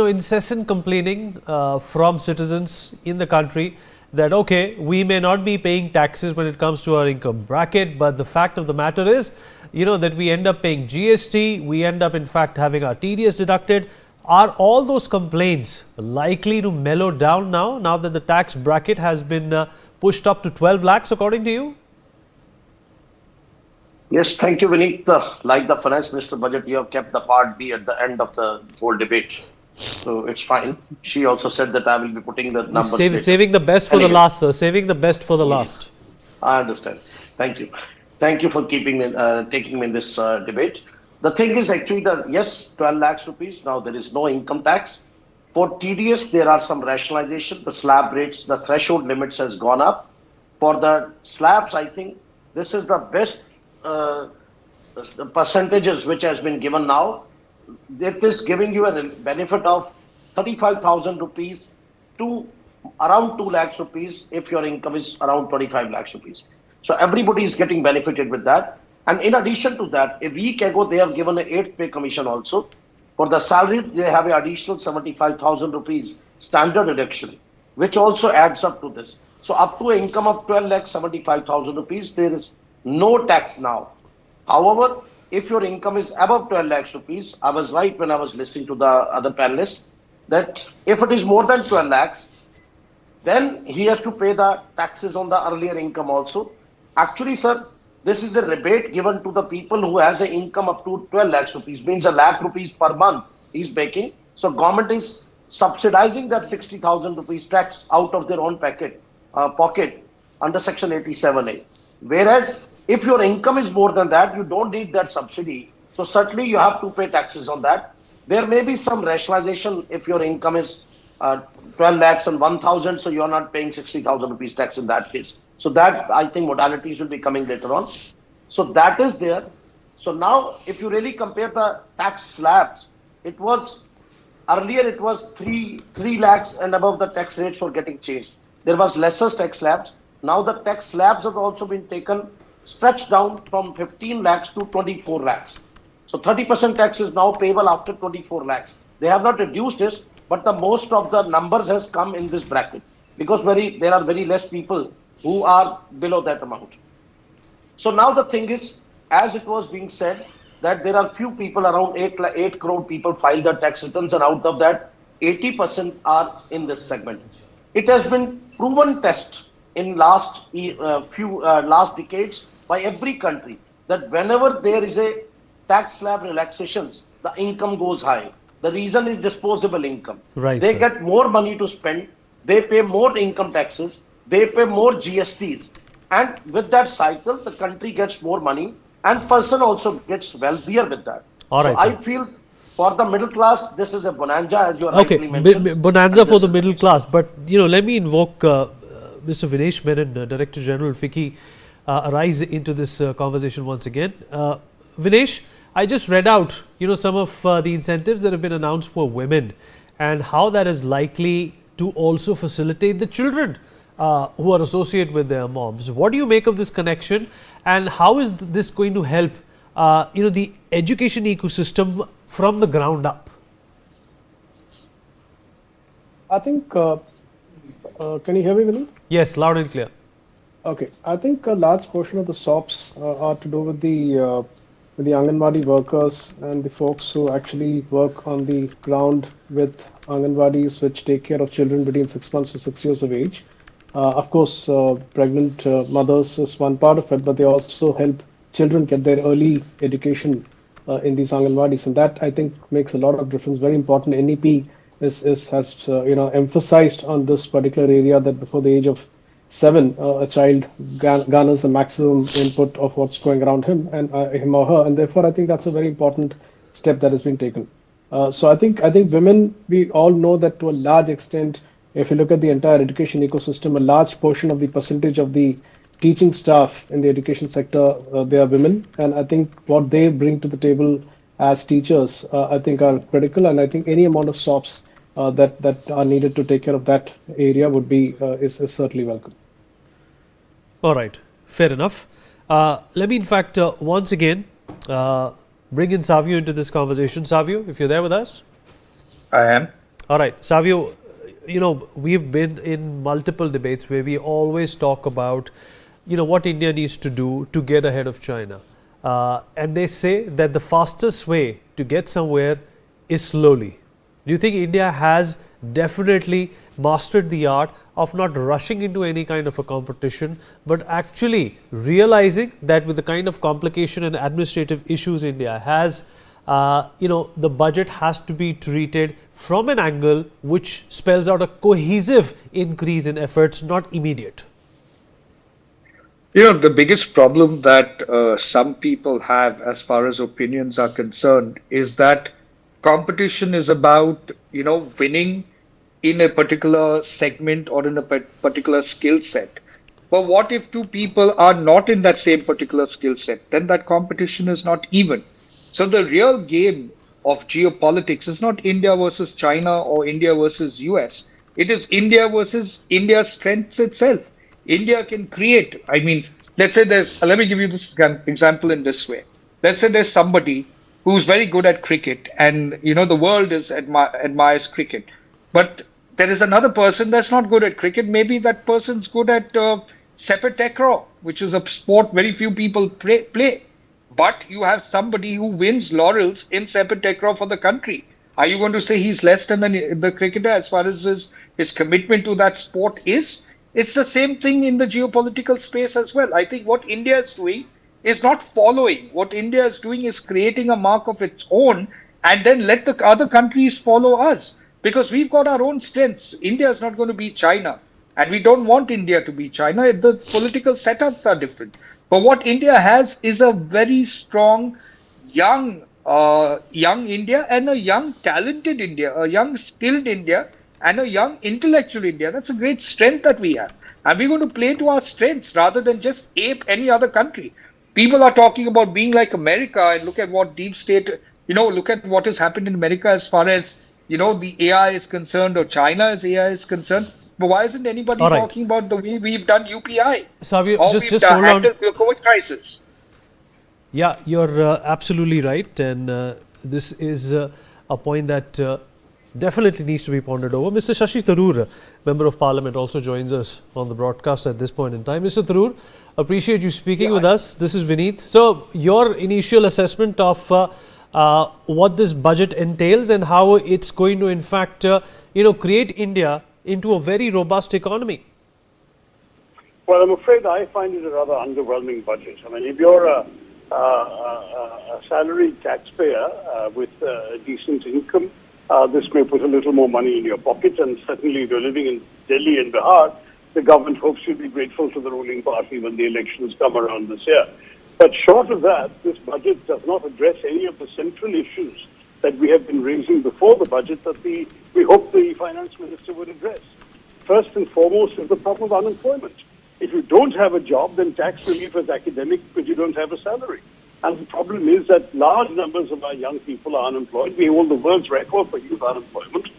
V: incessant complaining from citizens in the country that, okay, we may not be paying taxes when it comes to our income bracket, but the fact of the matter is, that we end up paying GST, we end up in fact having our TDS deducted. Are all those complaints likely to mellow down now that the tax bracket has been pushed up to 12 lakhs according to you?
A: Yes, thank you, Vineet. Like the finance minister budget, you have kept the part B at the end of the whole debate. So it's fine. She also said that I will be putting the numbers later.
V: Saving the best for the last, sir. Saving the best for the last.
A: I understand. Thank you. Thank you for taking me in this debate. The thing is actually that, yes, 12 lakhs rupees. Now there is no income tax. For TDS, there are some rationalization. The slab rates, the threshold limits has gone up. For the slabs, I think this is the best the percentages which has been given now. It is giving you a benefit of 35,000 rupees to around 2 lakhs rupees if your income is around 25 lakhs rupees. So everybody is getting benefited with that. And in addition to that, a week ago, they have given an 8th pay commission also. For the salary, they have an additional 75,000 rupees standard deduction, which also adds up to this. So up to an income of 12 lakhs 75,000 rupees, there is no tax now. However, if your income is above 12 lakhs rupees, I was right when I was listening to the other panelists, that if it is more than 12 lakhs, then he has to pay the taxes on the earlier income also. Actually, sir, this is the rebate given to the people who has an income up to 12 lakhs rupees, means a lakh rupees per month he's making. So government is subsidizing that 60,000 rupees tax out of their own pocket under section 87A. Whereas if your income is more than that, you don't need that subsidy. So certainly you have to pay taxes on that. There may be some rationalization if your income is 12 lakhs and 1,000, so you're not paying 60,000 rupees tax in that case. So that, I think, modalities will be coming later on. So that is there. So now, if you really compare the tax slabs, earlier it was 3 lakhs and above the tax rates were getting changed. There was lesser tax slabs. Now the tax slabs have also been stretched down from 15 lakhs to 24 lakhs. So 30% tax is now payable after 24 lakhs. They have not reduced this, but the most of the numbers has come in this bracket because there are very less people who are below that amount. So now the thing is, as it was being said, that there are few people, around 8 crore people file their tax returns, and out of that, 80% are in this segment. It has been proven test in last decades by every country that whenever there is a tax slab relaxations, the income goes high. The reason is disposable income.
V: Right,
A: they
V: sir.
A: get more money to spend, they pay more income taxes, they pay more GSTs, and with that cycle, the country gets more money, and person also gets wealthier with that.
V: All right,
A: so
V: sir.
A: I feel for the middle class, this is a bonanza, as you rightly mentioned.
V: Bonanza for the middle class. But let me invoke Mr. Vinesh Menon, Director General FICCI, arise into this conversation once again. Vinesh, I just read out some of the incentives that have been announced for women and how that is likely to also facilitate the children who are associated with their moms. What do you make of this connection, and how is this going to help the education ecosystem from the ground up?
B: I think, can you hear me, Vinny?
V: Yes, loud and clear.
B: Okay, I think a large portion of the SOPs are to do with the Anganwadi workers and the folks who actually work on the ground with Anganwadis, which take care of children between 6 months to 6 years of age. Of course, pregnant mothers is one part of it, but they also help children get their early education in these Anganwadis, and that I think makes a lot of difference. Very important. NEP has emphasized on this particular area that before the age of 7, a child garners the maximum input of what's going around him or her, and therefore I think that's a very important step that has been taken. So I think women, we all know that to a large extent, if you look at the entire education ecosystem, a large portion of the percentage of the teaching staff in the education sector, they are women, and I think what they bring to the table as teachers, I think are critical, and I think any amount of SOPs that are needed to take care of that area would be is certainly welcome.
V: All right, fair enough. Let me, in fact, once again bring in Savio into this conversation. Savio, if you're there with us.
O: I am.
V: All right, Savio, we've been in multiple debates where we always talk about, what India needs to do to get ahead of China. And they say that the fastest way to get somewhere is slowly. Do you think India has definitely mastered the art of not rushing into any kind of a competition, but actually realizing that with the kind of complication and administrative issues India has, the budget has to be treated from an angle which spells out a cohesive increase in efforts, not immediate?
O: The biggest problem that some people have as far as opinions are concerned is that competition is about, winning in a particular segment or in a particular skill set. But what if two people are not in that same particular skill set? Then that competition is not even. So the real game of geopolitics is not India versus China or India versus US. It is India versus India's strengths itself. India can create, let's say let me give you this example in this way. Let's say there's somebody who's very good at cricket and, the world admires cricket. But there is another person that's not good at cricket. Maybe that person's good at sepak takraw, which is a sport very few people play. But you have somebody who wins laurels in sepak takraw for the country. Are you going to say he's less than the cricketer as far as his commitment to that sport is? It's the same thing in the geopolitical space as well. I think what India is doing is not following. What India is doing is creating a mark of its own and then let the other countries follow us. Because we've got our own strengths. India is not going to be China. And we don't want India to be China. The political setups are different. But what India has is a very strong, young India and a young, talented India, a young, skilled India and a young, intellectual India. That's a great strength that we have. And we're going to play to our strengths rather than just ape any other country. People are talking about being like America and look at what deep state, look at what has happened in America as far as, the AI is concerned or China's AI is concerned. But why isn't anybody talking about the way we've done UPI?
V: Savio,
O: or
V: just
O: hold
V: on.
O: The COVID crisis.
V: Yeah, you're absolutely right. And this is a point that definitely needs to be pondered over. Mr. Shashi Tharoor, Member of Parliament, also joins us on the broadcast at this point in time. Mr. Tharoor, appreciate you speaking with us. This is Vineet. So, your initial assessment of what this budget entails and how it's going to, in fact, create India into a very robust economy.
T: Well, I'm afraid I find it a rather underwhelming budget. If you're a salaried taxpayer with a decent income, this may put a little more money in your pocket, and certainly if you're living in Delhi and Bihar, the government hopes you'll be grateful to the ruling party when the elections come around this year. But short of that, this budget does not address any of the central issues that we have been raising before the budget that we hope the finance minister would address. First and foremost is the problem of unemployment. If you don't have a job, then tax relief is academic because you don't have a salary. And the problem is that large numbers of our young people are unemployed. We hold the world's record for youth unemployment.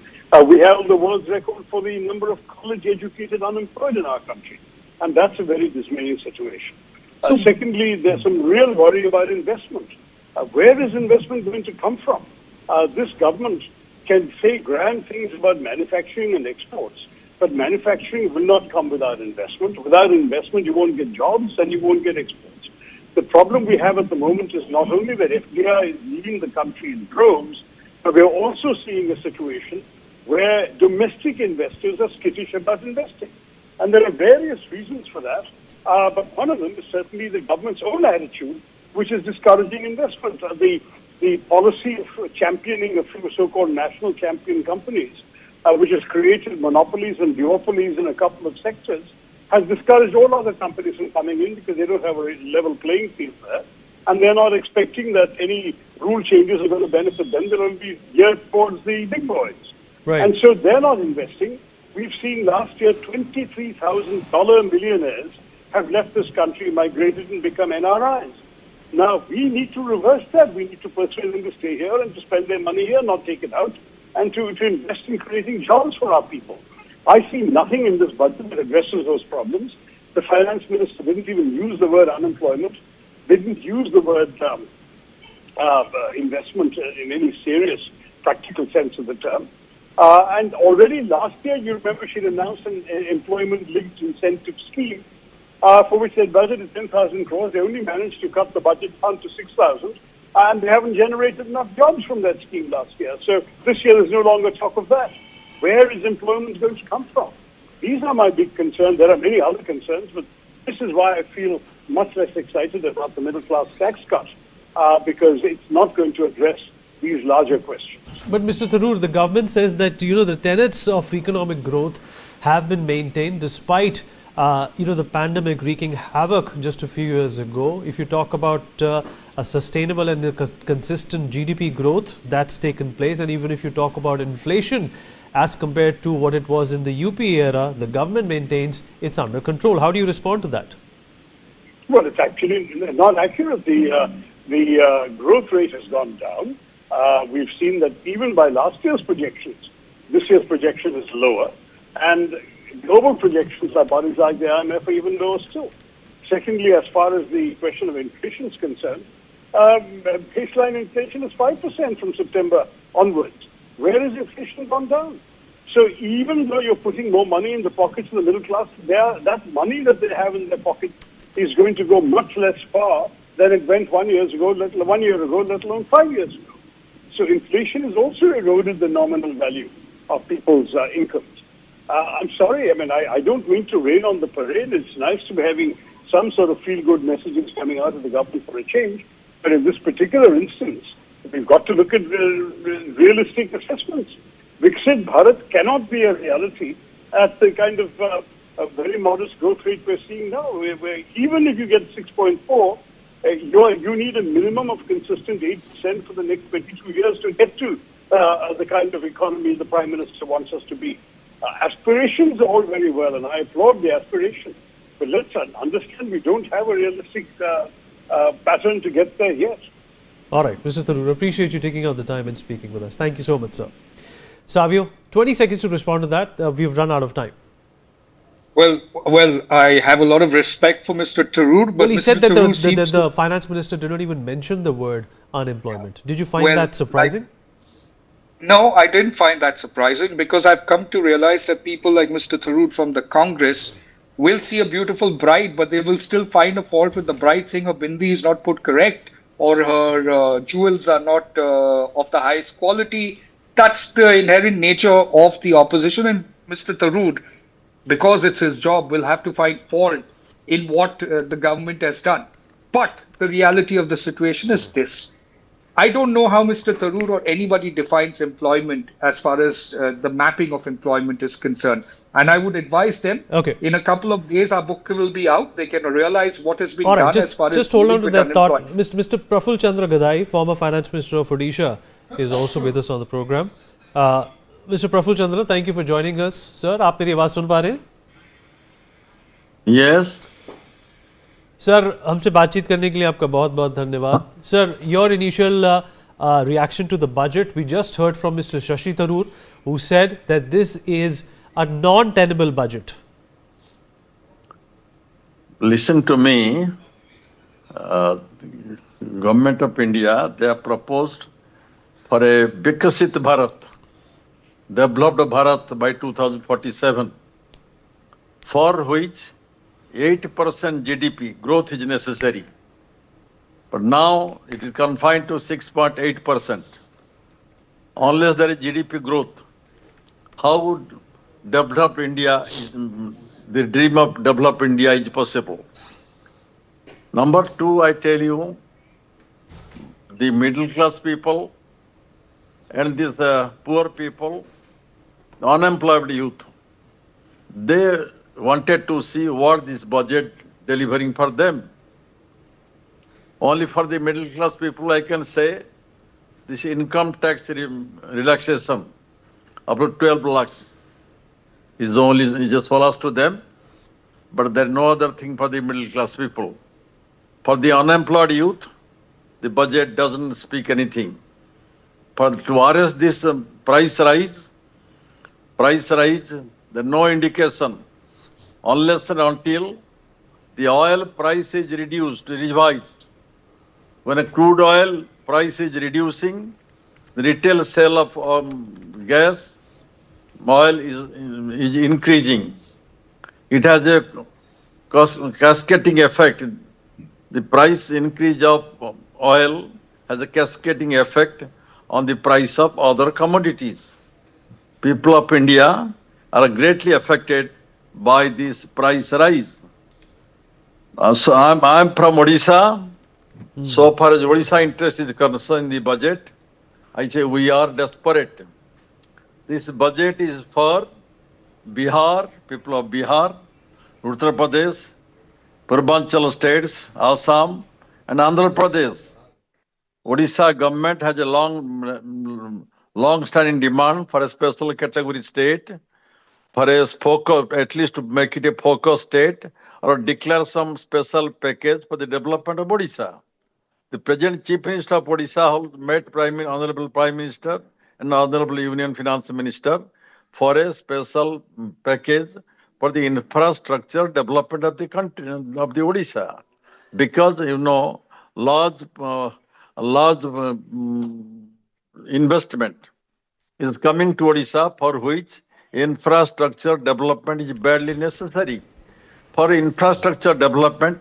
T: We have the world's record for the number of college-educated unemployed in our country. And that's a very dismaying situation. Secondly, there's some real worry about investment. Where is investment going to come from? This government can say grand things about manufacturing and exports, but manufacturing will not come without investment. Without investment, you won't get jobs and you won't get exports. The problem we have at the moment is not only that FDI is leaving the country in droves, but we're also seeing a situation where domestic investors are skittish about investing. And there are various reasons for that, but one of them is certainly the government's own attitude, which is discouraging investment. The policy of championing a few so-called national champion companies, which has created monopolies and duopolies in a couple of sectors, has discouraged all other companies from coming in because they don't have a level playing field there. And they're not expecting that any rule changes are going to benefit them. They're going to be geared towards the big boys.
V: Right.
T: And so they're not investing. We've seen last year $23,000 millionaires have left this country, migrated and become NRIs. Now, we need to reverse that. We need to persuade them to stay here and to spend their money here, not take it out, and to invest in creating jobs for our people. I see nothing in this budget that addresses those problems. The finance minister didn't even use the word unemployment, didn't use the word investment in any serious practical sense of the term. And already last year, you remember, she'd announced an employment-linked incentive scheme for which they budgeted 10,000 crores. They only managed to cut the budget down to 6,000, and they haven't generated enough jobs from that scheme last year. So this year, there's no longer talk of that. Where is employment going to come from? These are my big concerns. There are many other concerns, but this is why I feel much less excited about the middle-class tax cut, because it's not going to address these larger questions.
V: But Mr. Tharoor, the government says that, the tenets of economic growth have been maintained despite, the pandemic wreaking havoc just a few years ago. If you talk about a sustainable and a consistent GDP growth, that's taken place. And even if you talk about inflation, as compared to what it was in the UP era, the government maintains it's under control. How do you respond to that?
T: Well, it's actually not accurate. The growth rate has gone down. We've seen that even by last year's projections, this year's projection is lower. And global projections by bodies like the IMF are even lower still. Secondly, as far as the question of inflation is concerned, baseline inflation is 5% from September onwards. Where has inflation gone down? So even though you're putting more money in the pockets of the middle class, that money that they have in their pocket is going to go much less far than it went 1 year ago, let alone 5 years ago. So inflation has also eroded the nominal value of people's incomes. I'm sorry, I don't mean to rain on the parade. It's nice to be having some sort of feel-good messages coming out of the government for a change. But in this particular instance, we've got to look at realistic assessments. Viksit Bharat cannot be a reality at the kind of a very modest growth rate we're seeing now. Where even if you get 6.4, you need a minimum of consistent 8% for the next 22 years to get to the kind of economy the Prime Minister wants us to be. Aspirations are all very well, and I applaud the aspiration. But let's understand we don't have a realistic pattern to get there yet.
V: All right, Mr. Tharoor, appreciate you taking out the time and speaking with us. Thank you so much, sir. Savio, 20 seconds to respond to that. We've run out of time.
O: Well, I have a lot of respect for Mr. Tharoor, but
V: he
O: Mr.
V: said that
O: Tharoor
V: the finance minister did not even mention the word unemployment. Did you find that surprising?
O: No, I didn't find that surprising, because I've come to realize that people like Mr. Tharoor from the Congress will see a beautiful bride, but they will still find a fault with the bride, saying her bindi is not put correct or her jewels are not of the highest quality. That's the inherent nature of the opposition, and Mr. Tharoor, because it's his job, will have to find fault in what the government has done. But the reality of the situation is this. I don't know how Mr. Tharoor or anybody defines employment as far as the mapping of employment is concerned. And I would advise them, in a couple of days, our book will be out. They can realize what has been done as far as...
V: Just hold on to that thought. Mr. Praful Chandra Gadai, former Finance Minister of Odisha, is also with us on the program. Mr. Praful Chandra, thank you for joining us. Sir, आप मेरी आवाज सुन पा रहे हैं?
C: Yes.
V: Sir, हमसे बातचीत करने के लिए आपका बहुत-बहुत धन्यवाद. Sir, your initial reaction to the budget, we just heard from Mr. Shashi Tharoor, who said that this is a non-tenable budget.
C: Listen to me. Government of India, they have proposed for a Vikasit Bharat, developed Bharat by 2047, for which 8% GDP growth is necessary. But now it is confined to 6.8%. Unless there is GDP growth, how would developed India, the dream of developed India is possible? Number two, I tell you, the middle class people and these poor people, unemployed youth, they wanted to see what this budget delivering for them. Only for the middle class people, I can say this income tax relaxation up to 12 lakhs is only just follows to them. but there is no other thing for the middle class people. For the unemployed youth, the budget doesn't speak anything. To arrest this price rise, there's no indication unless and until the oil price is revised. When a crude oil price is reducing, the retail sale of gas, oil is increasing. It has a cascading effect. The price increase of oil has a cascading effect on the price of other commodities. People of India are greatly affected by this price rise. So I'm from Odisha. So far as Odisha interest is concerned in the budget, I say we are desperate. This budget is for Bihar, people of Bihar, Uttar Pradesh, Purbanchal states, Assam, and Andhra Pradesh. Odisha government has a long-standing demand for a special category state, for a focus, at least to make it a focus state, or declare some special package for the development of Odisha. The present Chief Minister of Odisha met Honorable Prime Minister and Honorable Union Finance Minister for a special package for the infrastructure development of the country, of the Odisha. Because, large investment is coming to Odisha, for which infrastructure development is badly necessary. For infrastructure development,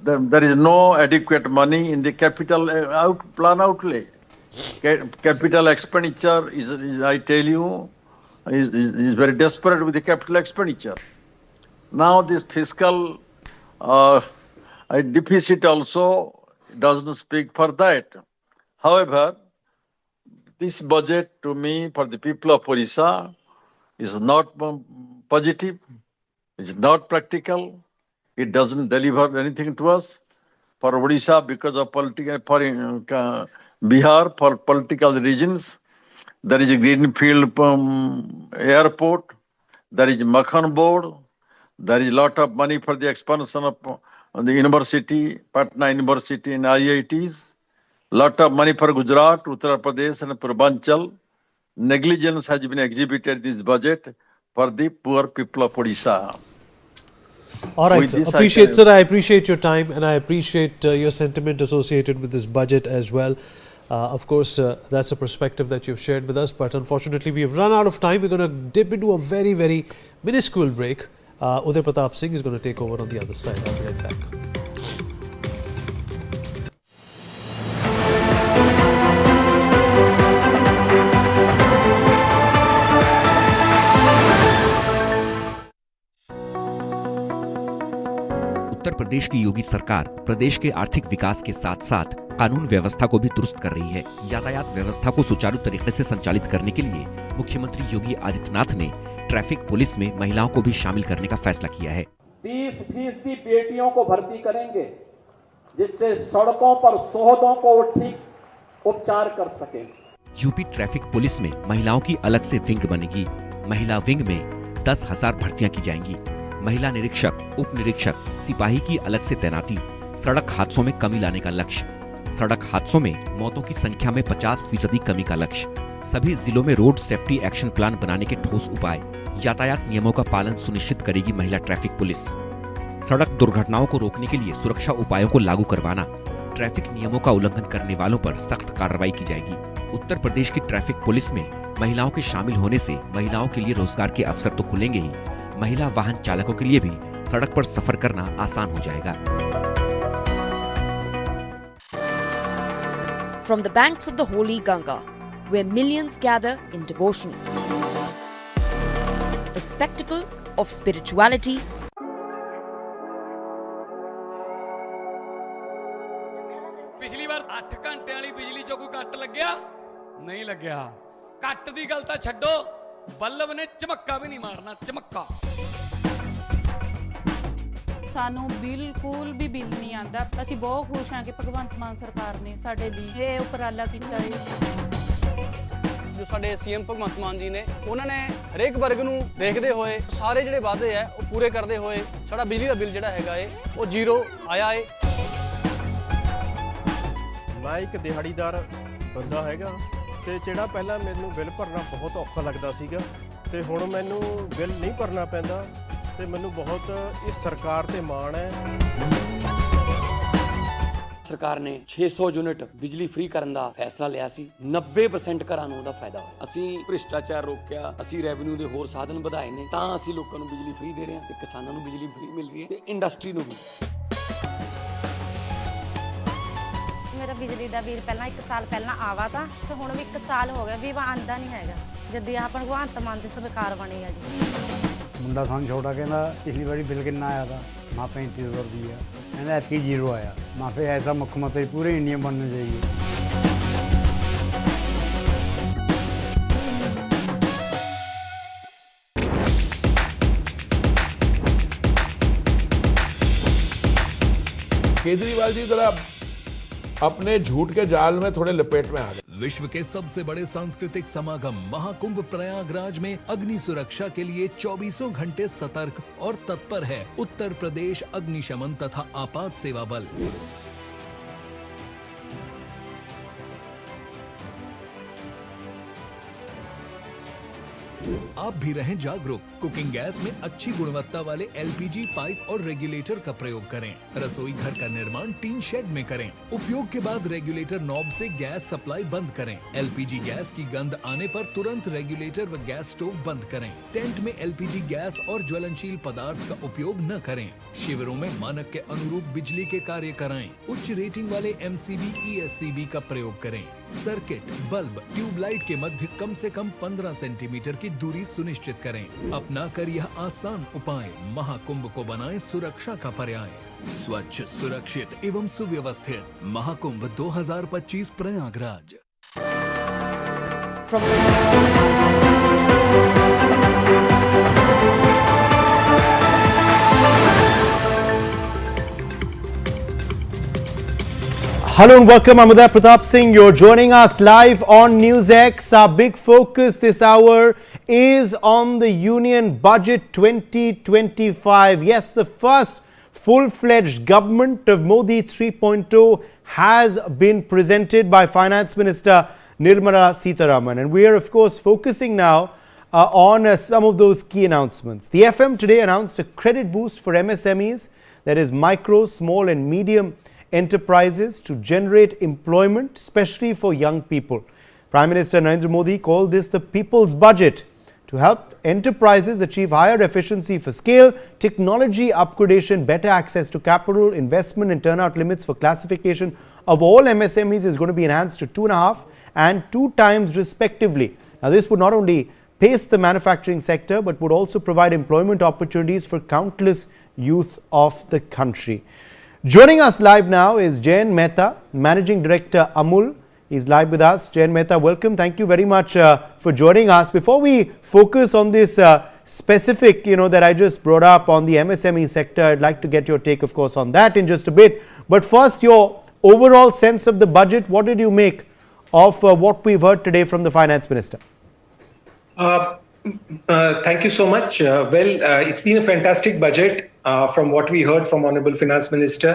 C: there is no adequate money in the capital plan outlay. Capital expenditure is I tell you, is very desperate with the capital expenditure. Now this fiscal deficit also doesn't speak for that. However, this budget to me, for the people of Odisha, is not positive, it's not practical, it doesn't deliver anything to us. For Odisha, because of political, for Bihar, for political reasons, there is a greenfield airport, there is Makhan board, there is a lot of money for the expansion of the university, Patna University and IITs, lot of money for Gujarat, Uttar Pradesh and Purbanchal. Negligence has been exhibited in this budget for the poor people of Odisha.
V: All right, sir. Sir, I appreciate your time and I appreciate your sentiment associated with this budget as well. Of course, that's a perspective that you've shared with us, but unfortunately we've run out of time. We're going to dip into a very, very minuscule break. Uday Pratap Singh is going to take over on the other side. I'll be right back.
E: Uttar Pradesh की योगी सरकार प्रदेश के आर्थिक विकास के साथ साथ कानून व्यवस्था को भी दुरुस्त कर रही है। यातायात व्यवस्था को सुचारू तरीके से संचालित करने के लिए मुख्यमंत्री योगी आदित्यनाथ ने ट्रैफिक पुलिस में महिलाओं को भी शामिल करने का फैसला किया है।
U: 30% बेटियों को भर्ती करेंगे, जिससे सड़कों पर शोहदों को ठीक उपचार कर सकें।
E: यूपी ट्रैफिक पुलिस में महिलाओं की अलग से विंग बनेगी। महिला विंग में 10,000 भर्तियां की जाएंगी। महिला निरीक्षक, उप निरीक्षक, सिपाही की अलग से तैनाती। सड़क हादसों में कमी लाने का लक्ष्य। सड़क हादसों में मौतों की संख्या में 50% कमी का लक्ष्य। सभी जिलों में रोड सेफ्टी एक्शन प्लान बनाने के ठोस उपाय। यातायात नियमों का पालन सुनिश्चित करेगी महिला ट्रैफिक पुलिस। सड़क दुर्घटनाओं को रोकने के लिए सुरक्षा उपायों को लागू करवाना। ट्रैफिक नियमों का उल्लंघन करने वालों पर सख्त कार्रवाई की जाएगी। उत्तर प्रदेश की ट्रैफिक पुलिस में महिलाओं के शामिल होने से महिलाओं के लिए रोजगार के अवसर तो खुलेंगे ही, महिला वाहन चालकों के लिए भी सड़क पर सफर करना आसान हो जाएगा।
W: From the banks of the holy Ganga, where millions gather in devotion, the spectacle of spirituality
G: ਪਿਛਲੀ ਵਾਰ 8 ਘੰਟੇ ਵਾਲੀ ਬਿਜਲੀ ਚੋਂ ਕੋਈ ਕੱਟ ਲੱਗਿਆ ਨਹੀਂ ਲੱਗਿਆ। ਕੱਟ ਦੀ ਗੱਲ ਤਾਂ ਛੱਡੋ, ਬੱਲਬ ਨੇ ਝਮੱਕਾ ਵੀ ਨਹੀਂ ਮਾਰਨਾ, ਝਮੱਕਾ।
H: ਸਾਨੂੰ ਬਿਲਕੁਲ ਵੀ ਬਿੱਲ ਨਹੀਂ ਆਂਦਾ। ਅਸੀਂ ਬਹੁਤ ਖੁਸ਼ ਹਾਂ ਕਿ ਭਗਵੰਤ ਮਾਨ ਸਰਕਾਰ ਨੇ ਸਾਡੇ ਲਈ ਇਹ ਉਪਰਾਲਾ ਕੀਤਾ ਹੈ।
I: ਜੋ ਸਾਡੇ ਸੀਐਮ ਭਗਵੰਤ ਮਾਨ ਜੀ ਨੇ ਉਹਨਾਂ ਨੇ ਹਰੇਕ ਵਰਗ ਨੂੰ ਦੇਖਦੇ ਹੋਏ ਸਾਰੇ ਜਿਹੜੇ ਵਾਅਦੇ ਆ ਉਹ ਪੂਰੇ ਕਰਦੇ ਹੋਏ ਸਾਡਾ ਬਿਜਲੀ ਦਾ ਬਿੱਲ ਜਿਹੜਾ ਹੈਗਾ ਏ ਉਹ ਜ਼ੀਰੋ ਆਇਆ ਏ।
J: ਮੈਂ ਇੱਕ ਦਿਹਾੜੀਦਾਰ ਬੰਦਾ ਹੈਗਾ ਤੇ ਜਿਹੜਾ ਪਹਿਲਾਂ ਮੈਨੂੰ ਬਿੱਲ ਭਰਨਾ ਬਹੁਤ ਔਖਾ ਲੱਗਦਾ ਸੀਗਾ ਤੇ ਹੁਣ ਮੈਨੂੰ ਬਿੱਲ ਨਹੀਂ ਭਰਨਾ ਪੈਂਦਾ ਤੇ ਮੈਨੂੰ ਬਹੁਤ ਇਸ ਸਰਕਾਰ ਤੇ ਮਾਣ ਹੈ।
G: ਸਰਕਾਰ ਨੇ 600 ਯੂਨਿਟ ਬਿਜਲੀ ਫ੍ਰੀ ਕਰਨ ਦਾ ਫੈਸਲਾ ਲਿਆ ਸੀ। 90% ਘਰਾਂ ਨੂੰ ਉਹਦਾ ਫਾਇਦਾ ਹੋਇਆ। ਅਸੀਂ ਭ੍ਰਿਸ਼ਟਾਚਾਰ ਰੋਕਿਆ, ਅਸੀਂ ਰੈਵਨਿਊ ਦੇ ਹੋਰ ਸਾਧਨ ਵਧਾਏ ਨੇ, ਤਾਂ ਅਸੀਂ ਲੋਕਾਂ ਨੂੰ ਬਿਜਲੀ ਫ੍ਰੀ ਦੇ ਰਹੇ ਹਾਂ ਤੇ ਕਿਸਾਨਾਂ ਨੂੰ ਬਿਜਲੀ ਫ੍ਰੀ ਮਿਲ ਰਹੀ ਹੈ ਤੇ ਇੰਡਸਟਰੀ ਨੂੰ ਵੀ।
K: ਮੇਰਾ ਬਿਜਲੀ ਦਾ ਬਿੱਲ ਪਹਿਲਾਂ 1 ਸਾਲ ਪਹਿਲਾਂ ਆਵਾ ਤਾਂ ਤੇ ਹੁਣ ਵੀ 1 ਸਾਲ ਹੋ ਗਿਆ ਵੀ ਆਂਦਾ ਨਹੀਂ ਹੈਗਾ ਜਦ ਆਹ ਭਗਵੰਤ ਮਾਨ ਦੀ ਸਰਕਾਰ ਬਣੀ ਆ ਜੀ।
L: ਮੁੰਡਾ ਸਾਨੂੰ ਛੋਟਾ ਕਹਿੰਦਾ ਪਿਛਲੀ ਵਾਰੀ ਬਿੱਲ ਕਿੰਨਾ ਆਇਆ ਤਾਂ ਮਾਂ 3500 ਰੁਪਈਆ ਕਹਿੰਦਾ ਐਤਕੀ ਜ਼ੀਰੋ ਆਇਆ। ਮਾਂ ਫਿਰ ਐਸਾ ਮੁੱਖ ਮੰਤਰੀ ਪੂਰੇ ਇੰਡੀਆ ਬਣਨਾ ਚਾਹੀਏ।
P: केजरीवाल जी जरा अपने झूठ के जाल में थोड़े लपेट में आ गए।
X: विश्व के सबसे बड़े सांस्कृतिक समागम महाकुंभ प्रयागराज में अग्नि सुरक्षा के लिए 24 घंटे सतर्क और तत्पर है उत्तर प्रदेश अग्निशमन तथा आपात सेवा बल। आप भी रहें जागरूक। कुकिंग गैस में अच्छी गुणवत्ता वाले एलपीजी पाइप और रेगुलेटर का प्रयोग करें। रसोई घर का निर्माण टीन शेड में करें। उपयोग के बाद रेगुलेटर नॉब से गैस सप्लाई बंद करें। एलपीजी गैस की गंध आने पर तुरंत रेगुलेटर व गैस स्टोव बंद करें। टेंट में एलपीजी गैस और ज्वलनशील पदार्थ का उपयोग न करें। शिविरों में मानक के अनुरूप बिजली के कार्य कराएं। उच्च रेटिंग वाले एमसीबी ESCB का प्रयोग करें। सर्किट, बल्ब, ट्यूबलाइट के मध्य कम से कम 15 सेंटीमीटर की दूरी सुनिश्चित करें। अपना कर यह आसान उपाय महाकुंभ को बनाए सुरक्षा का पर्याय। स्वच्छ, सुरक्षित एवं सुव्यवस्थित Mahakumbh 2025 Prayagraj.
Y: Hello and welcome. I'm Uday Pratap Singh. You're joining us live on Newsx. Our big focus this hour is on the Union Budget 2025. Yes, the first full-fledged government of Modi 3.0 has been presented by Finance Minister Nirmala Sitharaman. And we are, of course, focusing now on some of those key announcements. The FM today announced a credit boost for MSMEs, that is micro, small and medium enterprises, to generate employment, especially for young people. Prime Minister Narendra Modi called this the people's budget to help enterprises achieve higher efficiency for scale, technology upgradation, better access to capital, investment and turnout limits for classification of all MSMEs is going to be enhanced to 2.5 and 2 times respectively. Now this would not only pace the manufacturing sector but would also provide employment opportunities for countless youth of the country. Joining us live now is Jayan Mehta, Managing Director Amul. He's live with us. Jayan Mehta, welcome. Thank you very much for joining us. Before we focus on this specific, that I just brought up on the MSME sector, I'd like to get your take, of course, on that in just a bit. But first, your overall sense of the budget. What did you make of what we've heard today from the Finance Minister?
Z: Thank you so much. It's been a fantastic budget. From what we heard from Honorable Finance Minister,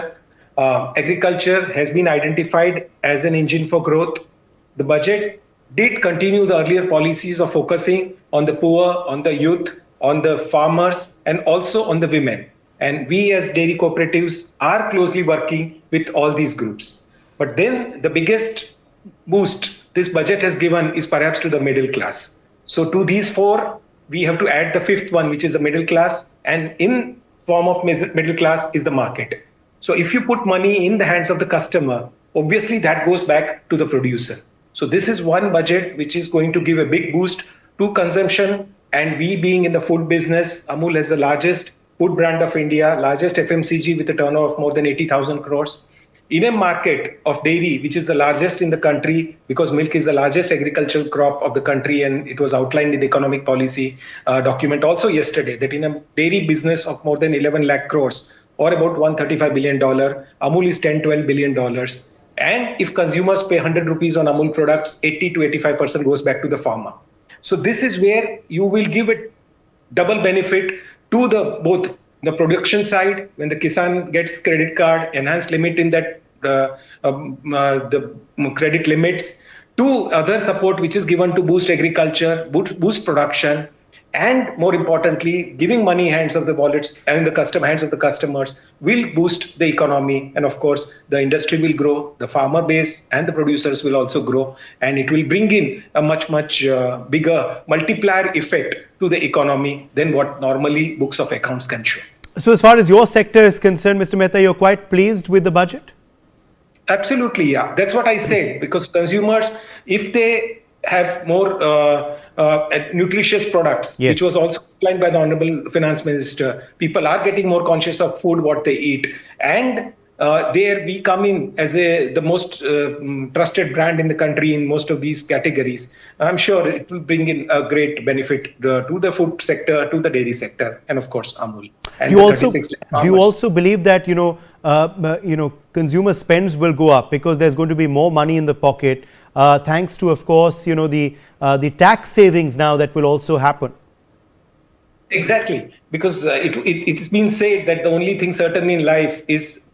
Z: agriculture has been identified as an engine for growth. The budget did continue the earlier policies of focusing on the poor, on the youth, on the farmers, and also on the women. And we as dairy cooperatives are closely working with all these groups. But then the biggest boost this budget has given is perhaps to the middle class. So to these 4, we have to add the 5th one, which is the middle class, and in form of middle class is the market. So if you put money in the hands of the customer, obviously that goes back to the producer. So this is one budget which is going to give a big boost to consumption. And we being in the food business, Amul has the largest food brand of India, largest FMCG with a turnover of more than 80,000 crores. In a market of dairy, which is the largest in the country, because milk is the largest agricultural crop of the country, and it was outlined in the economic policy document also yesterday, that in a dairy business of more than 11 lakh crores, or about $135 billion, Amul is $10-12 billion. And if consumers pay 100 rupees on Amul products, 80 to 85% goes back to the farmer. So this is where you will give a double benefit to both the production side, when the Kisan gets credit card, enhanced limit in that the credit limits, to other support which is given to boost agriculture, boost production, and more importantly, giving money hands of the wallets and the hands of the customers will boost the economy. And of course, the industry will grow, the farmer base and the producers will also grow, and it will bring in a much bigger multiplier effect to the economy than what normally books of accounts can show.
Y: So as far as your sector is concerned, Mr. Mehta, you're quite pleased with the budget?
Z: Absolutely, yeah. That's what I said, because consumers, if they have more nutritious products, which was also outlined by the Honorable Finance Minister, people are getting more conscious of food, what they eat. And there we come in as the most trusted brand in the country in most of these categories. I'm sure it will bring in a great benefit to the food sector, to the dairy sector, and of course Amul. And
Y: do you also believe that consumer spends will go up because there's going to be more money in the pocket, thanks to, of course, the tax savings now that will also happen?
Z: Exactly, because it's been said that the only thing certain in life is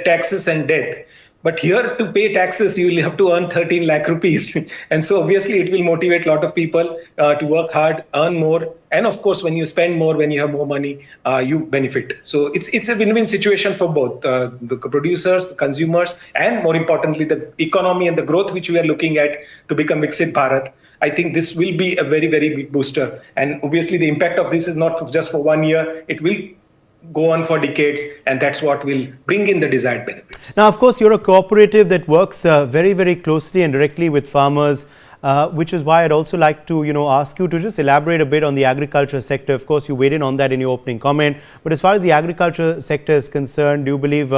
Z: taxes and death. But here, to pay taxes, you will have to earn 13 lakh rupees. And so obviously it will motivate a lot of people to work hard, earn more. And of course, when you spend more, when you have more money, you benefit. So it's a win-win situation for both the producers, the consumers, and more importantly, the economy and the growth which we are looking at to become Viksit Bharat. I think this will be a very, very big booster. And obviously the impact of this is not just for 1 year. It will go on for decades, and that's what will bring in the desired benefits.
Y: Now, of course, you're a cooperative that works very, very closely and directly with farmers, which is why I'd also like to, ask you to just elaborate a bit on the agriculture sector. Of course, you weighed in on that in your opening comment. But as far as the agriculture sector is concerned, do you believe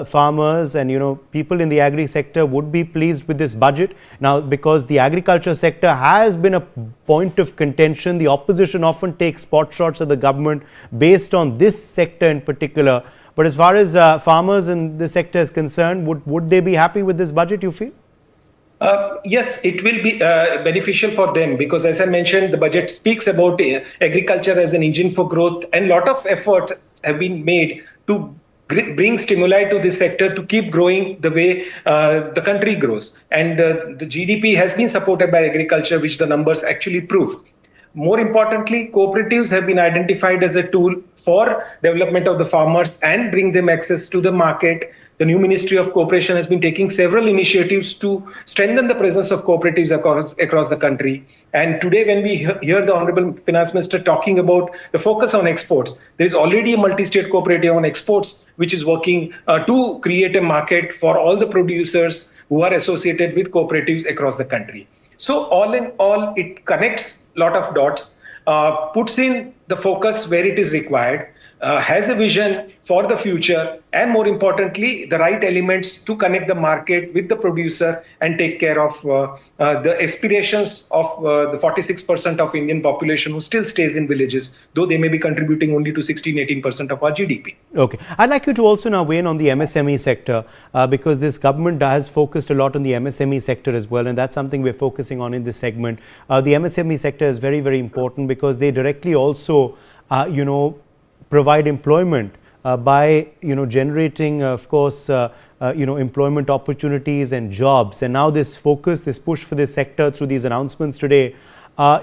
Y: farmers and, people in the agri sector would be pleased with this budget? Now, because the agriculture sector has been a point of contention, the opposition often takes pot shots at the government based on this sector in particular. But as far as farmers in the sector is concerned, would they be happy with this budget, you feel?
Z: Yes, it will be beneficial for them, because as I mentioned, the budget speaks about agriculture as an engine for growth, and a lot of effort have been made to bring stimuli to this sector to keep growing the way the country grows. And the GDP has been supported by agriculture, which the numbers actually prove. More importantly, cooperatives have been identified as a tool for development of the farmers and bring them access to the market. The new Ministry of Cooperation has been taking several initiatives to strengthen the presence of cooperatives across the country. And today, when we hear the Honorable Finance Minister talking about the focus on exports, there is already a multi-state cooperative on exports, which is working to create a market for all the producers who are associated with cooperatives across the country. So all in all, it connects a lot of dots, puts in the focus where it is required, has a vision for the future, and more importantly, the right elements to connect the market with the producer and take care of the aspirations of the 46% of Indian population who still stays in villages, though they may be contributing only to 16-18% of our GDP.
Y: Okay. I'd like you to also now weigh in on the MSME sector, because this government has focused a lot on the MSME sector as well, and that's something we're focusing on in this segment. The MSME sector is very, very important because they directly also, provide employment by generating, of course, employment opportunities and jobs. And now this focus, this push for this sector through these announcements today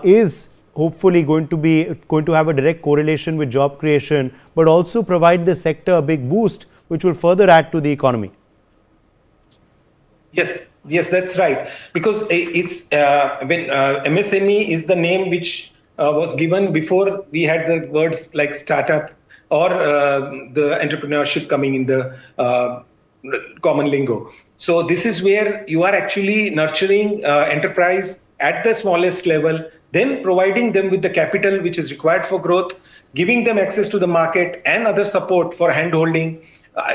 Y: is hopefully going to have a direct correlation with job creation, but also provide the sector a big boost, which will further add to the economy.
Z: Yes, that's right. Because it's when MSME is the name which was given before we had the words like startup or the entrepreneurship coming in the common lingo. So this is where you are actually nurturing enterprise at the smallest level, then providing them with the capital which is required for growth, giving them access to the market and other support for handholding,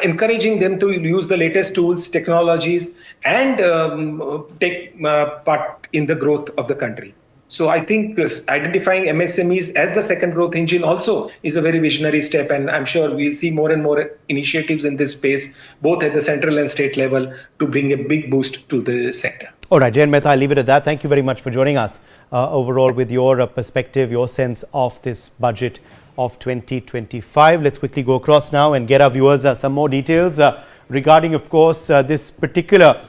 Z: encouraging them to use the latest tools, technologies, and take part in the growth of the country. So I think identifying MSMEs as the second growth engine also is a very visionary step, and I'm sure we'll see more and more initiatives in this space, both at the central and state level, to bring a big boost to the sector.
Y: All right, Jayant Mehta, I'll leave it at that. Thank you very much for joining us overall with your perspective, your sense of this budget of 2025. Let's quickly go across now and get our viewers some more details regarding, of course, this particular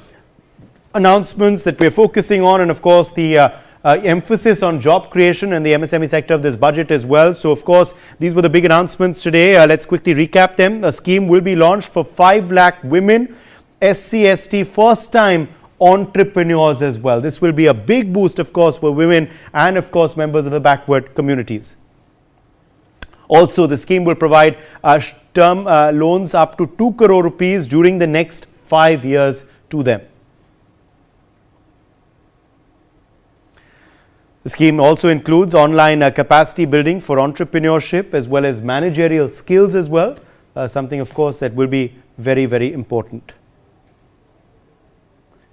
Y: announcements that we're focusing on, and of course the emphasis on job creation and the MSME sector of this budget as well. So of course these were the big announcements today. Let's quickly recap them. A scheme will be launched for 5 lakh women, SC/ST first time entrepreneurs as well. This will be a big boost, of course, for women and of course members of the backward communities. Also, the scheme will provide term loans up to 2 crore rupees during the next 5 years to them. The scheme also includes online capacity building for entrepreneurship as well as managerial skills as well, something of course that will be very, very important,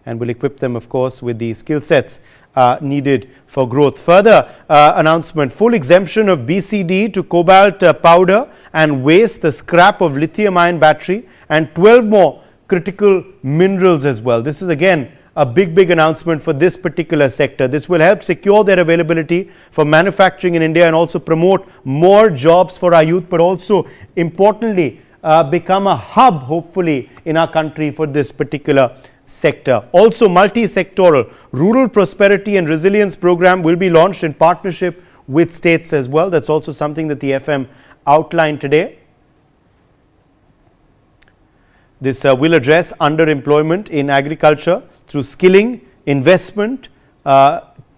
Y: and will equip them of course with the skill sets needed for growth. Further announcement, full exemption of BCD to cobalt powder and waste, the scrap of lithium ion battery, and 12 more critical minerals as well. This is again a big announcement for this particular sector. This will help secure their availability for manufacturing in India and also promote more jobs for our youth, but also importantly become a hub hopefully in our country for this particular sector. Also, multi-sectoral rural prosperity and resilience program will be launched in partnership with states as well. That's also something that the FM outlined today. This will address underemployment in agriculture through skilling, investment,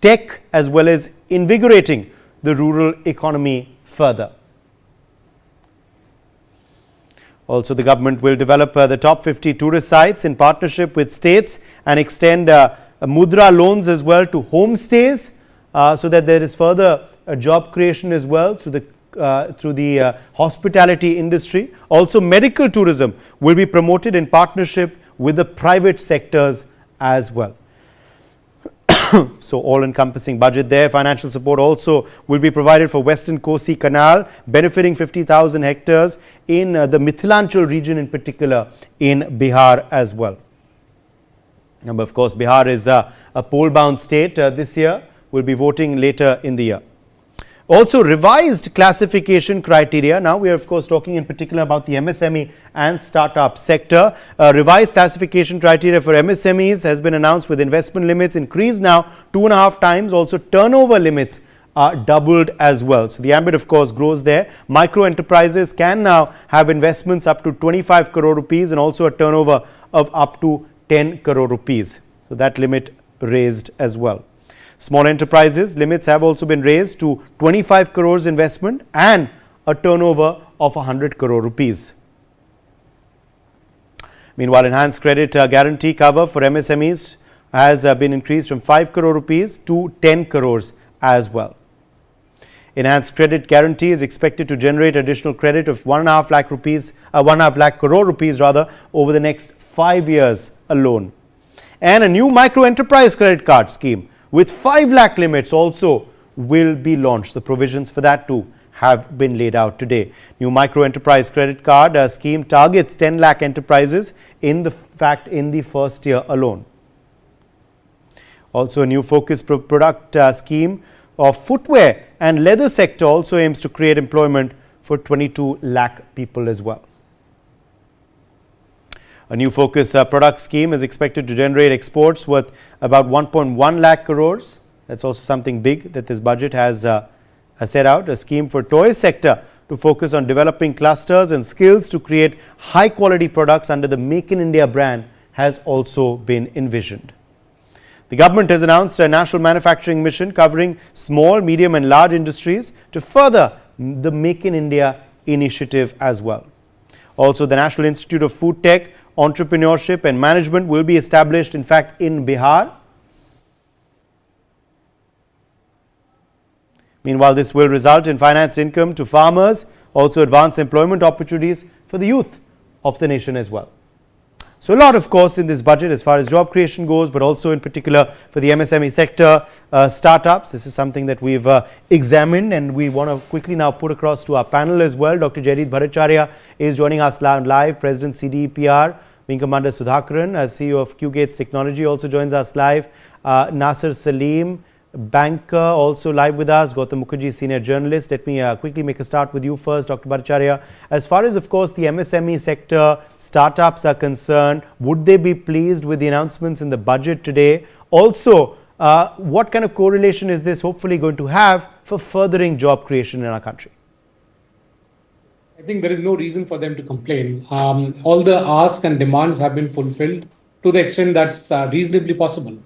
Y: tech, as well as invigorating the rural economy further. Also, the government will develop the top 50 tourist sites in partnership with states and extend mudra loans as well to homestays, so that there is further job creation as well through the hospitality industry. Also, medical tourism will be promoted in partnership with the private sectors as well. So all-encompassing budget there. Financial support also will be provided for Western Kosi Canal, benefiting 50,000 hectares in the Mithilanchal region, in particular in Bihar as well. Now, of course, Bihar is a poll-bound state this year. We'll be voting later in the year. Also, revised classification criteria. Now we are of course talking in particular about the MSME and startup sector. Revised classification criteria for MSMEs has been announced, with investment limits increased now 2.5 times. Also, turnover limits are doubled as well. So the ambit of course grows there. Micro enterprises can now have investments up to 25 crore rupees and also a turnover of up to 10 crore rupees. So that limit raised as well. Small enterprises limits have also been raised to 25 crores investment and a turnover of 100 crore rupees. Meanwhile, enhanced credit guarantee cover for MSMEs has been increased from 5 crore rupees to 10 crores as well. Enhanced credit guarantee is expected to generate additional credit of 1.5 lakh rupees, 1.5 lakh crore rupees rather, over the next 5 years alone. And a new micro enterprise credit card scheme with 5 lakh limits also will be launched. The provisions for that too have been laid out today. New micro enterprise credit card scheme targets 10 lakh enterprises in the first year alone. Also, a new focus product scheme of footwear and leather sector also aims to create employment for 22 lakh people as well. A new focus product scheme is expected to generate exports worth about 1.1 lakh crores. That's also something big that this budget has set out. A scheme for toy sector to focus on developing clusters and skills to create high quality products under the Make in India brand has also been envisioned. The government has announced a national manufacturing mission covering small, medium and large industries to further the Make in India initiative as well. Also, the National Institute of Food Tech, Entrepreneurship and Management will be established, in fact, in Bihar. Meanwhile, this will result in financed income to farmers, also advance employment opportunities for the youth of the nation as well. So a lot, of course, in this budget as far as job creation goes, but also in particular for the MSME sector, startups. This is something that we've examined, and we want to quickly now put across to our panel as well. Dr. Jaideep Bhattacharya is joining us live. President CDEPR, Wing Commander Sudhakaran, as CEO of Q-Gates Technology, also joins us live. Nasser Salim, banker, also live with us. Gautam Mukherjee, senior journalist. Let me quickly make a start with you first, Dr. Bhattacharya. As far as, of course, the MSME sector, startups are concerned, would they be pleased with the announcements in the budget today? Also, what kind of correlation is this hopefully going to have for furthering job creation in our country?
D: I think there is no reason for them to complain. All the asks and demands have been fulfilled to the extent that's reasonably possible.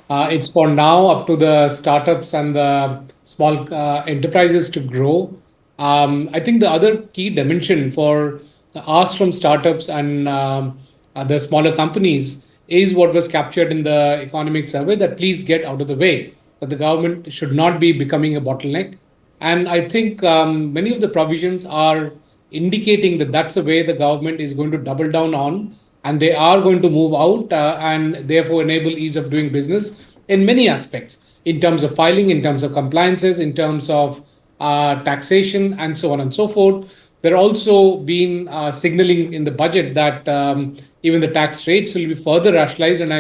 D: It's for now up to the startups and the small enterprises to grow. I think the other key dimension for the ask from startups and the smaller companies is what was captured in the economic survey, that please get out of the way, that the government should not be becoming a bottleneck. And I think many of the provisions are indicating that that's the way the government is going to double down on, and they are going to move out and therefore enable ease of doing business in many aspects, in terms of filing, in terms of compliances, in terms of taxation, and so on and so forth. There also been signaling in the budget that even the tax rates will be further rationalized, and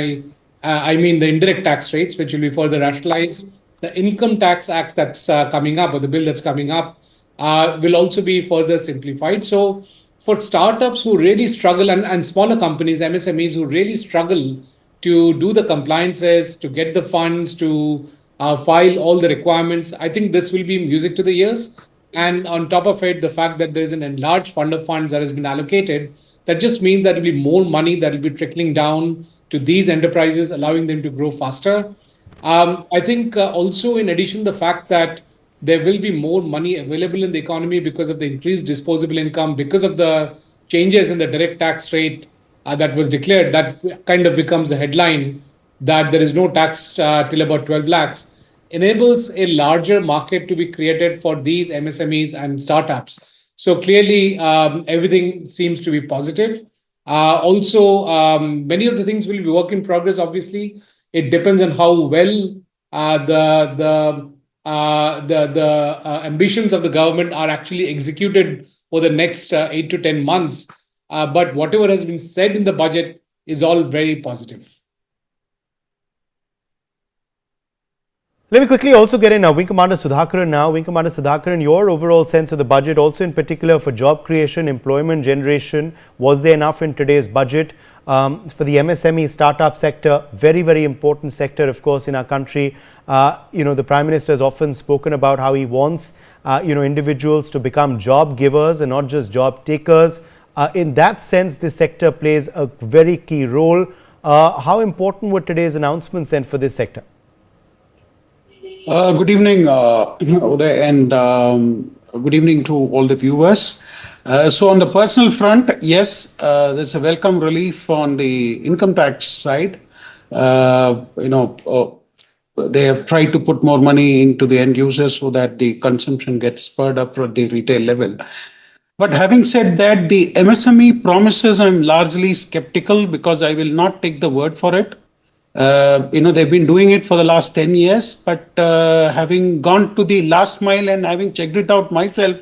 D: I mean the indirect tax rates, which will be further rationalized. The Income Tax Act that's coming up, or the bill that's coming up, will also be further simplified. So for startups who really struggle, and smaller companies, MSMEs who really struggle to do the compliances, to get the funds, to file all the requirements, I think this will be music to the ears. And on top of it, the fact that there is an enlarged fund of funds that has been allocated, that just means that there will be more money that will be trickling down to these enterprises, allowing them to grow faster. I think also, in addition, the fact that there will be more money available in the economy because of the increased disposable income, because of the changes in the direct tax rate that was declared, that kind of becomes a headline that there is no tax till about 12 lakhs, enables a larger market to be created for these MSMEs and startups. So clearly, everything seems to be positive. Also, many of the things will be work in progress, obviously. It depends on how well the ambitions of the government are actually executed for the next 8 to 10 months. But whatever has been said in the budget is all very positive.
Y: Let me quickly also get in Wing Commander Sudhakaran now. Wing Commander Sudhakaran, your overall sense of the budget, also in particular for job creation, employment generation, was there enough in today's budget? For the MSME startup sector, very, very important sector, of course, in our country. The Prime Minister has often spoken about how he wants, individuals to become job givers and not just job takers. In that sense, this sector plays a very key role. How important were today's announcements then for this sector?
F: Good evening, Uday, and good evening to all the viewers. So on the personal front, yes, there's a welcome relief on the income tax side. They have tried to put more money into the end users so that the consumption gets spurred up from the retail level. But having said that, the MSME promises, I'm largely skeptical because I will not take the word for it. They've been doing it for the last 10 years, but having gone to the last mile and having checked it out myself,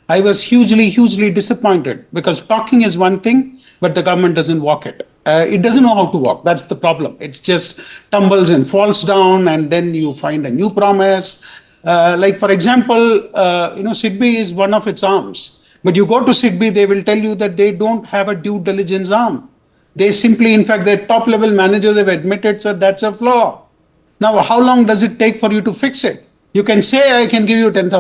F: I was hugely disappointed, because talking is one thing, but the government doesn't walk it. It doesn't know how to walk. That's the problem. It's just tumbles and falls down, and then you find a new promise. Like, for example, SIDBI is one of its arms. But you go to SIDBI, they will tell you that they don't have a due diligence arm. They simply, in fact, their top level managers have admitted, sir, that's a flaw. Now, how long does it take for you to fix it? You can say, I can give you 10,000